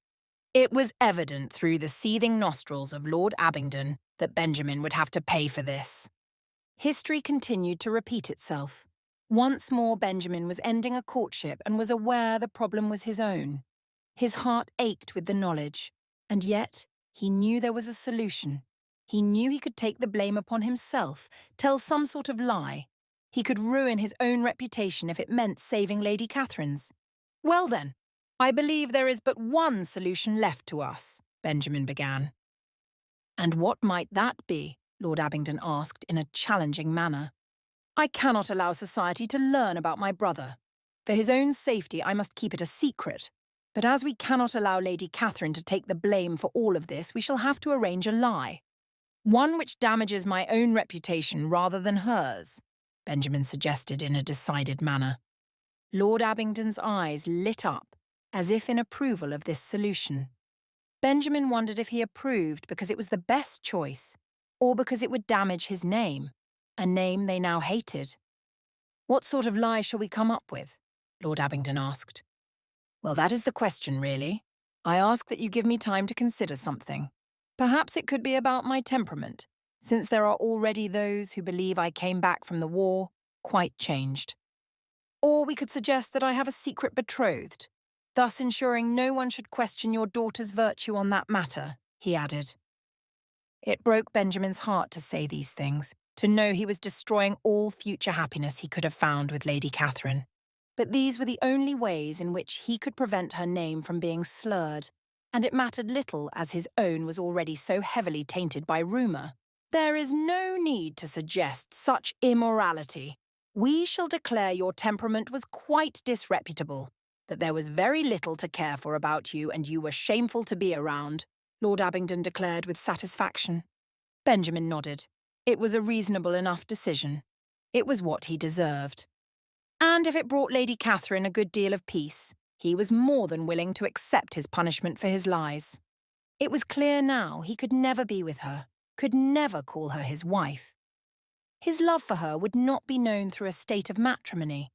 It was evident through the seething nostrils of Lord Abingdon that Benjamin would have to pay for this. History continued to repeat itself. Once more Benjamin was ending a courtship and was aware the problem was his own. His heart ached with the knowledge, and yet he knew there was a solution. He knew he could take the blame upon himself, tell some sort of lie. He could ruin his own reputation if it meant saving Lady Catherine's. "Well then, I believe there is but one solution left to us," Benjamin began. "And what might that be?" Lord Abingdon asked in a challenging manner. "I cannot allow society to learn about my brother. For his own safety, I must keep it a secret. But as we cannot allow Lady Catherine to take the blame for all of this, we shall have to arrange a lie. One which damages my own reputation rather than hers," Benjamin suggested in a decided manner. Lord Abingdon's eyes lit up, as if in approval of this solution. Benjamin wondered if he approved because it was the best choice, or because it would damage his name, a name they now hated. "What sort of lie shall we come up with?" Lord Abingdon asked. "Well, that is the question, really. I ask that you give me time to consider something. Perhaps it could be about my temperament, since there are already those who believe I came back from the war quite changed. Or we could suggest that I have a secret betrothed, thus ensuring no one should question your daughter's virtue on that matter," he added. It broke Benjamin's heart to say these things, to know he was destroying all future happiness he could have found with Lady Catherine. But these were the only ways in which he could prevent her name from being slurred, and it mattered little as his own was already so heavily tainted by rumour. "There is no need to suggest such immorality. We shall declare your temperament was quite disreputable, that there was very little to care for about you and you were shameful to be around," Lord Abingdon declared with satisfaction. Benjamin nodded. It was a reasonable enough decision. It was what he deserved. And if it brought Lady Catherine a good deal of peace, he was more than willing to accept his punishment for his lies. It was clear now he could never be with her, could never call her his wife. His love for her would not be known through a state of matrimony.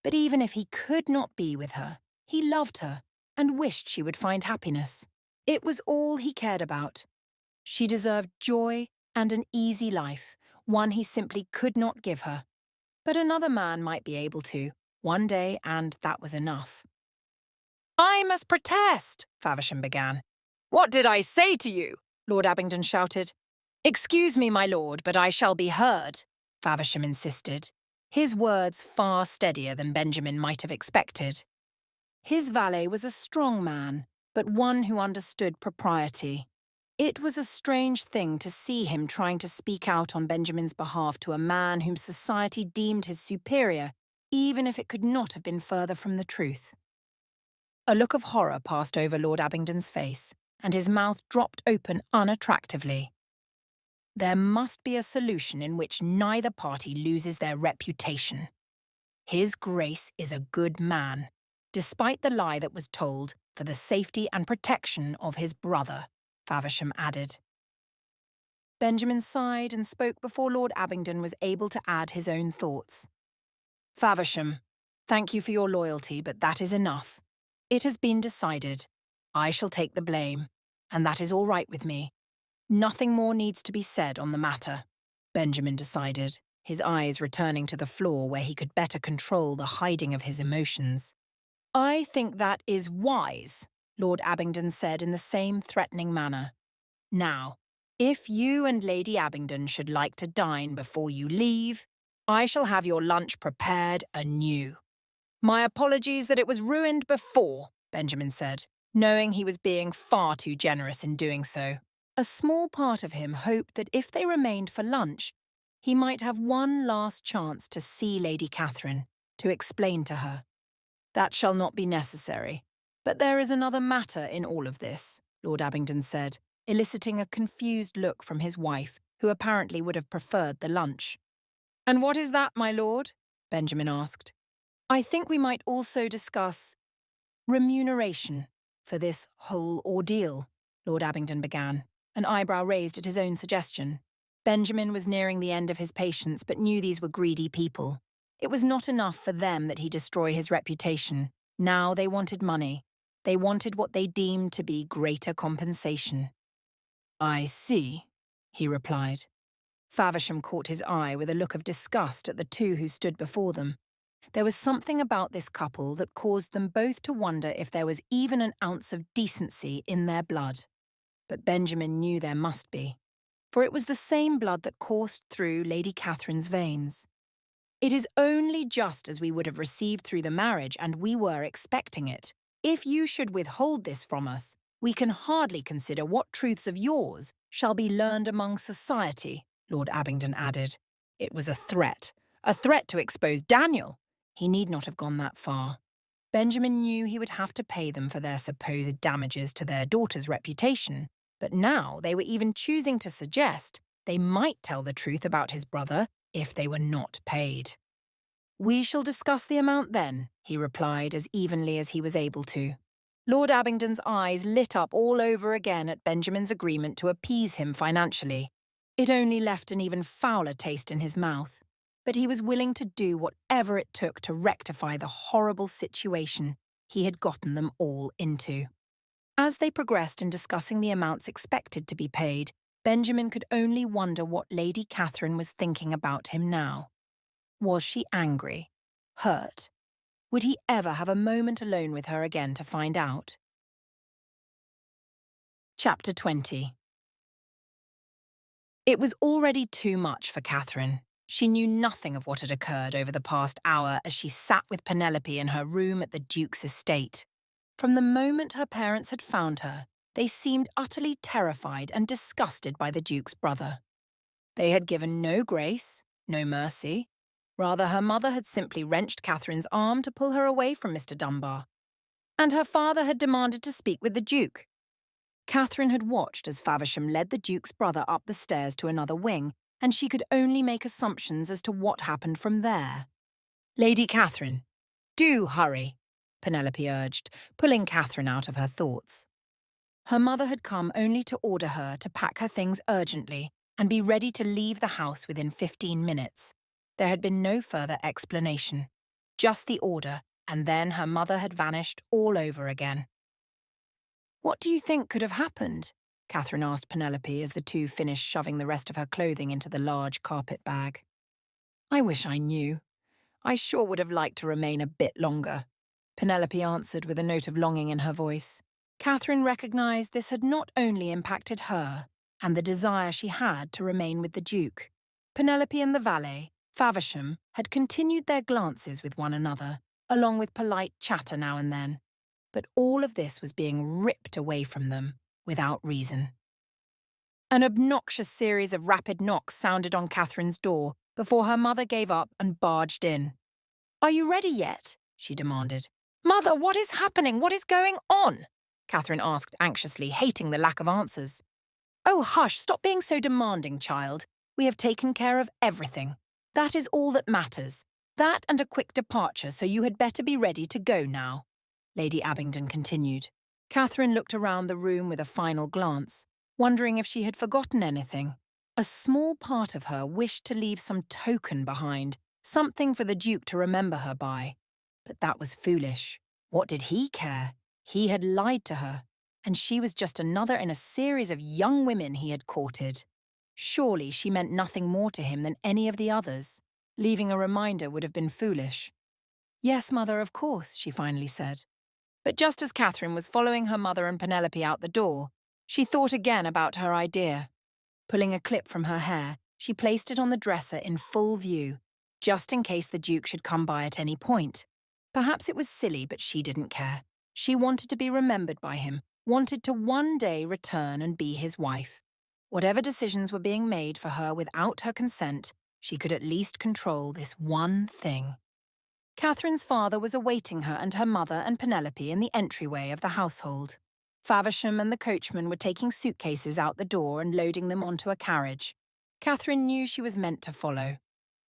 But even if he could not be with her, he loved her and wished she would find happiness. It was all he cared about. She deserved joy and an easy life, one he simply could not give her. But another man might be able to, one day, and that was enough. "I must protest," Faversham began. "What did I say to you?" Lord Abingdon shouted. "Excuse me, my lord, but I shall be heard," Faversham insisted, his words far steadier than Benjamin might have expected. His valet was a strong man, but one who understood propriety. It was a strange thing to see him trying to speak out on Benjamin's behalf to a man whom society deemed his superior, even if it could not have been further from the truth. A look of horror passed over Lord Abingdon's face, and his mouth dropped open unattractively. There must be a solution in which neither party loses their reputation. His Grace is a good man, despite the lie that was told, for the safety and protection of his brother, Faversham added. Benjamin sighed and spoke before Lord Abingdon was able to add his own thoughts. "Faversham, thank you for your loyalty, but that is enough. It has been decided. I shall take the blame, and that is all right with me. Nothing more needs to be said on the matter," Benjamin decided, his eyes returning to the floor where he could better control the hiding of his emotions. "I think that is wise," Lord Abingdon said in the same threatening manner. "Now, if you and Lady Abingdon should like to dine before you leave, I shall have your lunch prepared anew." "My apologies that it was ruined before," Benjamin said, knowing he was being far too generous in doing so. A small part of him hoped that if they remained for lunch, he might have one last chance to see Lady Catherine, to explain to her. "That shall not be necessary. But there is another matter in all of this," Lord Abingdon said, eliciting a confused look from his wife, who apparently would have preferred the lunch. "And what is that, my lord?" Benjamin asked. "I think we might also discuss remuneration for this whole ordeal," Lord Abingdon began, an eyebrow raised at his own suggestion. Benjamin was nearing the end of his patience, but knew these were greedy people. It was not enough for them that he destroy his reputation. Now they wanted money. They wanted what they deemed to be greater compensation. "I see," he replied. Faversham caught his eye with a look of disgust at the two who stood before them. There was something about this couple that caused them both to wonder if there was even an ounce of decency in their blood. But Benjamin knew there must be, for it was the same blood that coursed through Lady Catherine's veins. "It is only just as we would have received through the marriage, and we were expecting it. If you should withhold this from us, we can hardly consider what truths of yours shall be learned among society," Lord Abingdon added. It was a threat to expose Daniel. He need not have gone that far. Benjamin knew he would have to pay them for their supposed damages to their daughter's reputation, but now they were even choosing to suggest they might tell the truth about his brother if they were not paid. "We shall discuss the amount then," he replied as evenly as he was able to. Lord Abingdon's eyes lit up all over again at Benjamin's agreement to appease him financially. It only left an even fouler taste in his mouth, but he was willing to do whatever it took to rectify the horrible situation he had gotten them all into. As they progressed in discussing the amounts expected to be paid, Benjamin could only wonder what Lady Catherine was thinking about him now. Was she angry? Hurt? Would he ever have a moment alone with her again to find out? Chapter 20. It was already too much for Catherine. She knew nothing of what had occurred over the past hour as she sat with Penelope in her room at the Duke's estate. From the moment her parents had found her, they seemed utterly terrified and disgusted by the Duke's brother. They had given no grace, no mercy. Rather, her mother had simply wrenched Catherine's arm to pull her away from Mr. Dunbar. And her father had demanded to speak with the Duke. Catherine had watched as Faversham led the Duke's brother up the stairs to another wing, and she could only make assumptions as to what happened from there. "Lady Catherine, do hurry," Penelope urged, pulling Catherine out of her thoughts. Her mother had come only to order her to pack her things urgently and be ready to leave the house within 15 minutes. There had been no further explanation, just the order, and then her mother had vanished all over again. "What do you think could have happened?" Catherine asked Penelope as the two finished shoving the rest of her clothing into the large carpet bag. "I wish I knew. I sure would have liked to remain a bit longer," Penelope answered with a note of longing in her voice. Catherine recognised this had not only impacted her and the desire she had to remain with the Duke. Penelope and the valet, Faversham, had continued their glances with one another, along with polite chatter now and then. But all of this was being ripped away from them, without reason. An obnoxious series of rapid knocks sounded on Catherine's door before her mother gave up and barged in. "Are you ready yet?" she demanded. "Mother, what is happening? What is going on?" Catherine asked anxiously, hating the lack of answers. "Oh, hush, stop being so demanding, child. We have taken care of everything. That is all that matters. That and a quick departure, so you had better be ready to go now," Lady Abingdon continued. Catherine looked around the room with a final glance, wondering if she had forgotten anything. A small part of her wished to leave some token behind, something for the Duke to remember her by. But that was foolish. What did he care? He had lied to her, and she was just another in a series of young women he had courted. Surely she meant nothing more to him than any of the others. Leaving a reminder would have been foolish. "Yes, Mother, of course," she finally said. But just as Catherine was following her mother and Penelope out the door, she thought again about her idea. Pulling a clip from her hair, she placed it on the dresser in full view, just in case the Duke should come by at any point. Perhaps it was silly, but she didn't care. She wanted to be remembered by him, wanted to one day return and be his wife. Whatever decisions were being made for her without her consent, she could at least control this one thing. Catherine's father was awaiting her and her mother and Penelope in the entryway of the household. Faversham and the coachman were taking suitcases out the door and loading them onto a carriage. Catherine knew she was meant to follow.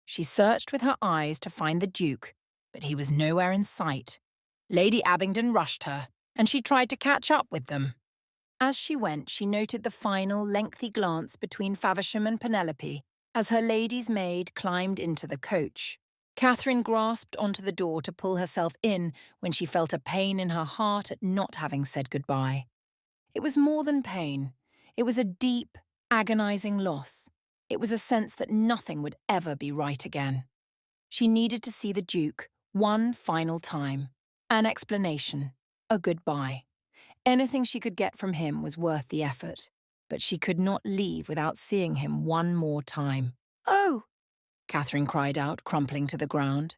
She searched with her eyes to find the Duke, but he was nowhere in sight. Lady Abingdon rushed her, and she tried to catch up with them. As she went, she noted the final, lengthy glance between Faversham and Penelope as her lady's maid climbed into the coach. Catherine grasped onto the door to pull herself in when she felt a pain in her heart at not having said goodbye. It was more than pain. It was a deep, agonizing loss. It was a sense that nothing would ever be right again. She needed to see the Duke one final time. An explanation. A goodbye. Anything she could get from him was worth the effort, but she could not leave without seeing him one more time. "Oh!" Catherine cried out, crumpling to the ground.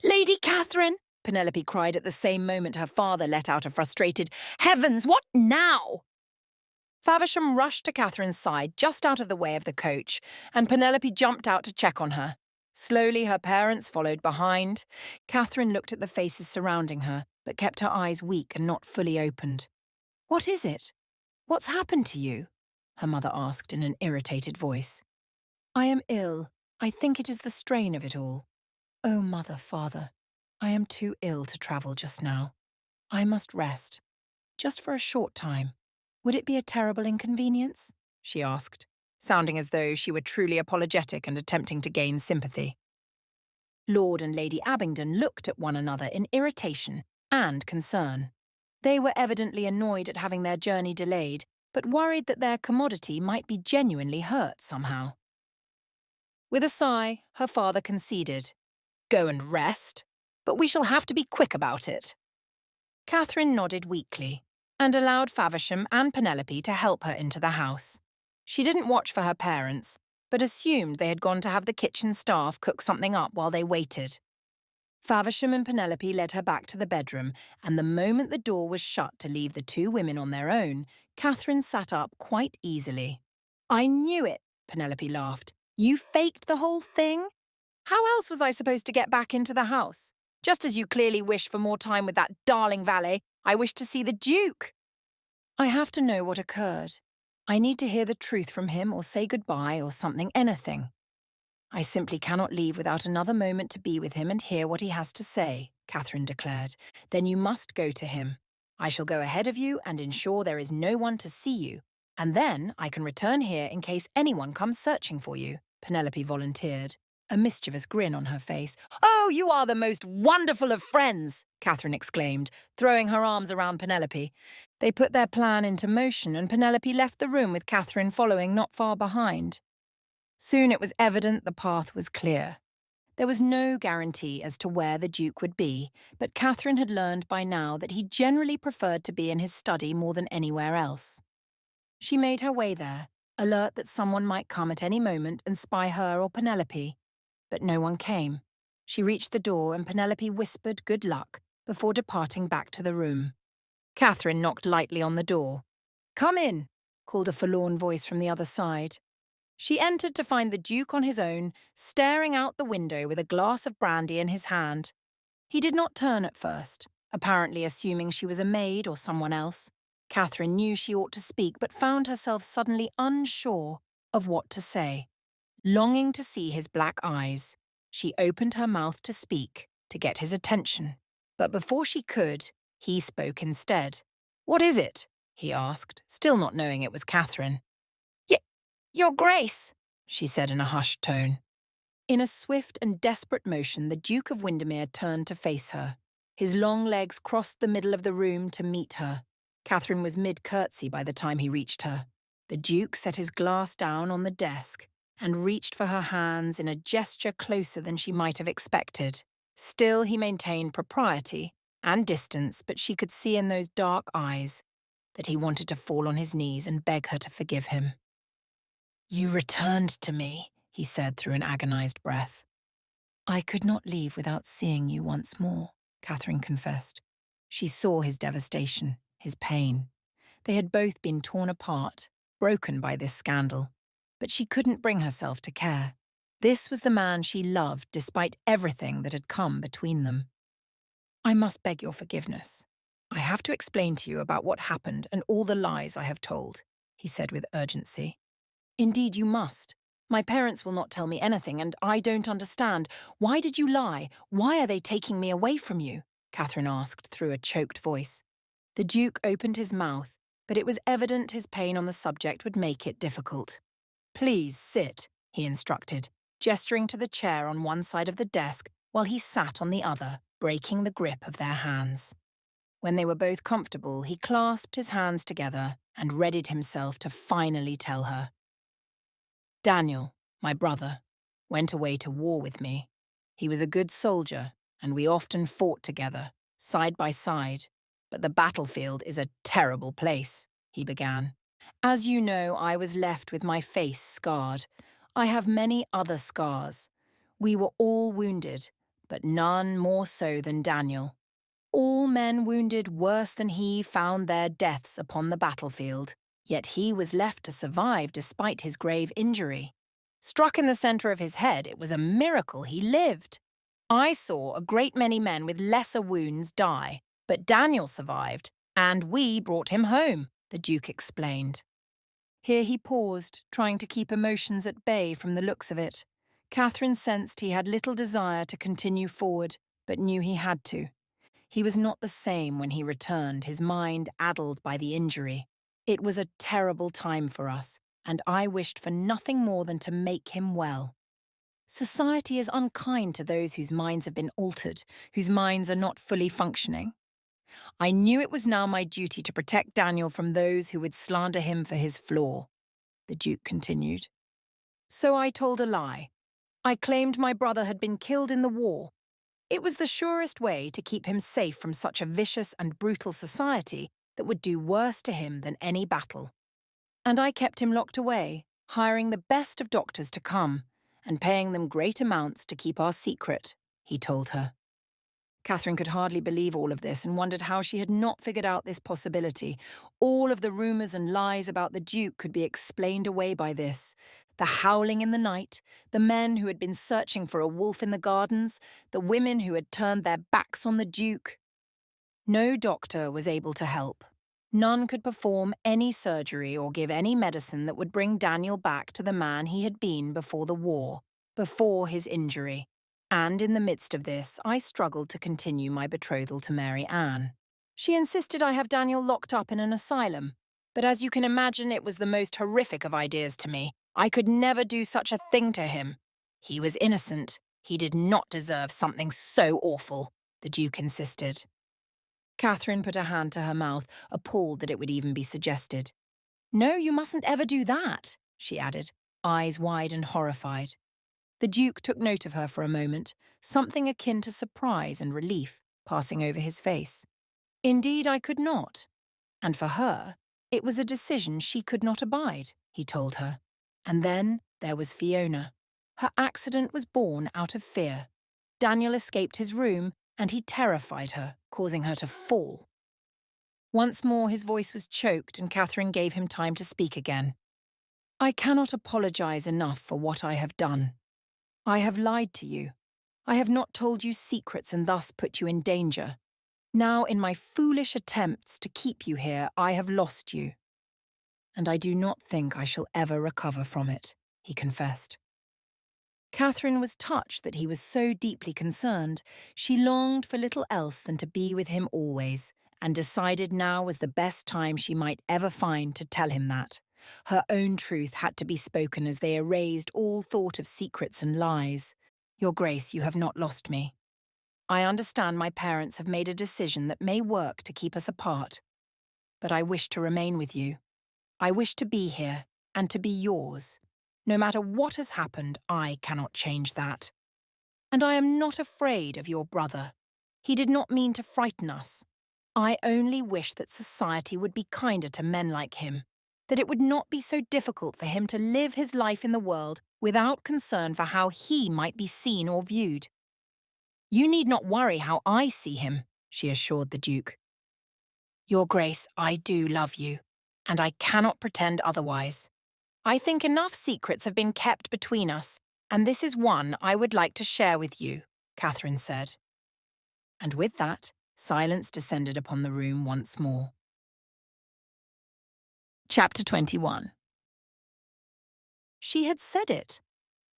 "Lady Catherine!" Penelope cried at the same moment her father let out a frustrated, "Heavens, what now?" Faversham rushed to Catherine's side, just out of the way of the coach, and Penelope jumped out to check on her. Slowly, her parents followed behind. Catherine looked at the faces surrounding her, but kept her eyes weak and not fully opened. "What is it? What's happened to you?" her mother asked in an irritated voice. "I am ill. I think it is the strain of it all. Oh, mother, father, I am too ill to travel just now. I must rest. Just for a short time. Would it be a terrible inconvenience?" she asked, sounding as though she were truly apologetic and attempting to gain sympathy. Lord and Lady Abingdon looked at one another in irritation and concern. They were evidently annoyed at having their journey delayed, but worried that their commodity might be genuinely hurt somehow. With a sigh, her father conceded. "Go and rest, but we shall have to be quick about it." Catherine nodded weakly and allowed Faversham and Penelope to help her into the house. She didn't watch for her parents, but assumed they had gone to have the kitchen staff cook something up while they waited. Faversham and Penelope led her back to the bedroom, and the moment the door was shut to leave the two women on their own, Catherine sat up quite easily. "I knew it," Penelope laughed. "You faked the whole thing? How else was I supposed to get back into the house? Just as you clearly wish for more time with that darling valet, I wish to see the Duke." "I have to know what occurred. I need to hear the truth from him or say goodbye or something, anything. I simply cannot leave without another moment to be with him and hear what he has to say," Catherine declared. "Then you must go to him. I shall go ahead of you and ensure there is no one to see you, and then I can return here in case anyone comes searching for you," Penelope volunteered, a mischievous grin on her face. "Oh, you are the most wonderful of friends!" Catherine exclaimed, throwing her arms around Penelope. They put their plan into motion, and Penelope left the room with Catherine following not far behind. Soon it was evident the path was clear. There was no guarantee as to where the Duke would be, but Catherine had learned by now that he generally preferred to be in his study more than anywhere else. She made her way there, alert that someone might come at any moment and spy her or Penelope. But no one came. She reached the door and Penelope whispered good luck before departing back to the room. Catherine knocked lightly on the door. "Come in," called a forlorn voice from the other side. She entered to find the Duke on his own, staring out the window with a glass of brandy in his hand. He did not turn at first, apparently assuming she was a maid or someone else. Catherine knew she ought to speak, but found herself suddenly unsure of what to say. Longing to see his black eyes, she opened her mouth to speak, to get his attention. But before she could, he spoke instead. "What is it?" he asked, still not knowing it was Catherine. "Your Grace," she said in a hushed tone. In a swift and desperate motion, the Duke of Windermere turned to face her. His long legs crossed the middle of the room to meet her. Catherine was mid-curtsy by the time he reached her. The Duke set his glass down on the desk and reached for her hands in a gesture closer than she might have expected. Still, he maintained propriety and distance, but she could see in those dark eyes that he wanted to fall on his knees and beg her to forgive him. "You returned to me," he said through an agonized breath. "I could not leave without seeing you once more," Catherine confessed. She saw his devastation, his pain. They had both been torn apart, broken by this scandal, but she couldn't bring herself to care. This was the man she loved despite everything that had come between them. I must beg your forgiveness. I have to explain to you about what happened and all the lies I have told, he said with urgency. Indeed, you must. My parents will not tell me anything, and I don't understand. Why did you lie? Why are they taking me away from you? Catherine asked through a choked voice. The Duke opened his mouth, but it was evident his pain on the subject would make it difficult. Please sit, he instructed, gesturing to the chair on one side of the desk while he sat on the other, breaking the grip of their hands. When they were both comfortable, he clasped his hands together and readied himself to finally tell her. Daniel, my brother, went away to war with me. He was a good soldier, and we often fought together, side by side. But the battlefield is a terrible place, he began. As you know, I was left with my face scarred. I have many other scars. We were all wounded, but none more so than Daniel. All men wounded worse than he found their deaths upon the battlefield. Yet he was left to survive despite his grave injury. Struck in the centre of his head, it was a miracle he lived. I saw a great many men with lesser wounds die, but Daniel survived, and we brought him home, the Duke explained. Here he paused, trying to keep emotions at bay from the looks of it. Catherine sensed he had little desire to continue forward, but knew he had to. He was not the same when he returned, his mind addled by the injury. It was a terrible time for us, and I wished for nothing more than to make him well. Society is unkind to those whose minds have been altered, whose minds are not fully functioning. I knew it was now my duty to protect Daniel from those who would slander him for his flaw, the Duke continued. So I told a lie. I claimed my brother had been killed in the war. It was the surest way to keep him safe from such a vicious and brutal society that would do worse to him than any battle. And I kept him locked away, hiring the best of doctors to come, and paying them great amounts to keep our secret, he told her. Catherine could hardly believe all of this and wondered how she had not figured out this possibility. All of the rumours and lies about the Duke could be explained away by this. The howling in the night, the men who had been searching for a wolf in the gardens, the women who had turned their backs on the Duke. No doctor was able to help. None could perform any surgery or give any medicine that would bring Daniel back to the man he had been before the war, before his injury. And in the midst of this, I struggled to continue my betrothal to Mary Ann. She insisted I have Daniel locked up in an asylum, but as you can imagine, it was the most horrific of ideas to me. I could never do such a thing to him. He was innocent. He did not deserve something so awful, the Duke insisted. Catherine put a hand to her mouth, appalled that it would even be suggested. No, you mustn't ever do that, she added, eyes wide and horrified. The Duke took note of her for a moment, something akin to surprise and relief passing over his face. Indeed, I could not. And for her, it was a decision she could not abide, he told her. And then there was Fiona. Her accident was born out of fear. Daniel escaped his room, and he terrified her, causing her to fall. Once more his voice was choked, and Catherine gave him time to speak again. I cannot apologize enough for what I have done. I have lied to you. I have not told you secrets and thus put you in danger. Now, in my foolish attempts to keep you here, I have lost you. And I do not think I shall ever recover from it, he confessed. Catherine was touched that he was so deeply concerned. She longed for little else than to be with him always, and decided now was the best time she might ever find to tell him that. Her own truth had to be spoken as they erased all thought of secrets and lies. Your Grace, you have not lost me. I understand my parents have made a decision that may work to keep us apart. But I wish to remain with you. I wish to be here, and to be yours. No matter what has happened, I cannot change that. And I am not afraid of your brother. He did not mean to frighten us. I only wish that society would be kinder to men like him, that it would not be so difficult for him to live his life in the world without concern for how he might be seen or viewed. You need not worry how I see him, she assured the Duke. Your Grace, I do love you, and I cannot pretend otherwise. I think enough secrets have been kept between us, and this is one I would like to share with you," Catherine said. And with that, silence descended upon the room once more. Chapter 21. She had said it.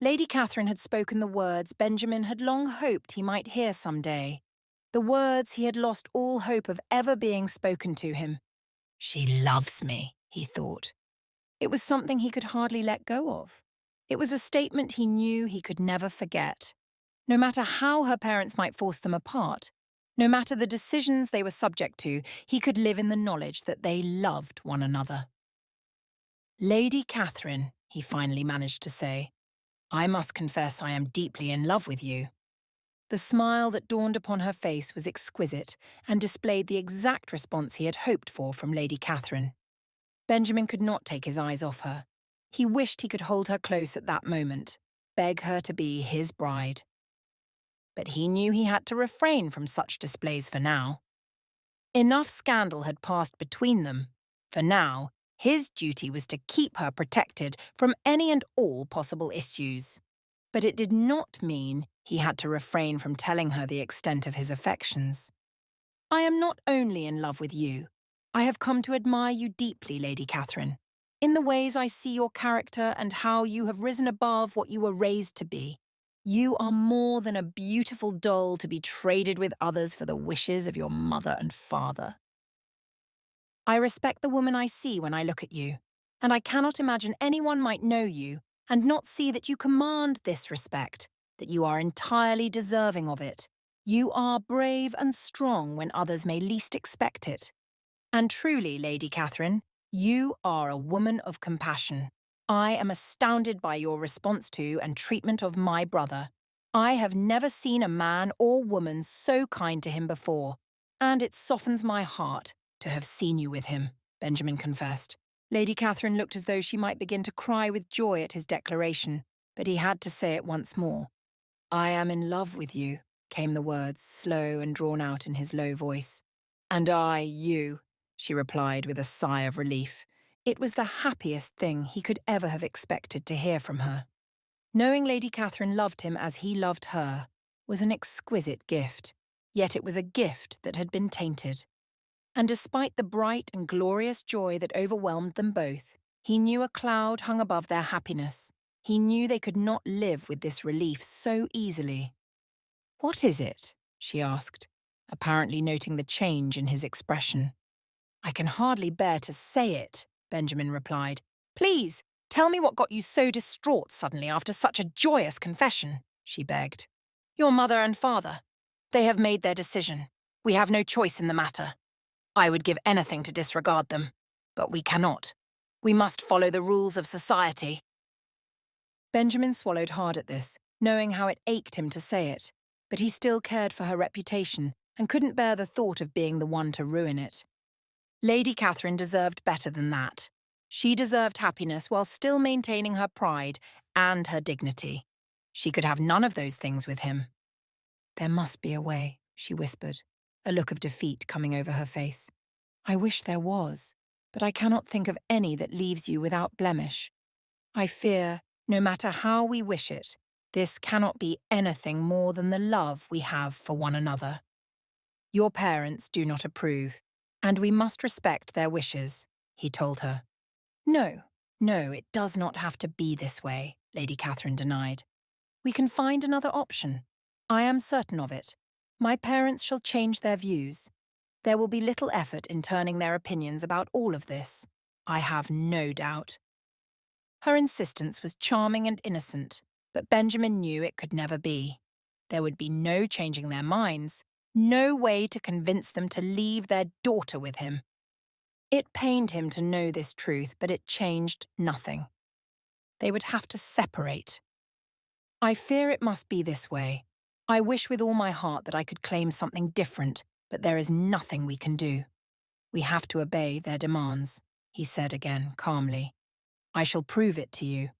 Lady Catherine had spoken the words Benjamin had long hoped he might hear some day. The words he had lost all hope of ever being spoken to him. "She loves me," he thought. It was something he could hardly let go of. It was a statement he knew he could never forget. No matter how her parents might force them apart, no matter the decisions they were subject to, he could live in the knowledge that they loved one another. "Lady Catherine," he finally managed to say, "I must confess I am deeply in love with you." The smile that dawned upon her face was exquisite and displayed the exact response he had hoped for from Lady Catherine. Benjamin could not take his eyes off her. He wished he could hold her close at that moment, beg her to be his bride. But he knew he had to refrain from such displays for now. Enough scandal had passed between them. For now, his duty was to keep her protected from any and all possible issues. But it did not mean he had to refrain from telling her the extent of his affections. "I am not only in love with you. I have come to admire you deeply, Lady Catherine, in the ways I see your character and how you have risen above what you were raised to be. You are more than a beautiful doll to be traded with others for the wishes of your mother and father. I respect the woman I see when I look at you, and I cannot imagine anyone might know you and not see that you command this respect, that you are entirely deserving of it. You are brave and strong when others may least expect it. And truly, Lady Catherine, you are a woman of compassion. I am astounded by your response to and treatment of my brother. I have never seen a man or woman so kind to him before, and it softens my heart to have seen you with him," Benjamin confessed. Lady Catherine looked as though she might begin to cry with joy at his declaration, but he had to say it once more. "I am in love with you," came the words, slow and drawn out in his low voice. "And I, you," she replied with a sigh of relief. It was the happiest thing he could ever have expected to hear from her. Knowing Lady Catherine loved him as he loved her was an exquisite gift, yet it was a gift that had been tainted. And despite the bright and glorious joy that overwhelmed them both, he knew a cloud hung above their happiness. He knew they could not live with this relief so easily. "What is it?" she asked, apparently noting the change in his expression. "I can hardly bear to say it," Benjamin replied. "Please, tell me what got you so distraught suddenly after such a joyous confession," she begged. "Your mother and father. They have made their decision. We have no choice in the matter. I would give anything to disregard them, but we cannot. We must follow the rules of society." Benjamin swallowed hard at this, knowing how it ached him to say it, but he still cared for her reputation and couldn't bear the thought of being the one to ruin it. Lady Catherine deserved better than that. She deserved happiness while still maintaining her pride and her dignity. She could have none of those things with him. "There must be a way," she whispered, a look of defeat coming over her face. "I wish there was, but I cannot think of any that leaves you without blemish. I fear, no matter how we wish it, this cannot be anything more than the love we have for one another. Your parents do not approve, and we must respect their wishes," he told her. No, it does not have to be this way," Lady Catherine denied. "We can find another option. I am certain of it. My parents shall change their views. There will be little effort in turning their opinions about all of this. I have no doubt." Her insistence was charming and innocent, but Benjamin knew it could never be. There would be no changing their minds, no way to convince them to leave their daughter with him. It pained him to know this truth, but it changed nothing. They would have to separate. "I fear it must be this way. I wish with all my heart that I could claim something different, but there is nothing we can do. We have to obey their demands," he said again, calmly. "I shall prove it to you.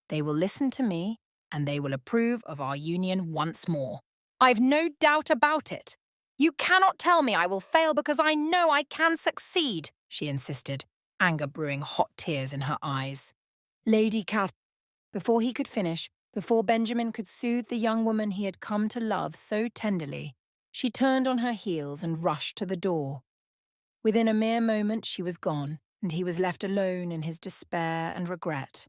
They will listen to me, and they will approve of our union once more. I've no doubt about it. You cannot tell me I will fail because I know I can succeed," she insisted, anger brewing hot tears in her eyes. Before he could finish, Before Benjamin could soothe the young woman he had come to love so tenderly, she turned on her heels and rushed to the door. Within a mere moment she was gone, and he was left alone in his despair and regret.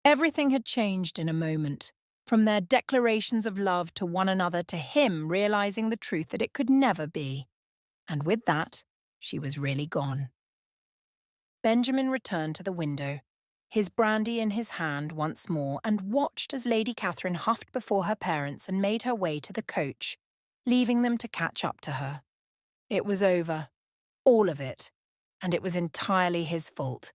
Everything had changed in a moment, from their declarations of love to one another to him realizing the truth that it could never be. And with that, she was really gone. Benjamin returned to the window, his brandy in his hand once more, and watched as Lady Catherine huffed before her parents and made her way to the coach, leaving them to catch up to her. It was over, all of it, and it was entirely his fault.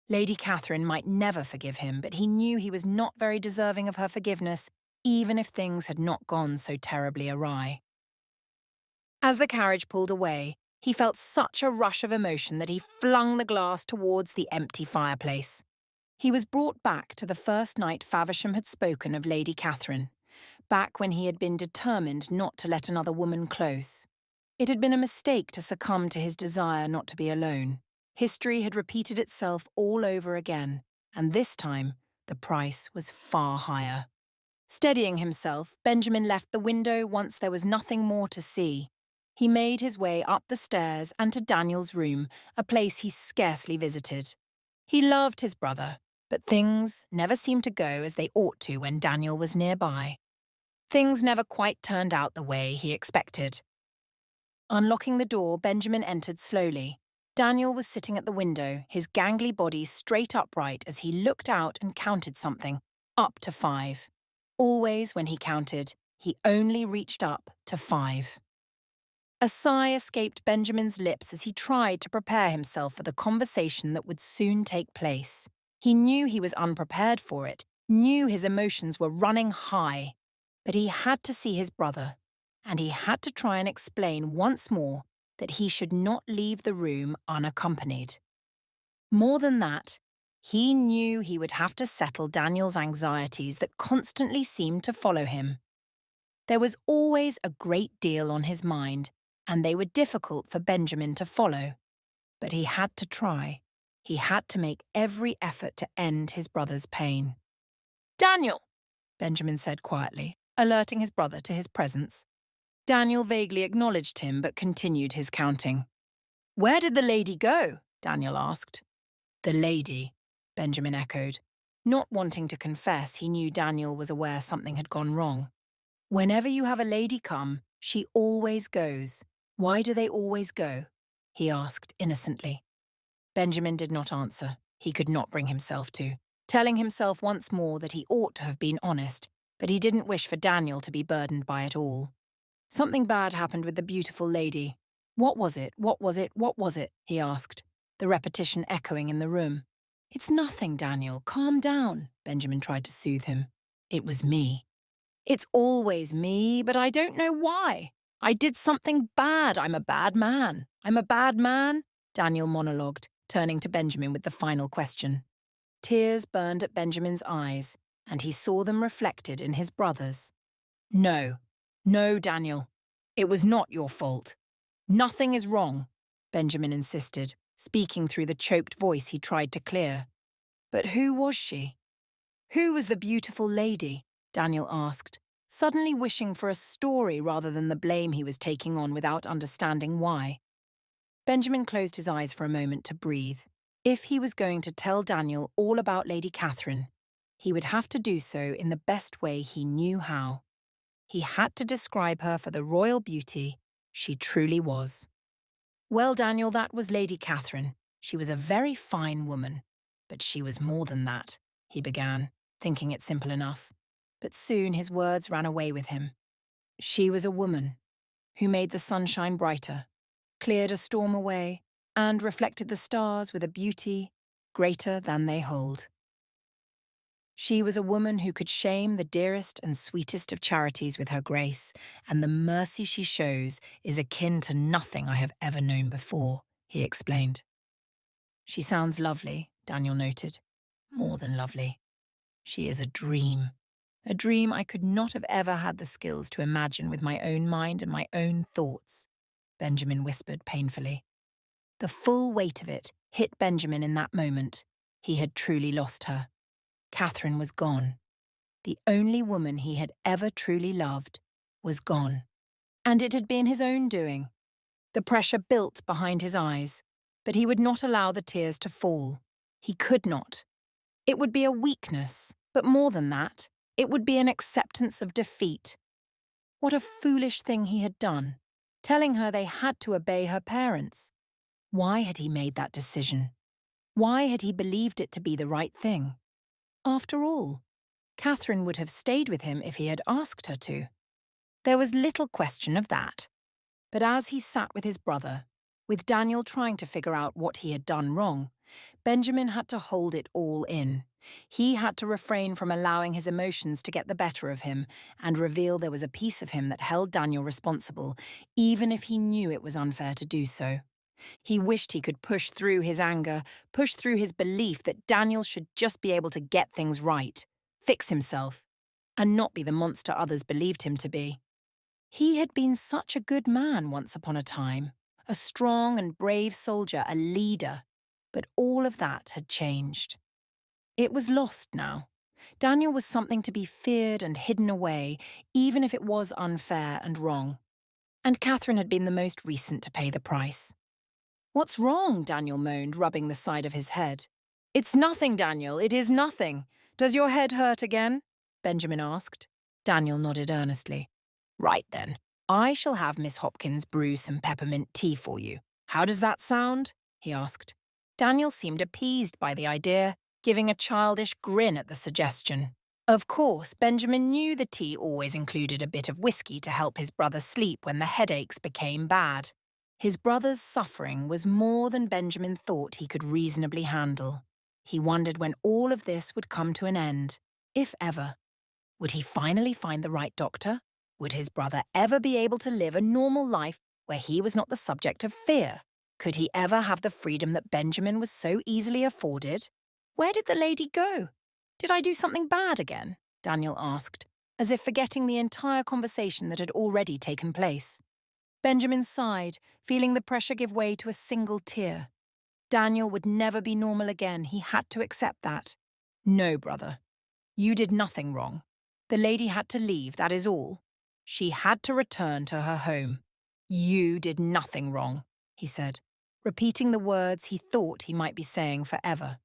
Lady Catherine might never forgive him, but he knew he was not very deserving of her forgiveness, even if things had not gone so terribly awry. As the carriage pulled away, he felt such a rush of emotion that he flung the glass towards the empty fireplace. He was brought back to the first night Faversham had spoken of Lady Catherine, back when he had been determined not to let another woman close. It had been a mistake to succumb to his desire not to be alone. History had repeated itself all over again, and this time the price was far higher. Steadying himself, Benjamin left the window once there was nothing more to see. He made his way up the stairs and to Daniel's room, a place he scarcely visited. He loved his brother, but things never seemed to go as they ought to when Daniel was nearby. Things never quite turned out the way he expected. Unlocking the door, Benjamin entered slowly. Daniel was sitting at the window, his gangly body straight upright as he looked out and counted something, up to 5. Always, when he counted, he only reached up to 5. A sigh escaped Benjamin's lips as he tried to prepare himself for the conversation that would soon take place. He knew he was unprepared for it, knew his emotions were running high, but he had to see his brother, and he had to try and explain once more that he should not leave the room unaccompanied. More than that, he knew he would have to settle Daniel's anxieties that constantly seemed to follow him. There was always a great deal on his mind, and they were difficult for Benjamin to follow. But he had to try. He had to make every effort to end his brother's pain. "Daniel," Benjamin said quietly, alerting his brother to his presence. Daniel vaguely acknowledged him but continued his counting. "Where did the lady go?" Daniel asked. "The lady," Benjamin echoed. Not wanting to confess, he knew Daniel was aware something had gone wrong. "Whenever you have a lady come, she always goes. Why do they always go?" he asked innocently. Benjamin did not answer. He could not bring himself to, telling himself once more that he ought to have been honest, but he didn't wish for Daniel to be burdened by it all. Something bad happened with the beautiful lady. What was it? What was it? What was it? He asked, the repetition echoing in the room. "It's nothing, Daniel. Calm down," Benjamin tried to soothe him. "It was me." "It's always me, but I don't know why. I did something bad. I'm a bad man. I'm a bad man," Daniel monologued, turning to Benjamin with the final question. Tears burned at Benjamin's eyes, and he saw them reflected in his brother's. "No, no, Daniel. It was not your fault. Nothing is wrong," Benjamin insisted, speaking through the choked voice he tried to clear. "But who was she? Who was the beautiful lady?" Daniel asked, suddenly wishing for a story rather than the blame he was taking on without understanding why. Benjamin closed his eyes for a moment to breathe. If he was going to tell Daniel all about Lady Catherine, he would have to do so in the best way he knew how. He had to describe her for the royal beauty she truly was. "Well, Daniel, that was Lady Catherine. She was a very fine woman, but she was more than that," he began, thinking it simple enough. But soon his words ran away with him. "She was a woman who made the sunshine brighter, cleared a storm away, and reflected the stars with a beauty greater than they hold. She was a woman who could shame the dearest and sweetest of charities with her grace, and the mercy she shows is akin to nothing I have ever known before," he explained. "She sounds lovely," Daniel noted. "More than lovely. She is a dream I could not have ever had the skills to imagine with my own mind and my own thoughts," Benjamin whispered painfully. The full weight of it hit Benjamin in that moment. He had truly lost her. Catherine was gone. the only woman he had ever truly loved, was gone. And it had been his own doing. The pressure built behind his eyes, but he would not allow the tears to fall. He could not. It would be a weakness, but more than that, it would be an acceptance of defeat. What a foolish thing he had done, telling her they had to obey her parents. Why had he made that decision? Why had he believed it to be the right thing? After all, Catherine would have stayed with him if he had asked her to. There was little question of that. But as he sat with his brother, with Daniel trying to figure out what he had done wrong, Benjamin had to hold it all in. He had to refrain from allowing his emotions to get the better of him and reveal there was a piece of him that held Daniel responsible, even if he knew it was unfair to do so. He wished he could push through his anger, push through his belief that Daniel should just be able to get things right, fix himself, and not be the monster others believed him to be. He had been such a good man once upon a time, a strong and brave soldier, a leader, but all of that had changed. It was lost now. Daniel was something to be feared and hidden away, even if it was unfair and wrong. And Catherine had been the most recent to pay the price. "What's wrong?" Daniel moaned, rubbing the side of his head. "It's nothing, Daniel, it is nothing. Does your head hurt again?" Benjamin asked. Daniel nodded earnestly. "Right then, I shall have Miss Hopkins brew some peppermint tea for you. How does that sound?" he asked. Daniel seemed appeased by the idea, giving a childish grin at the suggestion. Of course, Benjamin knew the tea always included a bit of whiskey to help his brother sleep when the headaches became bad. His brother's suffering was more than Benjamin thought he could reasonably handle. He wondered when all of this would come to an end, if ever. Would he finally find the right doctor? Would his brother ever be able to live a normal life where he was not the subject of fear? Could he ever have the freedom that Benjamin was so easily afforded? "Where did the lady go? Did I do something bad again?" Daniel asked, as if forgetting the entire conversation that had already taken place. Benjamin sighed, feeling the pressure give way to a single tear. Daniel would never be normal again. He had to accept that. "No, brother. You did nothing wrong. The lady had to leave, that is all. She had to return to her home. You did nothing wrong," he said, repeating the words he thought he might be saying forever.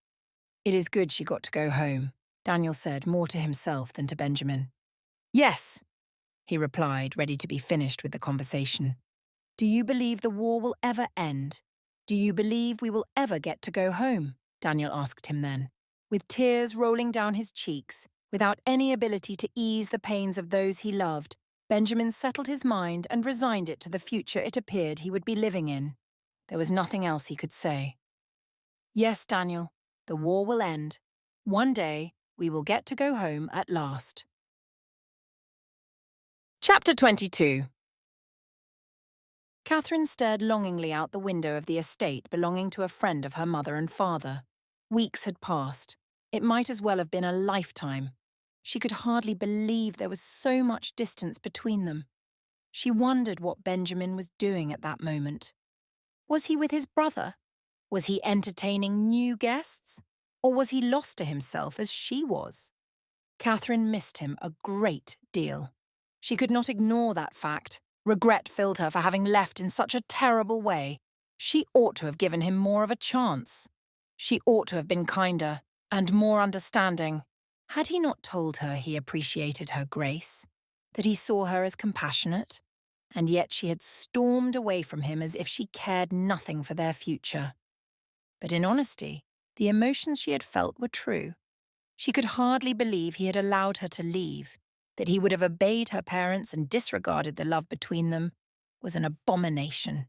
"It is good she got to go home," Daniel said, more to himself than to Benjamin. "Yes," he replied, ready to be finished with the conversation. "Do you believe the war will ever end? Do you believe we will ever get to go home?" Daniel asked him then, with tears rolling down his cheeks, without any ability to ease the pains of those he loved. Benjamin settled his mind and resigned it to the future it appeared he would be living in. There was nothing else he could say. "Yes, Daniel, the war will end. One day, we will get to go home at last." Chapter 22. Catherine stared longingly out the window of the estate belonging to a friend of her mother and father. Weeks had passed. It might as well have been a lifetime. She could hardly believe there was so much distance between them. She wondered what Benjamin was doing at that moment. Was he with his brother? Was he entertaining new guests? Or was he lost to himself as she was? Catherine missed him a great deal. She could not ignore that fact. Regret filled her for having left in such a terrible way. She ought to have given him more of a chance. She ought to have been kinder and more understanding. Had he not told her he appreciated her grace, that he saw her as compassionate? And yet she had stormed away from him as if she cared nothing for their future. But in honesty, the emotions she had felt were true. She could hardly believe he had allowed her to leave. That he would have obeyed her parents and disregarded the love between them was an abomination.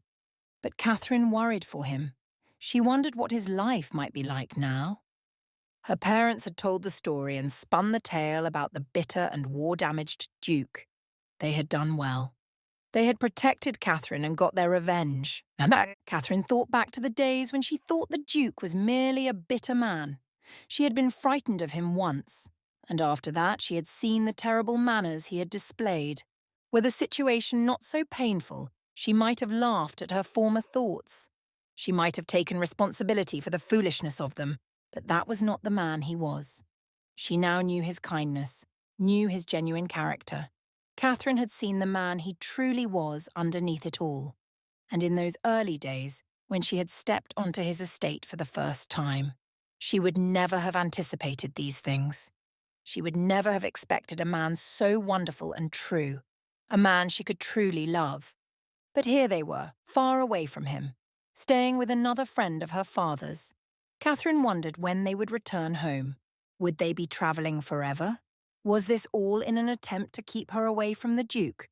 But Catherine worried for him. She wondered what his life might be like now. Her parents had told the story and spun the tale about the bitter and war-damaged Duke. They had done well. They had protected Catherine and got their revenge. And Catherine thought back to the days when she thought the Duke was merely a bitter man. She had been frightened of him once, and after that she had seen the terrible manners he had displayed. Were the situation not so painful, she might have laughed at her former thoughts. She might have taken responsibility for the foolishness of them, but that was not the man he was. She now knew his kindness. knew his genuine character. Catherine had seen the man he truly was underneath it all. And in those early days, when she had stepped onto his estate for the first time, she would never have anticipated these things. She would never have expected a man so wonderful and true, a man she could truly love. But here they were, far away from him, staying with another friend of her father's. Catherine wondered when they would return home. Would they be travelling forever? Was this all in an attempt to keep her away from the Duke?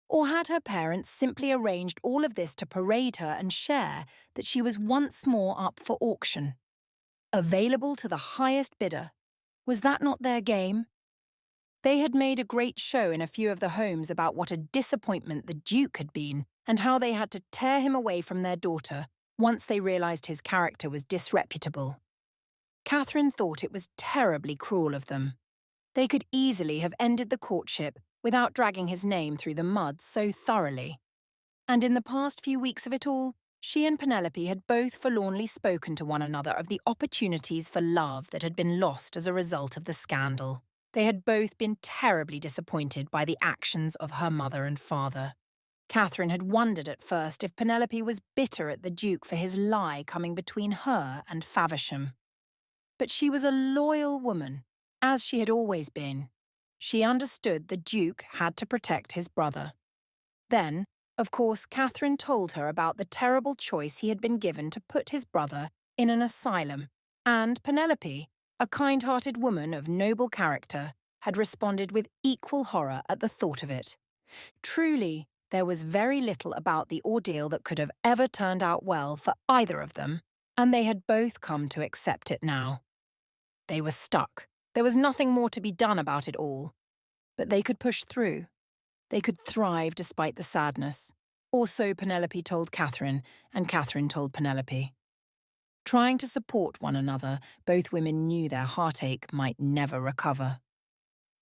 Or had her parents simply arranged all of this to parade her and share that she was once more up for auction? Available to the highest bidder. Was that not their game? They had made a great show in a few of the homes about what a disappointment the Duke had been and how they had to tear him away from their daughter once they realised his character was disreputable. Catherine thought it was terribly cruel of them. They could easily have ended the courtship without dragging his name through the mud so thoroughly. And in the past few weeks of it all, she and Penelope had both forlornly spoken to one another of the opportunities for love that had been lost as a result of the scandal. They had both been terribly disappointed by the actions of her mother and father. Catherine had wondered at first if Penelope was bitter at the Duke for his lie coming between her and Faversham. But she was a loyal woman, as she had always been. She understood the Duke had to protect his brother. Then, of course, Catherine told her about the terrible choice he had been given to put his brother in an asylum, and Penelope, a kind-hearted woman of noble character, had responded with equal horror at the thought of it. Truly, there was very little about the ordeal that could have ever turned out well for either of them, and they had both come to accept it now. They were stuck. There was nothing more to be done about it all. But they could push through. They could thrive despite the sadness. Or so Penelope told Catherine, and Catherine told Penelope. Trying to support one another, both women knew their heartache might never recover.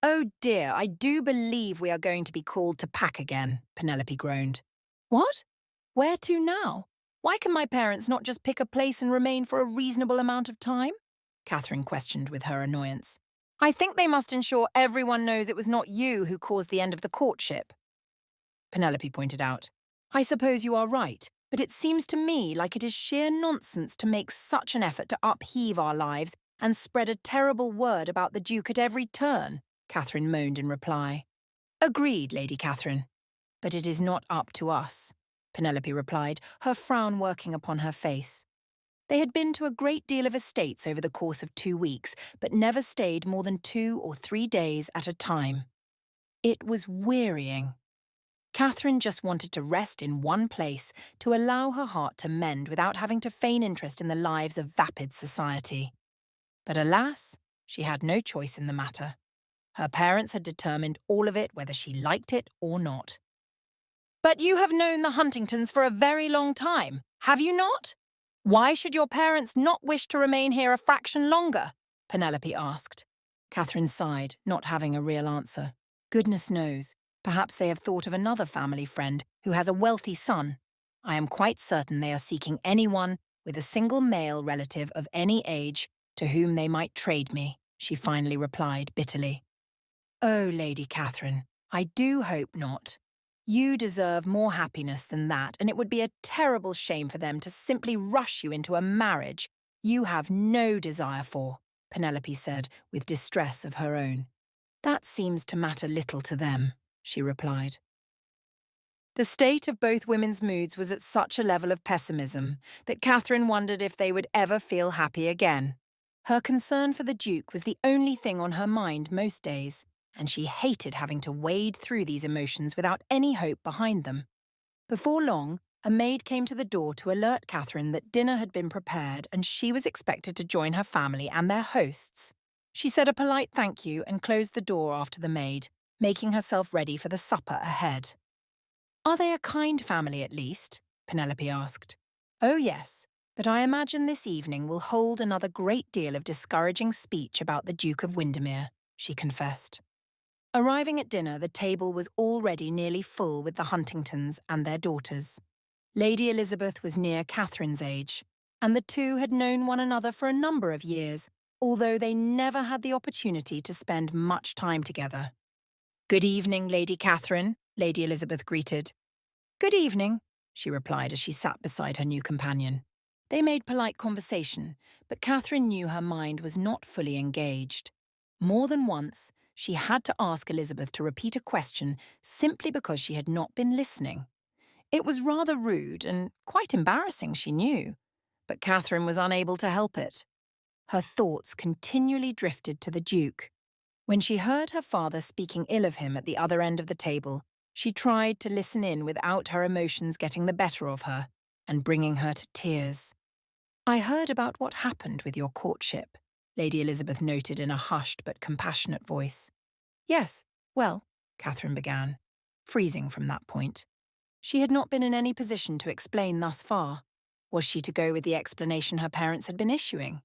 "Oh dear, I do believe we are going to be called to pack again," Penelope groaned. "What? Where to now? Why can my parents not just pick a place and remain for a reasonable amount of time?" Catherine questioned with her annoyance. "I think they must ensure everyone knows it was not you who caused the end of the courtship." Penelope pointed out. "I suppose you are right, but it seems to me like it is sheer nonsense to make such an effort to upheave our lives and spread a terrible word about the Duke at every turn," Catherine moaned in reply. "Agreed, Lady Catherine. But it is not up to us," Penelope replied, her frown working upon her face. They had been to a great deal of estates over the course of 2 weeks, but never stayed more than 2 or 3 days at a time. It was wearying. Catherine just wanted to rest in one place, to allow her heart to mend without having to feign interest in the lives of vapid society. But alas, she had no choice in the matter. Her parents had determined all of it whether she liked it or not. "But you have known the Huntingtons for a very long time, have you not? Why should your parents not wish to remain here a fraction longer?" Penelope asked. Catherine sighed, not having a real answer. Goodness knows, perhaps they have thought of another family friend who has a wealthy son. I am quite certain they are seeking anyone with a single male relative of any age to whom they might trade me, she finally replied bitterly. "Oh, Lady Catherine, I do hope not. You deserve more happiness than that, and it would be a terrible shame for them to simply rush you into a marriage you have no desire for," Penelope said, with distress of her own. "That seems to matter little to them," she replied. The state of both women's moods was at such a level of pessimism that Catherine wondered if they would ever feel happy again. Her concern for the Duke was the only thing on her mind most days, and she hated having to wade through these emotions without any hope behind them. Before long, a maid came to the door to alert Catherine that dinner had been prepared and she was expected to join her family and their hosts. She said a polite thank you and closed the door after the maid, making herself ready for the supper ahead. "Are they a kind family at least?" Penelope asked. "Oh yes, but I imagine this evening will hold another great deal of discouraging speech about the Duke of Windermere," she confessed. Arriving at dinner, the table was already nearly full with the Huntingtons and their daughters. Lady Elizabeth was near Catherine's age, and the two had known one another for a number of years, although they never had the opportunity to spend much time together. "Good evening, Lady Catherine," Lady Elizabeth greeted. "Good evening," she replied as she sat beside her new companion. They made polite conversation, but Catherine knew her mind was not fully engaged. More than once, she had to ask Elizabeth to repeat a question simply because she had not been listening. It was rather rude and quite embarrassing, she knew, but Catherine was unable to help it. Her thoughts continually drifted to the Duke. When she heard her father speaking ill of him at the other end of the table, she tried to listen in without her emotions getting the better of her and bringing her to tears. "I heard about what happened with your courtship," Lady Elizabeth noted in a hushed but compassionate voice. "Yes, well," Catherine began, freezing from that point. She had not been in any position to explain thus far. Was she to go with the explanation her parents had been issuing?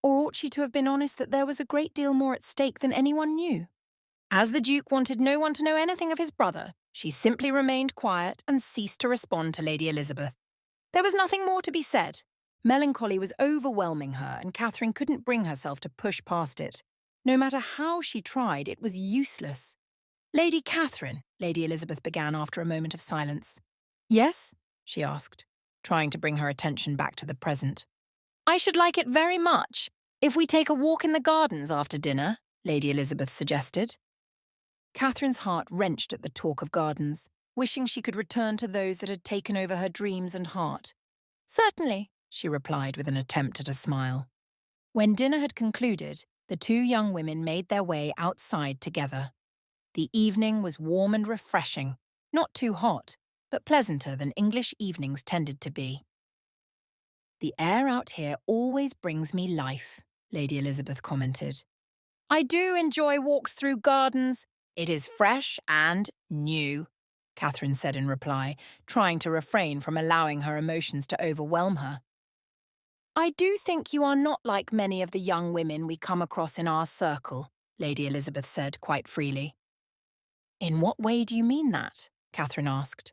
Or ought she to have been honest that there was a great deal more at stake than anyone knew? As the Duke wanted no one to know anything of his brother, she simply remained quiet and ceased to respond to Lady Elizabeth. There was nothing more to be said. Melancholy was overwhelming her, and Catherine couldn't bring herself to push past it. No matter how she tried, it was useless. "Lady Catherine," Lady Elizabeth began after a moment of silence. "Yes?" she asked, trying to bring her attention back to the present. "I should like it very much if we take a walk in the gardens after dinner," Lady Elizabeth suggested. Catherine's heart wrenched at the talk of gardens, wishing she could return to those that had taken over her dreams and heart. "Certainly," she replied with an attempt at a smile. When dinner had concluded, the two young women made their way outside together. The evening was warm and refreshing, not too hot, but pleasanter than English evenings tended to be. "The air out here always brings me life," Lady Elizabeth commented. "I do enjoy walks through gardens. It is fresh and new," Catherine said in reply, trying to refrain from allowing her emotions to overwhelm her. "I do think you are not like many of the young women we come across in our circle," Lady Elizabeth said quite freely. "In what way do you mean that?" Catherine asked.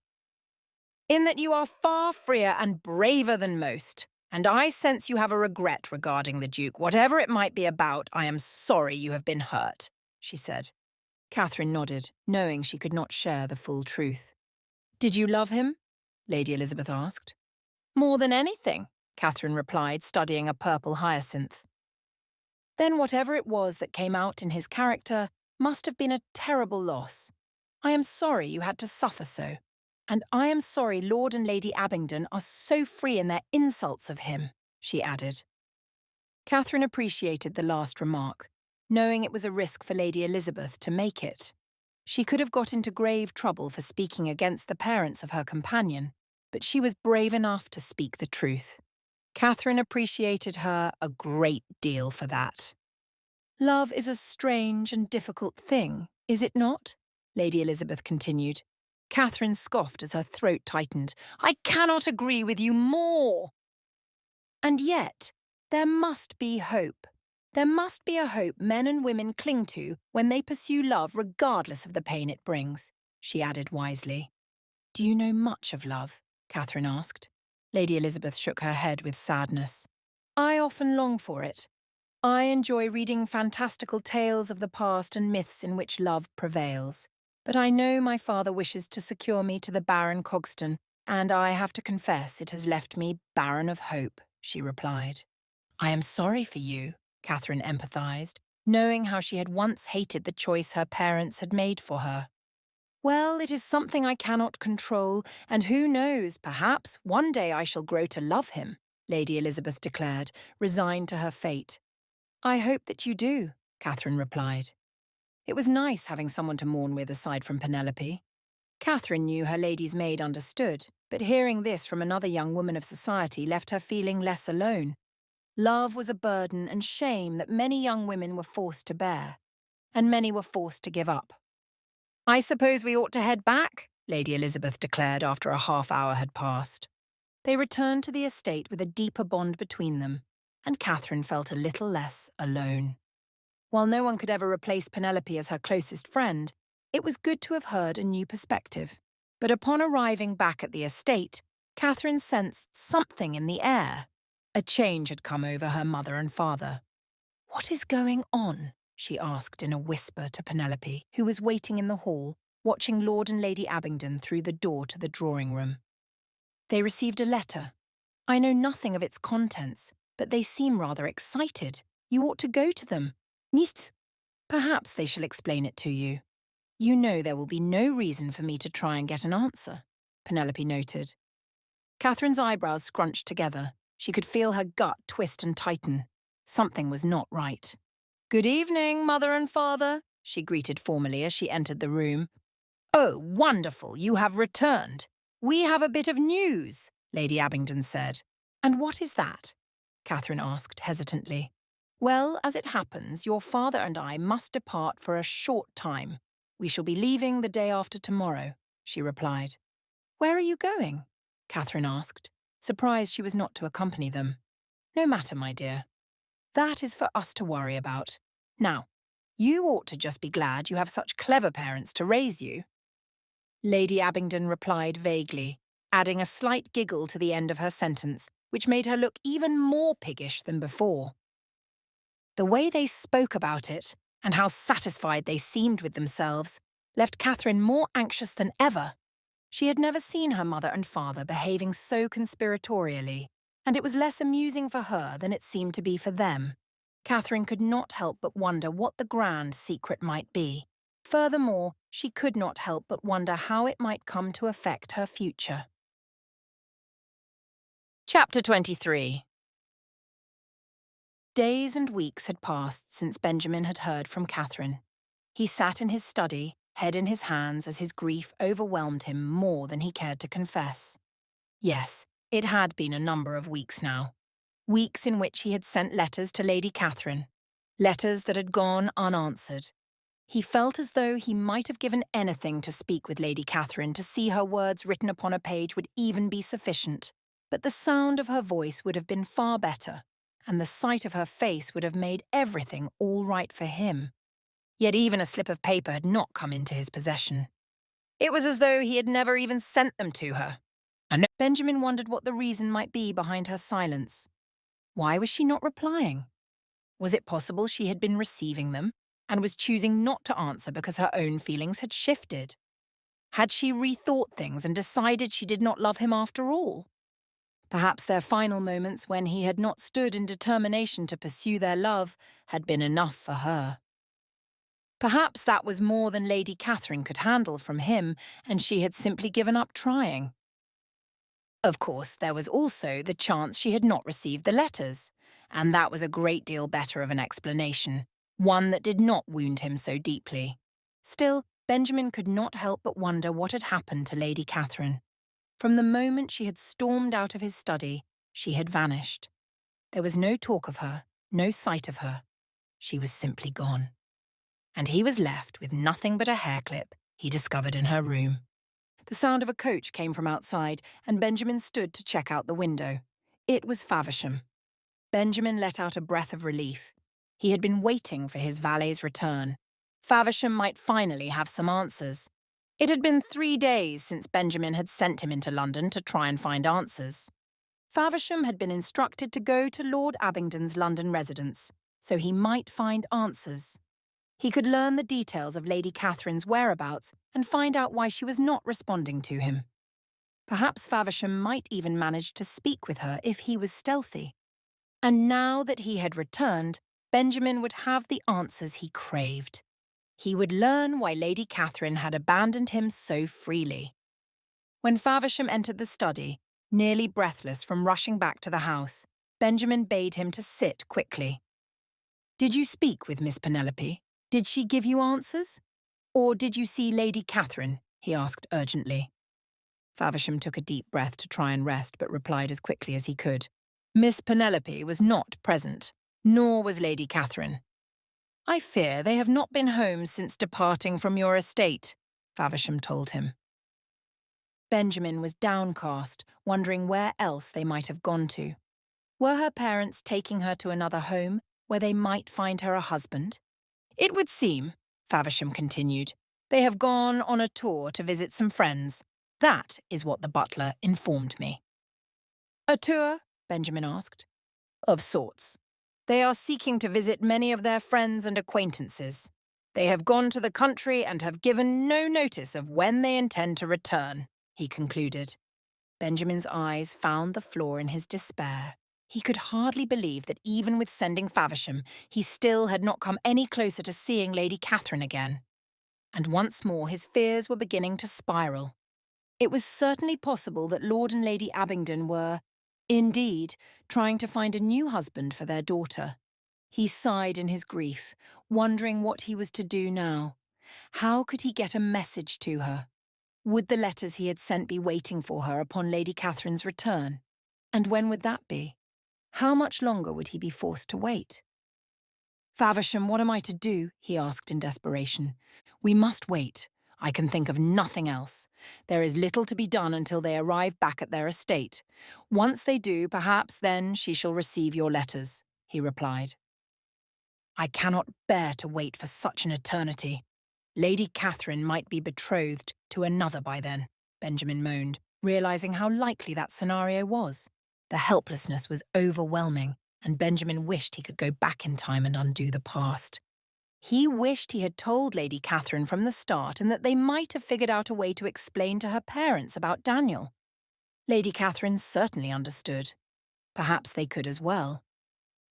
"In that you are far freer and braver than most, and I sense you have a regret regarding the Duke. Whatever it might be about, I am sorry you have been hurt," she said. Catherine nodded, knowing she could not share the full truth. "Did you love him?" Lady Elizabeth asked. "More than anything," Catherine replied, studying a purple hyacinth. "Then whatever it was that came out in his character must have been a terrible loss. I am sorry you had to suffer so, and I am sorry Lord and Lady Abingdon are so free in their insults of him," she added. Catherine appreciated the last remark, knowing it was a risk for Lady Elizabeth to make it. She could have got into grave trouble for speaking against the parents of her companion, but she was brave enough to speak the truth. Catherine appreciated her a great deal for that. "Love is a strange and difficult thing, is it not?" Lady Elizabeth continued. Catherine scoffed as her throat tightened. "I cannot agree with you more." "And yet, there must be hope. There must be a hope men and women cling to when they pursue love regardless of the pain it brings," she added wisely. "Do you know much of love?" Catherine asked. Lady Elizabeth shook her head with sadness. "I often long for it. I enjoy reading fantastical tales of the past and myths in which love prevails. But I know my father wishes to secure me to the Baron Cogston, and I have to confess it has left me barren of hope," she replied. "I am sorry for you," Catherine empathized, knowing how she had once hated the choice her parents had made for her. "Well, it is something I cannot control, and who knows, perhaps one day I shall grow to love him," Lady Elizabeth declared, resigned to her fate. "I hope that you do," Catherine replied. It was nice having someone to mourn with aside from Penelope. Catherine knew her lady's maid understood, but hearing this from another young woman of society left her feeling less alone. Love was a burden and shame that many young women were forced to bear, and many were forced to give up. "I suppose we ought to head back," Lady Elizabeth declared after a half-hour had passed. They returned to the estate with a deeper bond between them, and Catherine felt a little less alone. While no one could ever replace Penelope as her closest friend, it was good to have heard a new perspective. But upon arriving back at the estate, Catherine sensed something in the air. A change had come over her mother and father. "What is going on?" she asked in a whisper to Penelope, who was waiting in the hall, watching Lord and Lady Abingdon through the door to the drawing room. "They received a letter. I know nothing of its contents, but they seem rather excited. You ought to go to them. Nicht? Perhaps they shall explain it to you. You know there will be no reason for me to try and get an answer," Penelope noted. Catherine's eyebrows scrunched together. She could feel her gut twist and tighten. Something was not right. "Good evening, Mother and Father," she greeted formally as she entered the room. "Oh, wonderful, you have returned. We have a bit of news," Lady Abingdon said. "And what is that?" Catherine asked hesitantly. "Well, as it happens, your father and I must depart for a short time. We shall be leaving the day after tomorrow," she replied. "Where are you going?" Catherine asked, surprised she was not to accompany them. "No matter, my dear. That is for us to worry about. Now, you ought to just be glad you have such clever parents to raise you." Lady Abingdon replied vaguely, adding a slight giggle to the end of her sentence, which made her look even more piggish than before. The way they spoke about it, and how satisfied they seemed with themselves, left Catherine more anxious than ever. She had never seen her mother and father behaving so conspiratorially, and it was less amusing for her than it seemed to be for them. Catherine could not help but wonder what the grand secret might be. Furthermore, she could not help but wonder how it might come to affect her future. Chapter 23. Days and weeks had passed since Benjamin had heard from Catherine. He sat in his study, head in his hands, as his grief overwhelmed him more than he cared to confess. Yes, it had been a number of weeks now. Weeks in which he had sent letters to Lady Catherine. Letters that had gone unanswered. He felt as though he might have given anything to speak with Lady Catherine, to see her words written upon a page would even be sufficient. But the sound of her voice would have been far better, and the sight of her face would have made everything all right for him. Yet even a slip of paper had not come into his possession. It was as though he had never even sent them to her. And Benjamin wondered what the reason might be behind her silence. Why was she not replying? Was it possible she had been receiving them and was choosing not to answer because her own feelings had shifted? Had she rethought things and decided she did not love him after all? Perhaps their final moments, when he had not stood in determination to pursue their love, had been enough for her. Perhaps that was more than Lady Catherine could handle from him, and she had simply given up trying. Of course, there was also the chance she had not received the letters, and that was a great deal better of an explanation, one that did not wound him so deeply. Still, Benjamin could not help but wonder what had happened to Lady Catherine. From the moment she had stormed out of his study, she had vanished. There was no talk of her, no sight of her. She was simply gone. And he was left with nothing but a hairclip he discovered in her room. The sound of a coach came from outside, and Benjamin stood to check out the window. It was Faversham. Benjamin let out a breath of relief. He had been waiting for his valet's return. Faversham might finally have some answers. It had been 3 days since Benjamin had sent him into London to try and find answers. Faversham had been instructed to go to Lord Abingdon's London residence, so he might find answers. He could learn the details of Lady Catherine's whereabouts and find out why she was not responding to him. Perhaps Faversham might even manage to speak with her if he was stealthy. And now that he had returned, Benjamin would have the answers he craved. He would learn why Lady Catherine had abandoned him so freely. When Faversham entered the study, nearly breathless from rushing back to the house, Benjamin bade him to sit quickly. "Did you speak with Miss Penelope? Did she give you answers? Or did you see Lady Catherine?" he asked urgently. Faversham took a deep breath to try and rest, but replied as quickly as he could. "Miss Penelope was not present, nor was Lady Catherine. I fear they have not been home since departing from your estate," Faversham told him. Benjamin was downcast, wondering where else they might have gone to. Were her parents taking her to another home, where they might find her a husband? "It would seem," Faversham continued, "they have gone on a tour to visit some friends. That is what the butler informed me." "A tour?" Benjamin asked. "Of sorts. They are seeking to visit many of their friends and acquaintances. They have gone to the country and have given no notice of when they intend to return," he concluded. Benjamin's eyes found the flaw in his despair. He could hardly believe that even with sending Faversham, he still had not come any closer to seeing Lady Catherine again. And once more his fears were beginning to spiral. It was certainly possible that Lord and Lady Abingdon were, indeed, trying to find a new husband for their daughter. He sighed in his grief, wondering what he was to do now. How could he get a message to her? Would the letters he had sent be waiting for her upon Lady Catherine's return? And when would that be? How much longer would he be forced to wait? "Faversham, what am I to do?" he asked in desperation. "We must wait. I can think of nothing else. There is little to be done until they arrive back at their estate. Once they do, perhaps then she shall receive your letters," he replied. "I cannot bear to wait for such an eternity. Lady Catherine might be betrothed to another by then," Benjamin moaned, realizing how likely that scenario was. The helplessness was overwhelming, and Benjamin wished he could go back in time and undo the past. He wished he had told Lady Catherine from the start and that they might have figured out a way to explain to her parents about Daniel. Lady Catherine certainly understood. Perhaps they could as well.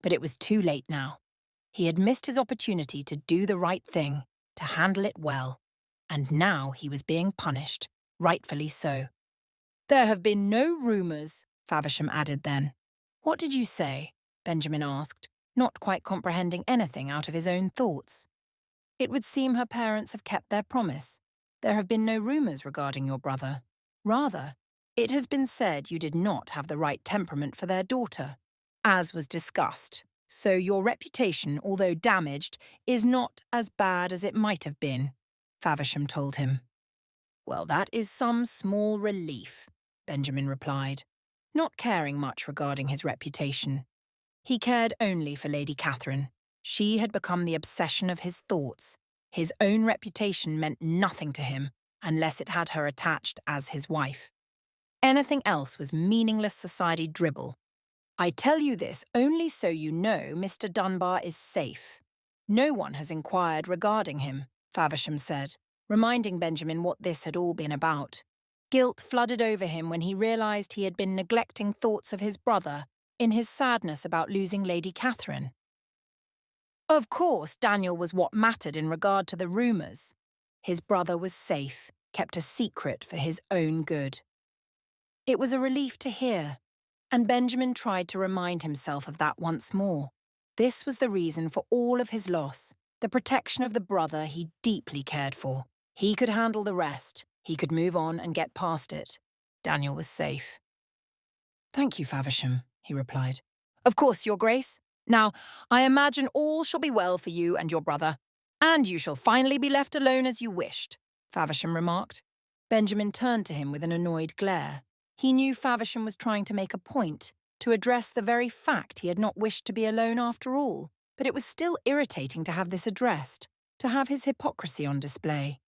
But it was too late now. He had missed his opportunity to do the right thing, to handle it well. And now he was being punished, rightfully so. "There have been no rumours," Faversham added then. "What did you say?" Benjamin asked, not quite comprehending anything out of his own thoughts. "It would seem her parents have kept their promise. There have been no rumours regarding your brother. Rather, it has been said you did not have the right temperament for their daughter, as was discussed. So your reputation, although damaged, is not as bad as it might have been," Faversham told him. "Well, that is some small relief," Benjamin replied, not caring much regarding his reputation. He cared only for Lady Catherine. She had become the obsession of his thoughts. His own reputation meant nothing to him unless it had her attached as his wife. Anything else was meaningless society dribble. "I tell you this only so you know Mr. Dunbar is safe. No one has inquired regarding him," Faversham said, reminding Benjamin what this had all been about. Guilt flooded over him when he realised he had been neglecting thoughts of his brother in his sadness about losing Lady Catherine. Of course, Daniel was what mattered in regard to the rumours. His brother was safe, kept a secret for his own good. It was a relief to hear, and Benjamin tried to remind himself of that once more. This was the reason for all of his loss, the protection of the brother he deeply cared for. He could handle the rest. He could move on and get past it. Daniel was safe. "Thank you, Faversham," he replied. "Of course, Your Grace. Now, I imagine all shall be well for you and your brother, and you shall finally be left alone as you wished," Faversham remarked. Benjamin turned to him with an annoyed glare. He knew Faversham was trying to make a point, to address the very fact he had not wished to be alone after all, but it was still irritating to have this addressed, to have his hypocrisy on display.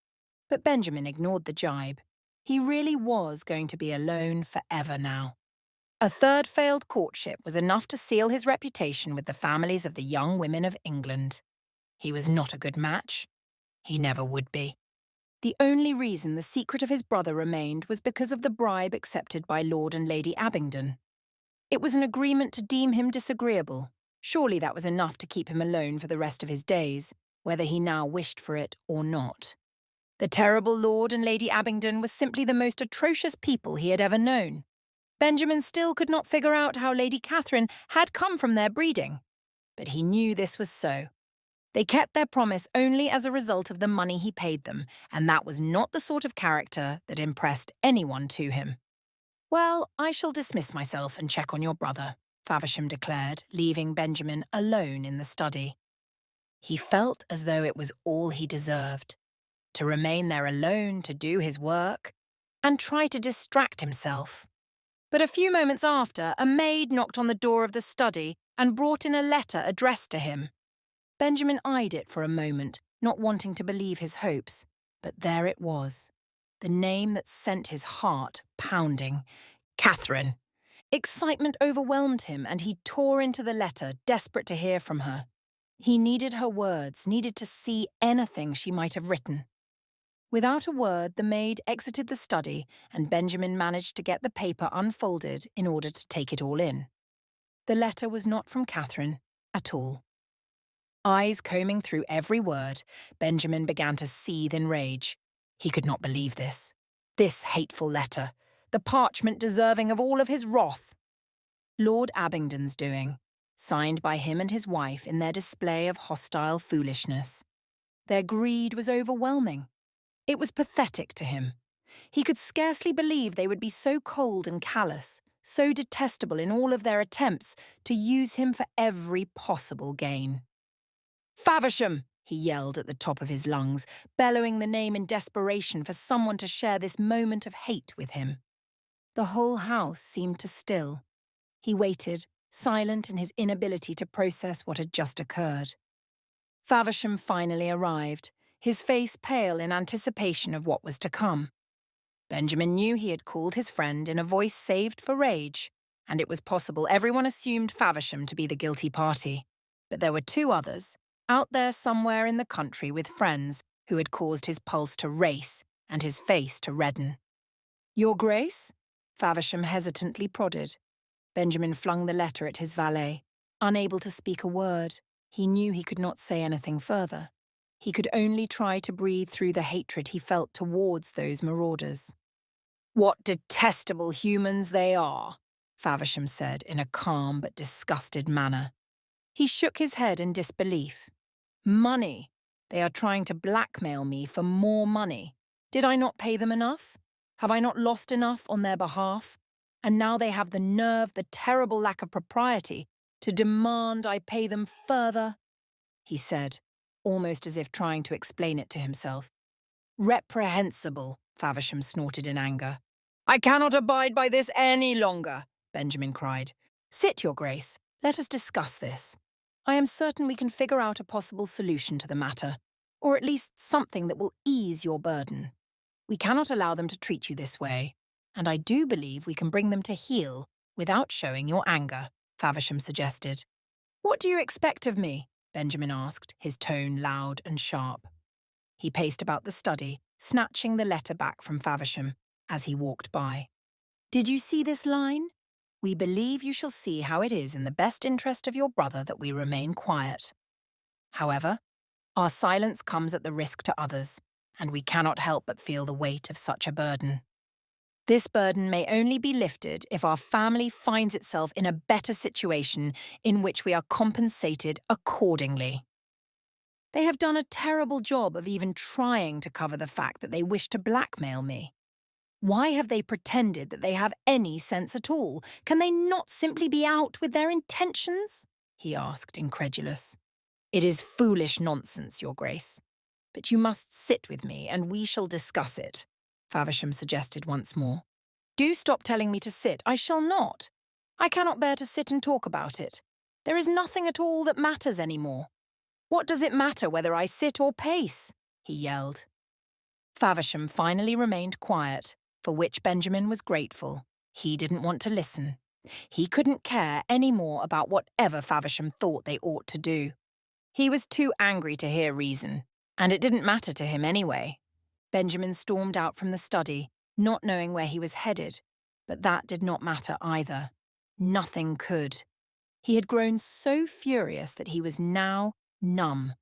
But Benjamin ignored the jibe. He really was going to be alone forever now. A third failed courtship was enough to seal his reputation with the families of the young women of England. He was not a good match. He never would be. The only reason the secret of his brother remained was because of the bribe accepted by Lord and Lady Abingdon. It was an agreement to deem him disagreeable. Surely that was enough to keep him alone for the rest of his days, whether he now wished for it or not. The terrible Lord and Lady Abingdon were simply the most atrocious people he had ever known. Benjamin still could not figure out how Lady Catherine had come from their breeding. But he knew this was so. They kept their promise only as a result of the money he paid them, and that was not the sort of character that impressed anyone to him. "Well, I shall dismiss myself and check on your brother," Faversham declared, leaving Benjamin alone in the study. He felt as though it was all he deserved, to remain there alone to do his work and try to distract himself. But a few moments after, a maid knocked on the door of the study and brought in a letter addressed to him. Benjamin eyed it for a moment, not wanting to believe his hopes, but there it was, the name that sent his heart pounding. Catherine. Excitement overwhelmed him, and he tore into the letter, desperate to hear from her. He needed her words, needed to see anything she might have written. Without a word, the maid exited the study, and Benjamin managed to get the paper unfolded in order to take it all in. The letter was not from Catherine at all. Eyes combing through every word, Benjamin began to seethe in rage. He could not believe this. This hateful letter, the parchment deserving of all of his wrath. Lord Abingdon's doing, signed by him and his wife in their display of hostile foolishness. Their greed was overwhelming. It was pathetic to him. He could scarcely believe they would be so cold and callous, so detestable in all of their attempts to use him for every possible gain. "Faversham!" he yelled at the top of his lungs, bellowing the name in desperation for someone to share this moment of hate with him. The whole house seemed to still. He waited, silent in his inability to process what had just occurred. Faversham finally arrived, his face pale in anticipation of what was to come. Benjamin knew he had called his friend in a voice saved for rage, and it was possible everyone assumed Faversham to be the guilty party. But there were two others, out there somewhere in the country with friends, who had caused his pulse to race and his face to redden. "Your Grace?" Faversham hesitantly prodded. Benjamin flung the letter at his valet. Unable to speak a word, he knew he could not say anything further. He could only try to breathe through the hatred he felt towards those marauders. "What detestable humans they are," Faversham said in a calm but disgusted manner. He shook his head in disbelief. "Money. They are trying to blackmail me for more money. Did I not pay them enough? Have I not lost enough on their behalf? And now they have the nerve, the terrible lack of propriety, to demand I pay them further," he said, almost as if trying to explain it to himself. "Reprehensible," Faversham snorted in anger. "I cannot abide by this any longer," Benjamin cried. "Sit, Your Grace. Let us discuss this. I am certain we can figure out a possible solution to the matter, or at least something that will ease your burden. We cannot allow them to treat you this way, and I do believe we can bring them to heel without showing your anger," Faversham suggested. "What do you expect of me?" Benjamin asked, his tone loud and sharp. He paced about the study, snatching the letter back from Faversham as he walked by. "Did you see this line? We believe you shall see how it is in the best interest of your brother that we remain quiet. However, our silence comes at the risk to others, and we cannot help but feel the weight of such a burden. This burden may only be lifted if our family finds itself in a better situation in which we are compensated accordingly. They have done a terrible job of even trying to cover the fact that they wish to blackmail me. Why have they pretended that they have any sense at all? Can they not simply be out with their intentions?" he asked, incredulous. "It is foolish nonsense, Your Grace. But you must sit with me and we shall discuss it," Faversham suggested once more. "Do stop telling me to sit. I shall not. I cannot bear to sit and talk about it. There is nothing at all that matters anymore. What does it matter whether I sit or pace?" he yelled. Faversham finally remained quiet, for which Benjamin was grateful. He didn't want to listen. He couldn't care any more about whatever Faversham thought they ought to do. He was too angry to hear reason, and it didn't matter to him anyway. Benjamin stormed out from the study, not knowing where he was headed, but that did not matter either. Nothing could. He had grown so furious that he was now numb.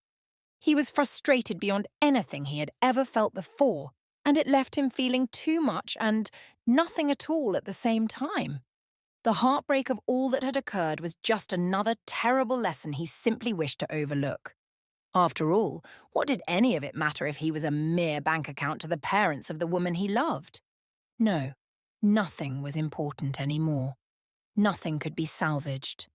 He was frustrated beyond anything he had ever felt before, and it left him feeling too much and nothing at all at the same time. The heartbreak of all that had occurred was just another terrible lesson he simply wished to overlook. After all, what did any of it matter if he was a mere bank account to the parents of the woman he loved? No, nothing was important anymore. Nothing could be salvaged.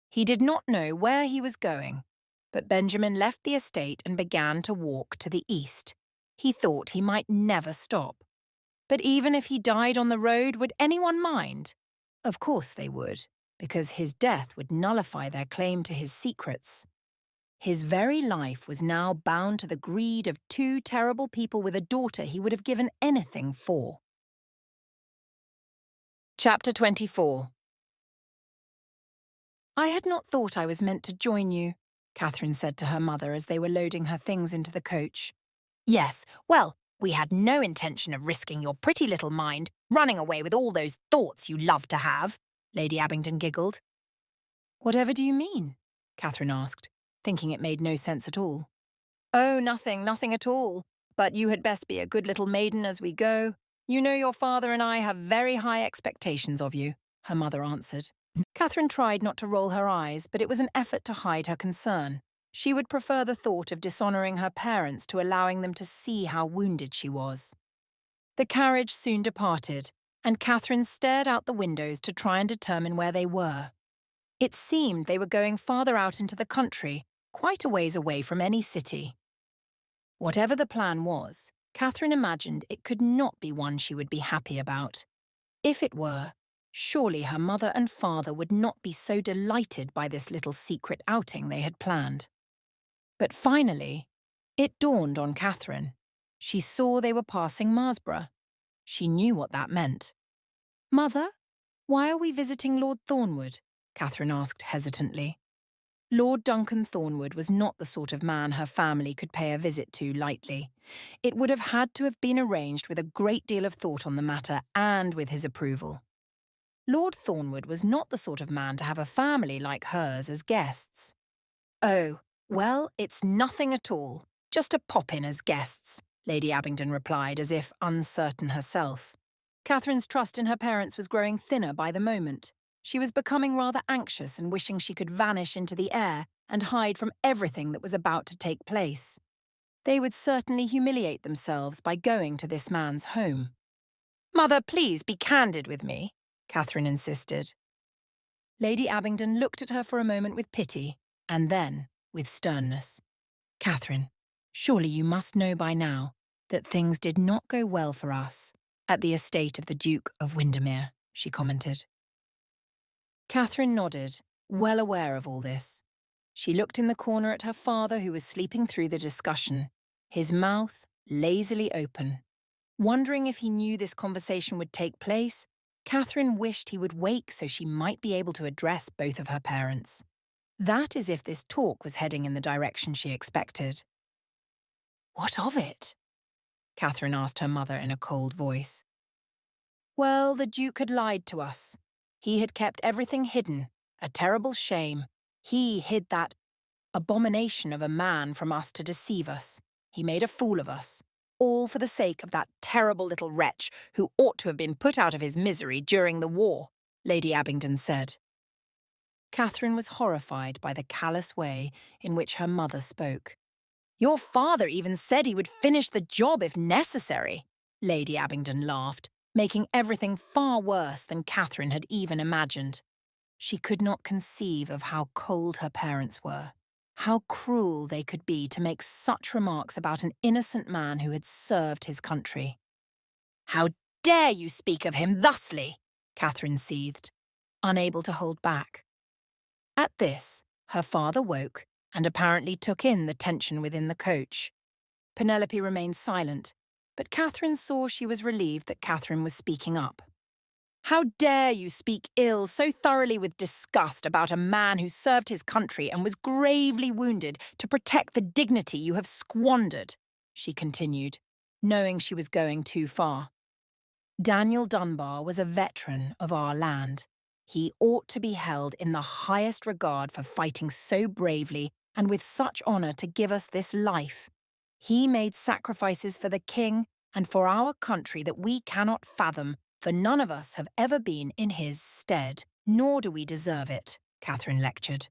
He did not know where he was going, but Benjamin left the estate and began to walk to the east. He thought he might never stop. But even if he died on the road, would anyone mind? Of course they would, because his death would nullify their claim to his secrets. His very life was now bound to the greed of two terrible people with a daughter he would have given anything for. Chapter 24. I had not thought I was meant to join you, Catherine said to her mother as they were loading her things into the coach. Yes, well, we had no intention of risking your pretty little mind running away with all those thoughts you love to have, Lady Abingdon giggled. Whatever do you mean? Catherine asked, thinking it made no sense at all. Oh, nothing at all. But you had best be a good little maiden as we go. You know your father and I have very high expectations of you, her mother answered. Catherine tried not to roll her eyes, but it was an effort to hide her concern. She would prefer the thought of dishonouring her parents to allowing them to see how wounded she was. The carriage soon departed, and Catherine stared out the windows to try and determine where they were. It seemed they were going farther out into the country, quite a ways away from any city. Whatever the plan was, Catherine imagined it could not be one she would be happy about. If it were, surely her mother and father would not be so delighted by this little secret outing they had planned. But finally, it dawned on Catherine. She saw they were passing Marsborough. She knew what that meant. Mother, why are we visiting Lord Thornwood? Catherine asked hesitantly. Lord Duncan Thornwood was not the sort of man her family could pay a visit to lightly. It would have had to have been arranged with a great deal of thought on the matter and with his approval. Lord Thornwood was not the sort of man to have a family like hers as guests. Oh, well, it's nothing at all. Just a pop-in as guests, Lady Abingdon replied, as if uncertain herself. Catherine's trust in her parents was growing thinner by the moment. She was becoming rather anxious and wishing she could vanish into the air and hide from everything that was about to take place. They would certainly humiliate themselves by going to this man's home. Mother, please be candid with me, Catherine insisted. Lady Abingdon looked at her for a moment with pity, and then with sternness. Catherine, surely you must know by now that things did not go well for us at the estate of the Duke of Windermere, she commented. Catherine nodded, well aware of all this. She looked in the corner at her father, who was sleeping through the discussion, his mouth lazily open. Wondering if he knew this conversation would take place, Catherine wished he would wake so she might be able to address both of her parents. That is if this talk was heading in the direction she expected. What of it? Catherine asked her mother in a cold voice. Well, the Duke had lied to us. He had kept everything hidden, a terrible shame. He hid that abomination of a man from us to deceive us. He made a fool of us, all for the sake of that terrible little wretch who ought to have been put out of his misery during the war, Lady Abingdon said. Catherine was horrified by the callous way in which her mother spoke. Your father even said he would finish the job if necessary, Lady Abingdon laughed, making everything far worse than Catherine had even imagined. She could not conceive of how cold her parents were, how cruel they could be to make such remarks about an innocent man who had served his country. How dare you speak of him thusly? Catherine seethed, unable to hold back. At this, her father woke and apparently took in the tension within the coach. Penelope remained silent, but Catherine saw she was relieved that Catherine was speaking up. How dare you speak ill so thoroughly with disgust about a man who served his country and was gravely wounded to protect the dignity you have squandered, she continued, knowing she was going too far. Daniel Dunbar was a veteran of our land. He ought to be held in the highest regard for fighting so bravely and with such honour to give us this life. He made sacrifices for the king and for our country that we cannot fathom, for none of us have ever been in his stead, nor do we deserve it, Catherine lectured.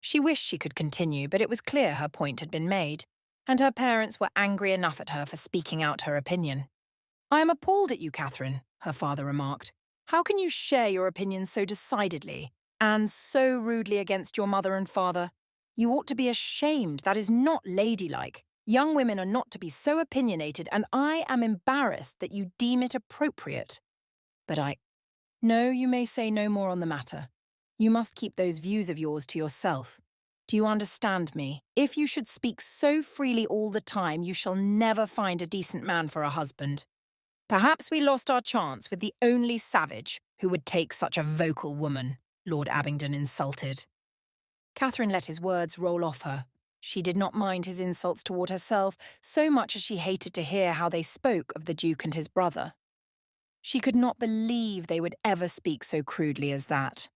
She wished she could continue, but it was clear her point had been made, and her parents were angry enough at her for speaking out her opinion. I am appalled at you, Catherine, her father remarked. How can you share your opinion so decidedly, and so rudely against your mother and father? You ought to be ashamed. That is not ladylike. Young women are not to be so opinionated, and I am embarrassed that you deem it appropriate. But No, you may say no more on the matter. You must keep those views of yours to yourself. Do you understand me? If you should speak so freely all the time, you shall never find a decent man for a husband. Perhaps we lost our chance with the only savage who would take such a vocal woman. Lord Abingdon insulted. Catherine let his words roll off her. She did not mind his insults toward herself so much as she hated to hear how they spoke of the Duke and his brother. She could not believe they would ever speak so crudely as that.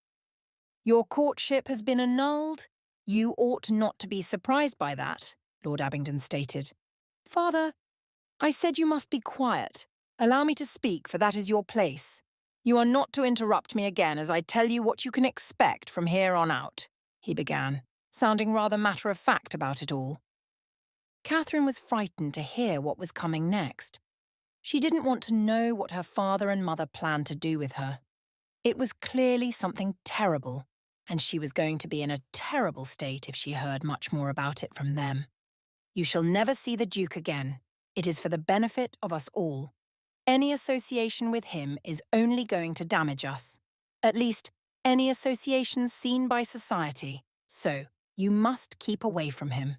"Your courtship has been annulled? You ought not to be surprised by that," Lord Abingdon stated. "Father, I said you must be quiet. Allow me to speak, for that is your place. You are not to interrupt me again as I tell you what you can expect from here on out," he began, sounding rather matter-of-fact about it all. Catherine was frightened to hear what was coming next. She didn't want to know what her father and mother planned to do with her. It was clearly something terrible, and she was going to be in a terrible state if she heard much more about it from them. "You shall never see the Duke again. It is for the benefit of us all. Any association with him is only going to damage us. At least, any associations seen by society. So, you must keep away from him."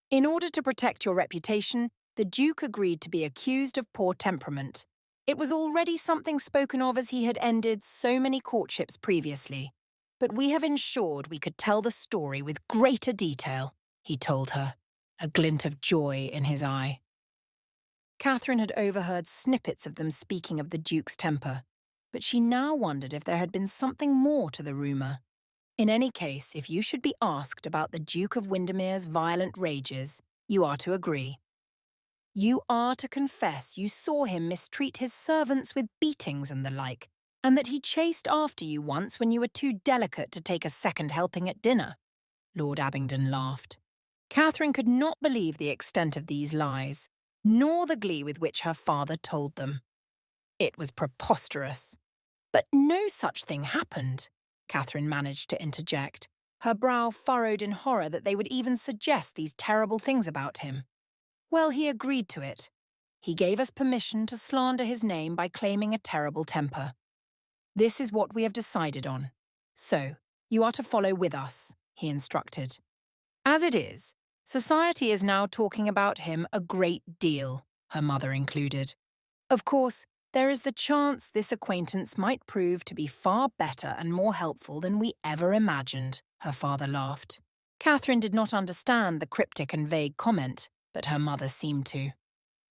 In order to protect your reputation, the Duke agreed to be accused of poor temperament. It was already something spoken of as he had ended so many courtships previously. "But we have ensured we could tell the story with greater detail," he told her, a glint of joy in his eye. Catherine had overheard snippets of them speaking of the Duke's temper, but she now wondered if there had been something more to the rumour. In any case, if you should be asked about the Duke of Windermere's violent rages, you are to agree. You are to confess you saw him mistreat his servants with beatings and the like, and that he chased after you once when you were too delicate to take a second helping at dinner. Lord Abingdon laughed. Catherine could not believe the extent of these lies, nor the glee with which her father told them. It was preposterous. "But no such thing happened," Catherine managed to interject, her brow furrowed in horror that they would even suggest these terrible things about him. "Well, he agreed to it. He gave us permission to slander his name by claiming a terrible temper. This is what we have decided on. So, you are to follow with us," he instructed. "As it is, society is now talking about him a great deal," her mother included. "Of course, there is the chance this acquaintance might prove to be far better and more helpful than we ever imagined," her father laughed. Catherine did not understand the cryptic and vague comment, but her mother seemed to.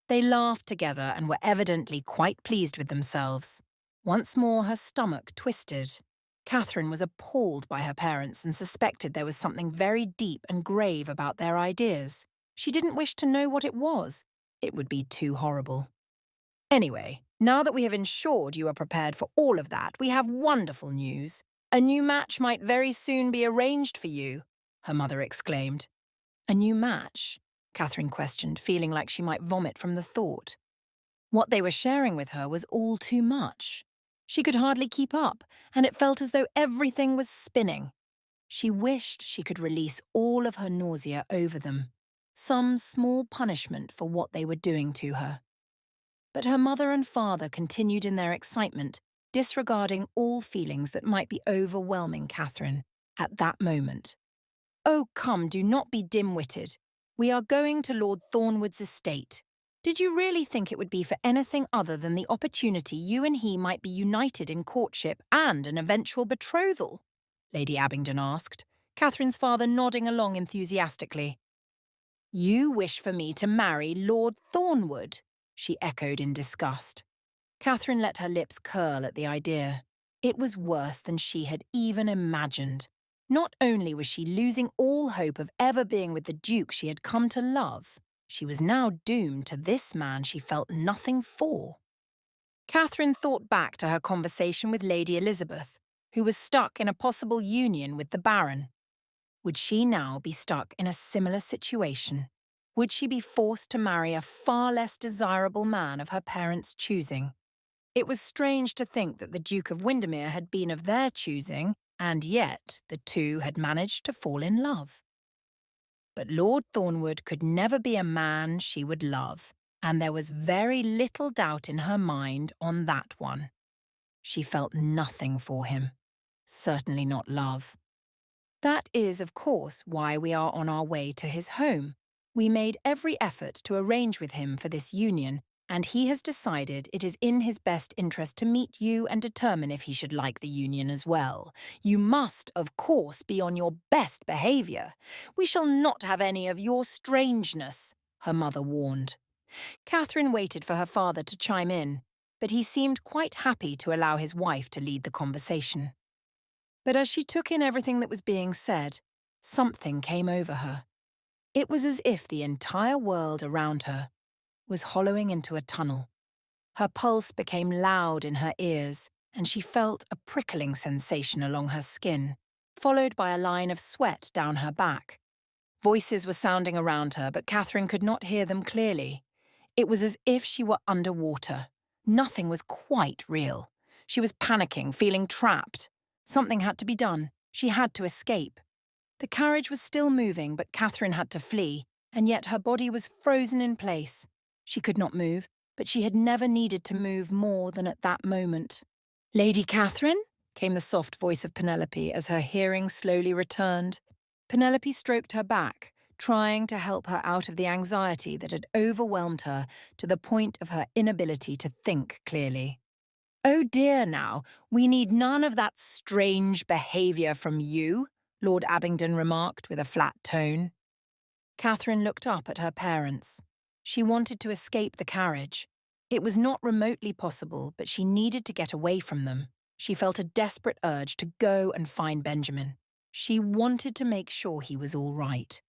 They laughed together and were evidently quite pleased with themselves. Once more her stomach twisted. Catherine was appalled by her parents and suspected there was something very deep and grave about their ideas. She didn't wish to know what it was. It would be too horrible. "Anyway, now that we have ensured you are prepared for all of that, we have wonderful news. A new match might very soon be arranged for you," her mother exclaimed. "A new match?" Catherine questioned, feeling like she might vomit from the thought. What they were sharing with her was all too much. She could hardly keep up, and it felt as though everything was spinning. She wished she could release all of her nausea over them, some small punishment for what they were doing to her. But her mother and father continued in their excitement, disregarding all feelings that might be overwhelming Catherine at that moment. "Oh, come, do not be dim-witted. We are going to Lord Thornwood's estate. Did you really think it would be for anything other than the opportunity you and he might be united in courtship and an eventual betrothal?" Lady Abingdon asked, Catherine's father nodding along enthusiastically. "You wish for me to marry Lord Thornwood?" she echoed in disgust. Catherine let her lips curl at the idea. It was worse than she had even imagined. Not only was she losing all hope of ever being with the Duke she had come to love, she was now doomed to this man she felt nothing for. Catherine thought back to her conversation with Lady Elizabeth, who was stuck in a possible union with the Baron. Would she now be stuck in a similar situation? Would she be forced to marry a far less desirable man of her parents' choosing? It was strange to think that the Duke of Windermere had been of their choosing, and yet the two had managed to fall in love. But Lord Thornwood could never be a man she would love, and there was very little doubt in her mind on that one. She felt nothing for him, certainly not love. That is, of course, why we are on our way to his home. We made every effort to arrange with him for this union, and he has decided it is in his best interest to meet you and determine if he should like the union as well. You must, of course, be on your best behaviour. We shall not have any of your strangeness, her mother warned. Catherine waited for her father to chime in, but he seemed quite happy to allow his wife to lead the conversation. But as she took in everything that was being said, something came over her. It was as if the entire world around her was hollowing into a tunnel. Her pulse became loud in her ears, and she felt a prickling sensation along her skin, followed by a line of sweat down her back. Voices were sounding around her, but Catherine could not hear them clearly. It was as if she were underwater. Nothing was quite real. She was panicking, feeling trapped. Something had to be done. She had to escape. The carriage was still moving, but Catherine had to flee, and yet her body was frozen in place. She could not move, but she had never needed to move more than at that moment. "Lady Catherine?" came the soft voice of Penelope as her hearing slowly returned. Penelope stroked her back, trying to help her out of the anxiety that had overwhelmed her to the point of her inability to think clearly. "Oh dear now, we need none of that strange behaviour from you," Lord Abingdon remarked with a flat tone. Catherine looked up at her parents. She wanted to escape the carriage. It was not remotely possible, but she needed to get away from them. She felt a desperate urge to go and find Benjamin. She wanted to make sure he was all right.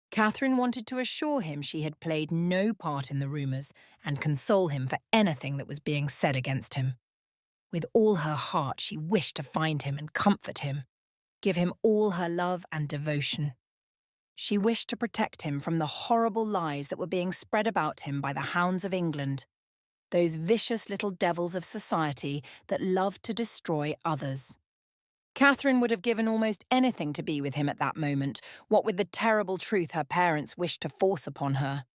Catherine wanted to assure him she had played no part in the rumours and console him for anything that was being said against him. With all her heart, she wished to find him and comfort him, give him all her love and devotion. She wished to protect him from the horrible lies that were being spread about him by the hounds of England, those vicious little devils of society that loved to destroy others. Catherine would have given almost anything to be with him at that moment, what with the terrible truth her parents wished to force upon her.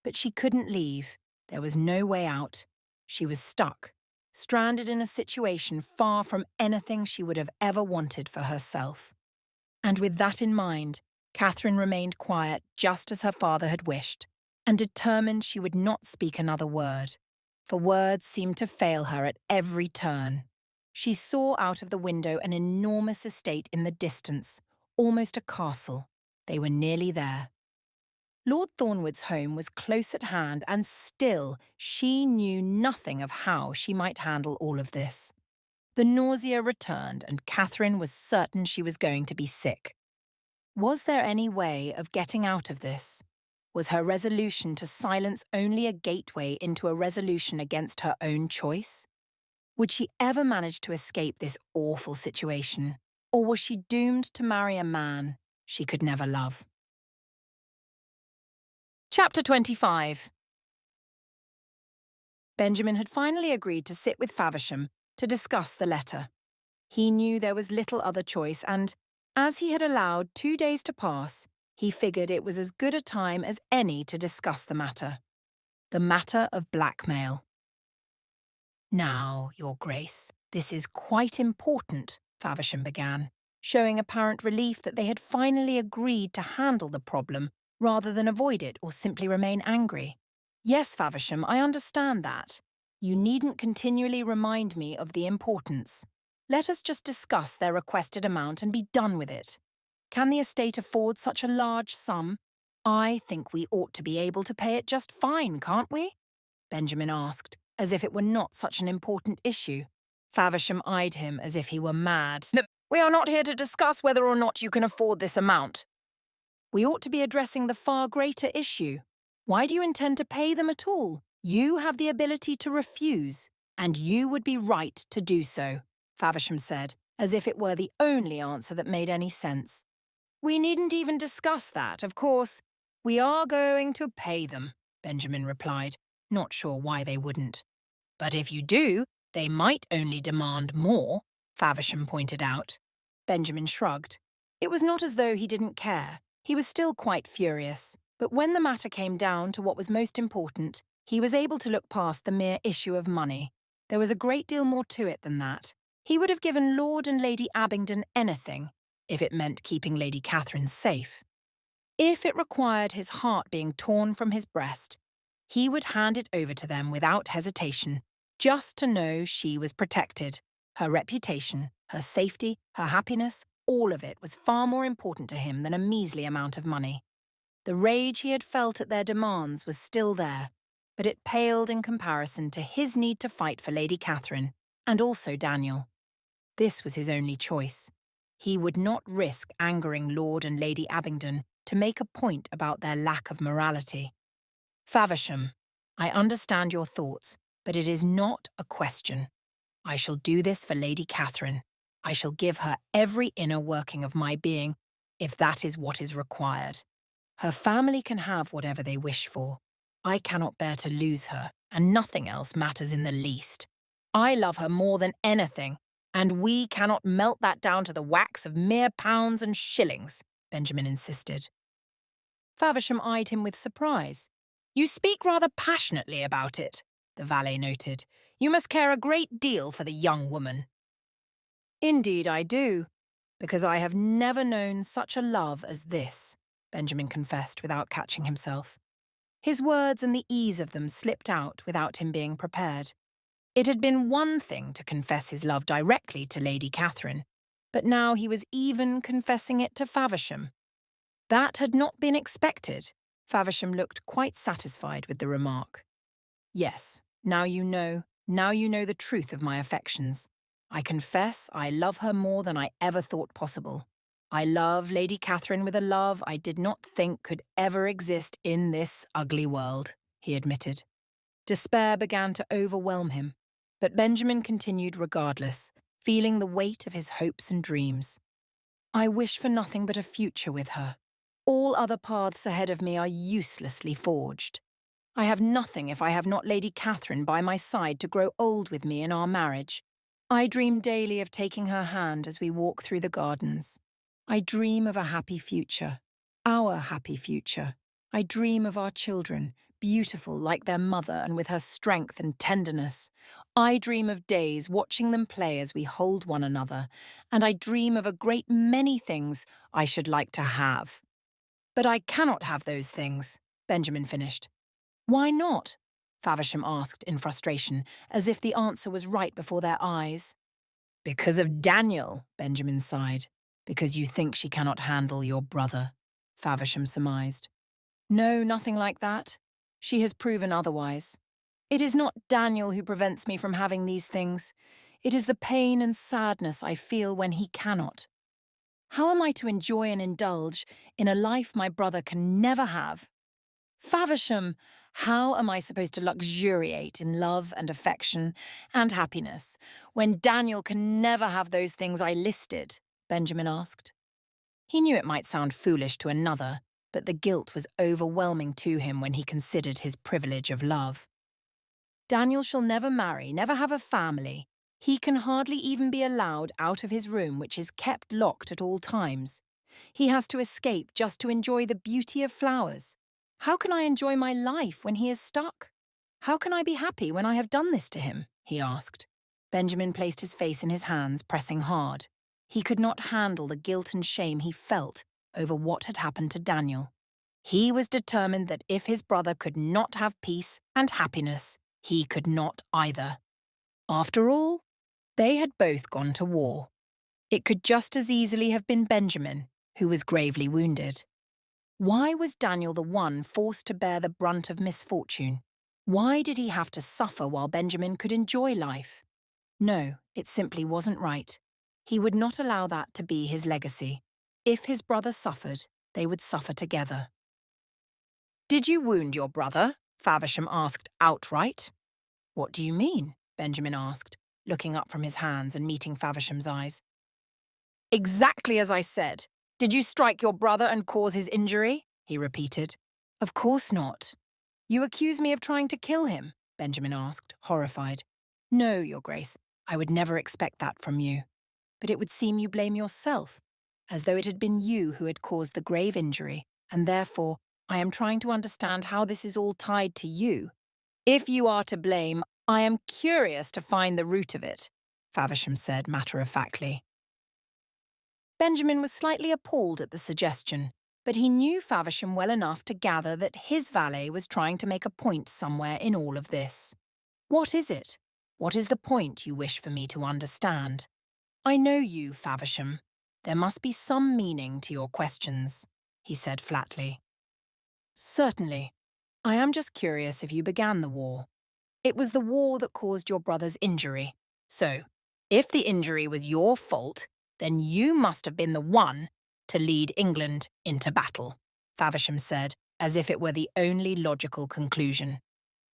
But she couldn't leave. There was no way out. She was stuck, stranded in a situation far from anything she would have ever wanted for herself. And with that in mind, Catherine remained quiet just as her father had wished, and determined she would not speak another word, for words seemed to fail her at every turn. She saw out of the window an enormous estate in the distance, almost a castle. They were nearly there. Lord Thornwood's home was close at hand, and still she knew nothing of how she might handle all of this. The nausea returned, and Catherine was certain she was going to be sick. Was there any way of getting out of this? Was her resolution to silence only a gateway into a resolution against her own choice? Would she ever manage to escape this awful situation? Or was she doomed to marry a man she could never love? Chapter 25. Benjamin had finally agreed to sit with Faversham to discuss the letter. He knew there was little other choice, and, as he had allowed 2 days to pass, he figured it was as good a time as any to discuss the matter. The matter of blackmail. "Now, Your Grace, this is quite important," Faversham began, showing apparent relief that they had finally agreed to handle the problem rather than avoid it or simply remain angry. "Yes, Faversham, I understand that. You needn't continually remind me of the importance. Let us just discuss their requested amount and be done with it. Can the estate afford such a large sum? I think we ought to be able to pay it just fine, can't we?" Benjamin asked, as if it were not such an important issue. Faversham eyed him as if he were mad. "No, we are not here to discuss whether or not you can afford this amount. We ought to be addressing the far greater issue. Why do you intend to pay them at all? You have the ability to refuse, and you would be right to do so," Faversham said, as if it were the only answer that made any sense. "We needn't even discuss that, of course. We are going to pay them," Benjamin replied, not sure why they wouldn't. "But if you do, they might only demand more," Faversham pointed out. Benjamin shrugged. It was not as though he didn't care. He was still quite furious. But when the matter came down to what was most important, he was able to look past the mere issue of money. There was a great deal more to it than that. He would have given Lord and Lady Abingdon anything, if it meant keeping Lady Catherine safe. If it required his heart being torn from his breast, He would hand it over to them without hesitation, just to know she was protected. Her reputation, her safety, her happiness, all of it was far more important to him than a measly amount of money. The rage he had felt at their demands was still there, but it paled in comparison to his need to fight for Lady Catherine, and also Daniel. This was his only choice. He would not risk angering Lord and Lady Abingdon to make a point about their lack of morality. Faversham, I understand your thoughts, but it is not a question. I shall do this for Lady Catherine. I shall give her every inner working of my being, if that is what is required. Her family can have whatever they wish for. I cannot bear to lose her, and nothing else matters in the least. I love her more than anything, and we cannot melt that down to the wax of mere pounds and shillings, Benjamin insisted. Faversham eyed him with surprise. You speak rather passionately about it, the valet noted. You must care a great deal for the young woman. Indeed I do, because I have never known such a love as this, Benjamin confessed without catching himself. His words and the ease of them slipped out without him being prepared. It had been one thing to confess his love directly to Lady Catherine, but now he was even confessing it to Faversham. That had not been expected. Faversham looked quite satisfied with the remark. Yes, now you know the truth of my affections. I confess I love her more than I ever thought possible. I love Lady Catherine with a love I did not think could ever exist in this ugly world, he admitted. Despair began to overwhelm him, but Benjamin continued regardless, feeling the weight of his hopes and dreams. I wish for nothing but a future with her. All other paths ahead of me are uselessly forged. I have nothing if I have not Lady Catherine by my side to grow old with me in our marriage. I dream daily of taking her hand as we walk through the gardens. I dream of a happy future, our happy future. I dream of our children, beautiful like their mother and with her strength and tenderness. I dream of days watching them play as we hold one another, and I dream of a great many things I should like to have. But I cannot have those things, Benjamin finished. Why not? Faversham asked in frustration, as if the answer was right before their eyes. Because of Daniel, Benjamin sighed. Because you think she cannot handle your brother, Faversham surmised. No, nothing like that. She has proven otherwise. It is not Daniel who prevents me from having these things. It is the pain and sadness I feel when he cannot. How am I to enjoy and indulge in a life my brother can never have? Faversham, how am I supposed to luxuriate in love and affection and happiness when Daniel can never have those things I listed? Benjamin asked. He knew it might sound foolish to another, but the guilt was overwhelming to him when he considered his privilege of love. Daniel shall never marry, never have a family. He can hardly even be allowed out of his room, which is kept locked at all times. He has to escape just to enjoy the beauty of flowers. How can I enjoy my life when he is stuck? How can I be happy when I have done this to him? He asked. Benjamin placed his face in his hands, pressing hard. He could not handle the guilt and shame he felt over what had happened to Daniel. He was determined that if his brother could not have peace and happiness, he could not either. After all, they had both gone to war. It could just as easily have been Benjamin, who was gravely wounded. Why was Daniel the one forced to bear the brunt of misfortune? Why did he have to suffer while Benjamin could enjoy life? No, it simply wasn't right. He would not allow that to be his legacy. If his brother suffered, they would suffer together. Did you wound your brother? Faversham asked outright. What do you mean? Benjamin asked, looking up from his hands and meeting Faversham's eyes. Exactly as I said. Did you strike your brother and cause his injury? He repeated. Of course not. You accuse me of trying to kill him? Benjamin asked, horrified. No, Your Grace, I would never expect that from you. But it would seem you blame yourself, as though it had been you who had caused the grave injury, and therefore I am trying to understand how this is all tied to you. If you are to blame, I am curious to find the root of it, Faversham said matter-of-factly. Benjamin was slightly appalled at the suggestion. but he knew Faversham well enough to gather that his valet was trying to make a point somewhere in all of this. "What is it? What is the point you wish for me to understand? I know you, Faversham. There must be some meaning to your questions," he said flatly. "Certainly. I am just curious if you began the war. It was the war that caused your brother's injury. So, if the injury was your fault, then you must have been the one to lead England into battle," Faversham said, as if it were the only logical conclusion.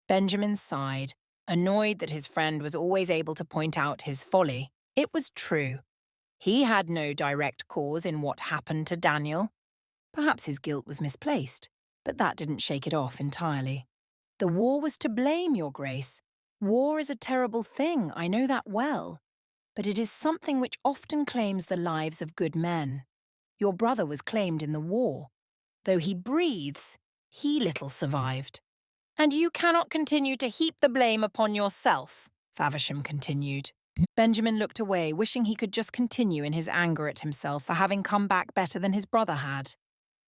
Benjamin sighed, annoyed that his friend was always able to point out his folly. It was true. He had no direct cause in what happened to Daniel. Perhaps his guilt was misplaced, but that didn't shake it off entirely. "The war was to blame, Your Grace. War is a terrible thing, I know that well. But it is something which often claims the lives of good men. Your brother was claimed in the war. Though he breathes, he little survived." "And you cannot continue to heap the blame upon yourself," Faversham continued. Benjamin looked away, wishing he could just continue in his anger at himself for having come back better than his brother had.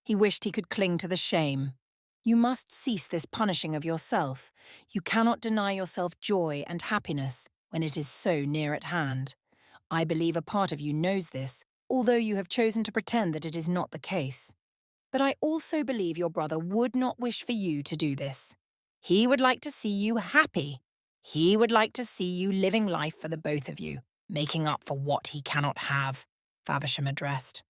He wished he could cling to the shame. "You must cease this punishing of yourself. You cannot deny yourself joy and happiness when it is so near at hand. I believe a part of you knows this, although you have chosen to pretend that it is not the case. But I also believe your brother would not wish for you to do this. He would like to see you happy. He would like to see you living life for the both of you, making up for what he cannot have," Faversham addressed.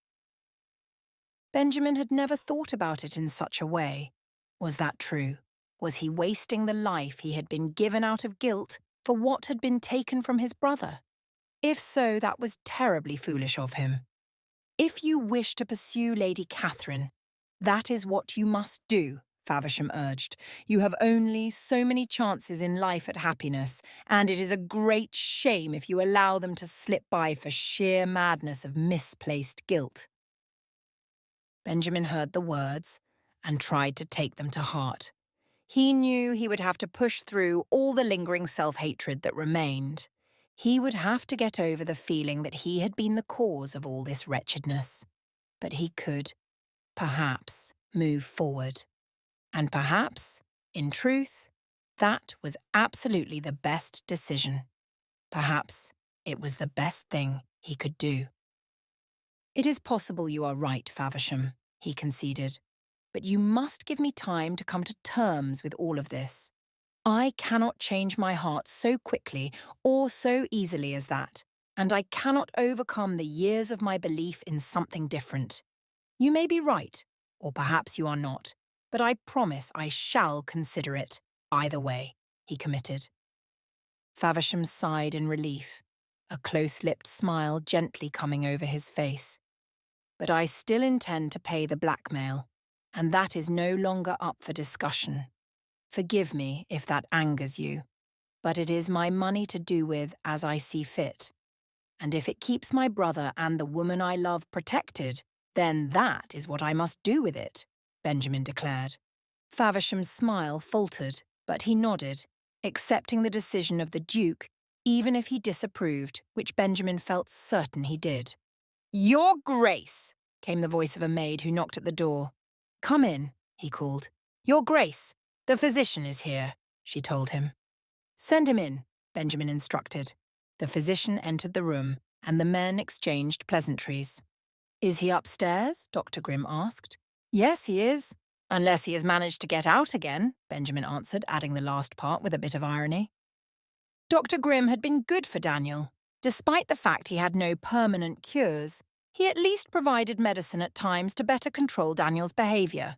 Benjamin had never thought about it in such a way. Was that true? Was he wasting the life he had been given out of guilt for what had been taken from his brother? If so, that was terribly foolish of him. "If you wish to pursue Lady Catherine, that is what you must do," Faversham urged. "You have only so many chances in life at happiness, and it is a great shame if you allow them to slip by for sheer madness of misplaced guilt." Benjamin heard the words and tried to take them to heart. He knew he would have to push through all the lingering self-hatred that remained. He would have to get over the feeling that he had been the cause of all this wretchedness. But he could, perhaps, move forward. And perhaps, in truth, that was absolutely the best decision. Perhaps it was the best thing he could do. "It is possible you are right, Faversham," he conceded. "But you must give me time to come to terms with all of this. I cannot change my heart so quickly or so easily as that, and I cannot overcome the years of my belief in something different. You may be right, or perhaps you are not, but I promise I shall consider it, either way," he committed. Faversham sighed in relief, a close-lipped smile gently coming over his face. "But I still intend to pay the blackmail, and that is no longer up for discussion. Forgive me if that angers you, but it is my money to do with as I see fit. And if it keeps my brother and the woman I love protected, then that is what I must do with it," Benjamin declared. Faversham's smile faltered, but he nodded, accepting the decision of the Duke, even if he disapproved, which Benjamin felt certain he did. "Your Grace!" came the voice of a maid who knocked at the door. "Come in," he called. "Your Grace, the physician is here," she told him. "Send him in," Benjamin instructed. The physician entered the room, and the men exchanged pleasantries. "Is he upstairs?" Dr. Grimm asked. "Yes, he is. Unless he has managed to get out again," Benjamin answered, adding the last part with a bit of irony. Dr. Grimm had been good for Daniel. Despite the fact he had no permanent cures, he at least provided medicine at times to better control Daniel's behaviour.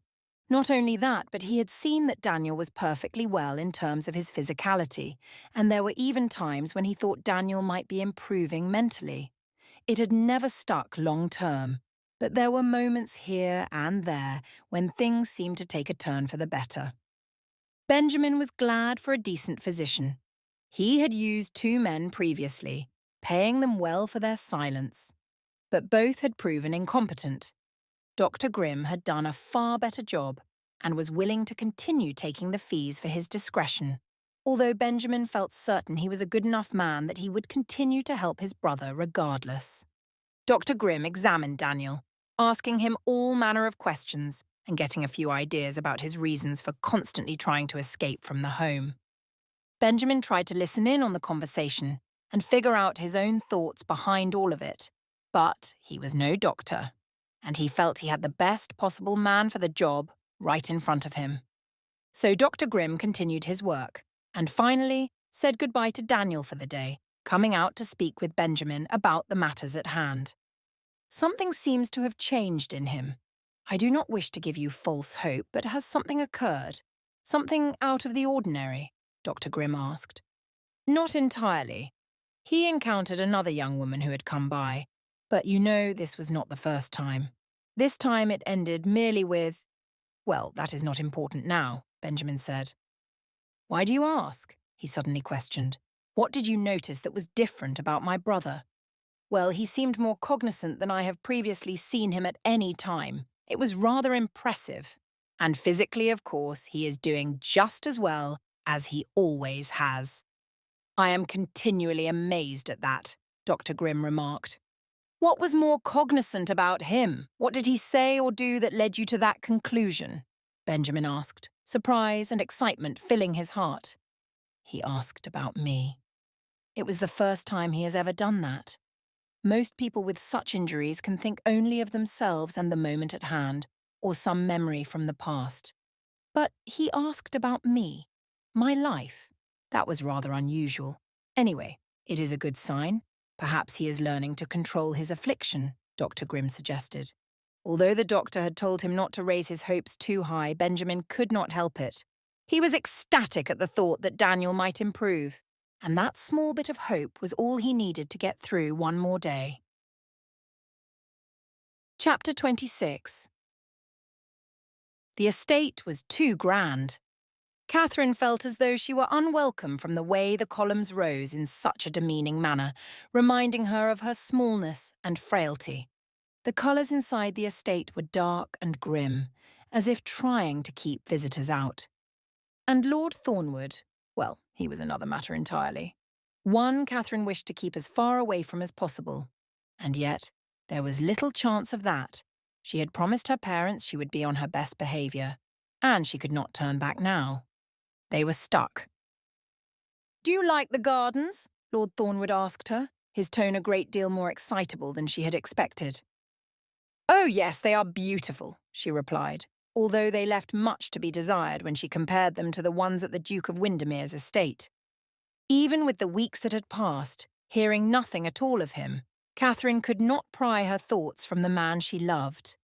Not only that, but he had seen that Daniel was perfectly well in terms of his physicality, and there were even times when he thought Daniel might be improving mentally. It had never stuck long-term, but there were moments here and there when things seemed to take a turn for the better. Benjamin was glad for a decent physician. He had used 2 men previously, paying them well for their silence. But both had proven incompetent. Dr. Grimm had done a far better job and was willing to continue taking the fees for his discretion, although Benjamin felt certain he was a good enough man that he would continue to help his brother regardless. Dr. Grimm examined Daniel, asking him all manner of questions and getting a few ideas about his reasons for constantly trying to escape from the home. Benjamin tried to listen in on the conversation and figure out his own thoughts behind all of it, but he was no doctor, and he felt he had the best possible man for the job right in front of him. So Dr. Grimm continued his work, and finally said goodbye to Daniel for the day, coming out to speak with Benjamin about the matters at hand. Something seems to have changed in him. I do not wish to give you false hope, but has something occurred? Something out of the ordinary? Dr. Grimm asked. Not entirely. He encountered another young woman who had come by, but you know this was not the first time. This time it ended merely with, well, that is not important now, Benjamin said. Why do you ask? He suddenly questioned. What did you notice that was different about my brother? Well, he seemed more cognizant than I have previously seen him at any time. It was rather impressive. And physically, of course, he is doing just as well as he always has. I am continually amazed at that, Dr. Grimm remarked. What was more cognizant about him? What did he say or do that led you to that conclusion? Benjamin asked, surprise and excitement filling his heart. He asked about me. It was the first time he has ever done that. Most people with such injuries can think only of themselves and the moment at hand, or some memory from the past. But he asked about me, my life. That was rather unusual. Anyway, it is a good sign. Perhaps he is learning to control his affliction, Dr. Grimm suggested. Although the doctor had told him not to raise his hopes too high, Benjamin could not help it. He was ecstatic at the thought that Daniel might improve, and that small bit of hope was all he needed to get through one more day. Chapter 26. The estate was too grand. Catherine felt as though she were unwelcome from the way the columns rose in such a demeaning manner, reminding her of her smallness and frailty. The colours inside the estate were dark and grim, as if trying to keep visitors out. And Lord Thornwood, well, he was another matter entirely. One Catherine wished to keep as far away from as possible. And yet, there was little chance of that. She had promised her parents she would be on her best behaviour, and she could not turn back now. They were stuck. Do you like the gardens? Lord Thornwood asked her, his tone a great deal more excitable than she had expected. Oh yes, they are beautiful, she replied, although they left much to be desired when she compared them to the ones at the Duke of Windermere's estate. Even with the weeks that had passed, hearing nothing at all of him, Catherine could not pry her thoughts from the man she loved.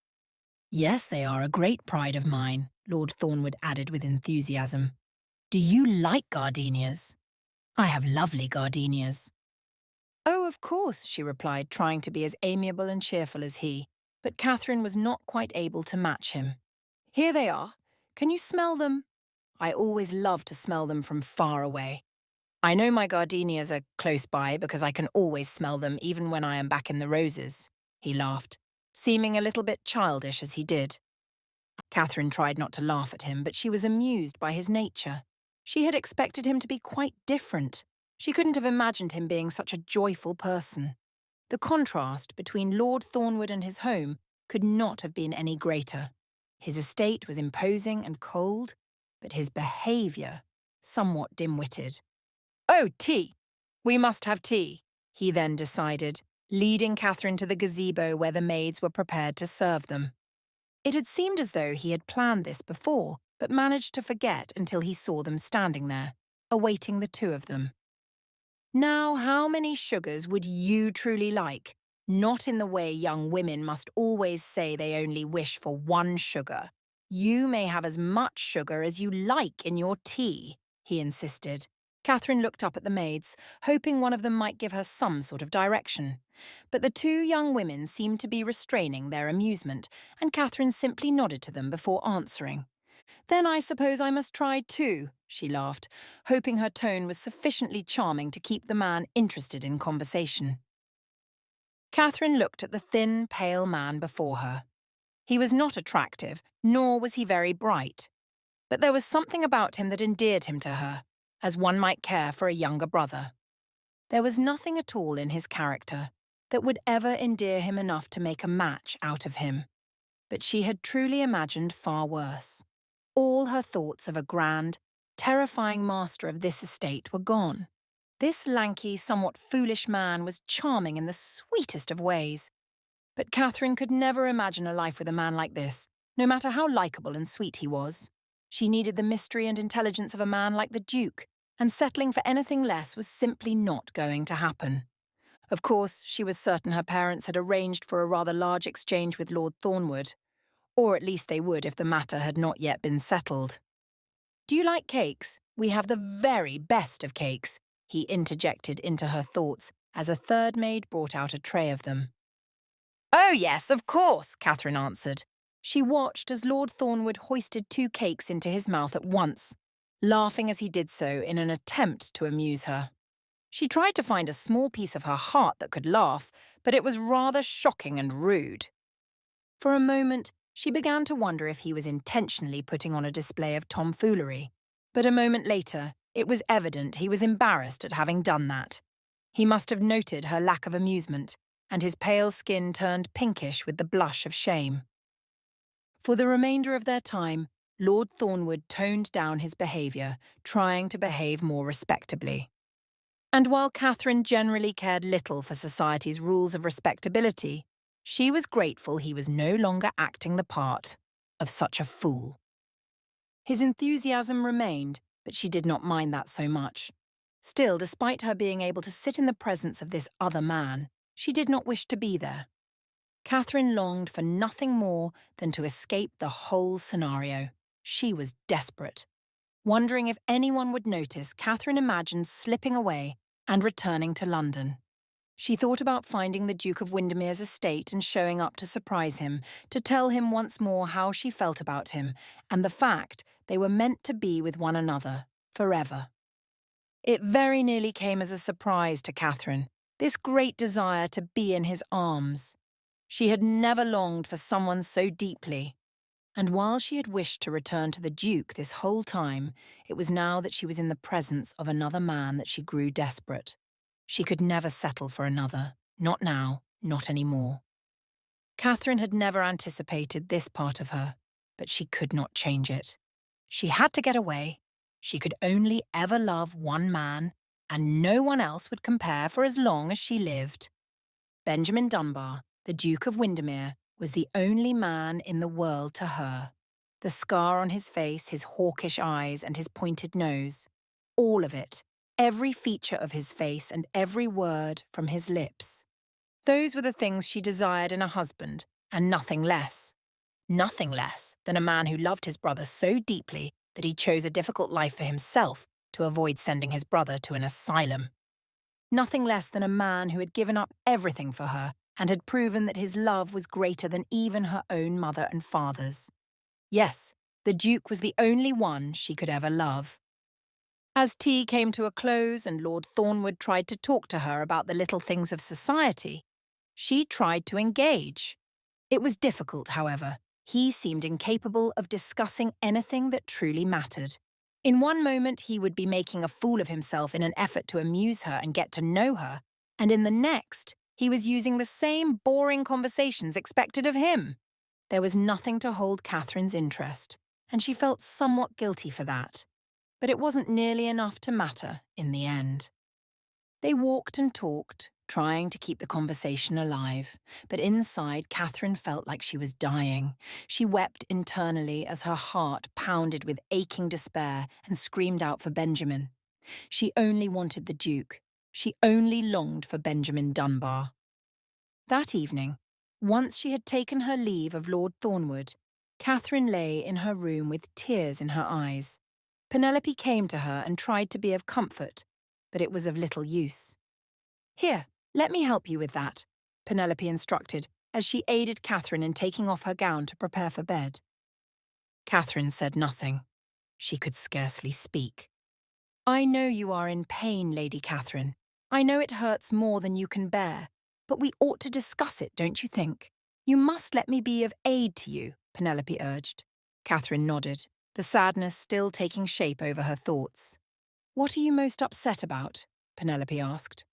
Yes, they are a great pride of mine, Lord Thornwood added with enthusiasm. Do you like gardenias? I have lovely gardenias. Oh, of course, she replied, trying to be as amiable and cheerful as he, but Catherine was not quite able to match him. Here they are. Can you smell them? I always love to smell them from far away. I know my gardenias are close by because I can always smell them even when I am back in the roses, he laughed, seeming a little bit childish as he did. Catherine tried not to laugh at him, but she was amused by his nature. She had expected him to be quite different. She couldn't have imagined him being such a joyful person. The contrast between Lord Thornwood and his home could not have been any greater. His estate was imposing and cold, but his behaviour somewhat dim-witted. Oh, tea! We must have tea, he then decided, leading Catherine to the gazebo where the maids were prepared to serve them. It had seemed as though he had planned this before, but managed to forget until he saw them standing there, awaiting the two of them. Now, how many sugars would you truly like? Not in the way young women must always say they only wish for one sugar. You may have as much sugar as you like in your tea, he insisted. Catherine looked up at the maids, hoping one of them might give her some sort of direction. But the two young women seemed to be restraining their amusement, and Catherine simply nodded to them before answering. Then I suppose I must try too, she laughed, hoping her tone was sufficiently charming to keep the man interested in conversation. Catherine looked at the thin, pale man before her. He was not attractive, nor was he very bright. But there was something about him that endeared him to her, as one might care for a younger brother. There was nothing at all in his character. that would ever endear him enough to make a match out of him. But she had truly imagined far worse. All her thoughts of a grand, terrifying master of this estate were gone. This lanky, somewhat foolish man was charming in the sweetest of ways. But Catherine could never imagine a life with a man like this, no matter how likeable and sweet he was. She needed the mystery and intelligence of a man like the Duke, and settling for anything less was simply not going to happen. Of course, she was certain her parents had arranged for a rather large exchange with Lord Thornwood, or at least they would if the matter had not yet been settled. "Do you like cakes? We have the very best of cakes," he interjected into her thoughts as a third maid brought out a tray of them. "Oh yes, of course," Catherine answered. She watched as Lord Thornwood hoisted 2 cakes into his mouth at once, laughing as he did so in an attempt to amuse her. She tried to find a small piece of her heart that could laugh, but it was rather shocking and rude. For a moment, she began to wonder if he was intentionally putting on a display of tomfoolery. But a moment later, it was evident he was embarrassed at having done that. He must have noted her lack of amusement, and his pale skin turned pinkish with the blush of shame. For the remainder of their time, Lord Thornwood toned down his behaviour, trying to behave more respectably. And while Catherine generally cared little for society's rules of respectability, she was grateful he was no longer acting the part of such a fool. His enthusiasm remained, but she did not mind that so much. Still, despite her being able to sit in the presence of this other man, she did not wish to be there. Catherine longed for nothing more than to escape the whole scenario. She was desperate. Wondering if anyone would notice, Catherine imagined slipping away and returning to London. She thought about finding the Duke of Windermere's estate and showing up to surprise him, to tell him once more how she felt about him and the fact they were meant to be with one another forever. It very nearly came as a surprise to Catherine, this great desire to be in his arms. She had never longed for someone so deeply. And while she had wished to return to the Duke this whole time, it was now that she was in the presence of another man that she grew desperate. She could never settle for another, not now, not anymore. Catherine had never anticipated this part of her, but she could not change it. She had to get away. She could only ever love one man, and no one else would compare for as long as she lived. Benjamin Dunbar, the Duke of Windermere, was the only man in the world to her. The scar on his face, his hawkish eyes, and his pointed nose. All of it. Every feature of his face and every word from his lips. Those were the things she desired in a husband, and nothing less. Nothing less than a man who loved his brother so deeply that he chose a difficult life for himself to avoid sending his brother to an asylum. Nothing less than a man who had given up everything for her and had proven that his love was greater than even her own mother and father's. Yes, the Duke was the only one she could ever love. As tea came to a close and Lord Thornwood tried to talk to her about the little things of society, she tried to engage. It was difficult, however. He seemed incapable of discussing anything that truly mattered. In one moment, he would be making a fool of himself in an effort to amuse her and get to know her, and in the next, he was using the same boring conversations expected of him. There was nothing to hold Catherine's interest, and she felt somewhat guilty for that. But it wasn't nearly enough to matter in the end. They walked and talked, trying to keep the conversation alive, but inside Catherine felt like she was dying. She wept internally as her heart pounded with aching despair and screamed out for Benjamin. She only wanted the Duke. She only longed for Benjamin Dunbar. That evening, once she had taken her leave of Lord Thornwood, Catherine lay in her room with tears in her eyes. Penelope came to her and tried to be of comfort, but it was of little use. "Here, let me help you with that," Penelope instructed, as she aided Catherine in taking off her gown to prepare for bed. Catherine said nothing. She could scarcely speak. "I know you are in pain, Lady Catherine. I know it hurts more than you can bear, but we ought to discuss it, don't you think? You must let me be of aid to you," Penelope urged. Catherine nodded, the sadness still taking shape over her thoughts. "What are you most upset about?" Penelope asked.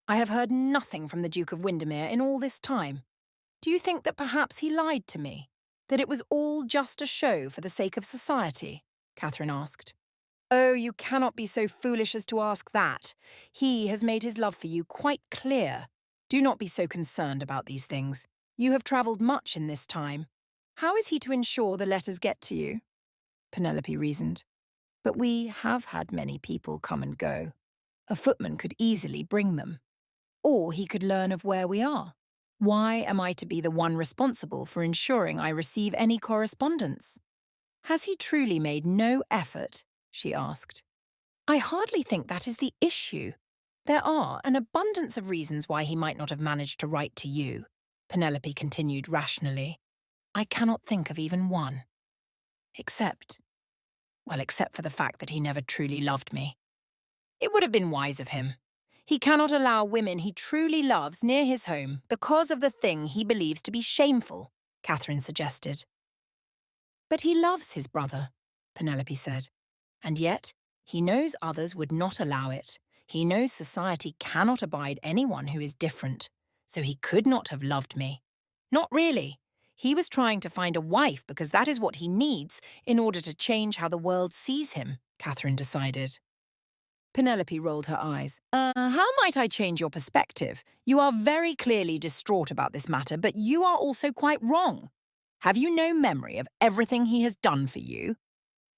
I have heard nothing from the Duke of Windermere in all this time. Do you think that perhaps he lied to me? That it was all just a show for the sake of society? Catherine asked. Oh, you cannot be so foolish as to ask that. He has made his love for you quite clear. Do not be so concerned about these things. You have travelled much in this time. How is he to ensure the letters get to you? Penelope reasoned. But we have had many people come and go. A footman could easily bring them. Or he could learn of where we are. Why am I to be the one responsible for ensuring I receive any correspondence? Has he truly made no effort? She asked. I hardly think that is the issue. There are an abundance of reasons why he might not have managed to write to you, Penelope continued rationally. I cannot think of even one. Except for the fact that he never truly loved me. It would have been wise of him. He cannot allow women he truly loves near his home because of the thing he believes to be shameful, Catherine suggested. But he loves his brother, Penelope said. And yet, he knows others would not allow it. He knows society cannot abide anyone who is different. So he could not have loved me. Not really. He was trying to find a wife because that is what he needs in order to change how the world sees him, Catherine decided. Penelope rolled her eyes. How might I change your perspective? You are very clearly distraught about this matter, but you are also quite wrong. Have you no memory of everything he has done for you?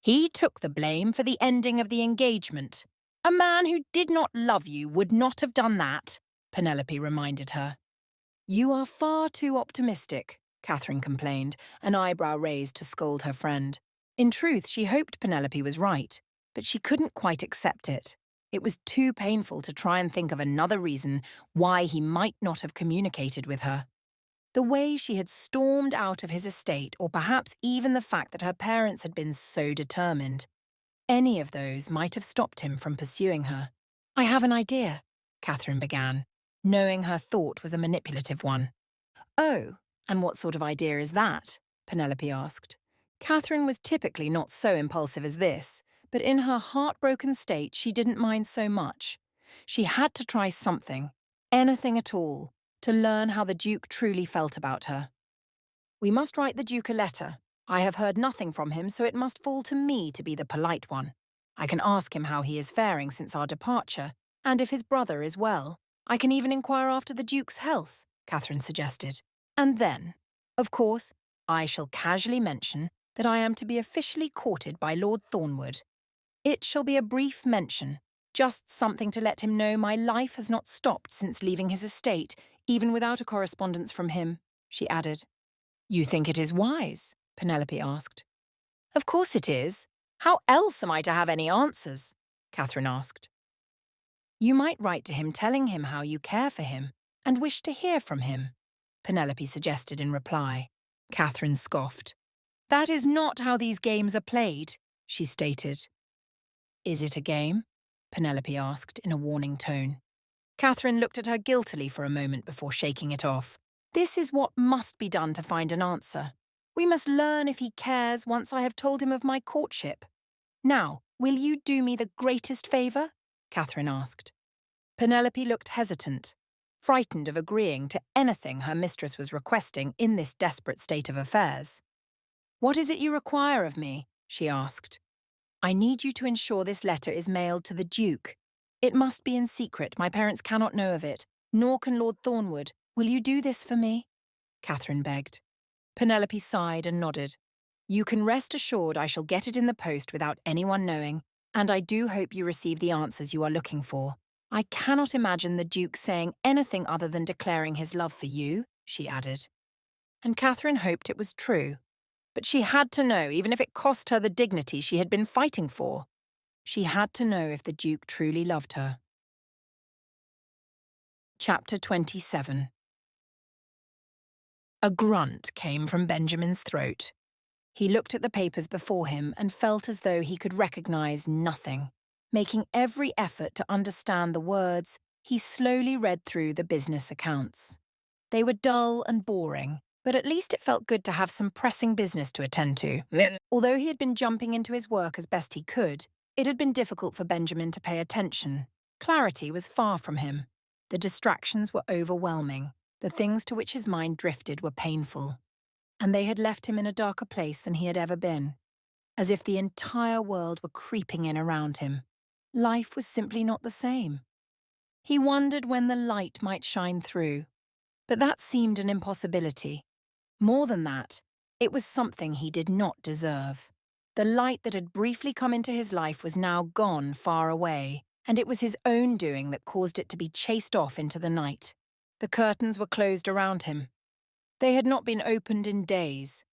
He took the blame for the ending of the engagement. A man who did not love you would not have done that, Penelope reminded her. You are far too optimistic, Catherine complained, an eyebrow raised to scold her friend. In truth, she hoped Penelope was right, but she couldn't quite accept it. It was too painful to try and think of another reason why he might not have communicated with her. The way she had stormed out of his estate, or perhaps even the fact that her parents had been so determined. Any of those might have stopped him from pursuing her. I have an idea, Catherine began, knowing her thought was a manipulative one. Oh, and what sort of idea is that? Penelope asked. Catherine was typically not so impulsive as this, but in her heartbroken state she didn't mind so much. She had to try something, anything at all, to learn how the Duke truly felt about her. We must write the Duke a letter. I have heard nothing from him, so it must fall to me to be the polite one. I can ask him how he is faring since our departure, and if his brother is well. I can even inquire after the Duke's health, Catherine suggested. And then, of course, I shall casually mention that I am to be officially courted by Lord Thornwood. It shall be a brief mention, just something to let him know my life has not stopped since leaving his estate, even without a correspondence from him, she added. You think it is wise? Penelope asked. Of course it is. How else am I to have any answers? Catherine asked. You might write to him telling him how you care for him and wish to hear from him, Penelope suggested in reply. Catherine scoffed. That is not how these games are played, she stated. Is it a game? Penelope asked in a warning tone. Catherine looked at her guiltily for a moment before shaking it off. This is what must be done to find an answer. We must learn if he cares once I have told him of my courtship. Now, will you do me the greatest favour? Catherine asked. Penelope looked hesitant, frightened of agreeing to anything her mistress was requesting in this desperate state of affairs. What is it you require of me? She asked. I need you to ensure this letter is mailed to the Duke. It must be in secret. My parents cannot know of it, nor can Lord Thornwood. Will you do this for me? Catherine begged. Penelope sighed and nodded. You can rest assured I shall get it in the post without anyone knowing, and I do hope you receive the answers you are looking for. I cannot imagine the Duke saying anything other than declaring his love for you, she added. And Catherine hoped it was true. But she had to know, even if it cost her the dignity she had been fighting for. She had to know if the Duke truly loved her. Chapter 27. A grunt came from Benjamin's throat. He looked at the papers before him and felt as though he could recognize nothing. Making every effort to understand the words, he slowly read through the business accounts. They were dull and boring, but at least it felt good to have some pressing business to attend to. Although he had been jumping into his work as best he could, it had been difficult for Benjamin to pay attention. Clarity was far from him. The distractions were overwhelming. The things to which his mind drifted were painful. And they had left him in a darker place than he had ever been, as if the entire world were creeping in around him. Life was simply not the same. He wondered when the light might shine through, but that seemed an impossibility. More than that, it was something he did not deserve. The light that had briefly come into his life was now gone far away, and it was his own doing that caused it to be chased off into the night. The curtains were closed around him. They had not been opened in days.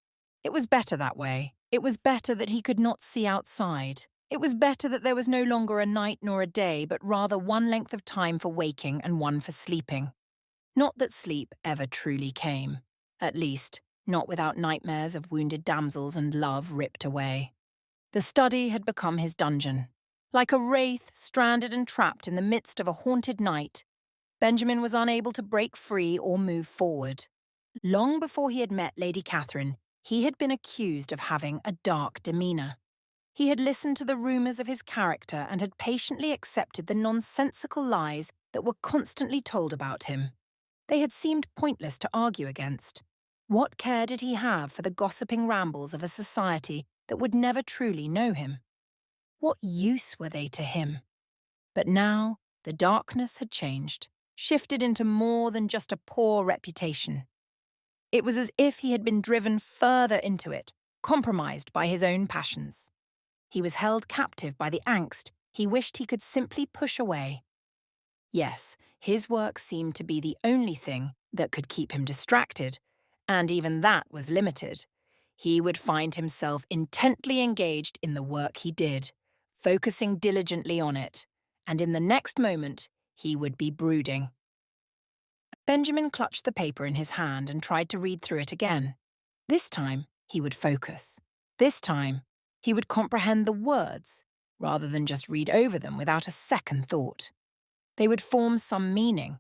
It was better that way. It was better that he could not see outside. It was better that there was no longer a night nor a day, but rather one length of time for waking and one for sleeping. Not that sleep ever truly came. At least, not without nightmares of wounded damsels and love ripped away. The study had become his dungeon. Like a wraith stranded and trapped in the midst of a haunted night, Benjamin was unable to break free or move forward. Long before he had met Lady Catherine, he had been accused of having a dark demeanour. He had listened to the rumours of his character and had patiently accepted the nonsensical lies that were constantly told about him. They had seemed pointless to argue against. What care did he have for the gossiping rambles of a society that would never truly know him? What use were they to him? But now the darkness had changed, shifted into more than just a poor reputation. It was as if he had been driven further into it, compromised by his own passions. He was held captive by the angst he wished he could simply push away. Yes, his work seemed to be the only thing that could keep him distracted, and even that was limited. He would find himself intently engaged in the work he did, focusing diligently on it, and in the next moment he would be brooding. Benjamin clutched the paper in his hand and tried to read through it again. This time he would focus. This time he would comprehend the words, rather than just read over them without a second thought. They would form some meaning.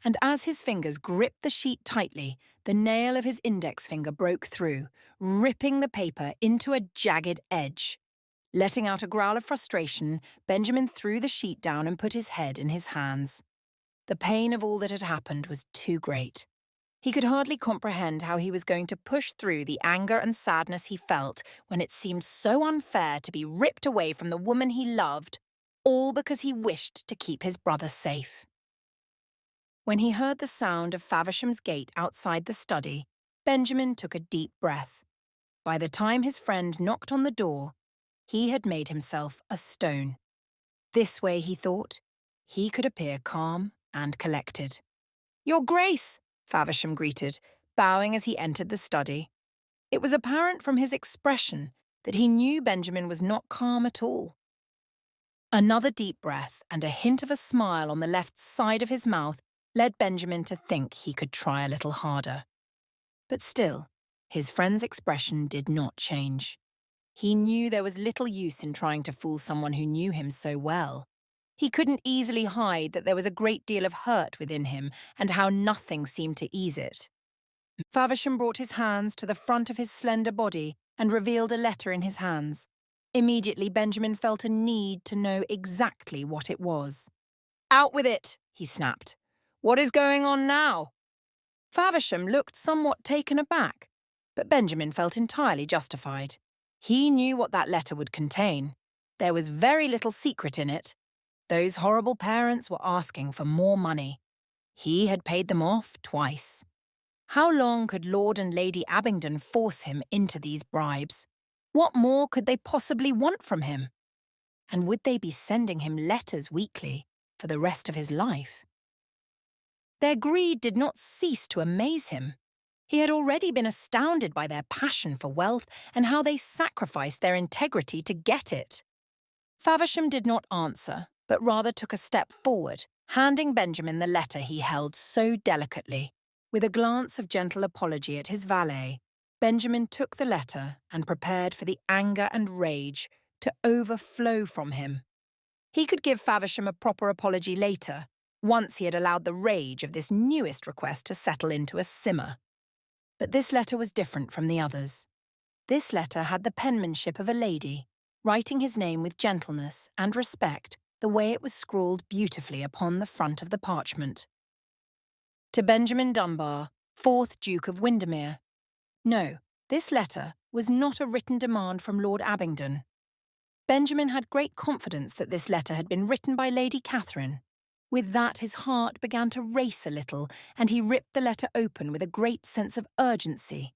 And as his fingers gripped the sheet tightly, the nail of his index finger broke through, ripping the paper into a jagged edge. Letting out a growl of frustration, Benjamin threw the sheet down and put his head in his hands. The pain of all that had happened was too great. He could hardly comprehend how he was going to push through the anger and sadness he felt when it seemed so unfair to be ripped away from the woman he loved, all because he wished to keep his brother safe. When he heard the sound of Faversham's gate outside the study, Benjamin took a deep breath. By the time his friend knocked on the door, he had made himself a stone. This way, he thought, he could appear calm and collected. "Your Grace," Faversham greeted, bowing as he entered the study. It was apparent from his expression that he knew Benjamin was not calm at all. Another deep breath and a hint of a smile on the left side of his mouth led Benjamin to think he could try a little harder. But still, his friend's expression did not change. He knew there was little use in trying to fool someone who knew him so well. He couldn't easily hide that there was a great deal of hurt within him and how nothing seemed to ease it. Faversham brought his hands to the front of his slender body and revealed a letter in his hands. Immediately, Benjamin felt a need to know exactly what it was. "Out with it," he snapped. "What is going on now?" Faversham looked somewhat taken aback, but Benjamin felt entirely justified. He knew what that letter would contain. There was very little secret in it. Those horrible parents were asking for more money. He had paid them off twice. How long could Lord and Lady Abingdon force him into these bribes? What more could they possibly want from him? And would they be sending him letters weekly for the rest of his life? Their greed did not cease to amaze him. He had already been astounded by their passion for wealth and how they sacrificed their integrity to get it. Faversham did not answer, but rather took a step forward, handing Benjamin the letter he held so delicately. With a glance of gentle apology at his valet, Benjamin took the letter and prepared for the anger and rage to overflow from him. He could give Faversham a proper apology later, once he had allowed the rage of this newest request to settle into a simmer. But this letter was different from the others. This letter had the penmanship of a lady, writing his name with gentleness and respect the way it was scrawled beautifully upon the front of the parchment. To Benjamin Dunbar, 4th Duke of Windermere. No, this letter was not a written demand from Lord Abingdon. Benjamin had great confidence that this letter had been written by Lady Catherine. With that, his heart began to race a little, and he ripped the letter open with a great sense of urgency.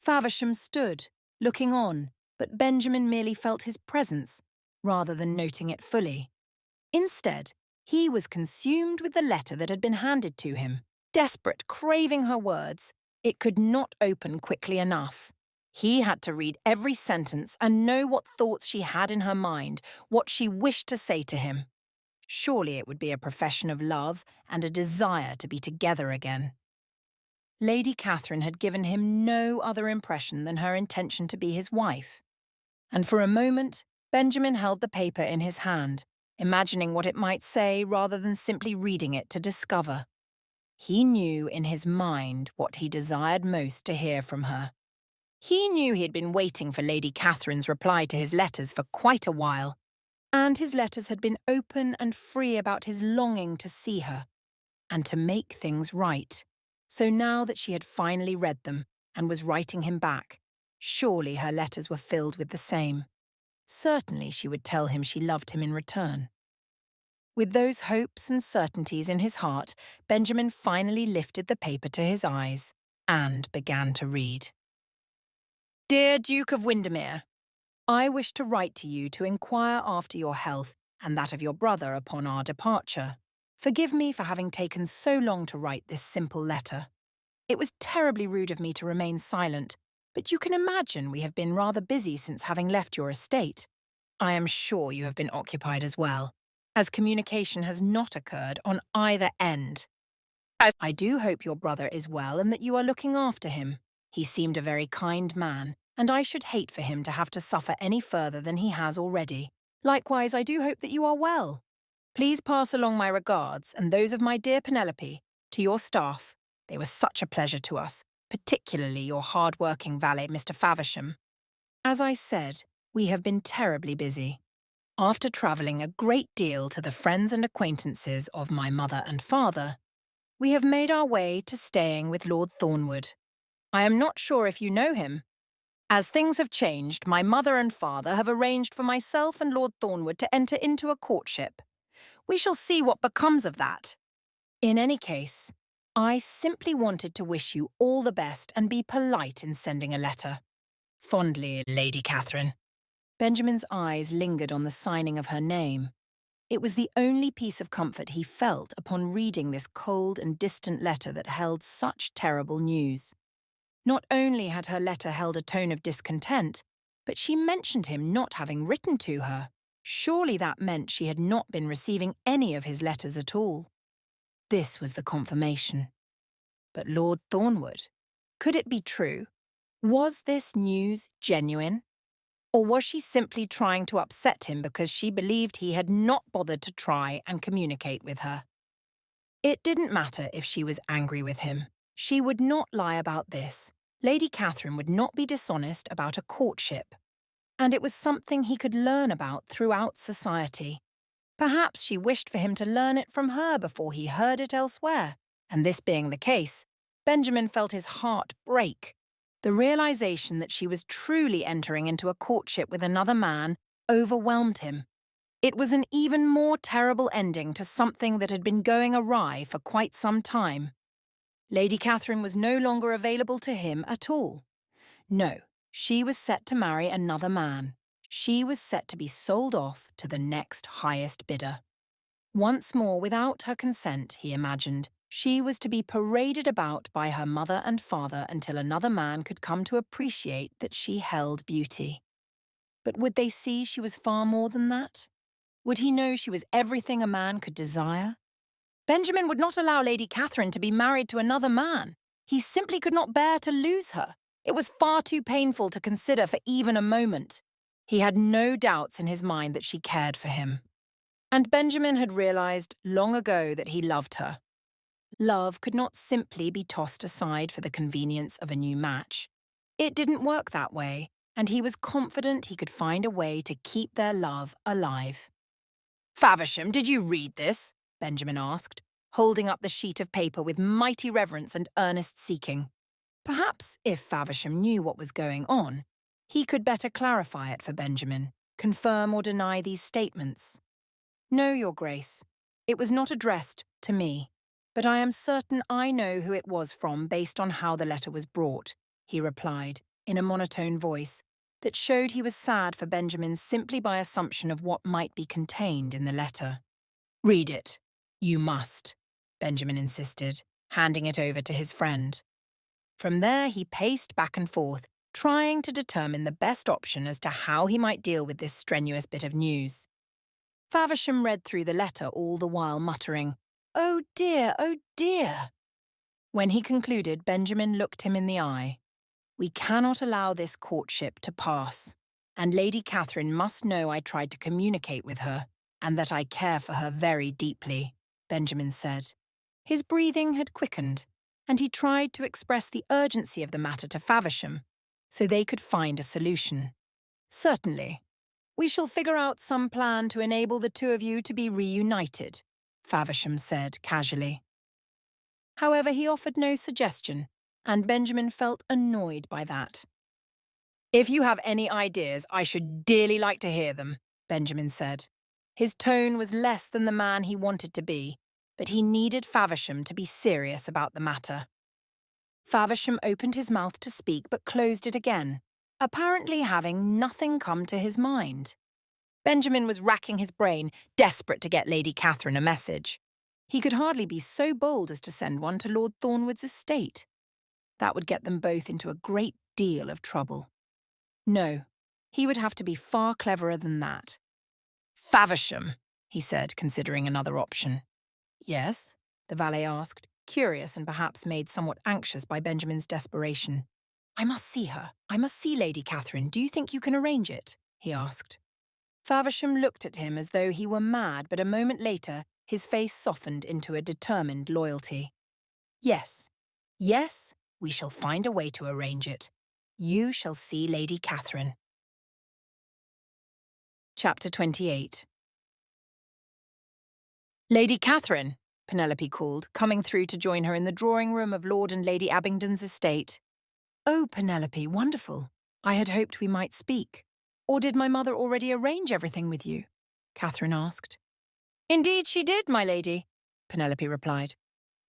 Faversham stood, looking on, but Benjamin merely felt his presence, rather than noting it fully. Instead, he was consumed with the letter that had been handed to him. Desperate, craving her words, it could not open quickly enough. He had to read every sentence and know what thoughts she had in her mind, what she wished to say to him. Surely it would be a profession of love and a desire to be together again. Lady Catherine had given him no other impression than her intention to be his wife. And for a moment, Benjamin held the paper in his hand, imagining what it might say rather than simply reading it to discover. He knew in his mind what he desired most to hear from her. He knew he had been waiting for Lady Catherine's reply to his letters for quite a while, and his letters had been open and free about his longing to see her and to make things right. So now that she had finally read them and was writing him back, surely her letters were filled with the same. Certainly she would tell him she loved him in return. With those hopes and certainties in his heart, Benjamin finally lifted the paper to his eyes and began to read. Dear Duke of Windermere, I wish to write to you to inquire after your health and that of your brother upon our departure. Forgive me for having taken so long to write this simple letter. It was terribly rude of me to remain silent, but you can imagine we have been rather busy since having left your estate. I am sure you have been occupied as well, as communication has not occurred on either end. I do hope your brother is well and that you are looking after him. He seemed a very kind man, and I should hate for him to have to suffer any further than he has already. Likewise, I do hope that you are well. Please pass along my regards and those of my dear Penelope to your staff. They were such a pleasure to us, particularly your hard-working valet, Mr. Faversham. As I said, we have been terribly busy. After travelling a great deal to the friends and acquaintances of my mother and father, we have made our way to staying with Lord Thornwood. I am not sure if you know him. As things have changed, my mother and father have arranged for myself and Lord Thornwood to enter into a courtship. We shall see what becomes of that. In any case, I simply wanted to wish you all the best and be polite in sending a letter. Fondly, Lady Catherine. Benjamin's eyes lingered on the signing of her name. It was the only piece of comfort he felt upon reading this cold and distant letter that held such terrible news. Not only had her letter held a tone of discontent, but she mentioned him not having written to her. Surely that meant she had not been receiving any of his letters at all. This was the confirmation. But Lord Thornwood, could it be true? Was this news genuine? Or was she simply trying to upset him because she believed he had not bothered to try and communicate with her? It didn't matter if she was angry with him. She would not lie about this. Lady Catherine would not be dishonest about a courtship. And it was something he could learn about throughout society. Perhaps she wished for him to learn it from her before he heard it elsewhere. And this being the case, Benjamin felt his heart break. The realization that she was truly entering into a courtship with another man overwhelmed him. It was an even more terrible ending to something that had been going awry for quite some time. Lady Catherine was no longer available to him at all. No, she was set to marry another man. She was set to be sold off to the next highest bidder. Once more, without her consent, he imagined, she was to be paraded about by her mother and father until another man could come to appreciate that she held beauty. But would they see she was far more than that? Would he know she was everything a man could desire? Benjamin would not allow Lady Catherine to be married to another man. He simply could not bear to lose her. It was far too painful to consider for even a moment. He had no doubts in his mind that she cared for him. And Benjamin had realized long ago that he loved her. Love could not simply be tossed aside for the convenience of a new match. It didn't work that way, and he was confident he could find a way to keep their love alive. Faversham, did you read this? Benjamin asked, holding up the sheet of paper with mighty reverence and earnest seeking. Perhaps if Faversham knew what was going on, he could better clarify it for Benjamin, confirm or deny these statements. No, Your Grace. It was not addressed to me, but I am certain I know who it was from based on how the letter was brought, he replied, in a monotone voice that showed he was sad for Benjamin simply by assumption of what might be contained in the letter. Read it. You must, Benjamin insisted, handing it over to his friend. From there he paced back and forth, trying to determine the best option as to how he might deal with this strenuous bit of news. Faversham read through the letter all the while muttering, "Oh dear, oh dear." When he concluded, Benjamin looked him in the eye. "We cannot allow this courtship to pass, and Lady Catherine must know I tried to communicate with her, and that I care for her very deeply," Benjamin said. His breathing had quickened, and he tried to express the urgency of the matter to Faversham, so they could find a solution. "Certainly. We shall figure out some plan to enable the two of you to be reunited," Faversham said casually. However, he offered no suggestion, and Benjamin felt annoyed by that. "If you have any ideas, I should dearly like to hear them," Benjamin said. His tone was less than the man he wanted to be, but he needed Faversham to be serious about the matter. Faversham opened his mouth to speak but closed it again, apparently having nothing come to his mind. Benjamin was racking his brain, desperate to get Lady Catherine a message. He could hardly be so bold as to send one to Lord Thornwood's estate. That would get them both into a great deal of trouble. No, he would have to be far cleverer than that. "Faversham," he said, considering another option. "Yes?" the valet asked, curious and perhaps made somewhat anxious by Benjamin's desperation. "I must see her. I must see Lady Catherine. Do you think you can arrange it?" he asked. Faversham looked at him as though he were mad, but a moment later his face softened into a determined loyalty. "Yes. Yes, we shall find a way to arrange it. You shall see Lady Catherine." Chapter 28. "Lady Catherine," Penelope called, coming through to join her in the drawing room of Lord and Lady Abingdon's estate. "Oh, Penelope, wonderful. I had hoped we might speak. Or did my mother already arrange everything with you?" Catherine asked. "Indeed she did, my lady," Penelope replied.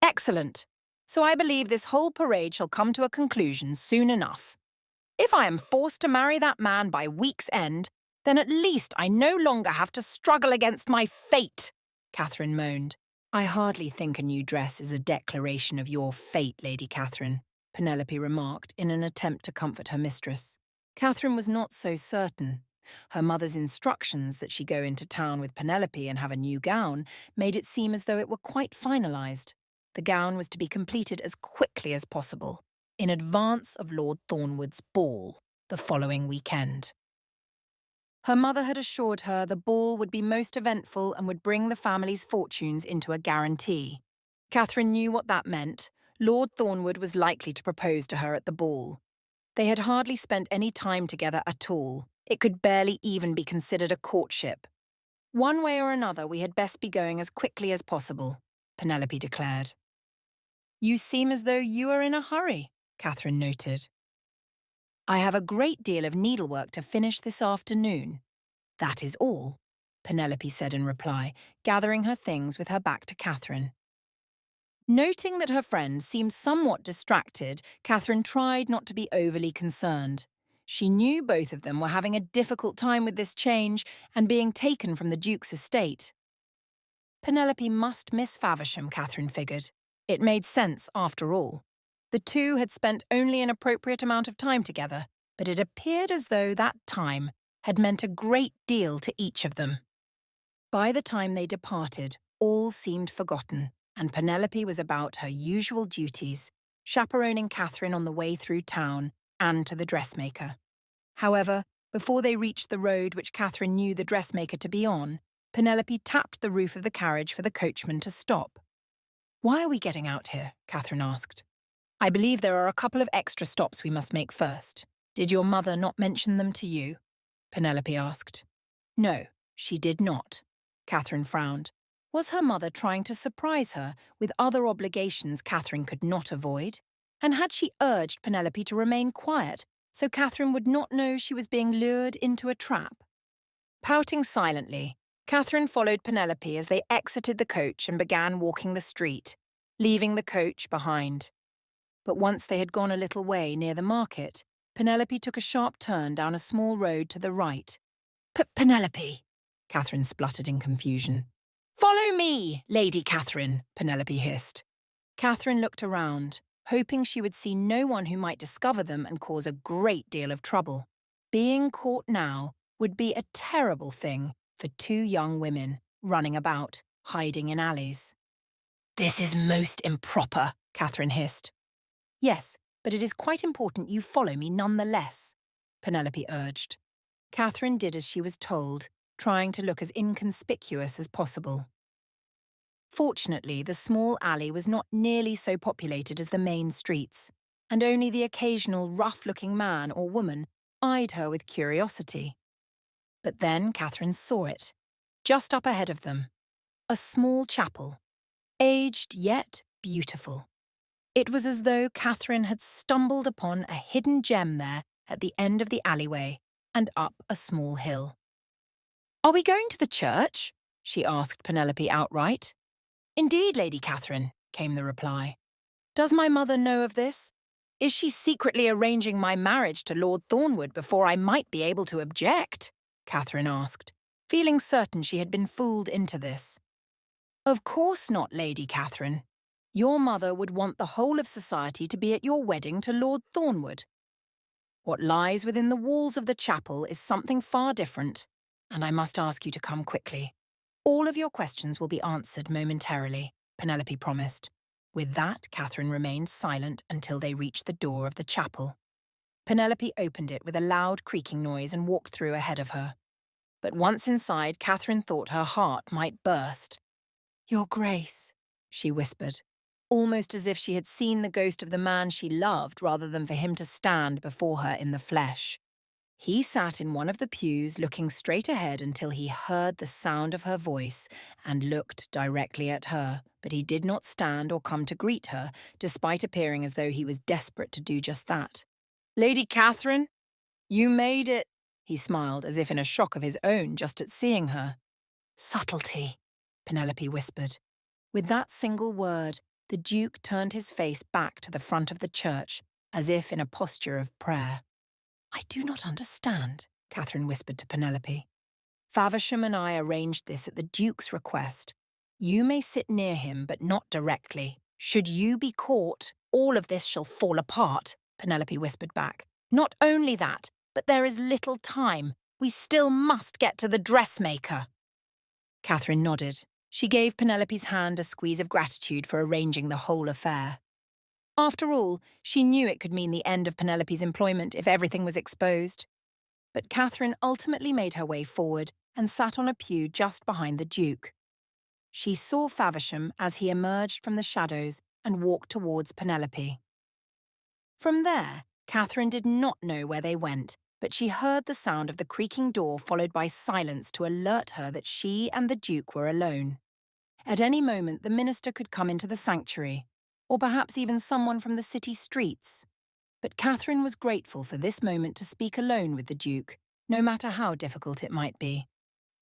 "Excellent. So I believe this whole parade shall come to a conclusion soon enough. If I am forced to marry that man by week's end, then at least I no longer have to struggle against my fate," Catherine moaned. "I hardly think a new dress is a declaration of your fate, Lady Catherine," Penelope remarked in an attempt to comfort her mistress. Catherine was not so certain. Her mother's instructions that she go into town with Penelope and have a new gown made it seem as though it were quite finalised. The gown was to be completed as quickly as possible, in advance of Lord Thornwood's ball the following weekend. Her mother had assured her the ball would be most eventful and would bring the family's fortunes into a guarantee. Catherine knew what that meant. Lord Thornwood was likely to propose to her at the ball. They had hardly spent any time together at all. It could barely even be considered a courtship. "One way or another, we had best be going as quickly as possible," Penelope declared. "You seem as though you are in a hurry," Catherine noted. "I have a great deal of needlework to finish this afternoon. That is all," Penelope said in reply, gathering her things with her back to Catherine. Noting that her friend seemed somewhat distracted, Catherine tried not to be overly concerned. She knew both of them were having a difficult time with this change and being taken from the Duke's estate. Penelope must miss Faversham, Catherine figured. It made sense, after all. The two had spent only an appropriate amount of time together, but it appeared as though that time had meant a great deal to each of them. By the time they departed, all seemed forgotten, and Penelope was about her usual duties, chaperoning Catherine on the way through town and to the dressmaker. However, before they reached the road which Catherine knew the dressmaker to be on, Penelope tapped the roof of the carriage for the coachman to stop. "Why are we getting out here?" Catherine asked. "I believe there are a couple of extra stops we must make first. Did your mother not mention them to you?" Penelope asked. "No, she did not." Catherine frowned. Was her mother trying to surprise her with other obligations Catherine could not avoid? And had she urged Penelope to remain quiet so Catherine would not know she was being lured into a trap? Pouting silently, Catherine followed Penelope as they exited the coach and began walking the street, leaving the coach behind. But once they had gone a little way near the market, Penelope took a sharp turn down a small road to the right. Penelope, Catherine spluttered in confusion. Follow me, Lady Catherine, Penelope hissed. Catherine looked around, hoping she would see no one who might discover them and cause a great deal of trouble. Being caught now would be a terrible thing for two young women running about, hiding in alleys. This is most improper, Catherine hissed. Yes, but it is quite important you follow me nonetheless, Penelope urged. Catherine did as she was told, trying to look as inconspicuous as possible. Fortunately, the small alley was not nearly so populated as the main streets, and only the occasional rough-looking man or woman eyed her with curiosity. But then Catherine saw it, just up ahead of them. A small chapel, aged yet beautiful. It was as though Catherine had stumbled upon a hidden gem there at the end of the alleyway and up a small hill. Are we going to the church? She asked Penelope outright. Indeed, Lady Catherine, came the reply. Does my mother know of this? Is she secretly arranging my marriage to Lord Thornwood before I might be able to object? Catherine asked, feeling certain she had been fooled into this. Of course not, Lady Catherine. Your mother would want the whole of society to be at your wedding to Lord Thornwood. What lies within the walls of the chapel is something far different, and I must ask you to come quickly. All of your questions will be answered momentarily, Penelope promised. With that, Catherine remained silent until they reached the door of the chapel. Penelope opened it with a loud creaking noise and walked through ahead of her. But once inside, Catherine thought her heart might burst. Your Grace, she whispered, almost as if she had seen the ghost of the man she loved rather than for him to stand before her in the flesh. He sat in one of the pews looking straight ahead until he heard the sound of her voice and looked directly at her, but he did not stand or come to greet her, despite appearing as though he was desperate to do just that. Lady Catherine, you made it, he smiled as if in a shock of his own just at seeing her. Subtlety, Penelope whispered. With that single word, the Duke turned his face back to the front of the church, as if in a posture of prayer. I do not understand, Catherine whispered to Penelope. Faversham and I arranged this at the Duke's request. You may sit near him, but not directly. Should you be caught, all of this shall fall apart, Penelope whispered back. Not only that, but there is little time. We still must get to the dressmaker. Catherine nodded. She gave Penelope's hand a squeeze of gratitude for arranging the whole affair. After all, she knew it could mean the end of Penelope's employment if everything was exposed. But Catherine ultimately made her way forward and sat on a pew just behind the Duke. She saw Faversham as he emerged from the shadows and walked towards Penelope. From there, Catherine did not know where they went, but she heard the sound of the creaking door followed by silence to alert her that she and the Duke were alone. At any moment, the minister could come into the sanctuary, or perhaps even someone from the city streets. But Catherine was grateful for this moment to speak alone with the Duke, no matter how difficult it might be.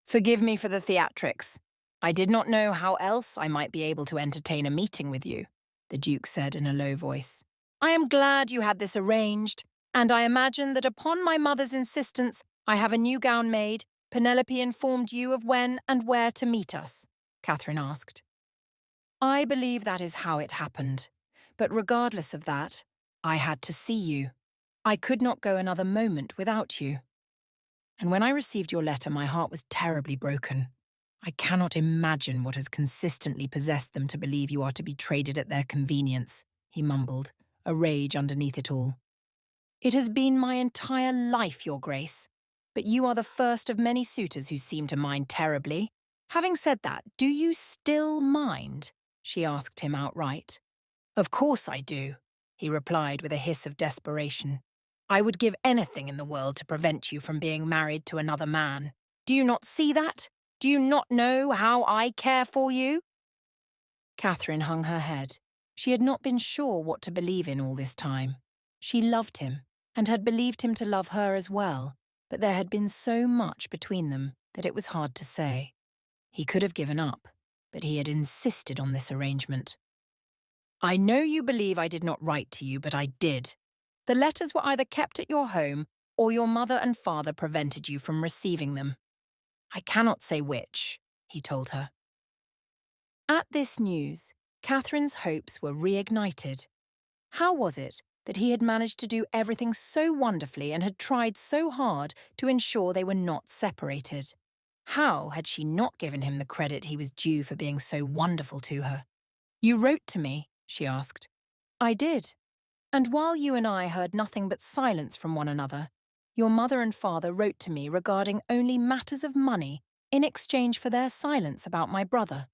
Forgive me for the theatrics. I did not know how else I might be able to entertain a meeting with you, the Duke said in a low voice. I am glad you had this arranged, and I imagine that upon my mother's insistence I have a new gown made. Penelope informed you of when and where to meet us, Catherine asked. I believe that is how it happened, but regardless of that, I had to see you. I could not go another moment without you. And when I received your letter, my heart was terribly broken. I cannot imagine what has consistently possessed them to believe you are to be traded at their convenience, he mumbled, a rage underneath it all. It has been my entire life, Your Grace, but you are the first of many suitors who seem to mind terribly. Having said that, do you still mind? She asked him outright. Of course I do, he replied with a hiss of desperation. I would give anything in the world to prevent you from being married to another man. Do you not see that? Do you not know how I care for you?" Catherine hung her head. She had not been sure what to believe in all this time. She loved him, and had believed him to love her as well, but there had been so much between them that it was hard to say. He could have given up, but he had insisted on this arrangement. "I know you believe I did not write to you, but I did. The letters were either kept at your home, or your mother and father prevented you from receiving them. I cannot say which," he told her. At this news, Catherine's hopes were reignited. How was it that he had managed to do everything so wonderfully and had tried so hard to ensure they were not separated? How had she not given him the credit he was due for being so wonderful to her? "You wrote to me?" she asked. "I did. And while you and I heard nothing but silence from one another, your mother and father wrote to me regarding only matters of money in exchange for their silence about my brother.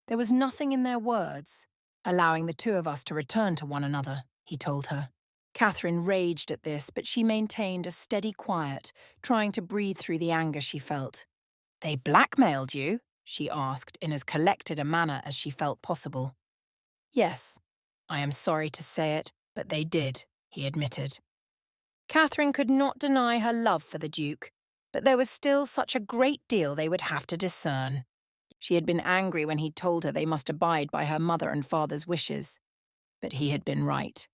There was nothing in their words, allowing the two of us to return to one another," he told her. Catherine raged at this, but she maintained a steady quiet, trying to breathe through the anger she felt. "They blackmailed you?" she asked in as collected a manner as she felt possible. "Yes, I am sorry to say it, but they did," he admitted. Catherine could not deny her love for the Duke, but there was still such a great deal they would have to discern. She had been angry when he told her they must abide by her mother and father's wishes. But he had been right.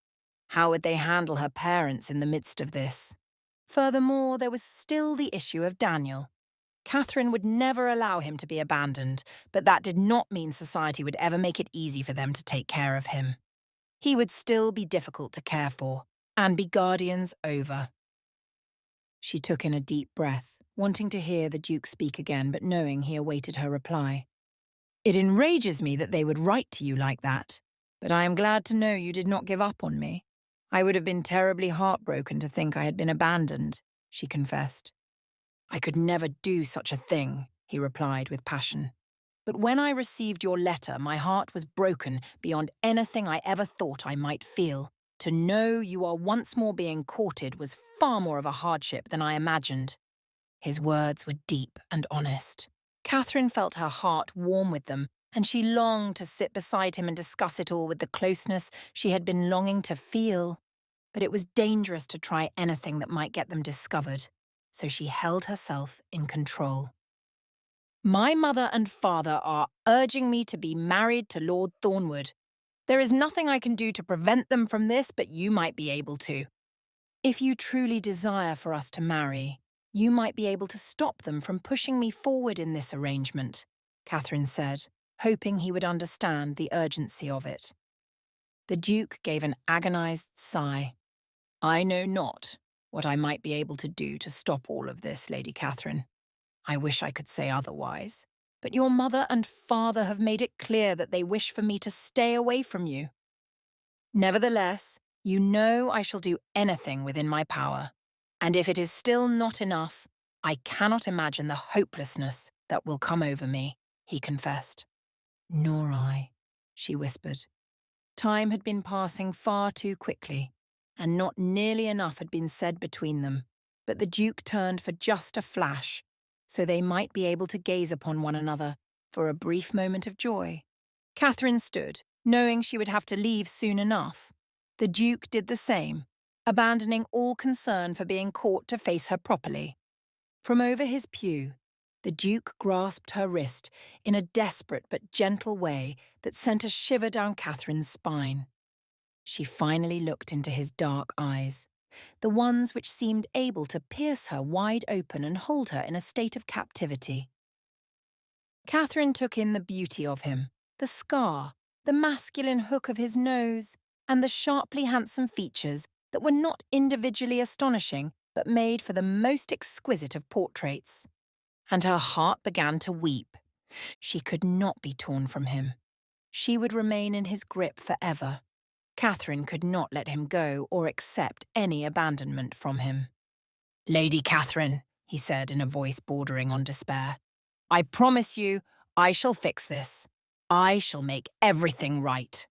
How would they handle her parents in the midst of this? Furthermore, there was still the issue of Daniel. Catherine would never allow him to be abandoned, but that did not mean society would ever make it easy for them to take care of him. He would still be difficult to care for, and be guardians over. She took in a deep breath, wanting to hear the Duke speak again, but knowing he awaited her reply. "It enrages me that they would write to you like that, but I am glad to know you did not give up on me. I would have been terribly heartbroken to think I had been abandoned," she confessed. "I could never do such a thing," he replied with passion. "But when I received your letter, my heart was broken beyond anything I ever thought I might feel. To know you are once more being courted was far more of a hardship than I imagined." His words were deep and honest. Catherine felt her heart warm with them, and she longed to sit beside him and discuss it all with the closeness she had been longing to feel. But it was dangerous to try anything that might get them discovered, so she held herself in control. "My mother and father are urging me to be married to Lord Thornwood. There is nothing I can do to prevent them from this, but you might be able to. If you truly desire for us to marry, you might be able to stop them from pushing me forward in this arrangement," Catherine said, hoping he would understand the urgency of it. The Duke gave an agonized sigh. "I know not what I might be able to do to stop all of this, Lady Catherine. I wish I could say otherwise, but your mother and father have made it clear that they wish for me to stay away from you. Nevertheless, you know I shall do anything within my power, and if it is still not enough, I cannot imagine the hopelessness that will come over me," he confessed. "Nor I," she whispered. Time had been passing far too quickly, and not nearly enough had been said between them, but the Duke turned for just a flash, so they might be able to gaze upon one another for a brief moment of joy. Catherine stood, knowing she would have to leave soon enough. The Duke did the same, abandoning all concern for being caught to face her properly. From over his pew, the Duke grasped her wrist in a desperate but gentle way that sent a shiver down Catherine's spine. She finally looked into his dark eyes, the ones which seemed able to pierce her wide open and hold her in a state of captivity. Catherine took in the beauty of him, the scar, the masculine hook of his nose, and the sharply handsome features that were not individually astonishing but made for the most exquisite of portraits. And her heart began to weep. She could not be torn from him. She would remain in his grip forever. Catherine could not let him go or accept any abandonment from him. "Lady Catherine," he said in a voice bordering on despair, "I promise you I shall fix this. I shall make everything right."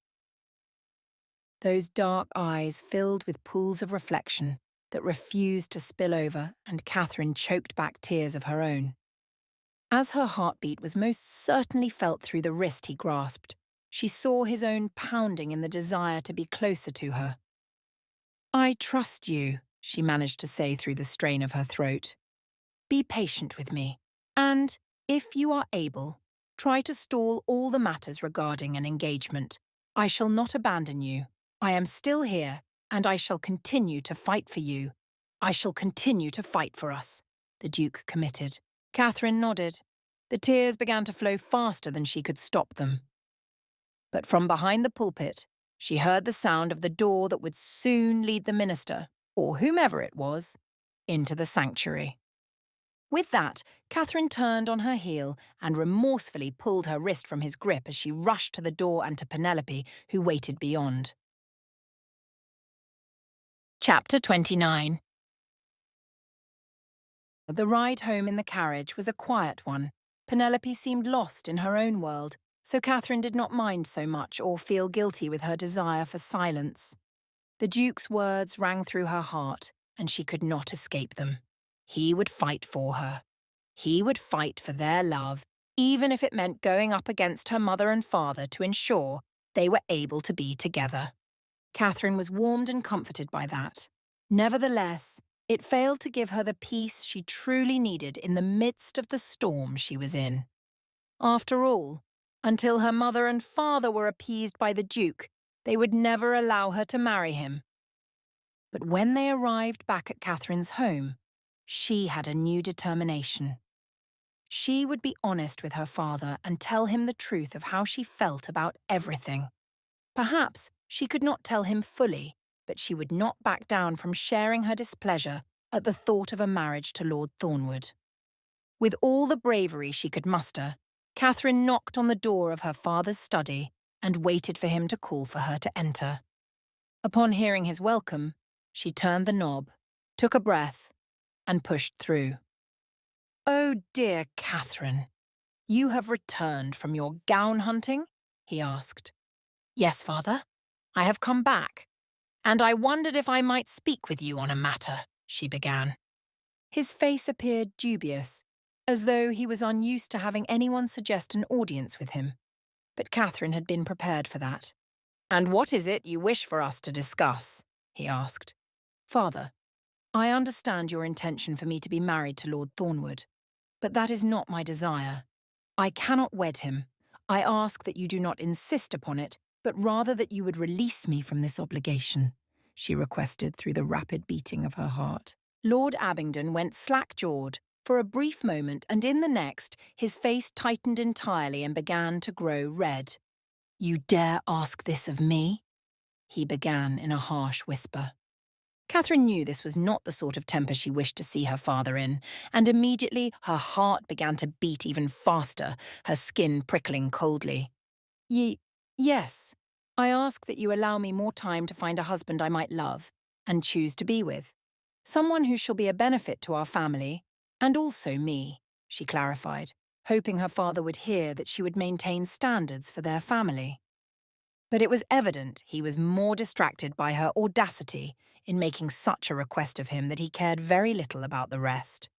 Those dark eyes filled with pools of reflection that refused to spill over, and Catherine choked back tears of her own. As her heartbeat was most certainly felt through the wrist he grasped, she saw his own pounding in the desire to be closer to her. "I trust you," she managed to say through the strain of her throat. "Be patient with me, and, if you are able, try to stall all the matters regarding an engagement. I shall not abandon you. I am still here, and I shall continue to fight for you. I shall continue to fight for us," the Duke committed. Catherine nodded. The tears began to flow faster than she could stop them. But from behind the pulpit, she heard the sound of the door that would soon lead the minister, or whomever it was, into the sanctuary. With that, Catherine turned on her heel and remorsefully pulled her wrist from his grip as she rushed to the door and to Penelope, who waited beyond. Chapter 29. The ride home in the carriage was a quiet one. Penelope seemed lost in her own world, so Catherine did not mind so much or feel guilty with her desire for silence. The Duke's words rang through her heart, and she could not escape them. He would fight for her. He would fight for their love, even if it meant going up against her mother and father to ensure they were able to be together. Catherine was warmed and comforted by that. Nevertheless, it failed to give her the peace she truly needed in the midst of the storm she was in. After all, until her mother and father were appeased by the Duke, they would never allow her to marry him. But when they arrived back at Catherine's home, she had a new determination. She would be honest with her father and tell him the truth of how she felt about everything. Perhaps she could not tell him fully, but she would not back down from sharing her displeasure at the thought of a marriage to Lord Thornwood. With all the bravery she could muster, Catherine knocked on the door of her father's study and waited for him to call for her to enter. Upon hearing his welcome, she turned the knob, took a breath, and pushed through. "Oh dear, Catherine, you have returned from your gown hunting?" he asked. "Yes, father, I have come back, and I wondered if I might speak with you on a matter," she began. His face appeared dubious, as though he was unused to having anyone suggest an audience with him. But Catherine had been prepared for that. "And what is it you wish for us to discuss?" he asked. "Father, I understand your intention for me to be married to Lord Thornwood, but that is not my desire. I cannot wed him. I ask that you do not insist upon it, but rather that you would release me from this obligation," she requested through the rapid beating of her heart. Lord Abingdon went slack-jawed for a brief moment, and in the next, his face tightened entirely and began to grow red. "You dare ask this of me?" he began in a harsh whisper. Catherine knew this was not the sort of temper she wished to see her father in, and immediately her heart began to beat even faster, her skin prickling coldly. Yes. I ask that you allow me more time to find a husband I might love and choose to be with. Someone who shall be a benefit to our family, and also me," she clarified, hoping her father would hear that she would maintain standards for their family. But it was evident he was more distracted by her audacity in making such a request of him that he cared very little about the rest.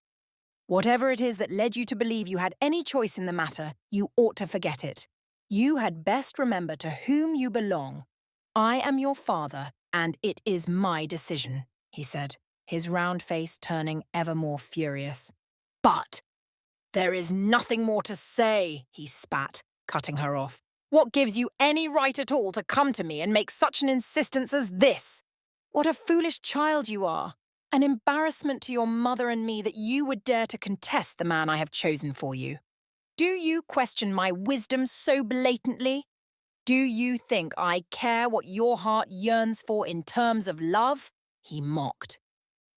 "Whatever it is that led you to believe you had any choice in the matter, you ought to forget it. You had best remember to whom you belong. I am your father, and it is my decision," he said, his round face turning ever more furious. "But there is nothing more to say," he spat, cutting her off. "What gives you any right at all to come to me and make such an insistence as this? What a foolish child you are! An embarrassment to your mother and me that you would dare to contest the man I have chosen for you. Do you question my wisdom so blatantly? Do you think I care what your heart yearns for in terms of love?" he mocked.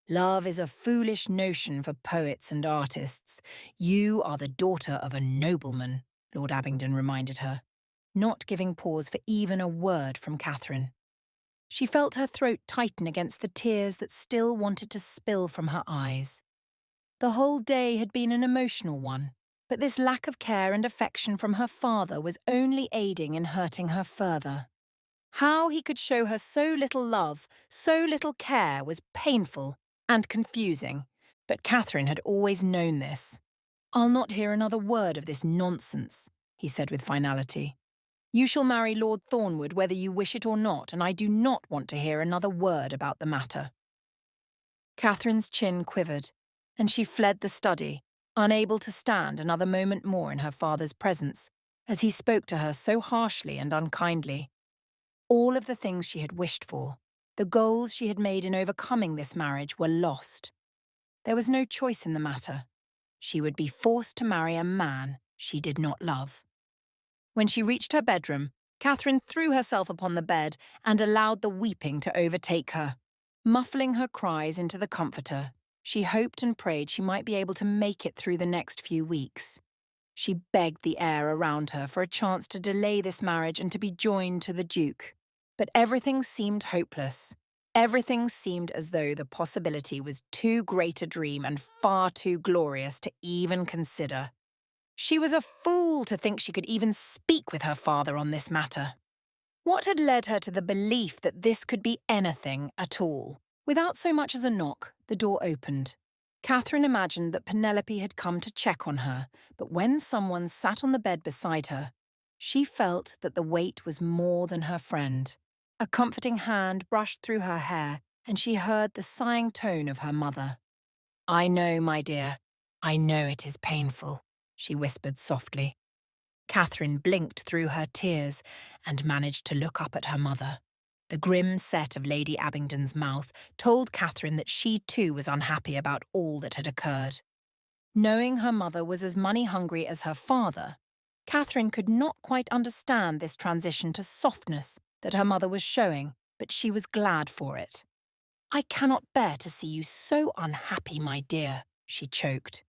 "Love is a foolish notion for poets and artists. You are the daughter of a nobleman," Lord Abingdon reminded her, not giving pause for even a word from Catherine. She felt her throat tighten against the tears that still wanted to spill from her eyes. The whole day had been an emotional one, but this lack of care and affection from her father was only aiding in hurting her further. How he could show her so little love, so little care, was painful and confusing, but Catherine had always known this. "I'll not hear another word of this nonsense," he said with finality. "You shall marry Lord Thornwood whether you wish it or not, and I do not want to hear another word about the matter." Catherine's chin quivered, and she fled the study, unable to stand another moment more in her father's presence, as he spoke to her so harshly and unkindly. All of the things she had wished for, the goals she had made in overcoming this marriage, were lost. There was no choice in the matter. She would be forced to marry a man she did not love. When she reached her bedroom, Catherine threw herself upon the bed and allowed the weeping to overtake her. Muffling her cries into the comforter, she hoped and prayed she might be able to make it through the next few weeks. She begged the air around her for a chance to delay this marriage and to be joined to the Duke. But everything seemed hopeless. Everything seemed as though the possibility was too great a dream and far too glorious to even consider. She was a fool to think she could even speak with her father on this matter. What had led her to the belief that this could be anything at all? Without so much as a knock, the door opened. Catherine imagined that Penelope had come to check on her, but when someone sat on the bed beside her, she felt that the weight was more than her friend. A comforting hand brushed through her hair, and she heard the sighing tone of her mother. "I know, my dear. I know it is painful," she whispered softly. Catherine blinked through her tears and managed to look up at her mother. The grim set of Lady Abingdon's mouth told Catherine that she too was unhappy about all that had occurred. Knowing her mother was as money-hungry as her father, Catherine could not quite understand this transition to softness that her mother was showing, but she was glad for it. "I cannot bear to see you so unhappy, my dear," she choked.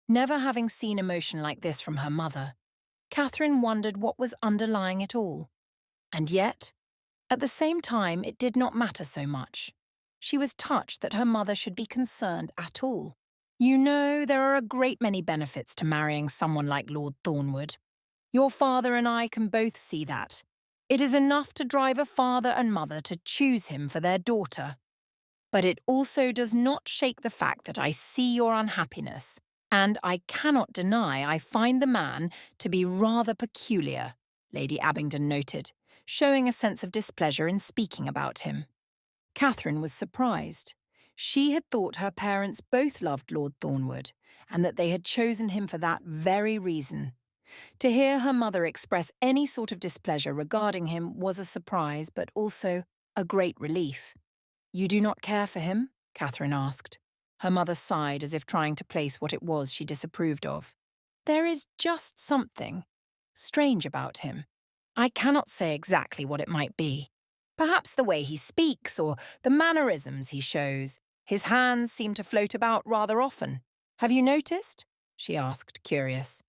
Never having seen emotion like this from her mother, Catherine wondered what was underlying it all. And yet, at the same time, it did not matter so much. She was touched that her mother should be concerned at all. "You know, there are a great many benefits to marrying someone like Lord Thornwood. Your father and I can both see that. It is enough to drive a father and mother to choose him for their daughter. But it also does not shake the fact that I see your unhappiness, and I cannot deny I find the man to be rather peculiar," Lady Abingdon noted, showing a sense of displeasure in speaking about him. Catherine was surprised. She had thought her parents both loved Lord Thornwood, and that they had chosen him for that very reason. To hear her mother express any sort of displeasure regarding him was a surprise, but also a great relief. "You do not care for him?" Catherine asked. Her mother sighed as if trying to place what it was she disapproved of. "There is just something strange about him. I cannot say exactly what it might be. Perhaps the way he speaks or the mannerisms he shows. His hands seem to float about rather often. Have you noticed?" she asked, curious.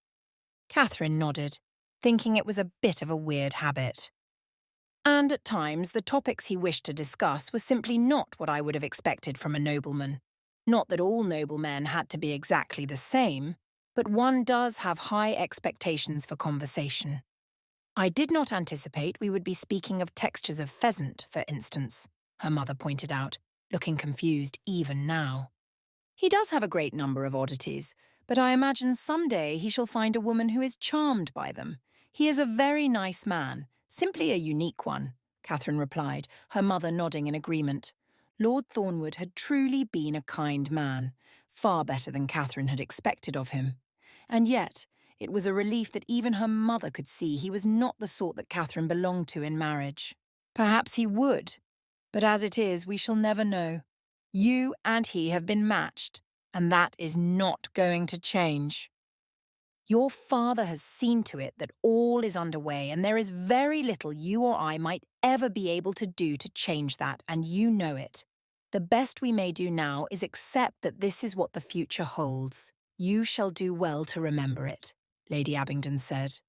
Catherine nodded, thinking it was a bit of a weird habit. "And at times the topics he wished to discuss were simply not what I would have expected from a nobleman. Not that all noblemen had to be exactly the same, but one does have high expectations for conversation. I did not anticipate we would be speaking of textures of pheasant, for instance," her mother pointed out, looking confused even now. "He does have a great number of oddities, but I imagine someday he shall find a woman who is charmed by them. He is a very nice man, simply a unique one," Catherine replied, her mother nodding in agreement. Lord Thornwood had truly been a kind man, far better than Catherine had expected of him. And yet, it was a relief that even her mother could see he was not the sort that Catherine belonged to in marriage. Perhaps he would, but as it is, we shall never know. You and he have been matched, and that is not going to change. Your father has seen to it that all is underway, and there is very little you or I might ever be able to do to change that, and you know it. The best we may do now is accept that this is what the future holds. You shall do well to remember it," Lady Abingdon said.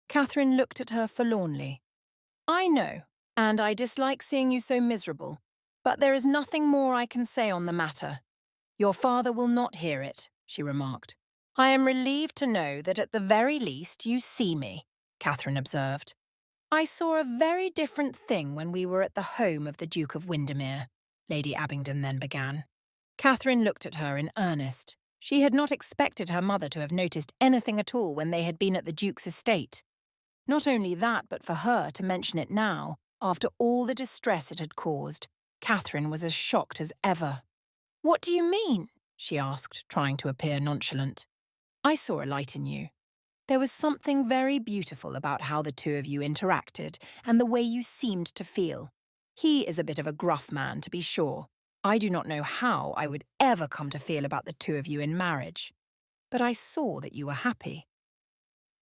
Catherine looked at her forlornly. "I know, and I dislike seeing you so miserable, but there is nothing more I can say on the matter. Your father will not hear it," she remarked. "I am relieved to know that at the very least you see me," Catherine observed. "I saw a very different thing when we were at the home of the Duke of Windermere," Lady Abingdon then began. Catherine looked at her in earnest. She had not expected her mother to have noticed anything at all when they had been at the Duke's estate. Not only that, but for her to mention it now, after all the distress it had caused, Catherine was as shocked as ever. "What do you mean?" she asked, trying to appear nonchalant. "I saw a light in you. There was something very beautiful about how the two of you interacted and the way you seemed to feel. He is a bit of a gruff man, to be sure. I do not know how I would ever come to feel about the two of you in marriage. But I saw that you were happy.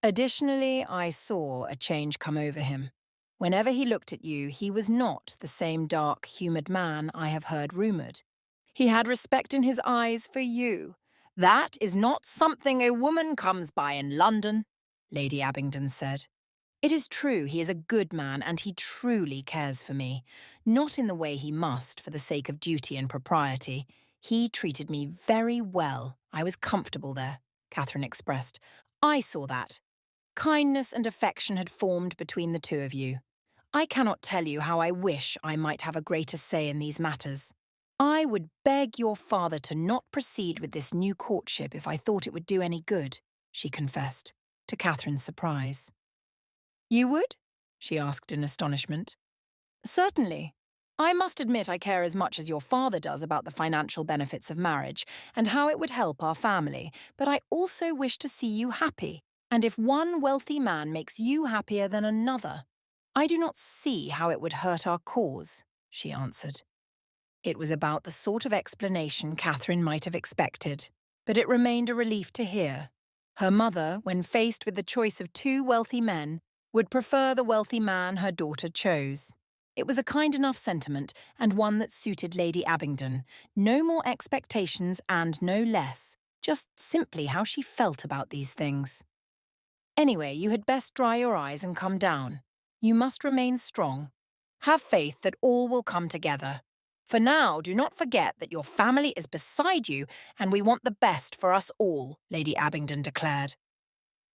Additionally, I saw a change come over him. Whenever he looked at you, he was not the same dark, humoured man I have heard rumoured. He had respect in his eyes for you. That is not something a woman comes by in London," Lady Abingdon said. "It is true he is a good man and he truly cares for me. Not in the way he must, for the sake of duty and propriety. He treated me very well. I was comfortable there," Catherine expressed. "I saw that. Kindness and affection had formed between the two of you. I cannot tell you how I wish I might have a greater say in these matters. I would beg your father to not proceed with this new courtship if I thought it would do any good," she confessed, to Catherine's surprise. "You would?" she asked in astonishment. "Certainly. I must admit I care as much as your father does about the financial benefits of marriage and how it would help our family, but I also wish to see you happy. And if one wealthy man makes you happier than another, I do not see how it would hurt our cause," she answered. It was about the sort of explanation Catherine might have expected, but it remained a relief to hear. Her mother, when faced with the choice of two wealthy men, would prefer the wealthy man her daughter chose. It was a kind enough sentiment, and one that suited Lady Abingdon. No more expectations and no less, just simply how she felt about these things. "Anyway, you had best dry your eyes and come down. You must remain strong. Have faith that all will come together. For now, do not forget that your family is beside you and we want the best for us all," Lady Abingdon declared.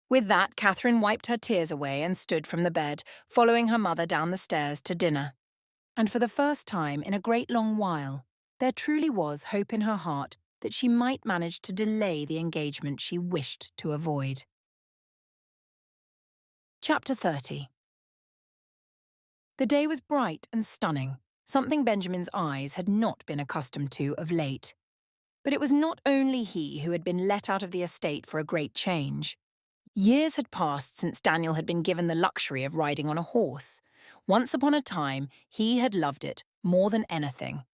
With that, Catherine wiped her tears away and stood from the bed, following her mother down the stairs to dinner. And for the first time in a great long while, there truly was hope in her heart that she might manage to delay the engagement she wished to avoid. Chapter 30. The day was bright and stunning, something Benjamin's eyes had not been accustomed to of late. But it was not only he who had been let out of the estate for a great change. Years had passed since Daniel had been given the luxury of riding on a horse. Once upon a time, he had loved it more than anything.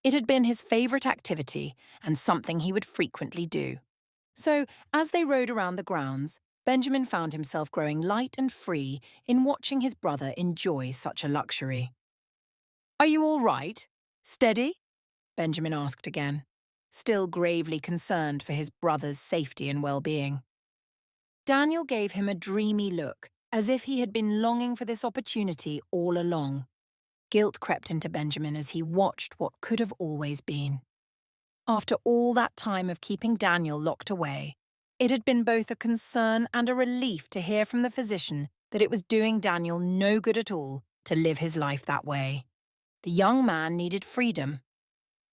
It had been his favourite activity and something he would frequently do. So, as they rode around the grounds, Benjamin found himself growing light and free in watching his brother enjoy such a luxury. "Are you all right? Steady?" Benjamin asked again, still gravely concerned for his brother's safety and well-being. Daniel gave him a dreamy look, as if he had been longing for this opportunity all along. Guilt crept into Benjamin as he watched what could have always been. After all that time of keeping Daniel locked away, it had been both a concern and a relief to hear from the physician that it was doing Daniel no good at all to live his life that way. The young man needed freedom.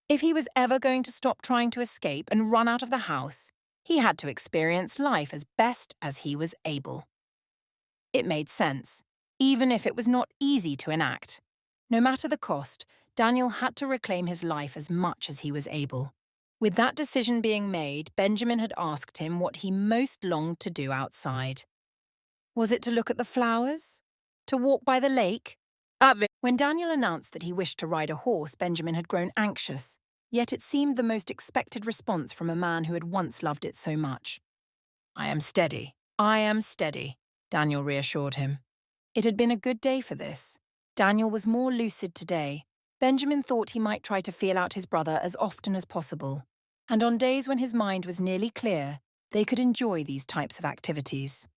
If he was ever going to stop trying to escape and run out of the house, he had to experience life as best as he was able. It made sense, even if it was not easy to enact. No matter the cost, Daniel had to reclaim his life as much as he was able. With that decision being made, Benjamin had asked him what he most longed to do outside. Was it to look at the flowers? To walk by the lake? When Daniel announced that he wished to ride a horse, Benjamin had grown anxious, yet it seemed the most expected response from a man who had once loved it so much. I am steady, Daniel reassured him. It had been a good day for this. Daniel was more lucid today. Benjamin thought he might try to feel out his brother as often as possible, and on days when his mind was nearly clear, they could enjoy these types of activities.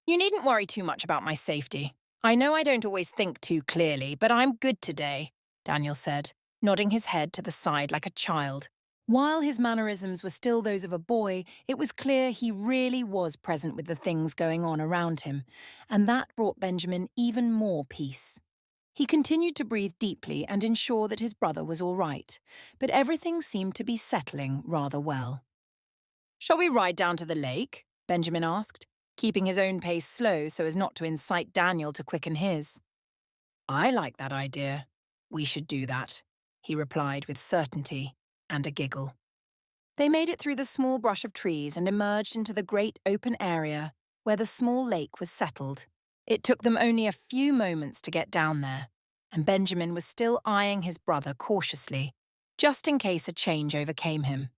You needn't worry too much about my safety. I know I don't always think too clearly, but I'm good today, Daniel said, nodding his head to the side like a child. While his mannerisms were still those of a boy, it was clear he really was present with the things going on around him, and that brought Benjamin even more peace. He continued to breathe deeply and ensure that his brother was all right, but everything seemed to be settling rather well. "Shall we ride down to the lake?" Benjamin asked, keeping his own pace slow so as not to incite Daniel to quicken his. "I like that idea. We should do that," he replied with certainty and a giggle. They made it through the small brush of trees and emerged into the great open area where the small lake was settled. It took them only a few moments to get down there, and Benjamin was still eyeing his brother cautiously, just in case a change overcame him.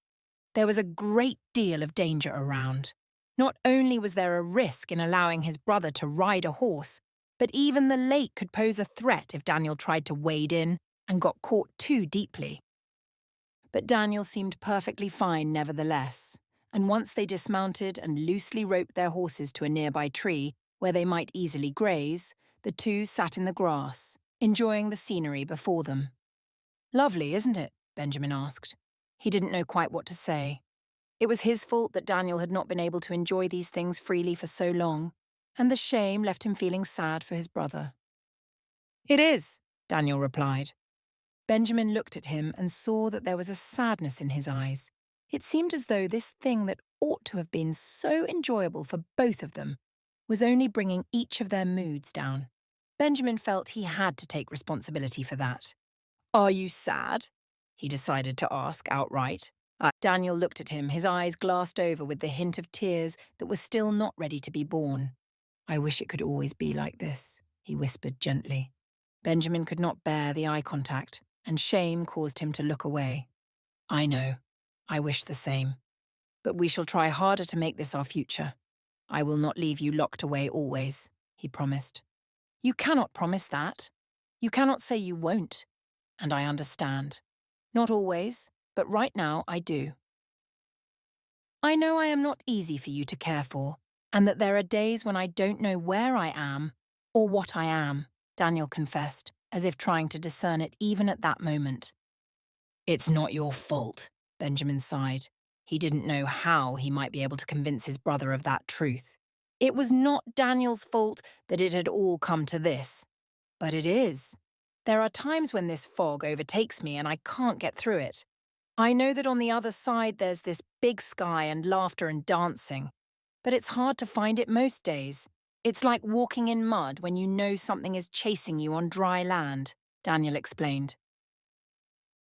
There was a great deal of danger around. Not only was there a risk in allowing his brother to ride a horse, but even the lake could pose a threat if Daniel tried to wade in and got caught too deeply. But Daniel seemed perfectly fine nevertheless, and once they dismounted and loosely roped their horses to a nearby tree where they might easily graze, the two sat in the grass, enjoying the scenery before them. "Lovely, isn't it?" Benjamin asked. He didn't know quite what to say. It was his fault that Daniel had not been able to enjoy these things freely for so long, and the shame left him feeling sad for his brother. "It is," Daniel replied. Benjamin looked at him and saw that there was a sadness in his eyes. It seemed as though this thing that ought to have been so enjoyable for both of them was only bringing each of their moods down. Benjamin felt he had to take responsibility for that. "Are you sad?" he decided to ask outright. Daniel looked at him, his eyes glassed over with the hint of tears that were still not ready to be born. "I wish it could always be like this," he whispered gently. Benjamin could not bear the eye contact, and shame caused him to look away. "I know. I wish the same. But we shall try harder to make this our future. I will not leave you locked away always," he promised. "You cannot promise that. You cannot say you won't. And I understand. Not always, but right now I do. I know I am not easy for you to care for, and that there are days when I don't know where I am or what I am," Daniel confessed, as if trying to discern it even at that moment. "It's not your fault," Benjamin sighed. He didn't know how he might be able to convince his brother of that truth. It was not Daniel's fault that it had all come to this. But it is. There are times when this fog overtakes me and I can't get through it. I know that on the other side there's this big sky and laughter and dancing, but it's hard to find it most days. It's like walking in mud when you know something is chasing you on dry land, Daniel explained.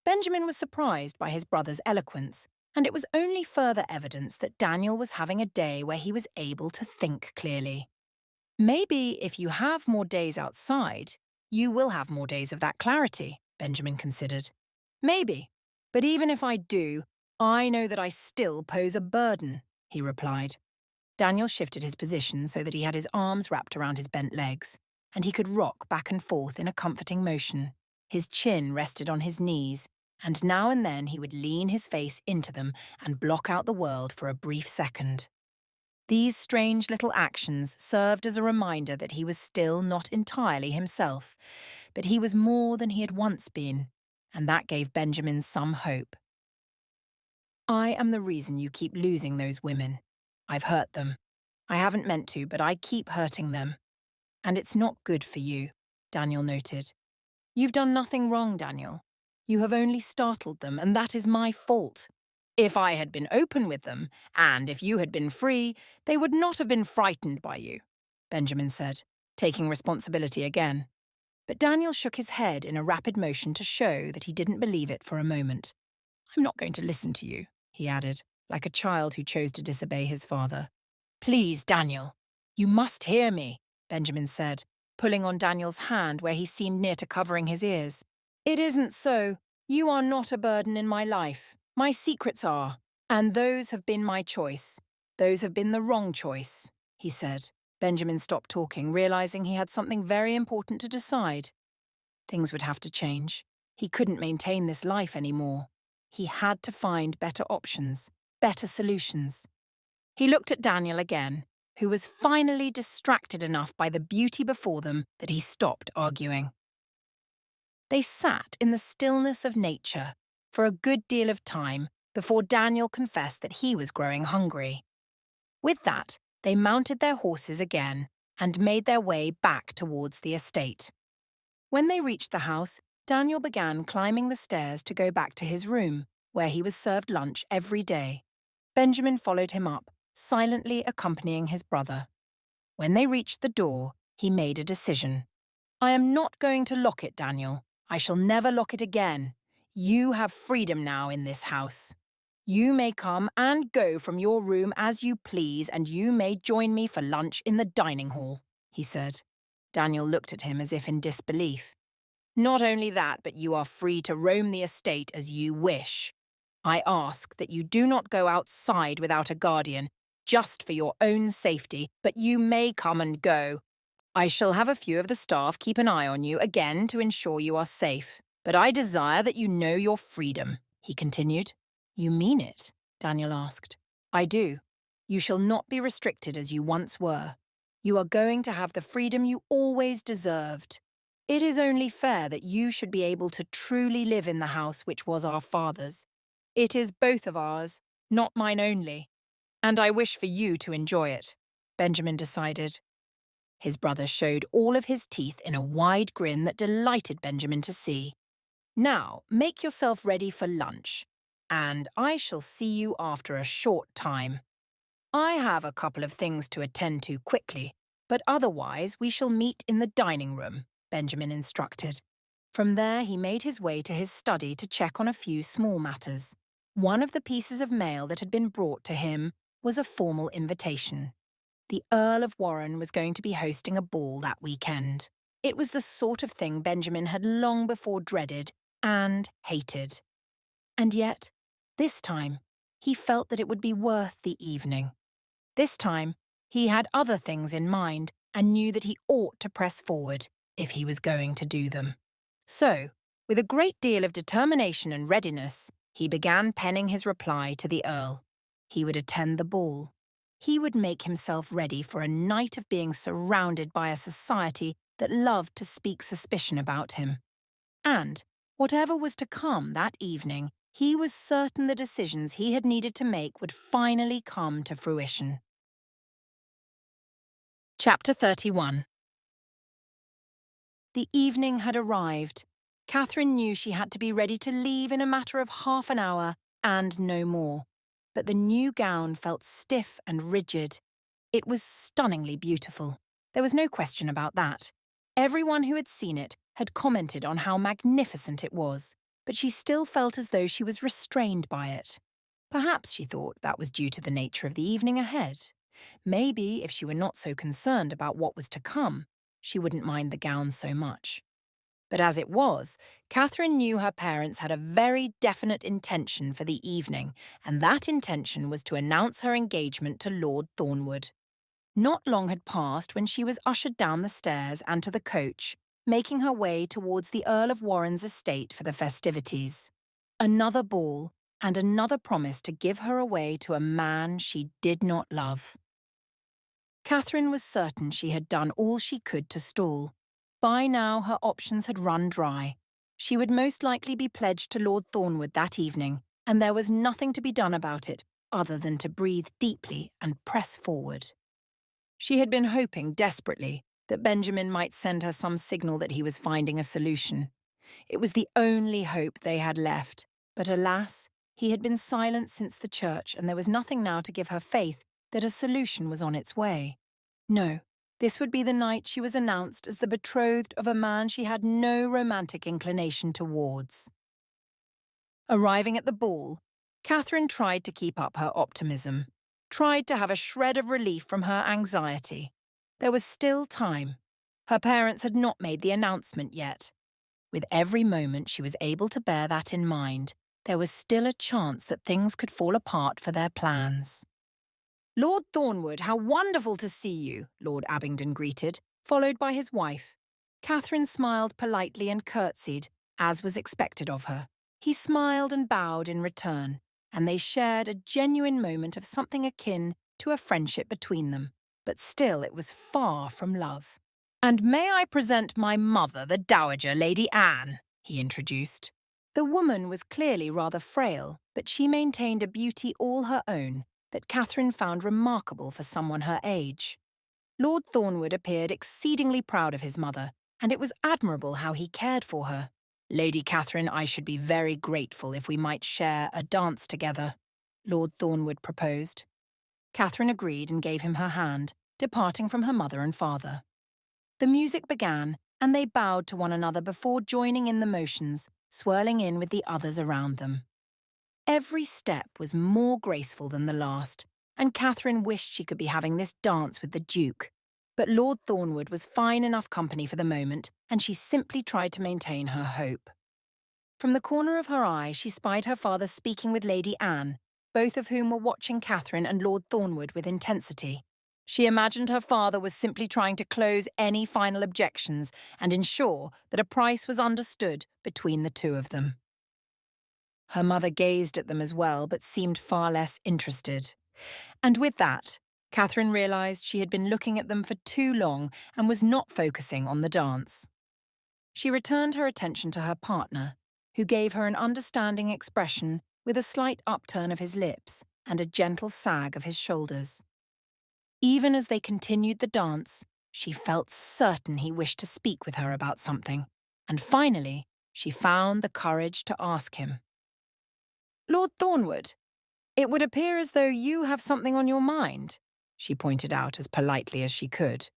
Benjamin was surprised by his brother's eloquence, and it was only further evidence that Daniel was having a day where he was able to think clearly. Maybe if you have more days outside, you will have more days of that clarity, Benjamin considered. Maybe. But even if I do, I know that I still pose a burden, he replied. Daniel shifted his position so that he had his arms wrapped around his bent legs, and he could rock back and forth in a comforting motion. His chin rested on his knees, and now and then he would lean his face into them and block out the world for a brief second. These strange little actions served as a reminder that he was still not entirely himself, but he was more than he had once been, and that gave Benjamin some hope. "I am the reason you keep losing those women. I've hurt them. I haven't meant to, but I keep hurting them. And it's not good for you," Daniel noted. "You've done nothing wrong, Daniel. You have only startled them, and that is my fault. If I had been open with them, and if you had been free, they would not have been frightened by you," Benjamin said, taking responsibility again. But Daniel shook his head in a rapid motion to show that he didn't believe it for a moment. "I'm not going to listen to you," he added, like a child who chose to disobey his father. "Please, Daniel, you must hear me," Benjamin said, pulling on Daniel's hand where he seemed near to covering his ears. "It isn't so. You are not a burden in my life. My secrets are, and those have been my choice. Those have been the wrong choice," he said. Benjamin stopped talking, realizing he had something very important to decide. Things would have to change. He couldn't maintain this life anymore. He had to find better options, better solutions. He looked at Daniel again, who was finally distracted enough by the beauty before them that he stopped arguing. They sat in the stillness of nature for a good deal of time before Daniel confessed that he was growing hungry. With that, they mounted their horses again and made their way back towards the estate. When they reached the house, Daniel began climbing the stairs to go back to his room, where he was served lunch every day. Benjamin followed him up, silently accompanying his brother. When they reached the door, he made a decision. "I am not going to lock it, Daniel. I shall never lock it again. You have freedom now in this house. You may come and go from your room as you please, and you may join me for lunch in the dining hall," he said. Daniel looked at him as if in disbelief. "Not only that, but you are free to roam the estate as you wish. I ask that you do not go outside without a guardian, just for your own safety, but you may come and go. I shall have a few of the staff keep an eye on you again to ensure you are safe. But I desire that you know your freedom," he continued. "You mean it?" Daniel asked. "I do. You shall not be restricted as you once were. You are going to have the freedom you always deserved. It is only fair that you should be able to truly live in the house which was our father's. It is both of ours, not mine only. And I wish for you to enjoy it," Benjamin decided. His brother showed all of his teeth in a wide grin that delighted Benjamin to see. "Now, make yourself ready for lunch, and I shall see you after a short time. I have a couple of things to attend to quickly, but otherwise we shall meet in the dining room," Benjamin instructed. From there he made his way to his study to check on a few small matters. One of the pieces of mail that had been brought to him was a formal invitation. The Earl of Warren was going to be hosting a ball that weekend. It was the sort of thing Benjamin had long before dreaded and hated. And yet, this time, he felt that it would be worth the evening. This time, he had other things in mind and knew that he ought to press forward if he was going to do them. So, with a great deal of determination and readiness, he began penning his reply to the Earl. He would attend the ball. He would make himself ready for a night of being surrounded by a society that loved to speak suspicion about him. And, whatever was to come that evening, he was certain the decisions he had needed to make would finally come to fruition. Chapter 31. The evening had arrived. Catherine knew she had to be ready to leave in a matter of half an hour and no more. But the new gown felt stiff and rigid. It was stunningly beautiful. There was no question about that. Everyone who had seen it had commented on how magnificent it was, but she still felt as though she was restrained by it. Perhaps, she thought, that was due to the nature of the evening ahead. Maybe, if she were not so concerned about what was to come, she wouldn't mind the gown so much. But as it was, Catherine knew her parents had a very definite intention for the evening, and that intention was to announce her engagement to Lord Thornwood. Not long had passed when she was ushered down the stairs and to the coach, making her way towards the Earl of Warren's estate for the festivities. Another ball, and another promise to give her away to a man she did not love. Catherine was certain she had done all she could to stall. By now her options had run dry. She would most likely be pledged to Lord Thornwood that evening, and there was nothing to be done about it other than to breathe deeply and press forward. She had been hoping desperately that Benjamin might send her some signal that he was finding a solution. It was the only hope they had left, but alas, he had been silent since the church, and there was nothing now to give her faith that a solution was on its way. No, this would be the night she was announced as the betrothed of a man she had no romantic inclination towards. Arriving at the ball, Catherine tried to keep up her optimism, tried to have a shred of relief from her anxiety. There was still time. Her parents had not made the announcement yet. With every moment she was able to bear that in mind, there was still a chance that things could fall apart for their plans. "Lord Thornwood, how wonderful to see you," Lord Abingdon greeted, followed by his wife. Catherine smiled politely and curtsied, as was expected of her. He smiled and bowed in return, and they shared a genuine moment of something akin to a friendship between them, but still it was far from love. "And may I present my mother, the Dowager Lady Anne," he introduced. The woman was clearly rather frail, but she maintained a beauty all her own that Catherine found remarkable for someone her age. Lord Thornwood appeared exceedingly proud of his mother, and it was admirable how he cared for her. "Lady Catherine, I should be very grateful if we might share a dance together." Lord Thornwood proposed. Catherine agreed and gave him her hand, departing from her mother and father. The music began, and they bowed to one another before joining in the motions, swirling in with the others around them. Every step was more graceful than the last, and Catherine wished she could be having this dance with the Duke. But Lord Thornwood was fine enough company for the moment, and she simply tried to maintain her hope. From the corner of her eye, she spied her father speaking with Lady Anne, both of whom were watching Catherine and Lord Thornwood with intensity. She imagined her father was simply trying to close any final objections and ensure that a price was understood between the two of them. Her mother gazed at them as well, but seemed far less interested. And with that, Catherine realised she had been looking at them for too long and was not focusing on the dance. She returned her attention to her partner, who gave her an understanding expression with a slight upturn of his lips and a gentle sag of his shoulders. Even as they continued the dance, she felt certain he wished to speak with her about something, and finally, she found the courage to ask him. "Lord Thornwood, it would appear as though you have something on your mind," she pointed out as politely as she could.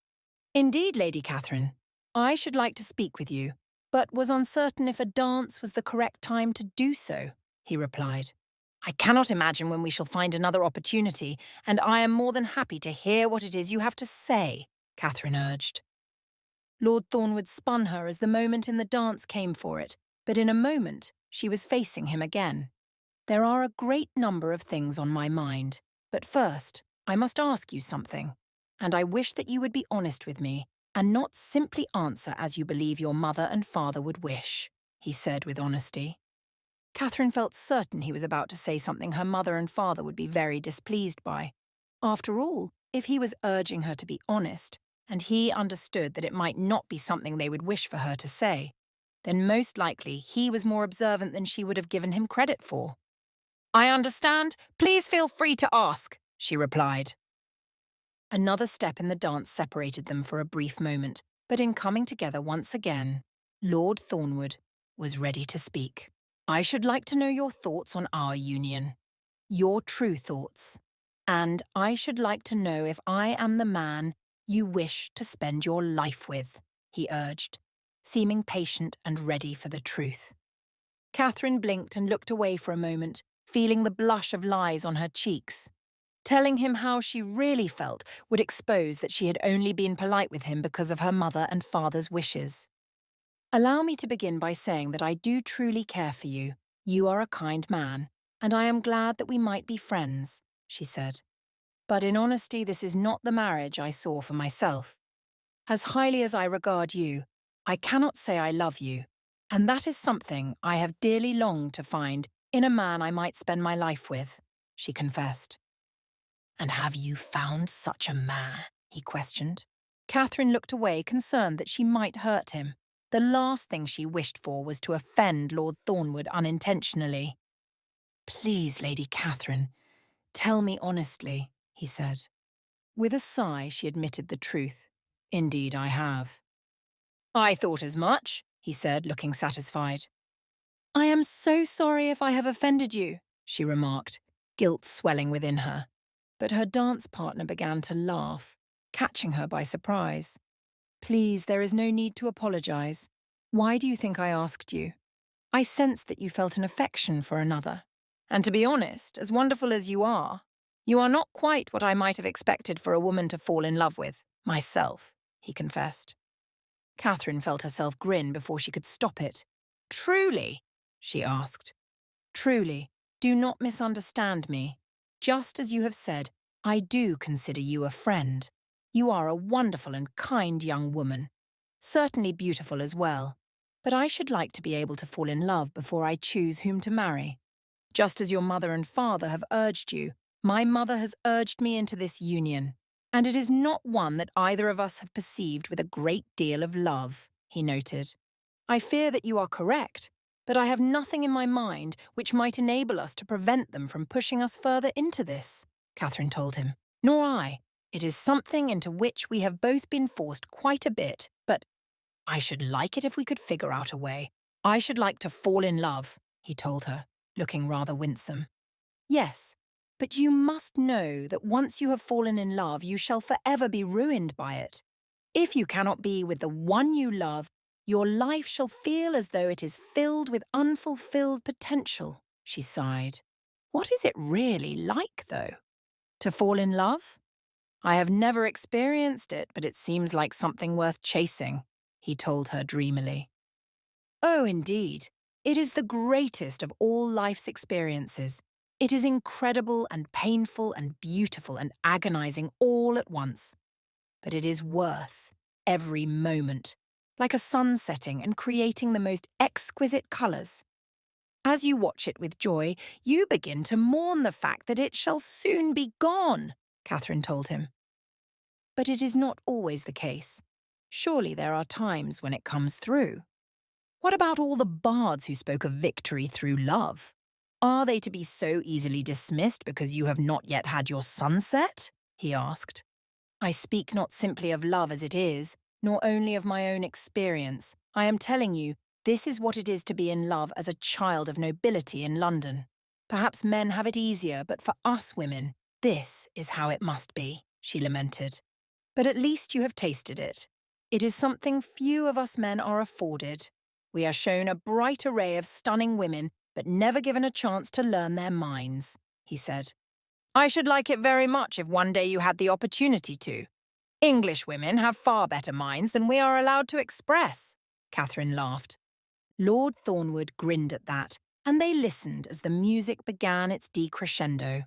"Indeed, Lady Catherine, I should like to speak with you, but was uncertain if a dance was the correct time to do so," he replied. "I cannot imagine when we shall find another opportunity, and I am more than happy to hear what it is you have to say," Catherine urged. Lord Thornwood spun her as the moment in the dance came for it, but in a moment she was facing him again. "There are a great number of things on my mind, but first I must ask you something, and I wish that you would be honest with me and not simply answer as you believe your mother and father would wish," he said with honesty. Catherine felt certain he was about to say something her mother and father would be very displeased by. After all, if he was urging her to be honest, and he understood that it might not be something they would wish for her to say, then most likely he was more observant than she would have given him credit for. "I understand. Please feel free to ask," she replied. Another step in the dance separated them for a brief moment, but in coming together once again, Lord Thornwood was ready to speak. "I should like to know your thoughts on our union, your true thoughts, and I should like to know if I am the man you wish to spend your life with," he urged, seeming patient and ready for the truth. Catherine blinked and looked away for a moment, feeling the blush of lies on her cheeks. Telling him how she really felt would expose that she had only been polite with him because of her mother and father's wishes. "Allow me to begin by saying that I do truly care for you. You are a kind man, and I am glad that we might be friends," she said. "But in honesty, this is not the marriage I saw for myself. As highly as I regard you, I cannot say I love you, and that is something I have dearly longed to find in a man I might spend my life with," she confessed. "And have you found such a man?" he questioned. Catherine looked away, concerned that she might hurt him. The last thing she wished for was to offend Lord Thornwood unintentionally. "Please, Lady Catherine, tell me honestly," he said. With a sigh, she admitted the truth. "Indeed, I have." "I thought as much," he said, looking satisfied. "I am so sorry if I have offended you," she remarked, guilt swelling within her. But her dance partner began to laugh, catching her by surprise. "Please, there is no need to apologize. Why do you think I asked you? I sensed that you felt an affection for another. And to be honest, as wonderful as you are not quite what I might have expected for a woman to fall in love with, myself," he confessed. Catherine felt herself grin before she could stop it. "Truly?" she asked. "Truly. Do not misunderstand me. Just as you have said, I do consider you a friend. You are a wonderful and kind young woman. Certainly beautiful as well. But I should like to be able to fall in love before I choose whom to marry. Just as your mother and father have urged you, my mother has urged me into this union. And it is not one that either of us have perceived with a great deal of love," he noted. "I fear that you are correct, but I have nothing in my mind which might enable us to prevent them from pushing us further into this," Catherine told him. "Nor I. It is something into which we have both been forced quite a bit, but I should like it if we could figure out a way. I should like to fall in love," he told her, looking rather winsome. "Yes, But you must know that once you have fallen in love, you shall forever be ruined by it. If you cannot be with the one you love, your life shall feel as though it is filled with unfulfilled potential, she sighed. What is it really like, though? To fall in love? I have never experienced it, but it seems like something worth chasing, he told her dreamily. Oh, indeed. It is the greatest of all life's experiences. It is incredible and painful and beautiful and agonizing all at once. But it is worth every moment, like a sun setting and creating the most exquisite colours. As you watch it with joy, you begin to mourn the fact that it shall soon be gone, Catherine told him. But it is not always the case. Surely there are times when it comes through. What about all the bards who spoke of victory through love? Are they to be so easily dismissed because you have not yet had your sunset? He asked. I speak not simply of love as it is, nor only of my own experience. I am telling you, this is what it is to be in love as a child of nobility in London. Perhaps men have it easier, but for us women, this is how it must be, she lamented. But at least you have tasted it. It is something few of us men are afforded. We are shown a bright array of stunning women, but never given a chance to learn their minds, he said. I should like it very much if one day you had the opportunity to. English women have far better minds than we are allowed to express, Catherine laughed. Lord Thornwood grinned at that, and they listened as the music began its decrescendo.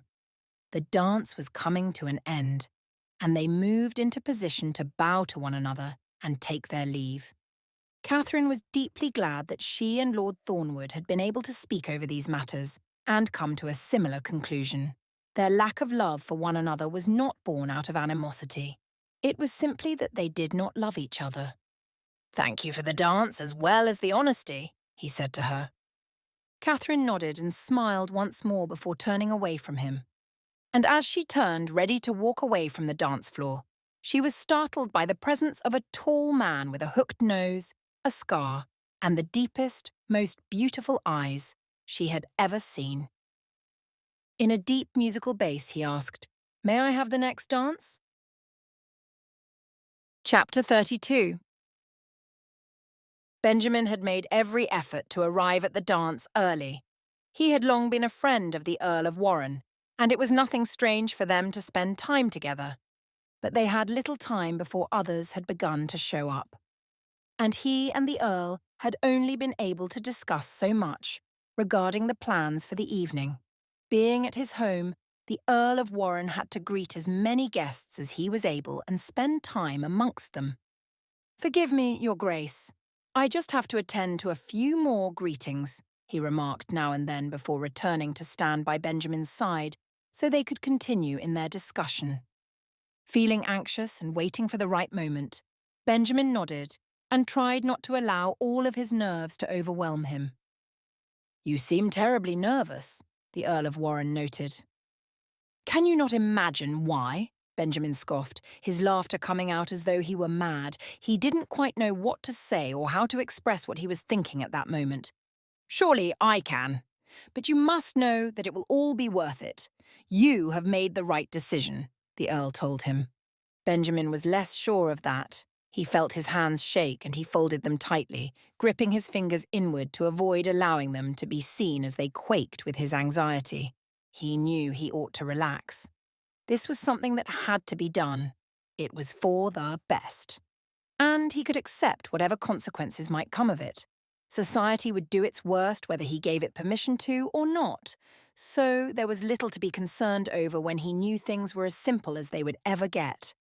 The dance was coming to an end, and they moved into position to bow to one another and take their leave. Catherine was deeply glad that she and Lord Thornwood had been able to speak over these matters and come to a similar conclusion. Their lack of love for one another was not born out of animosity. It was simply that they did not love each other. Thank you for the dance as well as the honesty, he said to her. Catherine nodded and smiled once more before turning away from him. And as she turned, ready to walk away from the dance floor, she was startled by the presence of a tall man with a hooked nose, a scar, and the deepest, most beautiful eyes she had ever seen. In a deep musical bass, he asked, May I have the next dance? Chapter 32. Benjamin had made every effort to arrive at the dance early. He had long been a friend of the Earl of Warren, and it was nothing strange for them to spend time together. But they had little time before others had begun to show up. And he and the Earl had only been able to discuss so much regarding the plans for the evening. Being at his home, the Earl of Warren had to greet as many guests as he was able and spend time amongst them. Forgive me, Your Grace. I just have to attend to a few more greetings, he remarked now and then before returning to stand by Benjamin's side so they could continue in their discussion. Feeling anxious and waiting for the right moment, Benjamin nodded and tried not to allow all of his nerves to overwhelm him. You seem terribly nervous, the Earl of Warren noted. Can you not imagine why? Benjamin scoffed, his laughter coming out as though he were mad. He didn't quite know what to say or how to express what he was thinking at that moment. Surely I can. But you must know that it will all be worth it. You have made the right decision, the Earl told him. Benjamin was less sure of that. He felt his hands shake and he folded them tightly, gripping his fingers inward to avoid allowing them to be seen as they quaked with his anxiety. He knew he ought to relax. This was something that had to be done. It was for the best. And he could accept whatever consequences might come of it. Society would do its worst whether he gave it permission to or not. So there was little to be concerned over when he knew things were as simple as they would ever get.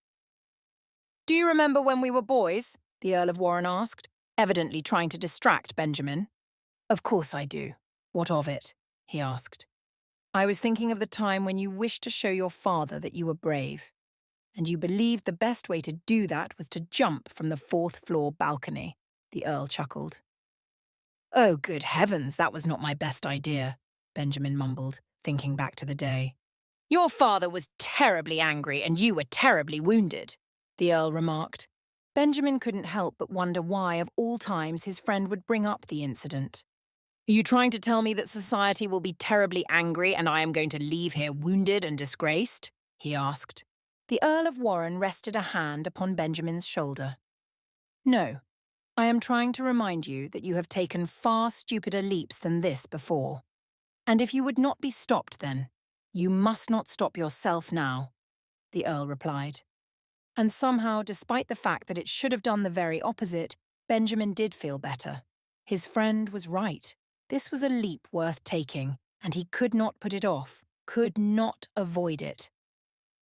Do you remember when we were boys? The Earl of Warren asked, evidently trying to distract Benjamin. Of course I do. What of it? He asked. I was thinking of the time when you wished to show your father that you were brave, and you believed the best way to do that was to jump from the 4th-floor balcony, the Earl chuckled. Oh, good heavens, that was not my best idea, Benjamin mumbled, thinking back to the day. Your father was terribly angry and you were terribly wounded, the Earl remarked. Benjamin couldn't help but wonder why, of all times, his friend would bring up the incident. Are you trying to tell me that society will be terribly angry and I am going to leave here wounded and disgraced? He asked. The Earl of Warren rested a hand upon Benjamin's shoulder. No, I am trying to remind you that you have taken far stupider leaps than this before. And if you would not be stopped then, you must not stop yourself now, the Earl replied. And somehow, despite the fact that it should have done the very opposite, Benjamin did feel better. His friend was right. This was a leap worth taking, and he could not put it off, could not avoid it.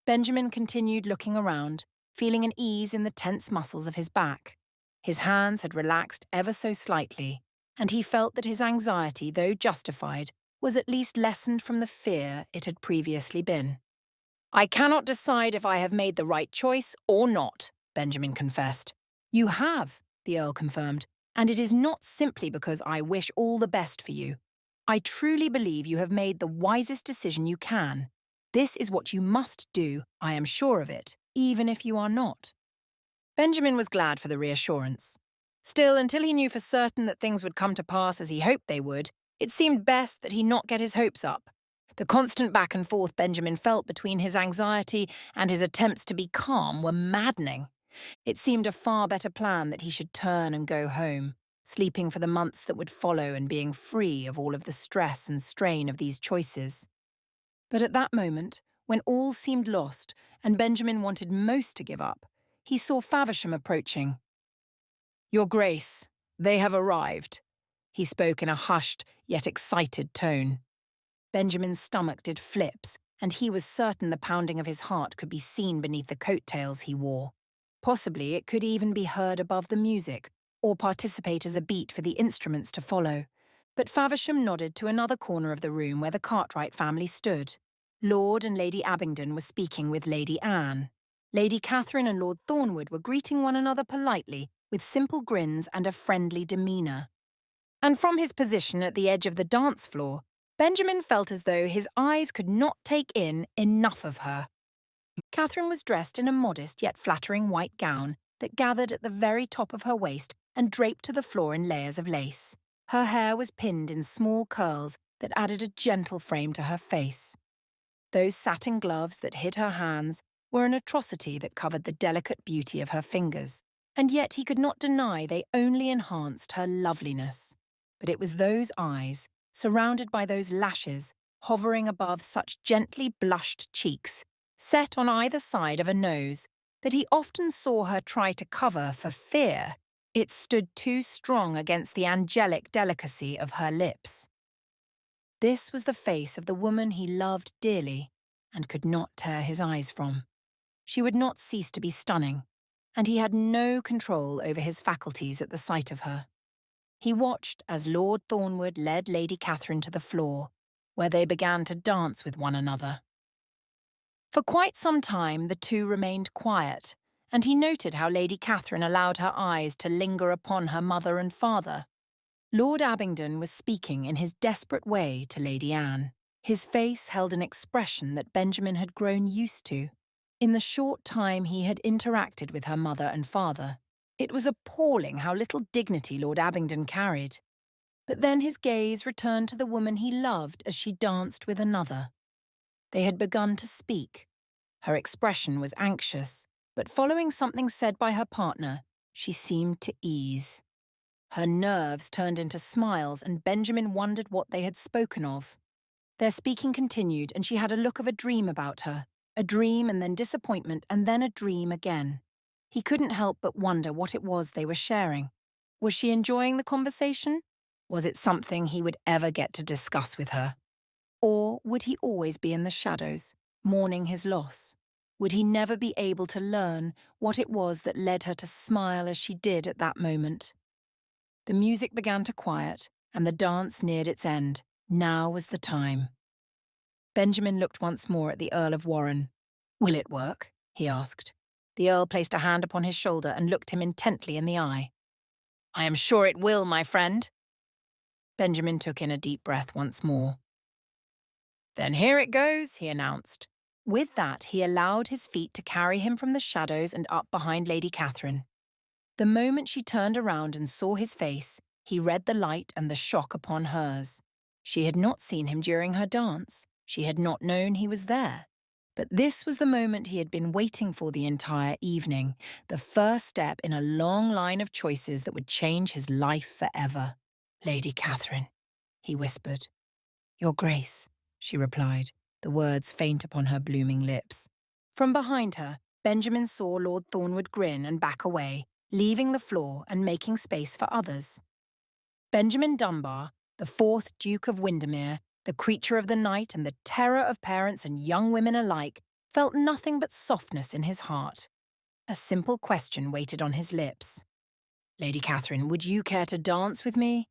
Benjamin continued looking around, feeling an ease in the tense muscles of his back. His hands had relaxed ever so slightly, and he felt that his anxiety, though justified, was at least lessened from the fear it had previously been. I cannot decide if I have made the right choice or not, Benjamin confessed. You have, the Earl confirmed, and it is not simply because I wish all the best for you. I truly believe you have made the wisest decision you can. This is what you must do, I am sure of it, even if you are not. Benjamin was glad for the reassurance. Still, until he knew for certain that things would come to pass as he hoped they would, it seemed best that he not get his hopes up. The constant back and forth Benjamin felt between his anxiety and his attempts to be calm were maddening. It seemed a far better plan that he should turn and go home, sleeping for the months that would follow and being free of all of the stress and strain of these choices. But at that moment, when all seemed lost and Benjamin wanted most to give up, he saw Faversham approaching. Your Grace, they have arrived, he spoke in a hushed yet excited tone. Benjamin's stomach did flips, and he was certain the pounding of his heart could be seen beneath the coat-tails he wore. Possibly it could even be heard above the music, or participate as a beat for the instruments to follow. But Faversham nodded to another corner of the room where the Cartwright family stood. Lord and Lady Abingdon were speaking with Lady Anne. Lady Catherine and Lord Thornwood were greeting one another politely, with simple grins and a friendly demeanour. And from his position at the edge of the dance floor, Benjamin felt as though his eyes could not take in enough of her. Catherine was dressed in a modest yet flattering white gown that gathered at the very top of her waist and draped to the floor in layers of lace. Her hair was pinned in small curls that added a gentle frame to her face. Those satin gloves that hid her hands were an atrocity that covered the delicate beauty of her fingers, and yet he could not deny they only enhanced her loveliness. But it was those eyes, surrounded by those lashes, hovering above such gently blushed cheeks, set on either side of a nose, that he often saw her try to cover for fear it stood too strong against the angelic delicacy of her lips. This was the face of the woman he loved dearly and could not tear his eyes from. She would not cease to be stunning, and he had no control over his faculties at the sight of her. He watched as Lord Thornwood led Lady Catherine to the floor, where they began to dance with one another. For quite some time the two remained quiet, and he noted how Lady Catherine allowed her eyes to linger upon her mother and father. Lord Abingdon was speaking in his desperate way to Lady Anne. His face held an expression that Benjamin had grown used to in the short time he had interacted with her mother and father. It was appalling how little dignity Lord Abingdon carried. But then his gaze returned to the woman he loved as she danced with another. They had begun to speak. Her expression was anxious, but following something said by her partner, she seemed to ease. Her nerves turned into smiles, and Benjamin wondered what they had spoken of. Their speaking continued, and she had a look of a dream about her. A dream and then disappointment and then a dream again. He couldn't help but wonder what it was they were sharing. Was she enjoying the conversation? Was it something he would ever get to discuss with her? Or would he always be in the shadows, mourning his loss? Would he never be able to learn what it was that led her to smile as she did at that moment? The music began to quiet, and the dance neared its end. Now was the time. Benjamin looked once more at the Earl of Warren. "Will it work?" he asked. The Earl placed a hand upon his shoulder and looked him intently in the eye. "I am sure it will, my friend." Benjamin took in a deep breath once more. "Then here it goes," he announced. With that, he allowed his feet to carry him from the shadows and up behind Lady Catherine. The moment she turned around and saw his face, He read the light and the shock upon hers. She had not seen him during her dance. She had not known he was there. But this was the moment he had been waiting for the entire evening, the first step in a long line of choices that would change his life forever. "Lady Catherine," he whispered. "Your Grace," she replied, the words faint upon her blooming lips. From behind her, Benjamin saw Lord Thornwood grin and back away, leaving the floor and making space for others. Benjamin Dunbar, the 4th Duke of Windermere, the creature of the night and the terror of parents and young women alike, felt nothing but softness in his heart. A simple question waited on his lips. "Lady Catherine, would you care to dance with me?"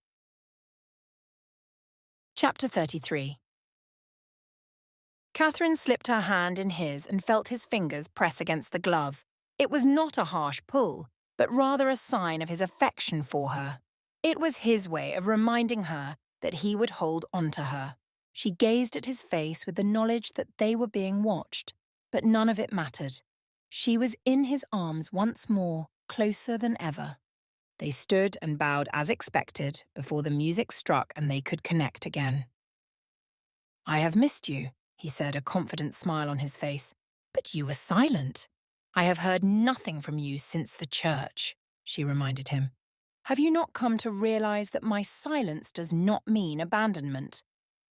Chapter 33. Catherine slipped her hand in his and felt his fingers press against the glove. It was not a harsh pull, but rather a sign of his affection for her. It was his way of reminding her that he would hold on to her. She gazed at his face with the knowledge that they were being watched, but none of it mattered. She was in his arms once more, closer than ever. They stood and bowed as expected before the music struck and they could connect again. "I have missed you," he said, a confident smile on his face. "But you were silent." "I have heard nothing from you since the church," she reminded him. "Have you not come to realize that my silence does not mean abandonment?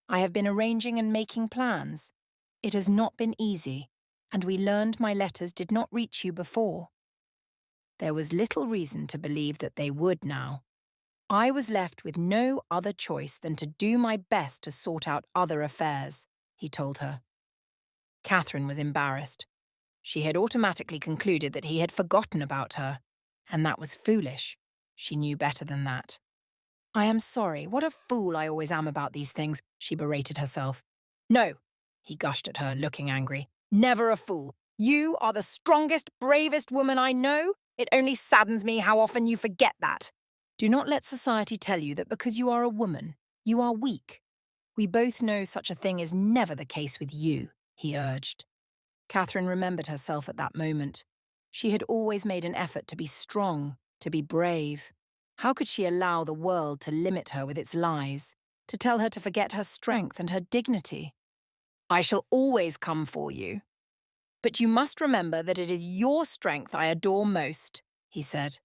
I have been arranging and making plans. It has not been easy, and we learned my letters did not reach you before." There was little reason to believe that they would now. "I was left with no other choice than to do my best to sort out other affairs," he told her. Catherine was embarrassed. She had automatically concluded that he had forgotten about her, and that was foolish. She knew better than that. "I am sorry. What a fool I always am about these things," she berated herself. "No," he gushed at her, looking angry. "Never a fool. You are the strongest, bravest woman I know. It only saddens me how often you forget that. Do not let society tell you that because you are a woman, you are weak. We both know such a thing is never the case with you," he urged. Catherine remembered herself at that moment. She had always made an effort to be strong, to be brave. How could she allow the world to limit her with its lies, to tell her to forget her strength and her dignity? "I shall always come for you. But you must remember that it is your strength I adore most," he said.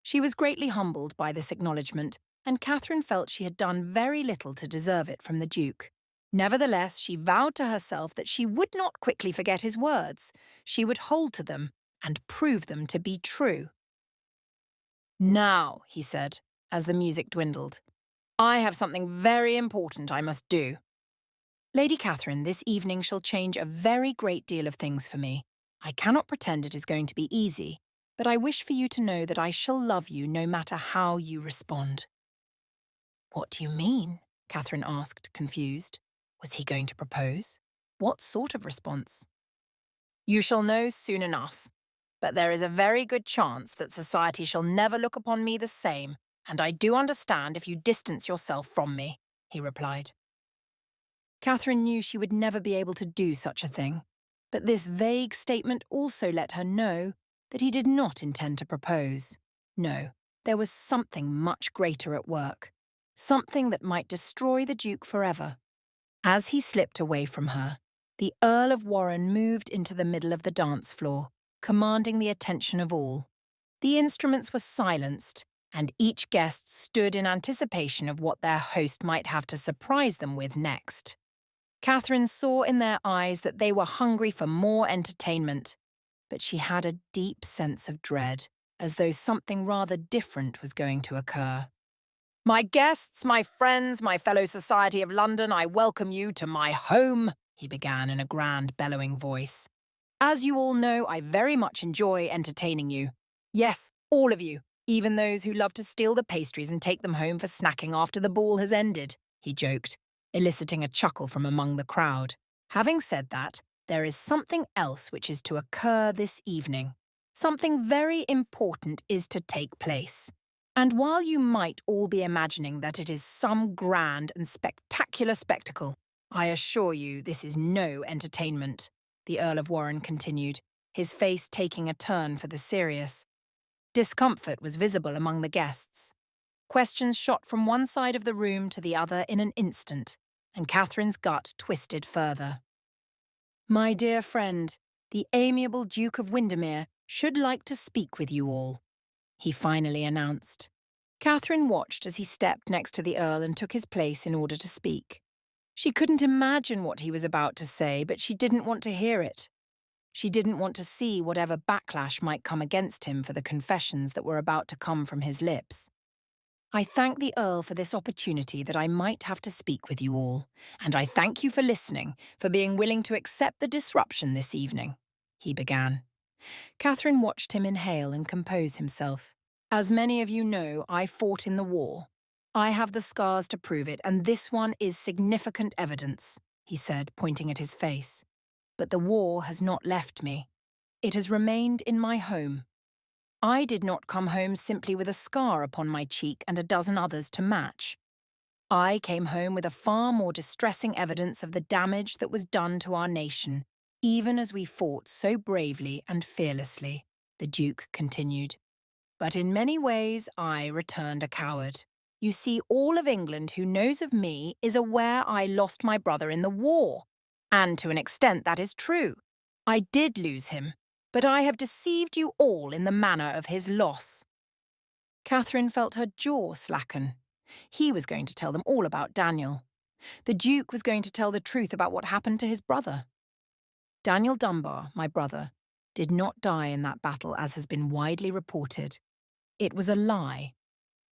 She was greatly humbled by this acknowledgement, and Catherine felt she had done very little to deserve it from the Duke. Nevertheless, she vowed to herself that she would not quickly forget his words. She would hold to them and prove them to be true. "Now," he said, as the music dwindled, "I have something very important I must do. Lady Catherine, this evening shall change a very great deal of things for me. I cannot pretend it is going to be easy, but I wish for you to know that I shall love you no matter how you respond." "What do you mean?" Catherine asked, confused. Was he going to propose? What sort of response? "You shall know soon enough. But there is a very good chance that society shall never look upon me the same, and I do understand if you distance yourself from me," he replied. Catherine knew she would never be able to do such a thing, but this vague statement also let her know that he did not intend to propose. No, there was something much greater at work, something that might destroy the Duke forever. As he slipped away from her, the Earl of Warren moved into the middle of the dance floor, commanding the attention of all. The instruments were silenced, and each guest stood in anticipation of what their host might have to surprise them with next. Catherine saw in their eyes that they were hungry for more entertainment, but she had a deep sense of dread, as though something rather different was going to occur. "My guests, my friends, my fellow society of London, I welcome you to my home," he began in a grand, bellowing voice. "As you all know, I very much enjoy entertaining you. Yes, all of you, even those who love to steal the pastries and take them home for snacking after the ball has ended," he joked, eliciting a chuckle from among the crowd. "Having said that, there is something else which is to occur this evening. Something very important is to take place. And while you might all be imagining that it is some grand and spectacular spectacle, I assure you this is no entertainment," the Earl of Warren continued, his face taking a turn for the serious. Discomfort was visible among the guests. Questions shot from one side of the room to the other in an instant, and Catherine's gut twisted further. "My dear friend, the amiable Duke of Windermere should like to speak with you all," he finally announced. Catherine watched as he stepped next to the Earl and took his place in order to speak. She couldn't imagine what he was about to say, but she didn't want to hear it. She didn't want to see whatever backlash might come against him for the confessions that were about to come from his lips. "I thank the Earl for this opportunity that I might have to speak with you all, and I thank you for listening, for being willing to accept the disruption this evening," he began. Catherine watched him inhale and compose himself. "As many of you know, I fought in the war. I have the scars to prove it, and this one is significant evidence," he said, pointing at his face. "But the war has not left me. It has remained in my home. I did not come home simply with a scar upon my cheek and a dozen others to match. I came home with a far more distressing evidence of the damage that was done to our nation, even as we fought so bravely and fearlessly," the Duke continued. "But in many ways I returned a coward. You see, all of England who knows of me is aware I lost my brother in the war. And to an extent that is true. I did lose him, but I have deceived you all in the manner of his loss." Catherine felt her jaw slacken. He was going to tell them all about Daniel. The Duke was going to tell the truth about what happened to his brother. "Daniel Dunbar, my brother, did not die in that battle as has been widely reported. It was a lie.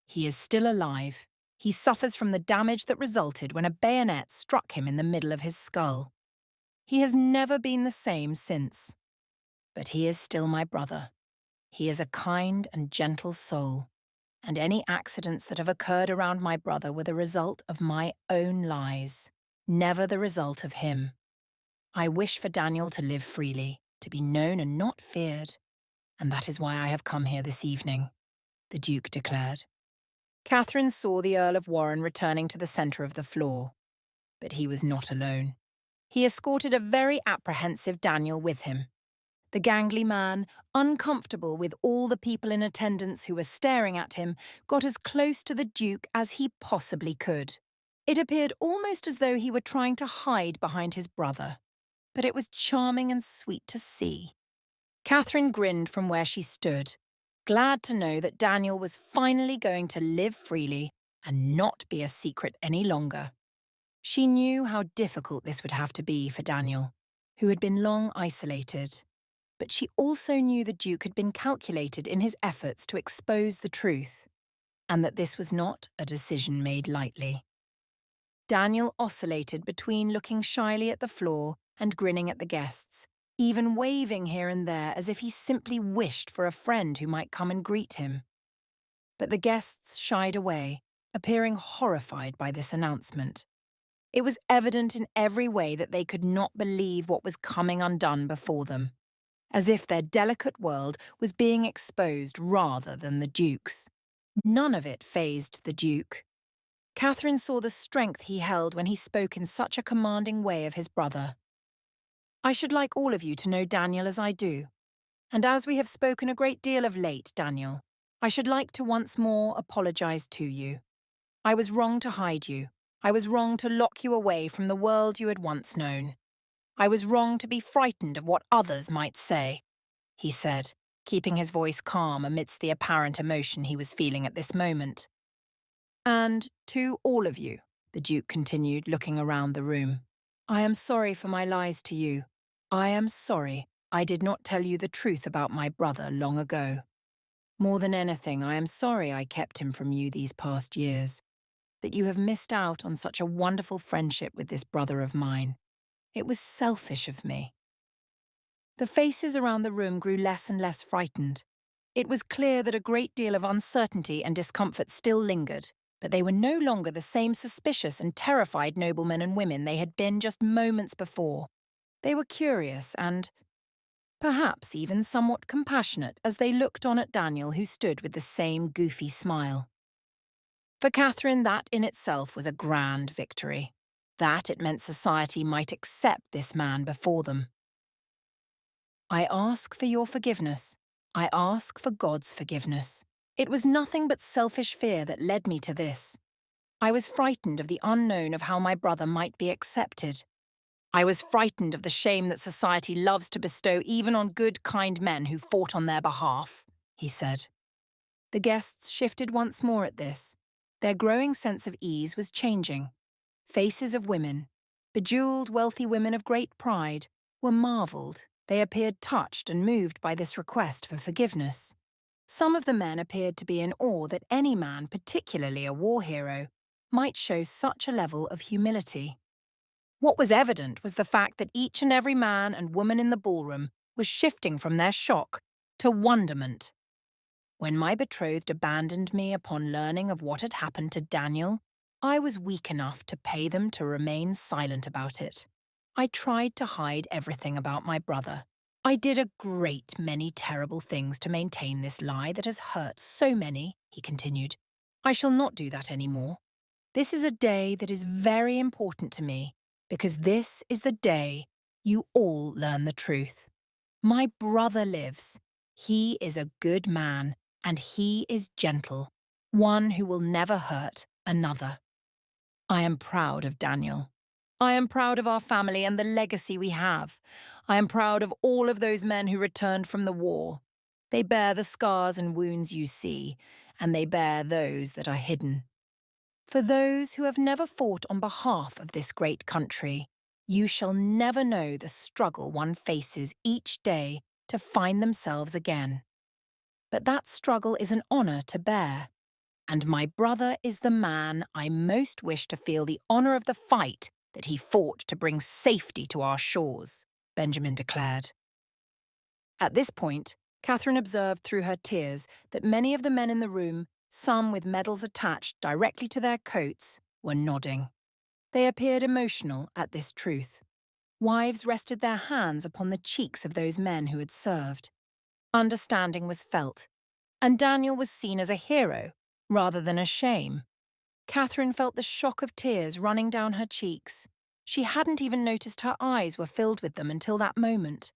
He is still alive. He suffers from the damage that resulted when a bayonet struck him in the middle of his skull. He has never been the same since. But he is still my brother. He is a kind and gentle soul, and any accidents that have occurred around my brother were the result of my own lies, never the result of him. I wish for Daniel to live freely, to be known and not feared, and that is why I have come here this evening," the Duke declared. Catherine saw the Earl of Warren returning to the centre of the floor. But he was not alone. He escorted a very apprehensive Daniel with him. The gangly man, uncomfortable with all the people in attendance who were staring at him, got as close to the Duke as he possibly could. It appeared almost as though he were trying to hide behind his brother. But it was charming and sweet to see. Catherine grinned from where she stood, glad to know that Daniel was finally going to live freely and not be a secret any longer. She knew how difficult this would have to be for Daniel, who had been long isolated. But she also knew the Duke had been calculated in his efforts to expose the truth, and that this was not a decision made lightly. Daniel oscillated between looking shyly at the floor and grinning at the guests, even waving here and there as if he simply wished for a friend who might come and greet him. But the guests shied away, appearing horrified by this announcement. It was evident in every way that they could not believe what was coming undone before them, as if their delicate world was being exposed rather than the Duke's. None of it fazed the Duke. Catherine saw the strength he held when he spoke in such a commanding way of his brother. "I should like all of you to know Daniel as I do. And as we have spoken a great deal of late, Daniel, I should like to once more apologise to you. I was wrong to hide you. I was wrong to lock you away from the world you had once known. I was wrong to be frightened of what others might say," he said, keeping his voice calm amidst the apparent emotion he was feeling at this moment. "And to all of you," the Duke continued, looking around the room, "I am sorry for my lies to you. I am sorry I did not tell you the truth about my brother long ago. More than anything, I am sorry I kept him from you these past years, that you have missed out on such a wonderful friendship with this brother of mine. It was selfish of me." The faces around the room grew less and less frightened. It was clear that a great deal of uncertainty and discomfort still lingered, but they were no longer the same suspicious and terrified noblemen and women they had been just moments before. They were curious and, perhaps even somewhat compassionate as they looked on at Daniel, who stood with the same goofy smile. For Catherine, that in itself was a grand victory. That it meant society might accept this man before them. "I ask for your forgiveness. I ask for God's forgiveness," It was nothing but selfish fear that led me to this. I was frightened of the unknown of how my brother might be accepted. I was frightened of the shame that society loves to bestow even on good, kind men who fought on their behalf, he said. The guests shifted once more at this. Their growing sense of ease was changing. Faces of women, bejeweled, wealthy women of great pride, were marvelled. They appeared touched and moved by this request for forgiveness. Some of the men appeared to be in awe that any man, particularly a war hero, might show such a level of humility. What was evident was the fact that each and every man and woman in the ballroom was shifting from their shock to wonderment. When my betrothed abandoned me upon learning of what had happened to Daniel, I was weak enough to pay them to remain silent about it. I tried to hide everything about my brother. I did a great many terrible things to maintain this lie that has hurt so many, he continued. I shall not do that any more. This is a day that is very important to me, because this is the day you all learn the truth. My brother lives. He is a good man, and he is gentle, one who will never hurt another. I am proud of Daniel. I am proud of our family and the legacy we have. I am proud of all of those men who returned from the war. They bear the scars and wounds you see, and they bear those that are hidden. For those who have never fought on behalf of this great country, you shall never know the struggle one faces each day to find themselves again. But that struggle is an honour to bear, and my brother is the man I most wish to feel the honour of the fight that he fought to bring safety to our shores, Benjamin declared. At this point, Catherine observed through her tears that many of the men in the room, some with medals attached directly to their coats, were nodding. They appeared emotional at this truth. Wives rested their hands upon the cheeks of those men who had served. Understanding was felt, and Daniel was seen as a hero rather than a shame. Catherine felt the shock of tears running down her cheeks. She hadn't even noticed her eyes were filled with them until that moment.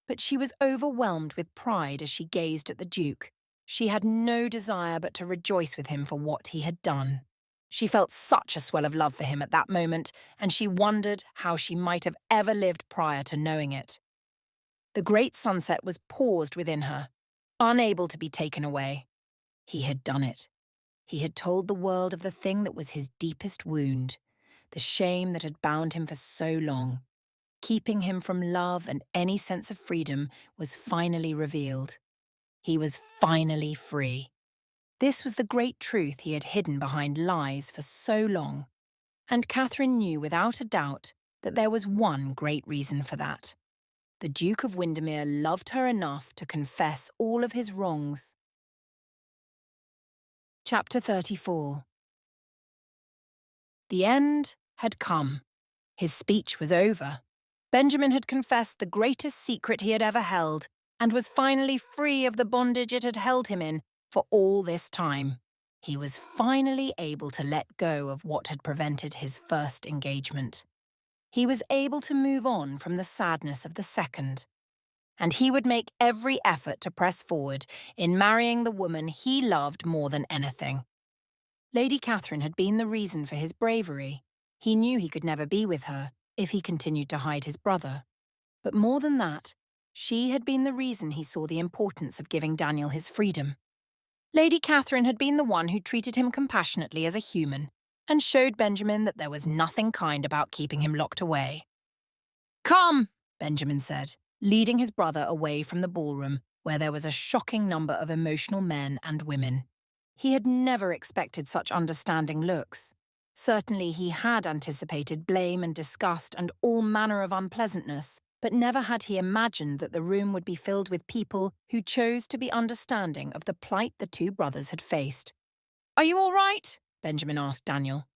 But she was overwhelmed with pride as she gazed at the Duke. She had no desire but to rejoice with him for what he had done. She felt such a swell of love for him at that moment, and she wondered how she might have ever lived prior to knowing it. The great sunset was paused within her, unable to be taken away. He had done it. He had told the world of the thing that was his deepest wound, the shame that had bound him for so long. Keeping him from love and any sense of freedom was finally revealed. He was finally free. This was the great truth he had hidden behind lies for so long, and Catherine knew without a doubt that there was one great reason for that. The Duke of Windermere loved her enough to confess all of his wrongs. Chapter 34. The end had come. His speech was over. Benjamin had confessed the greatest secret he had ever held, and was finally free of the bondage it had held him in for all this time. He was finally able to let go of what had prevented his first engagement. He was able to move on from the sadness of the second. And he would make every effort to press forward in marrying the woman he loved more than anything. Lady Catherine had been the reason for his bravery. He knew he could never be with her if he continued to hide his brother. But more than that, she had been the reason he saw the importance of giving Daniel his freedom. Lady Catherine had been the one who treated him compassionately as a human and showed Benjamin that there was nothing kind about keeping him locked away. "Come," Benjamin said, leading his brother away from the ballroom where there was a shocking number of emotional men and women. He had never expected such understanding looks. Certainly he had anticipated blame and disgust and all manner of unpleasantness, but never had he imagined that the room would be filled with people who chose to be understanding of the plight the two brothers had faced. "Are you all right?" Benjamin asked Daniel.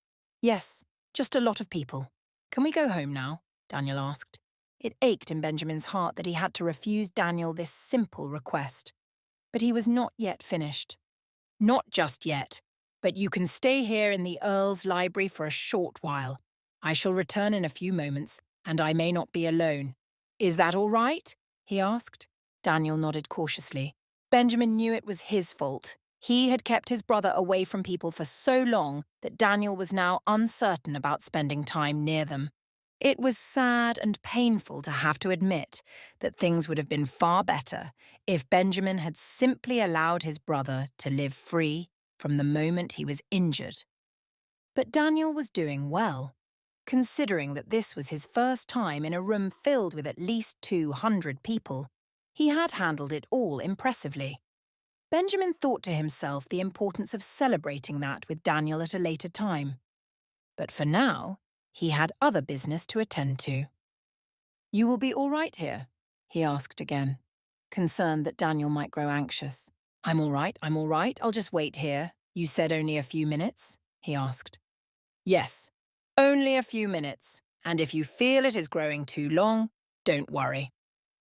"Yes, just a lot of people. Can we go home now?" Daniel asked. It ached in Benjamin's heart that he had to refuse Daniel this simple request. But he was not yet finished. "Not just yet, but you can stay here in the Earl's library for a short while. I shall return in a few moments, and I may not be alone. Is that all right?" he asked. Daniel nodded cautiously. Benjamin knew it was his fault. He had kept his brother away from people for so long that Daniel was now uncertain about spending time near them. It was sad and painful to have to admit that things would have been far better if Benjamin had simply allowed his brother to live free from the moment he was injured. But Daniel was doing well, considering that this was his first time in a room filled with at least 200 people. He had handled it all impressively. Benjamin thought to himself the importance of celebrating that with Daniel at a later time. But for now, he had other business to attend to. "You will be all right here?" he asked again, concerned that Daniel might grow anxious. I'm all right, I'll just wait here. You said only a few minutes?" he asked. "Yes, only a few minutes, and if you feel it is growing too long, don't worry.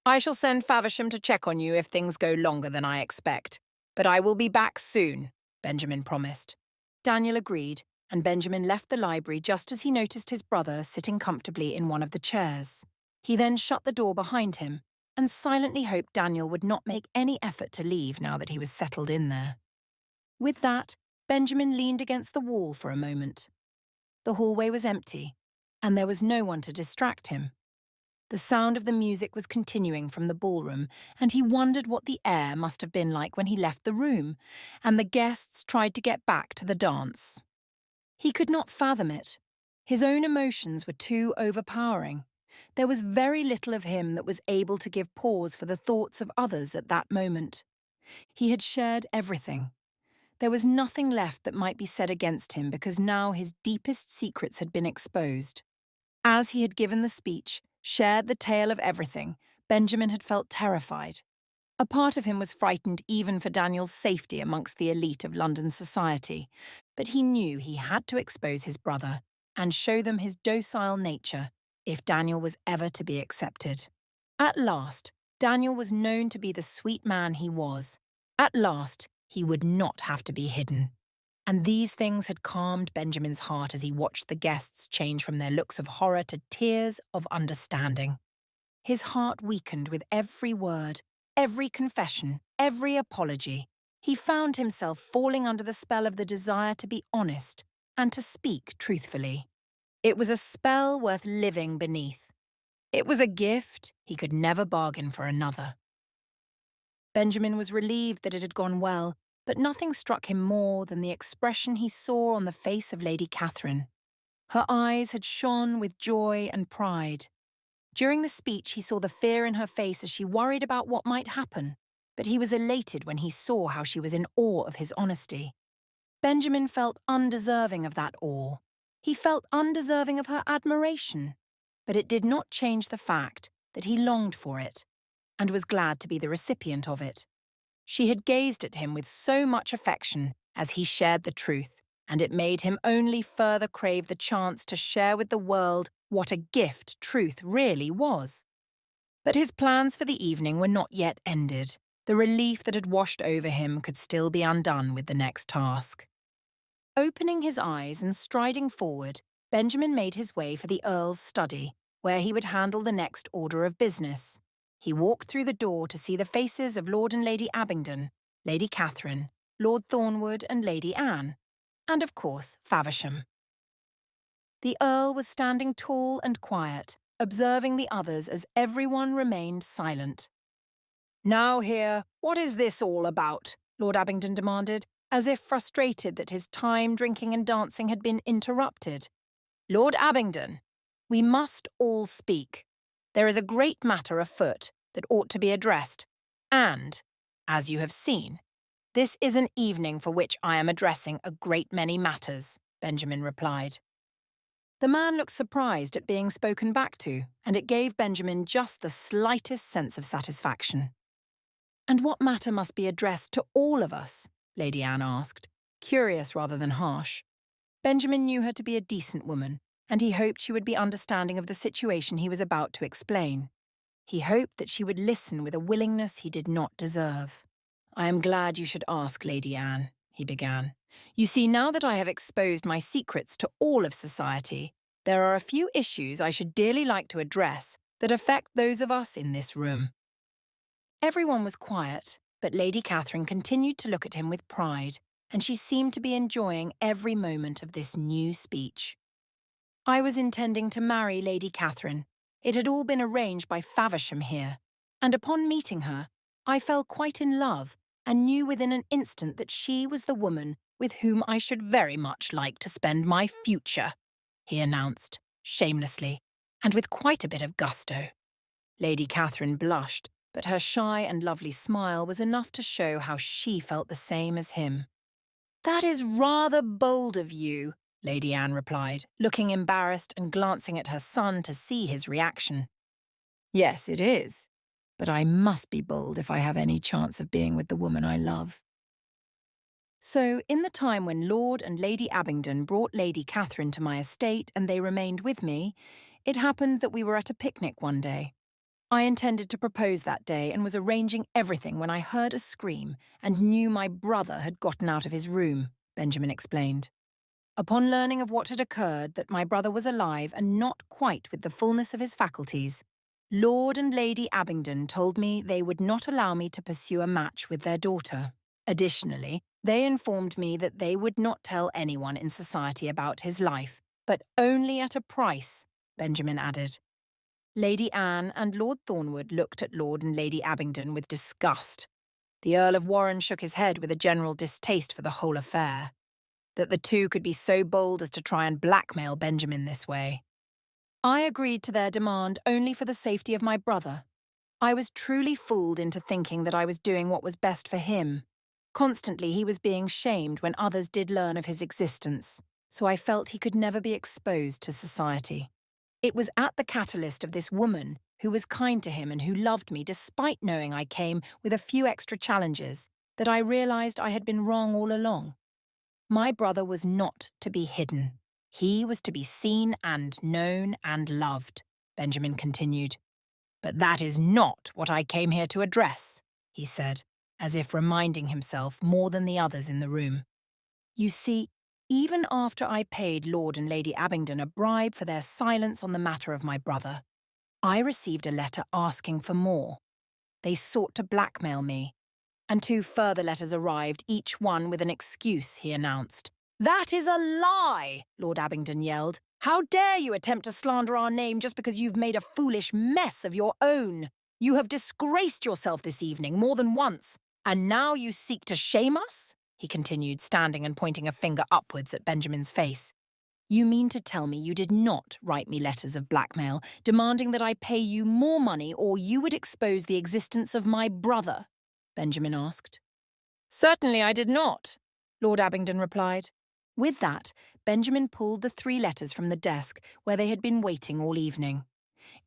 I shall send Faversham to check on you if things go longer than I expect. But I will be back soon," Benjamin promised. Daniel agreed, and Benjamin left the library just as he noticed his brother sitting comfortably in one of the chairs. He then shut the door behind him and silently hoped Daniel would not make any effort to leave now that he was settled in there. With that, Benjamin leaned against the wall for a moment. The hallway was empty, and there was no one to distract him. The sound of the music was continuing from the ballroom, and he wondered what the air must have been like when he left the room, and the guests tried to get back to the dance. He could not fathom it. His own emotions were too overpowering. There was very little of him that was able to give pause for the thoughts of others at that moment. He had shared everything. There was nothing left that might be said against him because now his deepest secrets had been exposed. As he had given the speech, shared the tale of everything, Benjamin had felt terrified. A part of him was frightened even for Daniel's safety amongst the elite of London society, but he knew he had to expose his brother and show them his docile nature if Daniel was ever to be accepted. At last, Daniel was known to be the sweet man he was. At last, he would not have to be hidden. And these things had calmed Benjamin's heart as he watched the guests change from their looks of horror to tears of understanding. His heart weakened with every word, every confession, every apology. He found himself falling under the spell of the desire to be honest and to speak truthfully. It was a spell worth living beneath. It was a gift he could never bargain for another. Benjamin was relieved that it had gone well, but nothing struck him more than the expression he saw on the face of Lady Catherine. Her eyes had shone with joy and pride. During the speech, he saw the fear in her face as she worried about what might happen, but he was elated when he saw how she was in awe of his honesty. Benjamin felt undeserving of that awe. He felt undeserving of her admiration, but it did not change the fact that he longed for it and was glad to be the recipient of it. She had gazed at him with so much affection as he shared the truth, and it made him only further crave the chance to share with the world what a gift truth really was. But his plans for the evening were not yet ended. The relief that had washed over him could still be undone with the next task. Opening his eyes and striding forward, Benjamin made his way for the Earl's study, where he would handle the next order of business. He walked through the door to see the faces of Lord and Lady Abingdon, Lady Catherine, Lord Thornwood and Lady Anne, and of course Faversham. The Earl was standing tall and quiet, observing the others as everyone remained silent. "Now here, what is this all about?" Lord Abingdon demanded, as if frustrated that his time drinking and dancing had been interrupted. "Lord Abingdon, we must all speak. There is a great matter afoot that ought to be addressed, and, as you have seen, this is an evening for which I am addressing a great many matters," Benjamin replied. The man looked surprised at being spoken back to, and it gave Benjamin just the slightest sense of satisfaction. "And what matter must be addressed to all of us?" Lady Anne asked, curious rather than harsh. Benjamin knew her to be a decent woman, and he hoped she would be understanding of the situation he was about to explain. He hoped that she would listen with a willingness he did not deserve. "I am glad you should ask, Lady Anne," he began. "You see, now that I have exposed my secrets to all of society, there are a few issues I should dearly like to address that affect those of us in this room." Everyone was quiet, But Lady Catherine continued to look at him with pride, and she seemed to be enjoying every moment of this new speech. I was intending to marry Lady Catherine. It had all been arranged by Faversham here, and upon meeting her, I fell quite in love and knew within an instant that she was the woman with whom I should very much like to spend my future, he announced, shamelessly, and with quite a bit of gusto. Lady Catherine blushed, but her shy and lovely smile was enough to show how she felt the same as him. "That is rather bold of you," Lady Anne replied, looking embarrassed and glancing at her son to see his reaction. "Yes, it is. But I must be bold if I have any chance of being with the woman I love." So, in the time when Lord and Lady Abingdon brought Lady Catherine to my estate and they remained with me, it happened that we were at a picnic one day. I intended to propose that day and was arranging everything when I heard a scream and knew my brother had gotten out of his room, Benjamin explained. Upon learning of what had occurred, that my brother was alive and not quite with the fullness of his faculties, Lord and Lady Abingdon told me they would not allow me to pursue a match with their daughter. Additionally, they informed me that they would not tell anyone in society about his life, but only at a price, Benjamin added. Lady Anne and Lord Thornwood looked at Lord and Lady Abingdon with disgust. The Earl of Warren shook his head with a general distaste for the whole affair. That the two could be so bold as to try and blackmail Benjamin this way. I agreed to their demand only for the safety of my brother. I was truly fooled into thinking that I was doing what was best for him. Constantly he was being shamed when others did learn of his existence, so I felt he could never be exposed to society. It was at the catalyst of this woman, who was kind to him and who loved me despite knowing I came with a few extra challenges, that I realized I had been wrong all along. My brother was not to be hidden. He was to be seen and known and loved, Benjamin continued. But that is not what I came here to address, he said, as if reminding himself more than the others in the room. You see, even after I paid Lord and Lady Abingdon a bribe for their silence on the matter of my brother, I received a letter asking for more. They sought to blackmail me, and 2 further letters arrived, each one with an excuse, he announced. "That is a lie!" Lord Abingdon yelled. "How dare you attempt to slander our name just because you've made a foolish mess of your own? You have disgraced yourself this evening more than once, and now you seek to shame us?" he continued, standing and pointing a finger upwards at Benjamin's face. "You mean to tell me you did not write me letters of blackmail, demanding that I pay you more money or you would expose the existence of my brother?" Benjamin asked. "Certainly I did not," Lord Abingdon replied. With that, Benjamin pulled the 3 letters from the desk where they had been waiting all evening.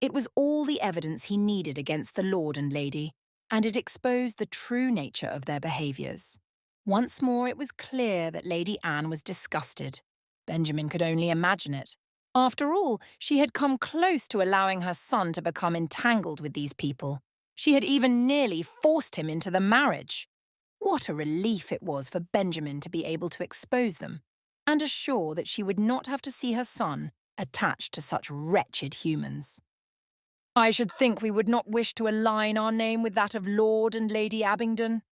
It was all the evidence he needed against the Lord and Lady, and it exposed the true nature of their behaviours. Once more it was clear that Lady Anne was disgusted. Benjamin could only imagine it. After all, she had come close to allowing her son to become entangled with these people. She had even nearly forced him into the marriage. What a relief it was for Benjamin to be able to expose them, and assure that she would not have to see her son attached to such wretched humans. "I should think we would not wish to align our name with that of Lord and Lady Abingdon,"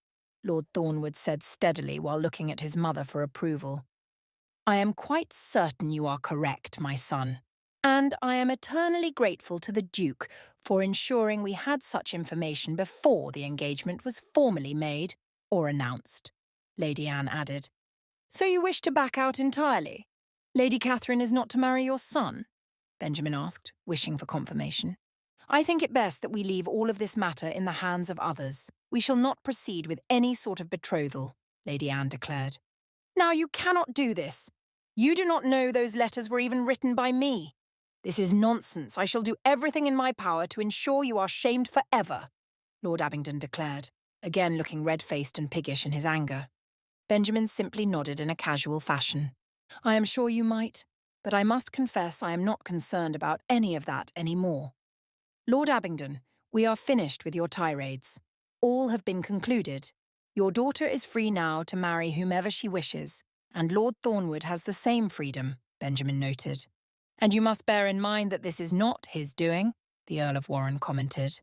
Lord Thornwood said steadily while looking at his mother for approval. "I am quite certain you are correct, my son, and I am eternally grateful to the Duke for ensuring we had such information before the engagement was formally made or announced," Lady Anne added. "So you wish to back out entirely? Lady Catherine is not to marry your son?" Benjamin asked, wishing for confirmation. "I think it best that we leave all of this matter in the hands of others. We shall not proceed with any sort of betrothal," Lady Anne declared. "Now you cannot do this. You do not know those letters were even written by me. This is nonsense. I shall do everything in my power to ensure you are shamed forever," Lord Abingdon declared, again looking red-faced and piggish in his anger. Benjamin simply nodded in a casual fashion. "I am sure you might, but I must confess I am not concerned about any of that any more. Lord Abingdon, we are finished with your tirades. All have been concluded. Your daughter is free now to marry whomever she wishes, and Lord Thornwood has the same freedom," Benjamin noted. "And you must bear in mind that this is not his doing," the Earl of Warren commented.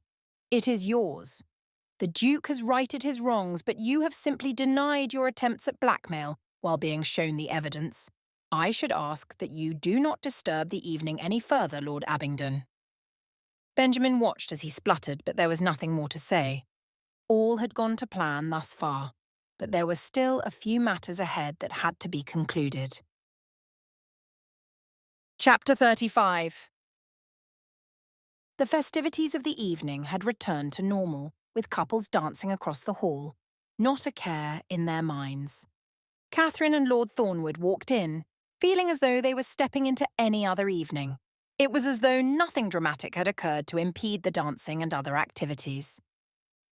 "It is yours. The Duke has righted his wrongs, but you have simply denied your attempts at blackmail while being shown the evidence. I should ask that you do not disturb the evening any further, Lord Abingdon." Benjamin watched as he spluttered, but there was nothing more to say. All had gone to plan thus far, but there were still a few matters ahead that had to be concluded. Chapter 35. The festivities of the evening had returned to normal, with couples dancing across the hall, not a care in their minds. Catherine and Lord Thornwood walked in, feeling as though they were stepping into any other evening. It was as though nothing dramatic had occurred to impede the dancing and other activities.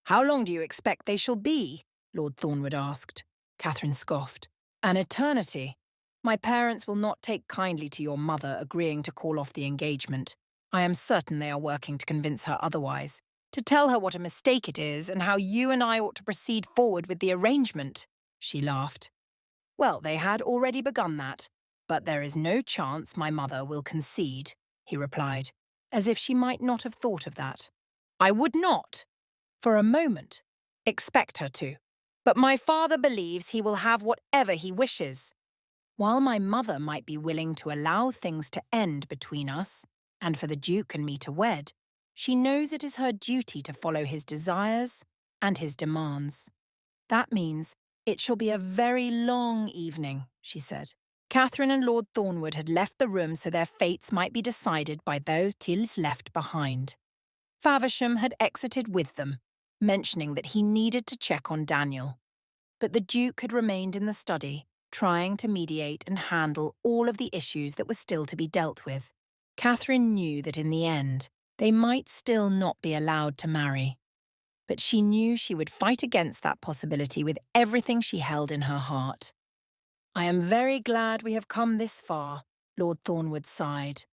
"How long do you expect they shall be?" Lord Thornwood asked. Catherine scoffed. "An eternity. My parents will not take kindly to your mother agreeing to call off the engagement. I am certain they are working to convince her otherwise, to tell her what a mistake it is and how you and I ought to proceed forward with the arrangement." She laughed. "Well, they had already begun that, but there is no chance my mother will concede," he replied, as if she might not have thought of that. "I would not, for a moment, expect her to, but my father believes he will have whatever he wishes. While my mother might be willing to allow things to end between us, and for the Duke and me to wed, she knows it is her duty to follow his desires and his demands. That means it shall be a very long evening," she said. Catherine and Lord Thornwood had left the room so their fates might be decided by those Tills left behind. Faversham had exited with them, mentioning that he needed to check on Daniel. But the Duke had remained in the study, trying to mediate and handle all of the issues that were still to be dealt with. Catherine knew that in the end, they might still not be allowed to marry. But she knew she would fight against that possibility with everything she held in her heart. "I am very glad we have come this far," Lord Thornwood sighed.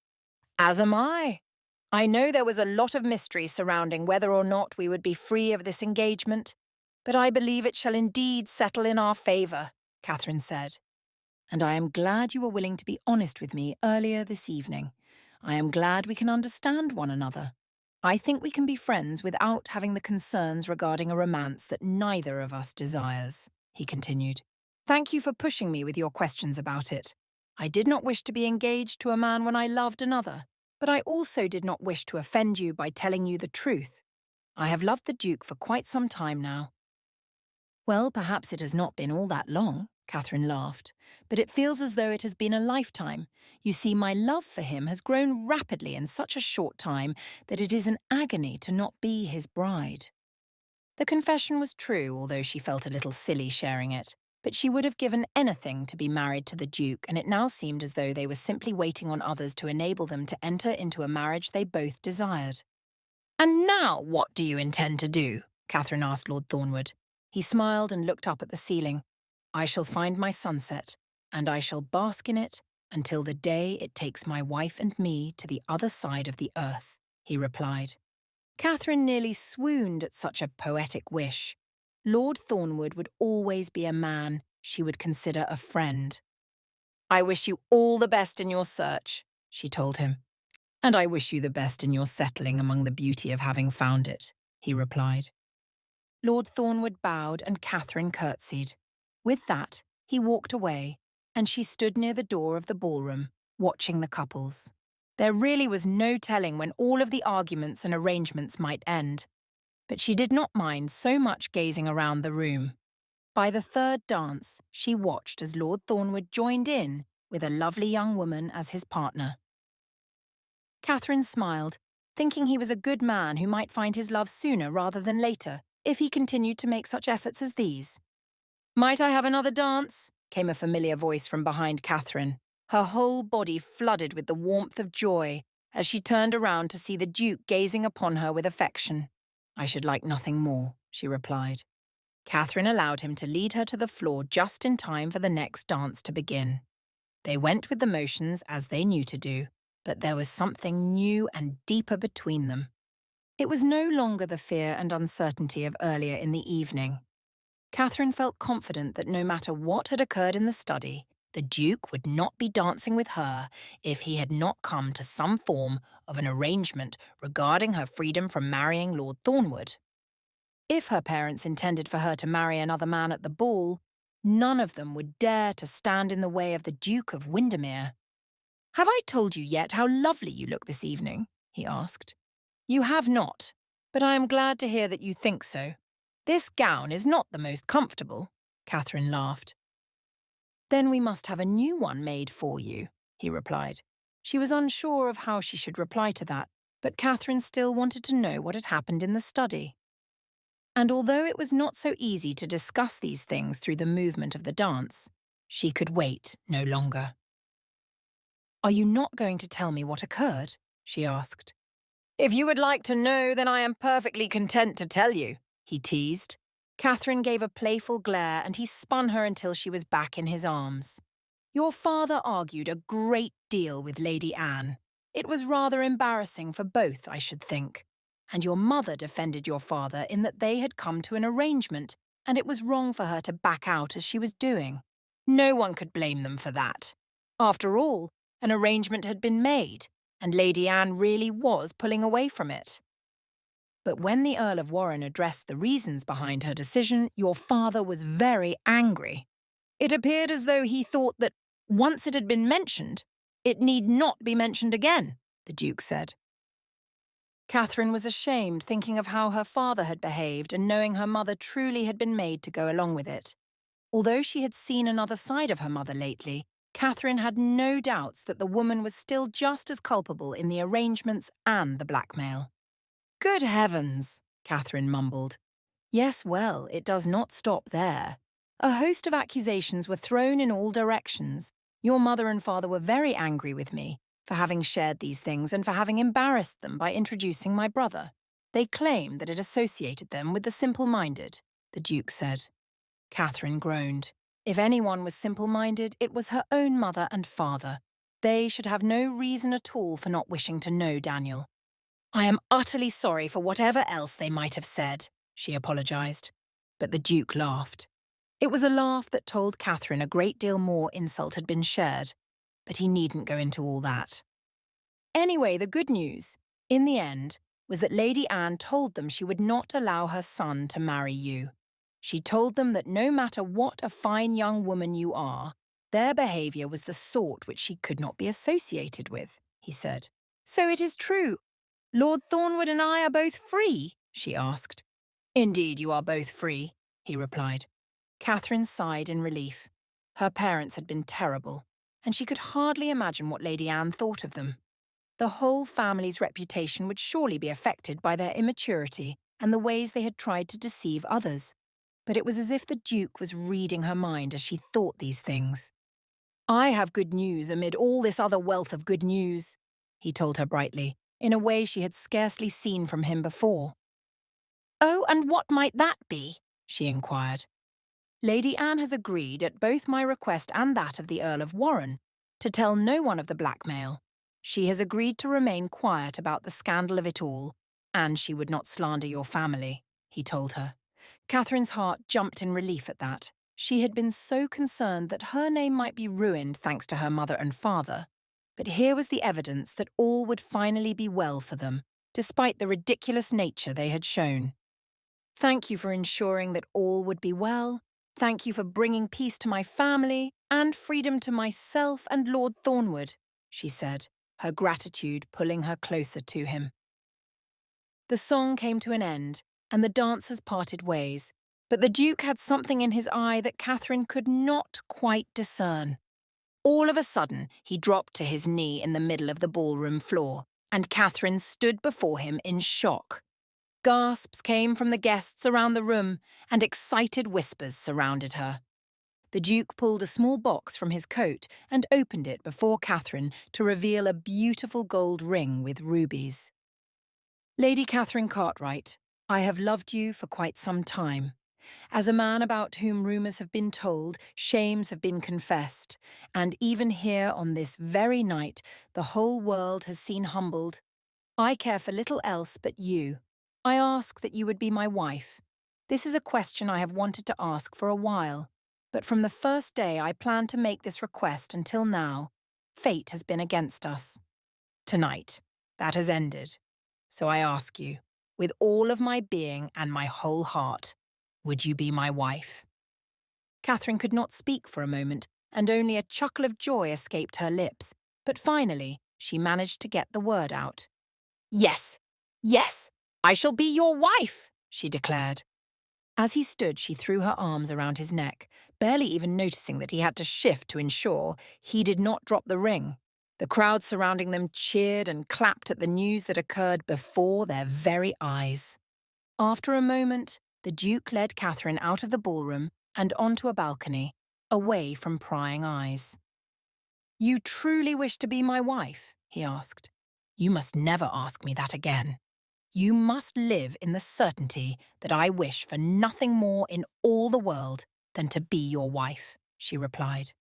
"As am I. I know there was a lot of mystery surrounding whether or not we would be free of this engagement, but I believe it shall indeed settle in our favour," Catherine said. "And I am glad you were willing to be honest with me earlier this evening. I am glad we can understand one another. I think we can be friends without having the concerns regarding a romance that neither of us desires," he continued. "Thank you for pushing me with your questions about it. I did not wish to be engaged to a man when I loved another, but I also did not wish to offend you by telling you the truth. I have loved the Duke for quite some time now." "Well, perhaps it has not been all that long," Catherine laughed, "but it feels as though it has been a lifetime. You see, my love for him has grown rapidly in such a short time that it is an agony to not be his bride." The confession was true, although she felt a little silly sharing it. But she would have given anything to be married to the Duke, and it now seemed as though they were simply waiting on others to enable them to enter into a marriage they both desired. "And now what do you intend to do?" Catherine asked Lord Thornwood. He smiled and looked up at the ceiling. "I shall find my sunset, and I shall bask in it until the day it takes my wife and me to the other side of the earth," he replied. Catherine nearly swooned at such a poetic wish. Lord Thornwood would always be a man she would consider a friend. "I wish you all the best in your search," she told him. "And I wish you the best in your settling among the beauty of having found it," he replied. Lord Thornwood bowed and Catherine curtsied. With that, he walked away, and she stood near the door of the ballroom, watching the couples. There really was no telling when all of the arguments and arrangements might end, but she did not mind so much gazing around the room. By the third dance, she watched as Lord Thornwood joined in with a lovely young woman as his partner. Catherine smiled, thinking he was a good man who might find his love sooner rather than later, if he continued to make such efforts as these. "Might I have another dance?" came a familiar voice from behind Catherine. Her whole body flooded with the warmth of joy as she turned around to see the Duke gazing upon her with affection. "I should like nothing more," she replied. Catherine allowed him to lead her to the floor just in time for the next dance to begin. They went with the motions as they knew to do, but there was something new and deeper between them. It was no longer the fear and uncertainty of earlier in the evening. Catherine felt confident that no matter what had occurred in the study, the Duke would not be dancing with her if he had not come to some form of an arrangement regarding her freedom from marrying Lord Thornwood. If her parents intended for her to marry another man at the ball, none of them would dare to stand in the way of the Duke of Windermere. "Have I told you yet how lovely you look this evening?" he asked. "You have not, but I am glad to hear that you think so. This gown is not the most comfortable," Catherine laughed. "Then we must have a new one made for you," he replied. She was unsure of how she should reply to that, but Catherine still wanted to know what had happened in the study. And although it was not so easy to discuss these things through the movement of the dance, she could wait no longer. "Are you not going to tell me what occurred?" she asked. "If you would like to know, then I am perfectly content to tell you," he teased. Catherine gave a playful glare and he spun her until she was back in his arms. "Your father argued a great deal with Lady Anne. It was rather embarrassing for both, I should think. And your mother defended your father in that they had come to an arrangement, and it was wrong for her to back out as she was doing. No one could blame them for that. After all, an arrangement had been made, and Lady Anne really was pulling away from it. But when the Earl of Warren addressed the reasons behind her decision, your father was very angry. It appeared as though he thought that, once it had been mentioned, it need not be mentioned again," the Duke said. Catherine was ashamed, thinking of how her father had behaved and knowing her mother truly had been made to go along with it. Although she had seen another side of her mother lately, Catherine had no doubts that the woman was still just as culpable in the arrangements and the blackmail. "Good heavens," Catherine mumbled. "Yes, well, it does not stop there. A host of accusations were thrown in all directions. Your mother and father were very angry with me for having shared these things and for having embarrassed them by introducing my brother. They claim that it associated them with the simple-minded," the Duke said. Catherine groaned. If anyone was simple-minded, it was her own mother and father. They should have no reason at all for not wishing to know Daniel. "I am utterly sorry for whatever else they might have said," she apologised. But the Duke laughed. It was a laugh that told Catherine a great deal more insult had been shared, but he needn't go into all that. Anyway, the good news, in the end, was that Lady Anne told them she would not allow her son to marry you. She told them that no matter what a fine young woman you are, their behaviour was the sort which she could not be associated with, he said. "So it is true. Lord Thornwood and I are both free?" she asked. "Indeed you are both free," he replied. Catherine sighed in relief. Her parents had been terrible, and she could hardly imagine what Lady Anne thought of them. The whole family's reputation would surely be affected by their immaturity and the ways they had tried to deceive others. But it was as if the Duke was reading her mind as she thought these things. "I have good news amid all this other wealth of good news," he told her brightly, in a way she had scarcely seen from him before. "Oh, and what might that be?" she inquired. "Lady Anne has agreed, at both my request and that of the Earl of Warren, to tell no one of the blackmail. She has agreed to remain quiet about the scandal of it all, and she would not slander your family," he told her. Catherine's heart jumped in relief at that. She had been so concerned that her name might be ruined thanks to her mother and father. But here was the evidence that all would finally be well for them, despite the ridiculous nature they had shown. "Thank you for ensuring that all would be well. Thank you for bringing peace to my family and freedom to myself and Lord Thornwood," she said, her gratitude pulling her closer to him. The song came to an end, and the dancers parted ways, but the Duke had something in his eye that Catherine could not quite discern. All of a sudden, he dropped to his knee in the middle of the ballroom floor, and Catherine stood before him in shock. Gasps came from the guests around the room, and excited whispers surrounded her. The Duke pulled a small box from his coat and opened it before Catherine to reveal a beautiful gold ring with rubies. "Lady Catherine Cartwright, I have loved you for quite some time. As a man about whom rumours have been told, shames have been confessed, and even here on this very night the whole world has seen humbled. I care for little else but you. I ask that you would be my wife. This is a question I have wanted to ask for a while, but from the first day I planned to make this request until now, fate has been against us. Tonight, that has ended. So I ask you, with all of my being and my whole heart. Would you be my wife?" Catherine could not speak for a moment, and only a chuckle of joy escaped her lips, but finally she managed to get the word out. "Yes, yes, I shall be your wife," she declared. As he stood, she threw her arms around his neck, barely even noticing that he had to shift to ensure he did not drop the ring. The crowd surrounding them cheered and clapped at the news that occurred before their very eyes. After a moment, the Duke led Catherine out of the ballroom and onto a balcony, away from prying eyes. "You truly wish to be my wife?" he asked. "You must never ask me that again. You must live in the certainty that I wish for nothing more in all the world than to be your wife," she replied.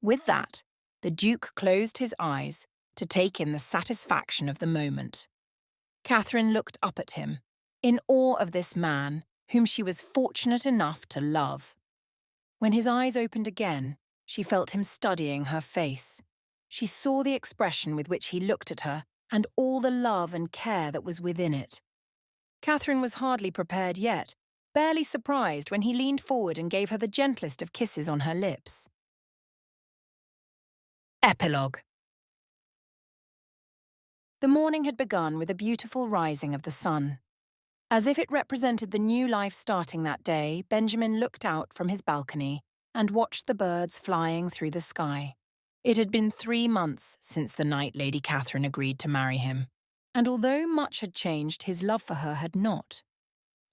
With that, the Duke closed his eyes to take in the satisfaction of the moment. Catherine looked up at him, in awe of this man whom she was fortunate enough to love. When his eyes opened again, she felt him studying her face. She saw the expression with which he looked at her and all the love and care that was within it. Catherine was hardly prepared yet, barely surprised when he leaned forward and gave her the gentlest of kisses on her lips. Epilogue. The morning had begun with a beautiful rising of the sun. As if it represented the new life starting that day, Benjamin looked out from his balcony and watched the birds flying through the sky. It had been 3 months since the night Lady Catherine agreed to marry him, and although much had changed, his love for her had not.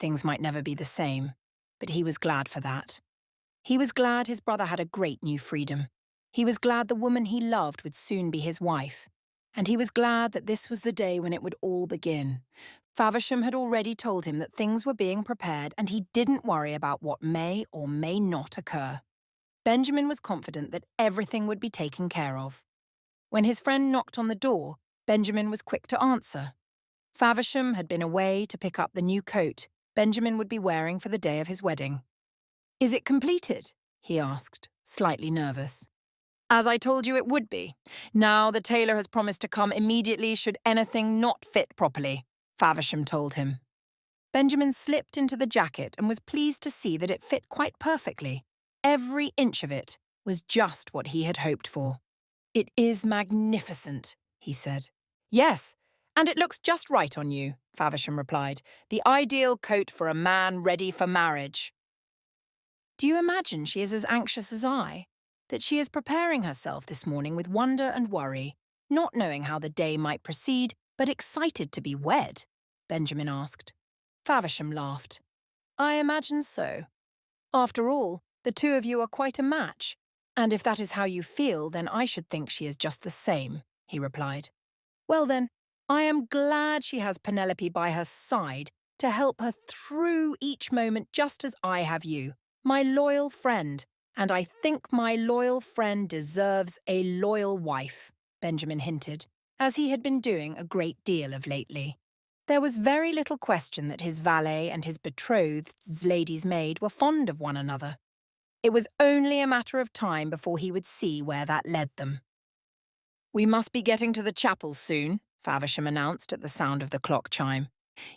Things might never be the same, but he was glad for that. He was glad his brother had a great new freedom. He was glad the woman he loved would soon be his wife. And he was glad that this was the day when it would all begin. Faversham had already told him that things were being prepared and he didn't worry about what may or may not occur. Benjamin was confident that everything would be taken care of. When his friend knocked on the door, Benjamin was quick to answer. Faversham had been away to pick up the new coat Benjamin would be wearing for the day of his wedding. "Is it completed?" he asked, slightly nervous. "As I told you it would be. Now the tailor has promised to come immediately should anything not fit properly," Faversham told him. Benjamin slipped into the jacket and was pleased to see that it fit quite perfectly. Every inch of it was just what he had hoped for. "It is magnificent," he said. "Yes, and it looks just right on you," Faversham replied. "The ideal coat for a man ready for marriage." "Do you imagine she is as anxious as I? That she is preparing herself this morning with wonder and worry, not knowing how the day might proceed, but excited to be wed?" Benjamin asked. Faversham laughed. "I imagine so. After all, the two of you are quite a match, and if that is how you feel, then I should think she is just the same," he replied. "Well then, I am glad she has Penelope by her side to help her through each moment just as I have you, my loyal friend, and I think my loyal friend deserves a loyal wife," Benjamin hinted, as he had been doing a great deal of lately. There was very little question that his valet and his betrothed's lady's maid were fond of one another. It was only a matter of time before he would see where that led them. "We must be getting to the chapel soon," Faversham announced at the sound of the clock chime.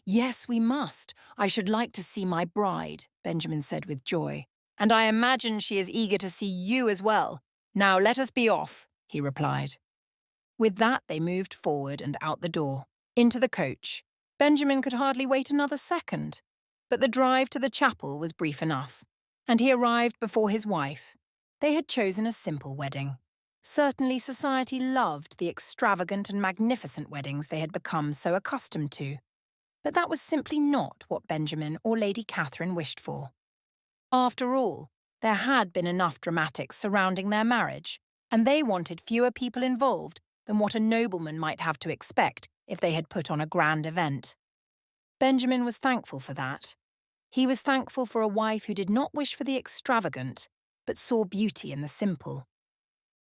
"Yes, we must. I should like to see my bride," Benjamin said with joy. "And I imagine she is eager to see you as well. Now let us be off," he replied. With that, they moved forward and out the door, into the coach. Benjamin could hardly wait another second. But the drive to the chapel was brief enough, and he arrived before his wife. They had chosen a simple wedding. Certainly society loved the extravagant and magnificent weddings they had become so accustomed to. But that was simply not what Benjamin or Lady Catherine wished for. After all, there had been enough dramatics surrounding their marriage, and they wanted fewer people involved than what a nobleman might have to expect if they had put on a grand event. Benjamin was thankful for that. He was thankful for a wife who did not wish for the extravagant, but saw beauty in the simple.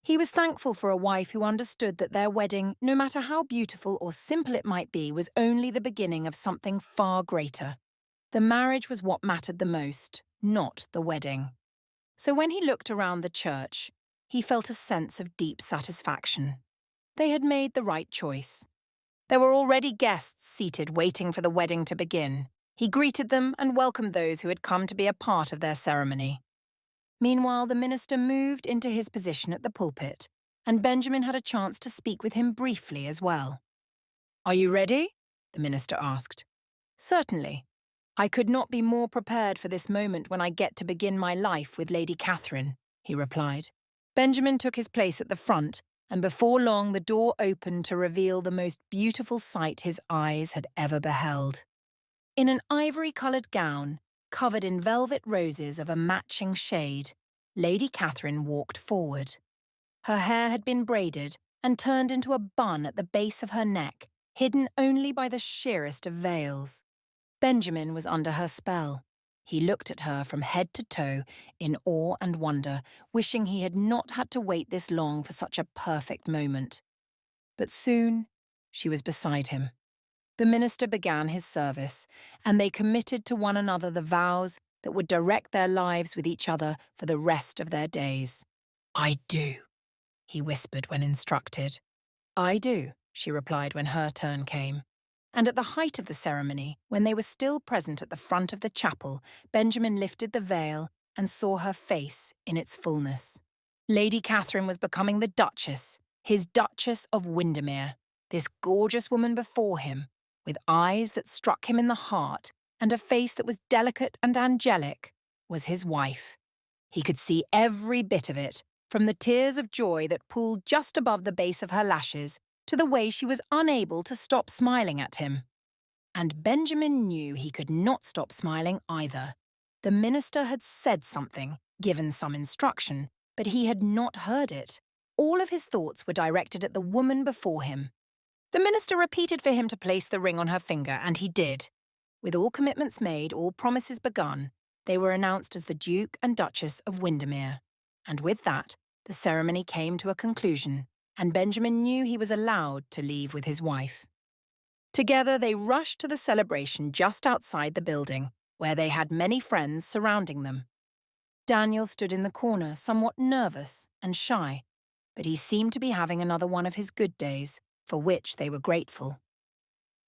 He was thankful for a wife who understood that their wedding, no matter how beautiful or simple it might be, was only the beginning of something far greater. The marriage was what mattered the most, not the wedding. So when he looked around the church, he felt a sense of deep satisfaction. They had made the right choice. There were already guests seated waiting for the wedding to begin. He greeted them and welcomed those who had come to be a part of their ceremony. Meanwhile, the minister moved into his position at the pulpit, and Benjamin had a chance to speak with him briefly as well. "Are you ready?" the minister asked. "Certainly. I could not be more prepared for this moment when I get to begin my life with Lady Catherine," he replied. Benjamin took his place at the front, and before long the door opened to reveal the most beautiful sight his eyes had ever beheld. In an ivory-coloured gown, covered in velvet roses of a matching shade, Lady Catherine walked forward. Her hair had been braided and turned into a bun at the base of her neck, hidden only by the sheerest of veils. Benjamin was under her spell. He looked at her from head to toe in awe and wonder, wishing he had not had to wait this long for such a perfect moment. But soon she was beside him. The minister began his service, and they committed to one another the vows that would direct their lives with each other for the rest of their days. "I do," he whispered when instructed. "I do," she replied when her turn came. And at the height of the ceremony, when they were still present at the front of the chapel, Benjamin lifted the veil and saw her face in its fullness. Lady Catherine was becoming the Duchess, his Duchess of Windermere, this gorgeous woman before him, with eyes that struck him in the heart and a face that was delicate and angelic, was his wife. He could see every bit of it, from the tears of joy that pooled just above the base of her lashes to the way she was unable to stop smiling at him. And Benjamin knew he could not stop smiling either. The minister had said something, given some instruction, but he had not heard it. All of his thoughts were directed at the woman before him. The minister repeated for him to place the ring on her finger, and he did. With all commitments made, all promises begun, they were announced as the Duke and Duchess of Windermere. And with that, the ceremony came to a conclusion, and Benjamin knew he was allowed to leave with his wife. Together they rushed to the celebration just outside the building, where they had many friends surrounding them. Daniel stood in the corner, somewhat nervous and shy, but he seemed to be having another one of his good days, for which they were grateful.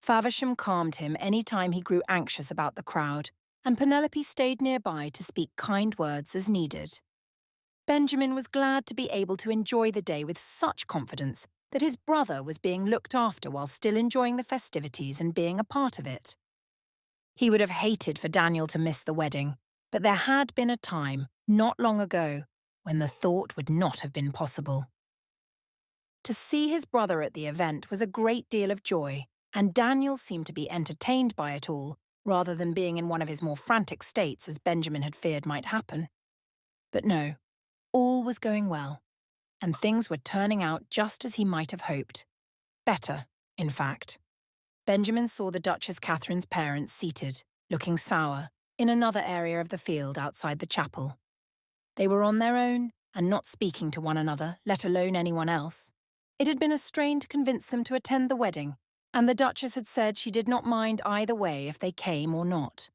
Faversham calmed him any time he grew anxious about the crowd, and Penelope stayed nearby to speak kind words as needed. Benjamin was glad to be able to enjoy the day with such confidence that his brother was being looked after while still enjoying the festivities and being a part of it. He would have hated for Daniel to miss the wedding, but there had been a time, not long ago, when the thought would not have been possible. To see his brother at the event was a great deal of joy, and Daniel seemed to be entertained by it all, rather than being in one of his more frantic states as Benjamin had feared might happen. But no, all was going well, and things were turning out just as he might have hoped. Better, in fact. Benjamin saw the Duchess Catherine's parents seated, looking sour, in another area of the field outside the chapel. They were on their own and not speaking to one another, let alone anyone else. It had been a strain to convince them to attend the wedding, and the Duchess had said she did not mind either way if they came or not.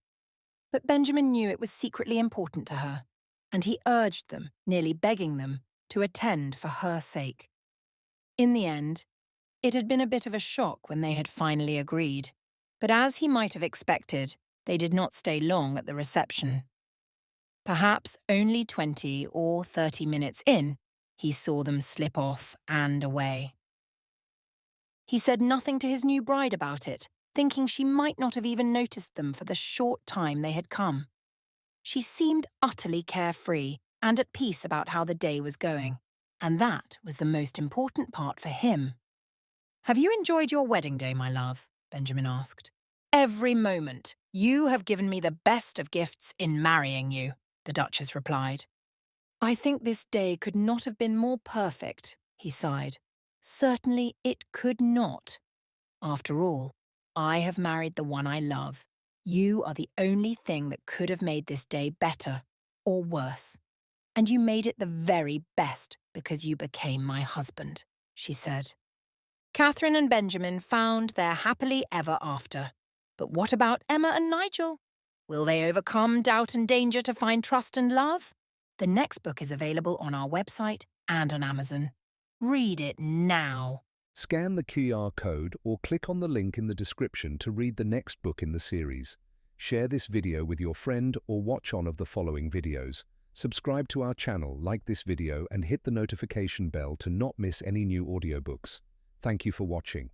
But Benjamin knew it was secretly important to her, and he urged them, nearly begging them, to attend for her sake. In the end, it had been a bit of a shock when they had finally agreed, but as he might have expected, they did not stay long at the reception. Perhaps only 20 or 30 minutes in, he saw them slip off and away. He said nothing to his new bride about it, thinking she might not have even noticed them for the short time they had come. She seemed utterly carefree and at peace about how the day was going, and that was the most important part for him. "Have you enjoyed your wedding day, my love?" Benjamin asked. "Every moment. You have given me the best of gifts in marrying you," the Duchess replied. "I think this day could not have been more perfect," he sighed. "Certainly it could not. After all, I have married the one I love. You are the only thing that could have made this day better or worse. And you made it the very best because you became my husband," she said. Catherine and Benjamin found their happily ever after. But what about Emma and Nigel? Will they overcome doubt and danger to find trust and love? The next book is available on our website and on Amazon. Read it now. Scan the QR code or click on the link in the description to read the next book in the series. Share this video with your friend or watch one of the following videos. Subscribe to our channel, like this video, and hit the notification bell to not miss any new audiobooks. Thank you for watching.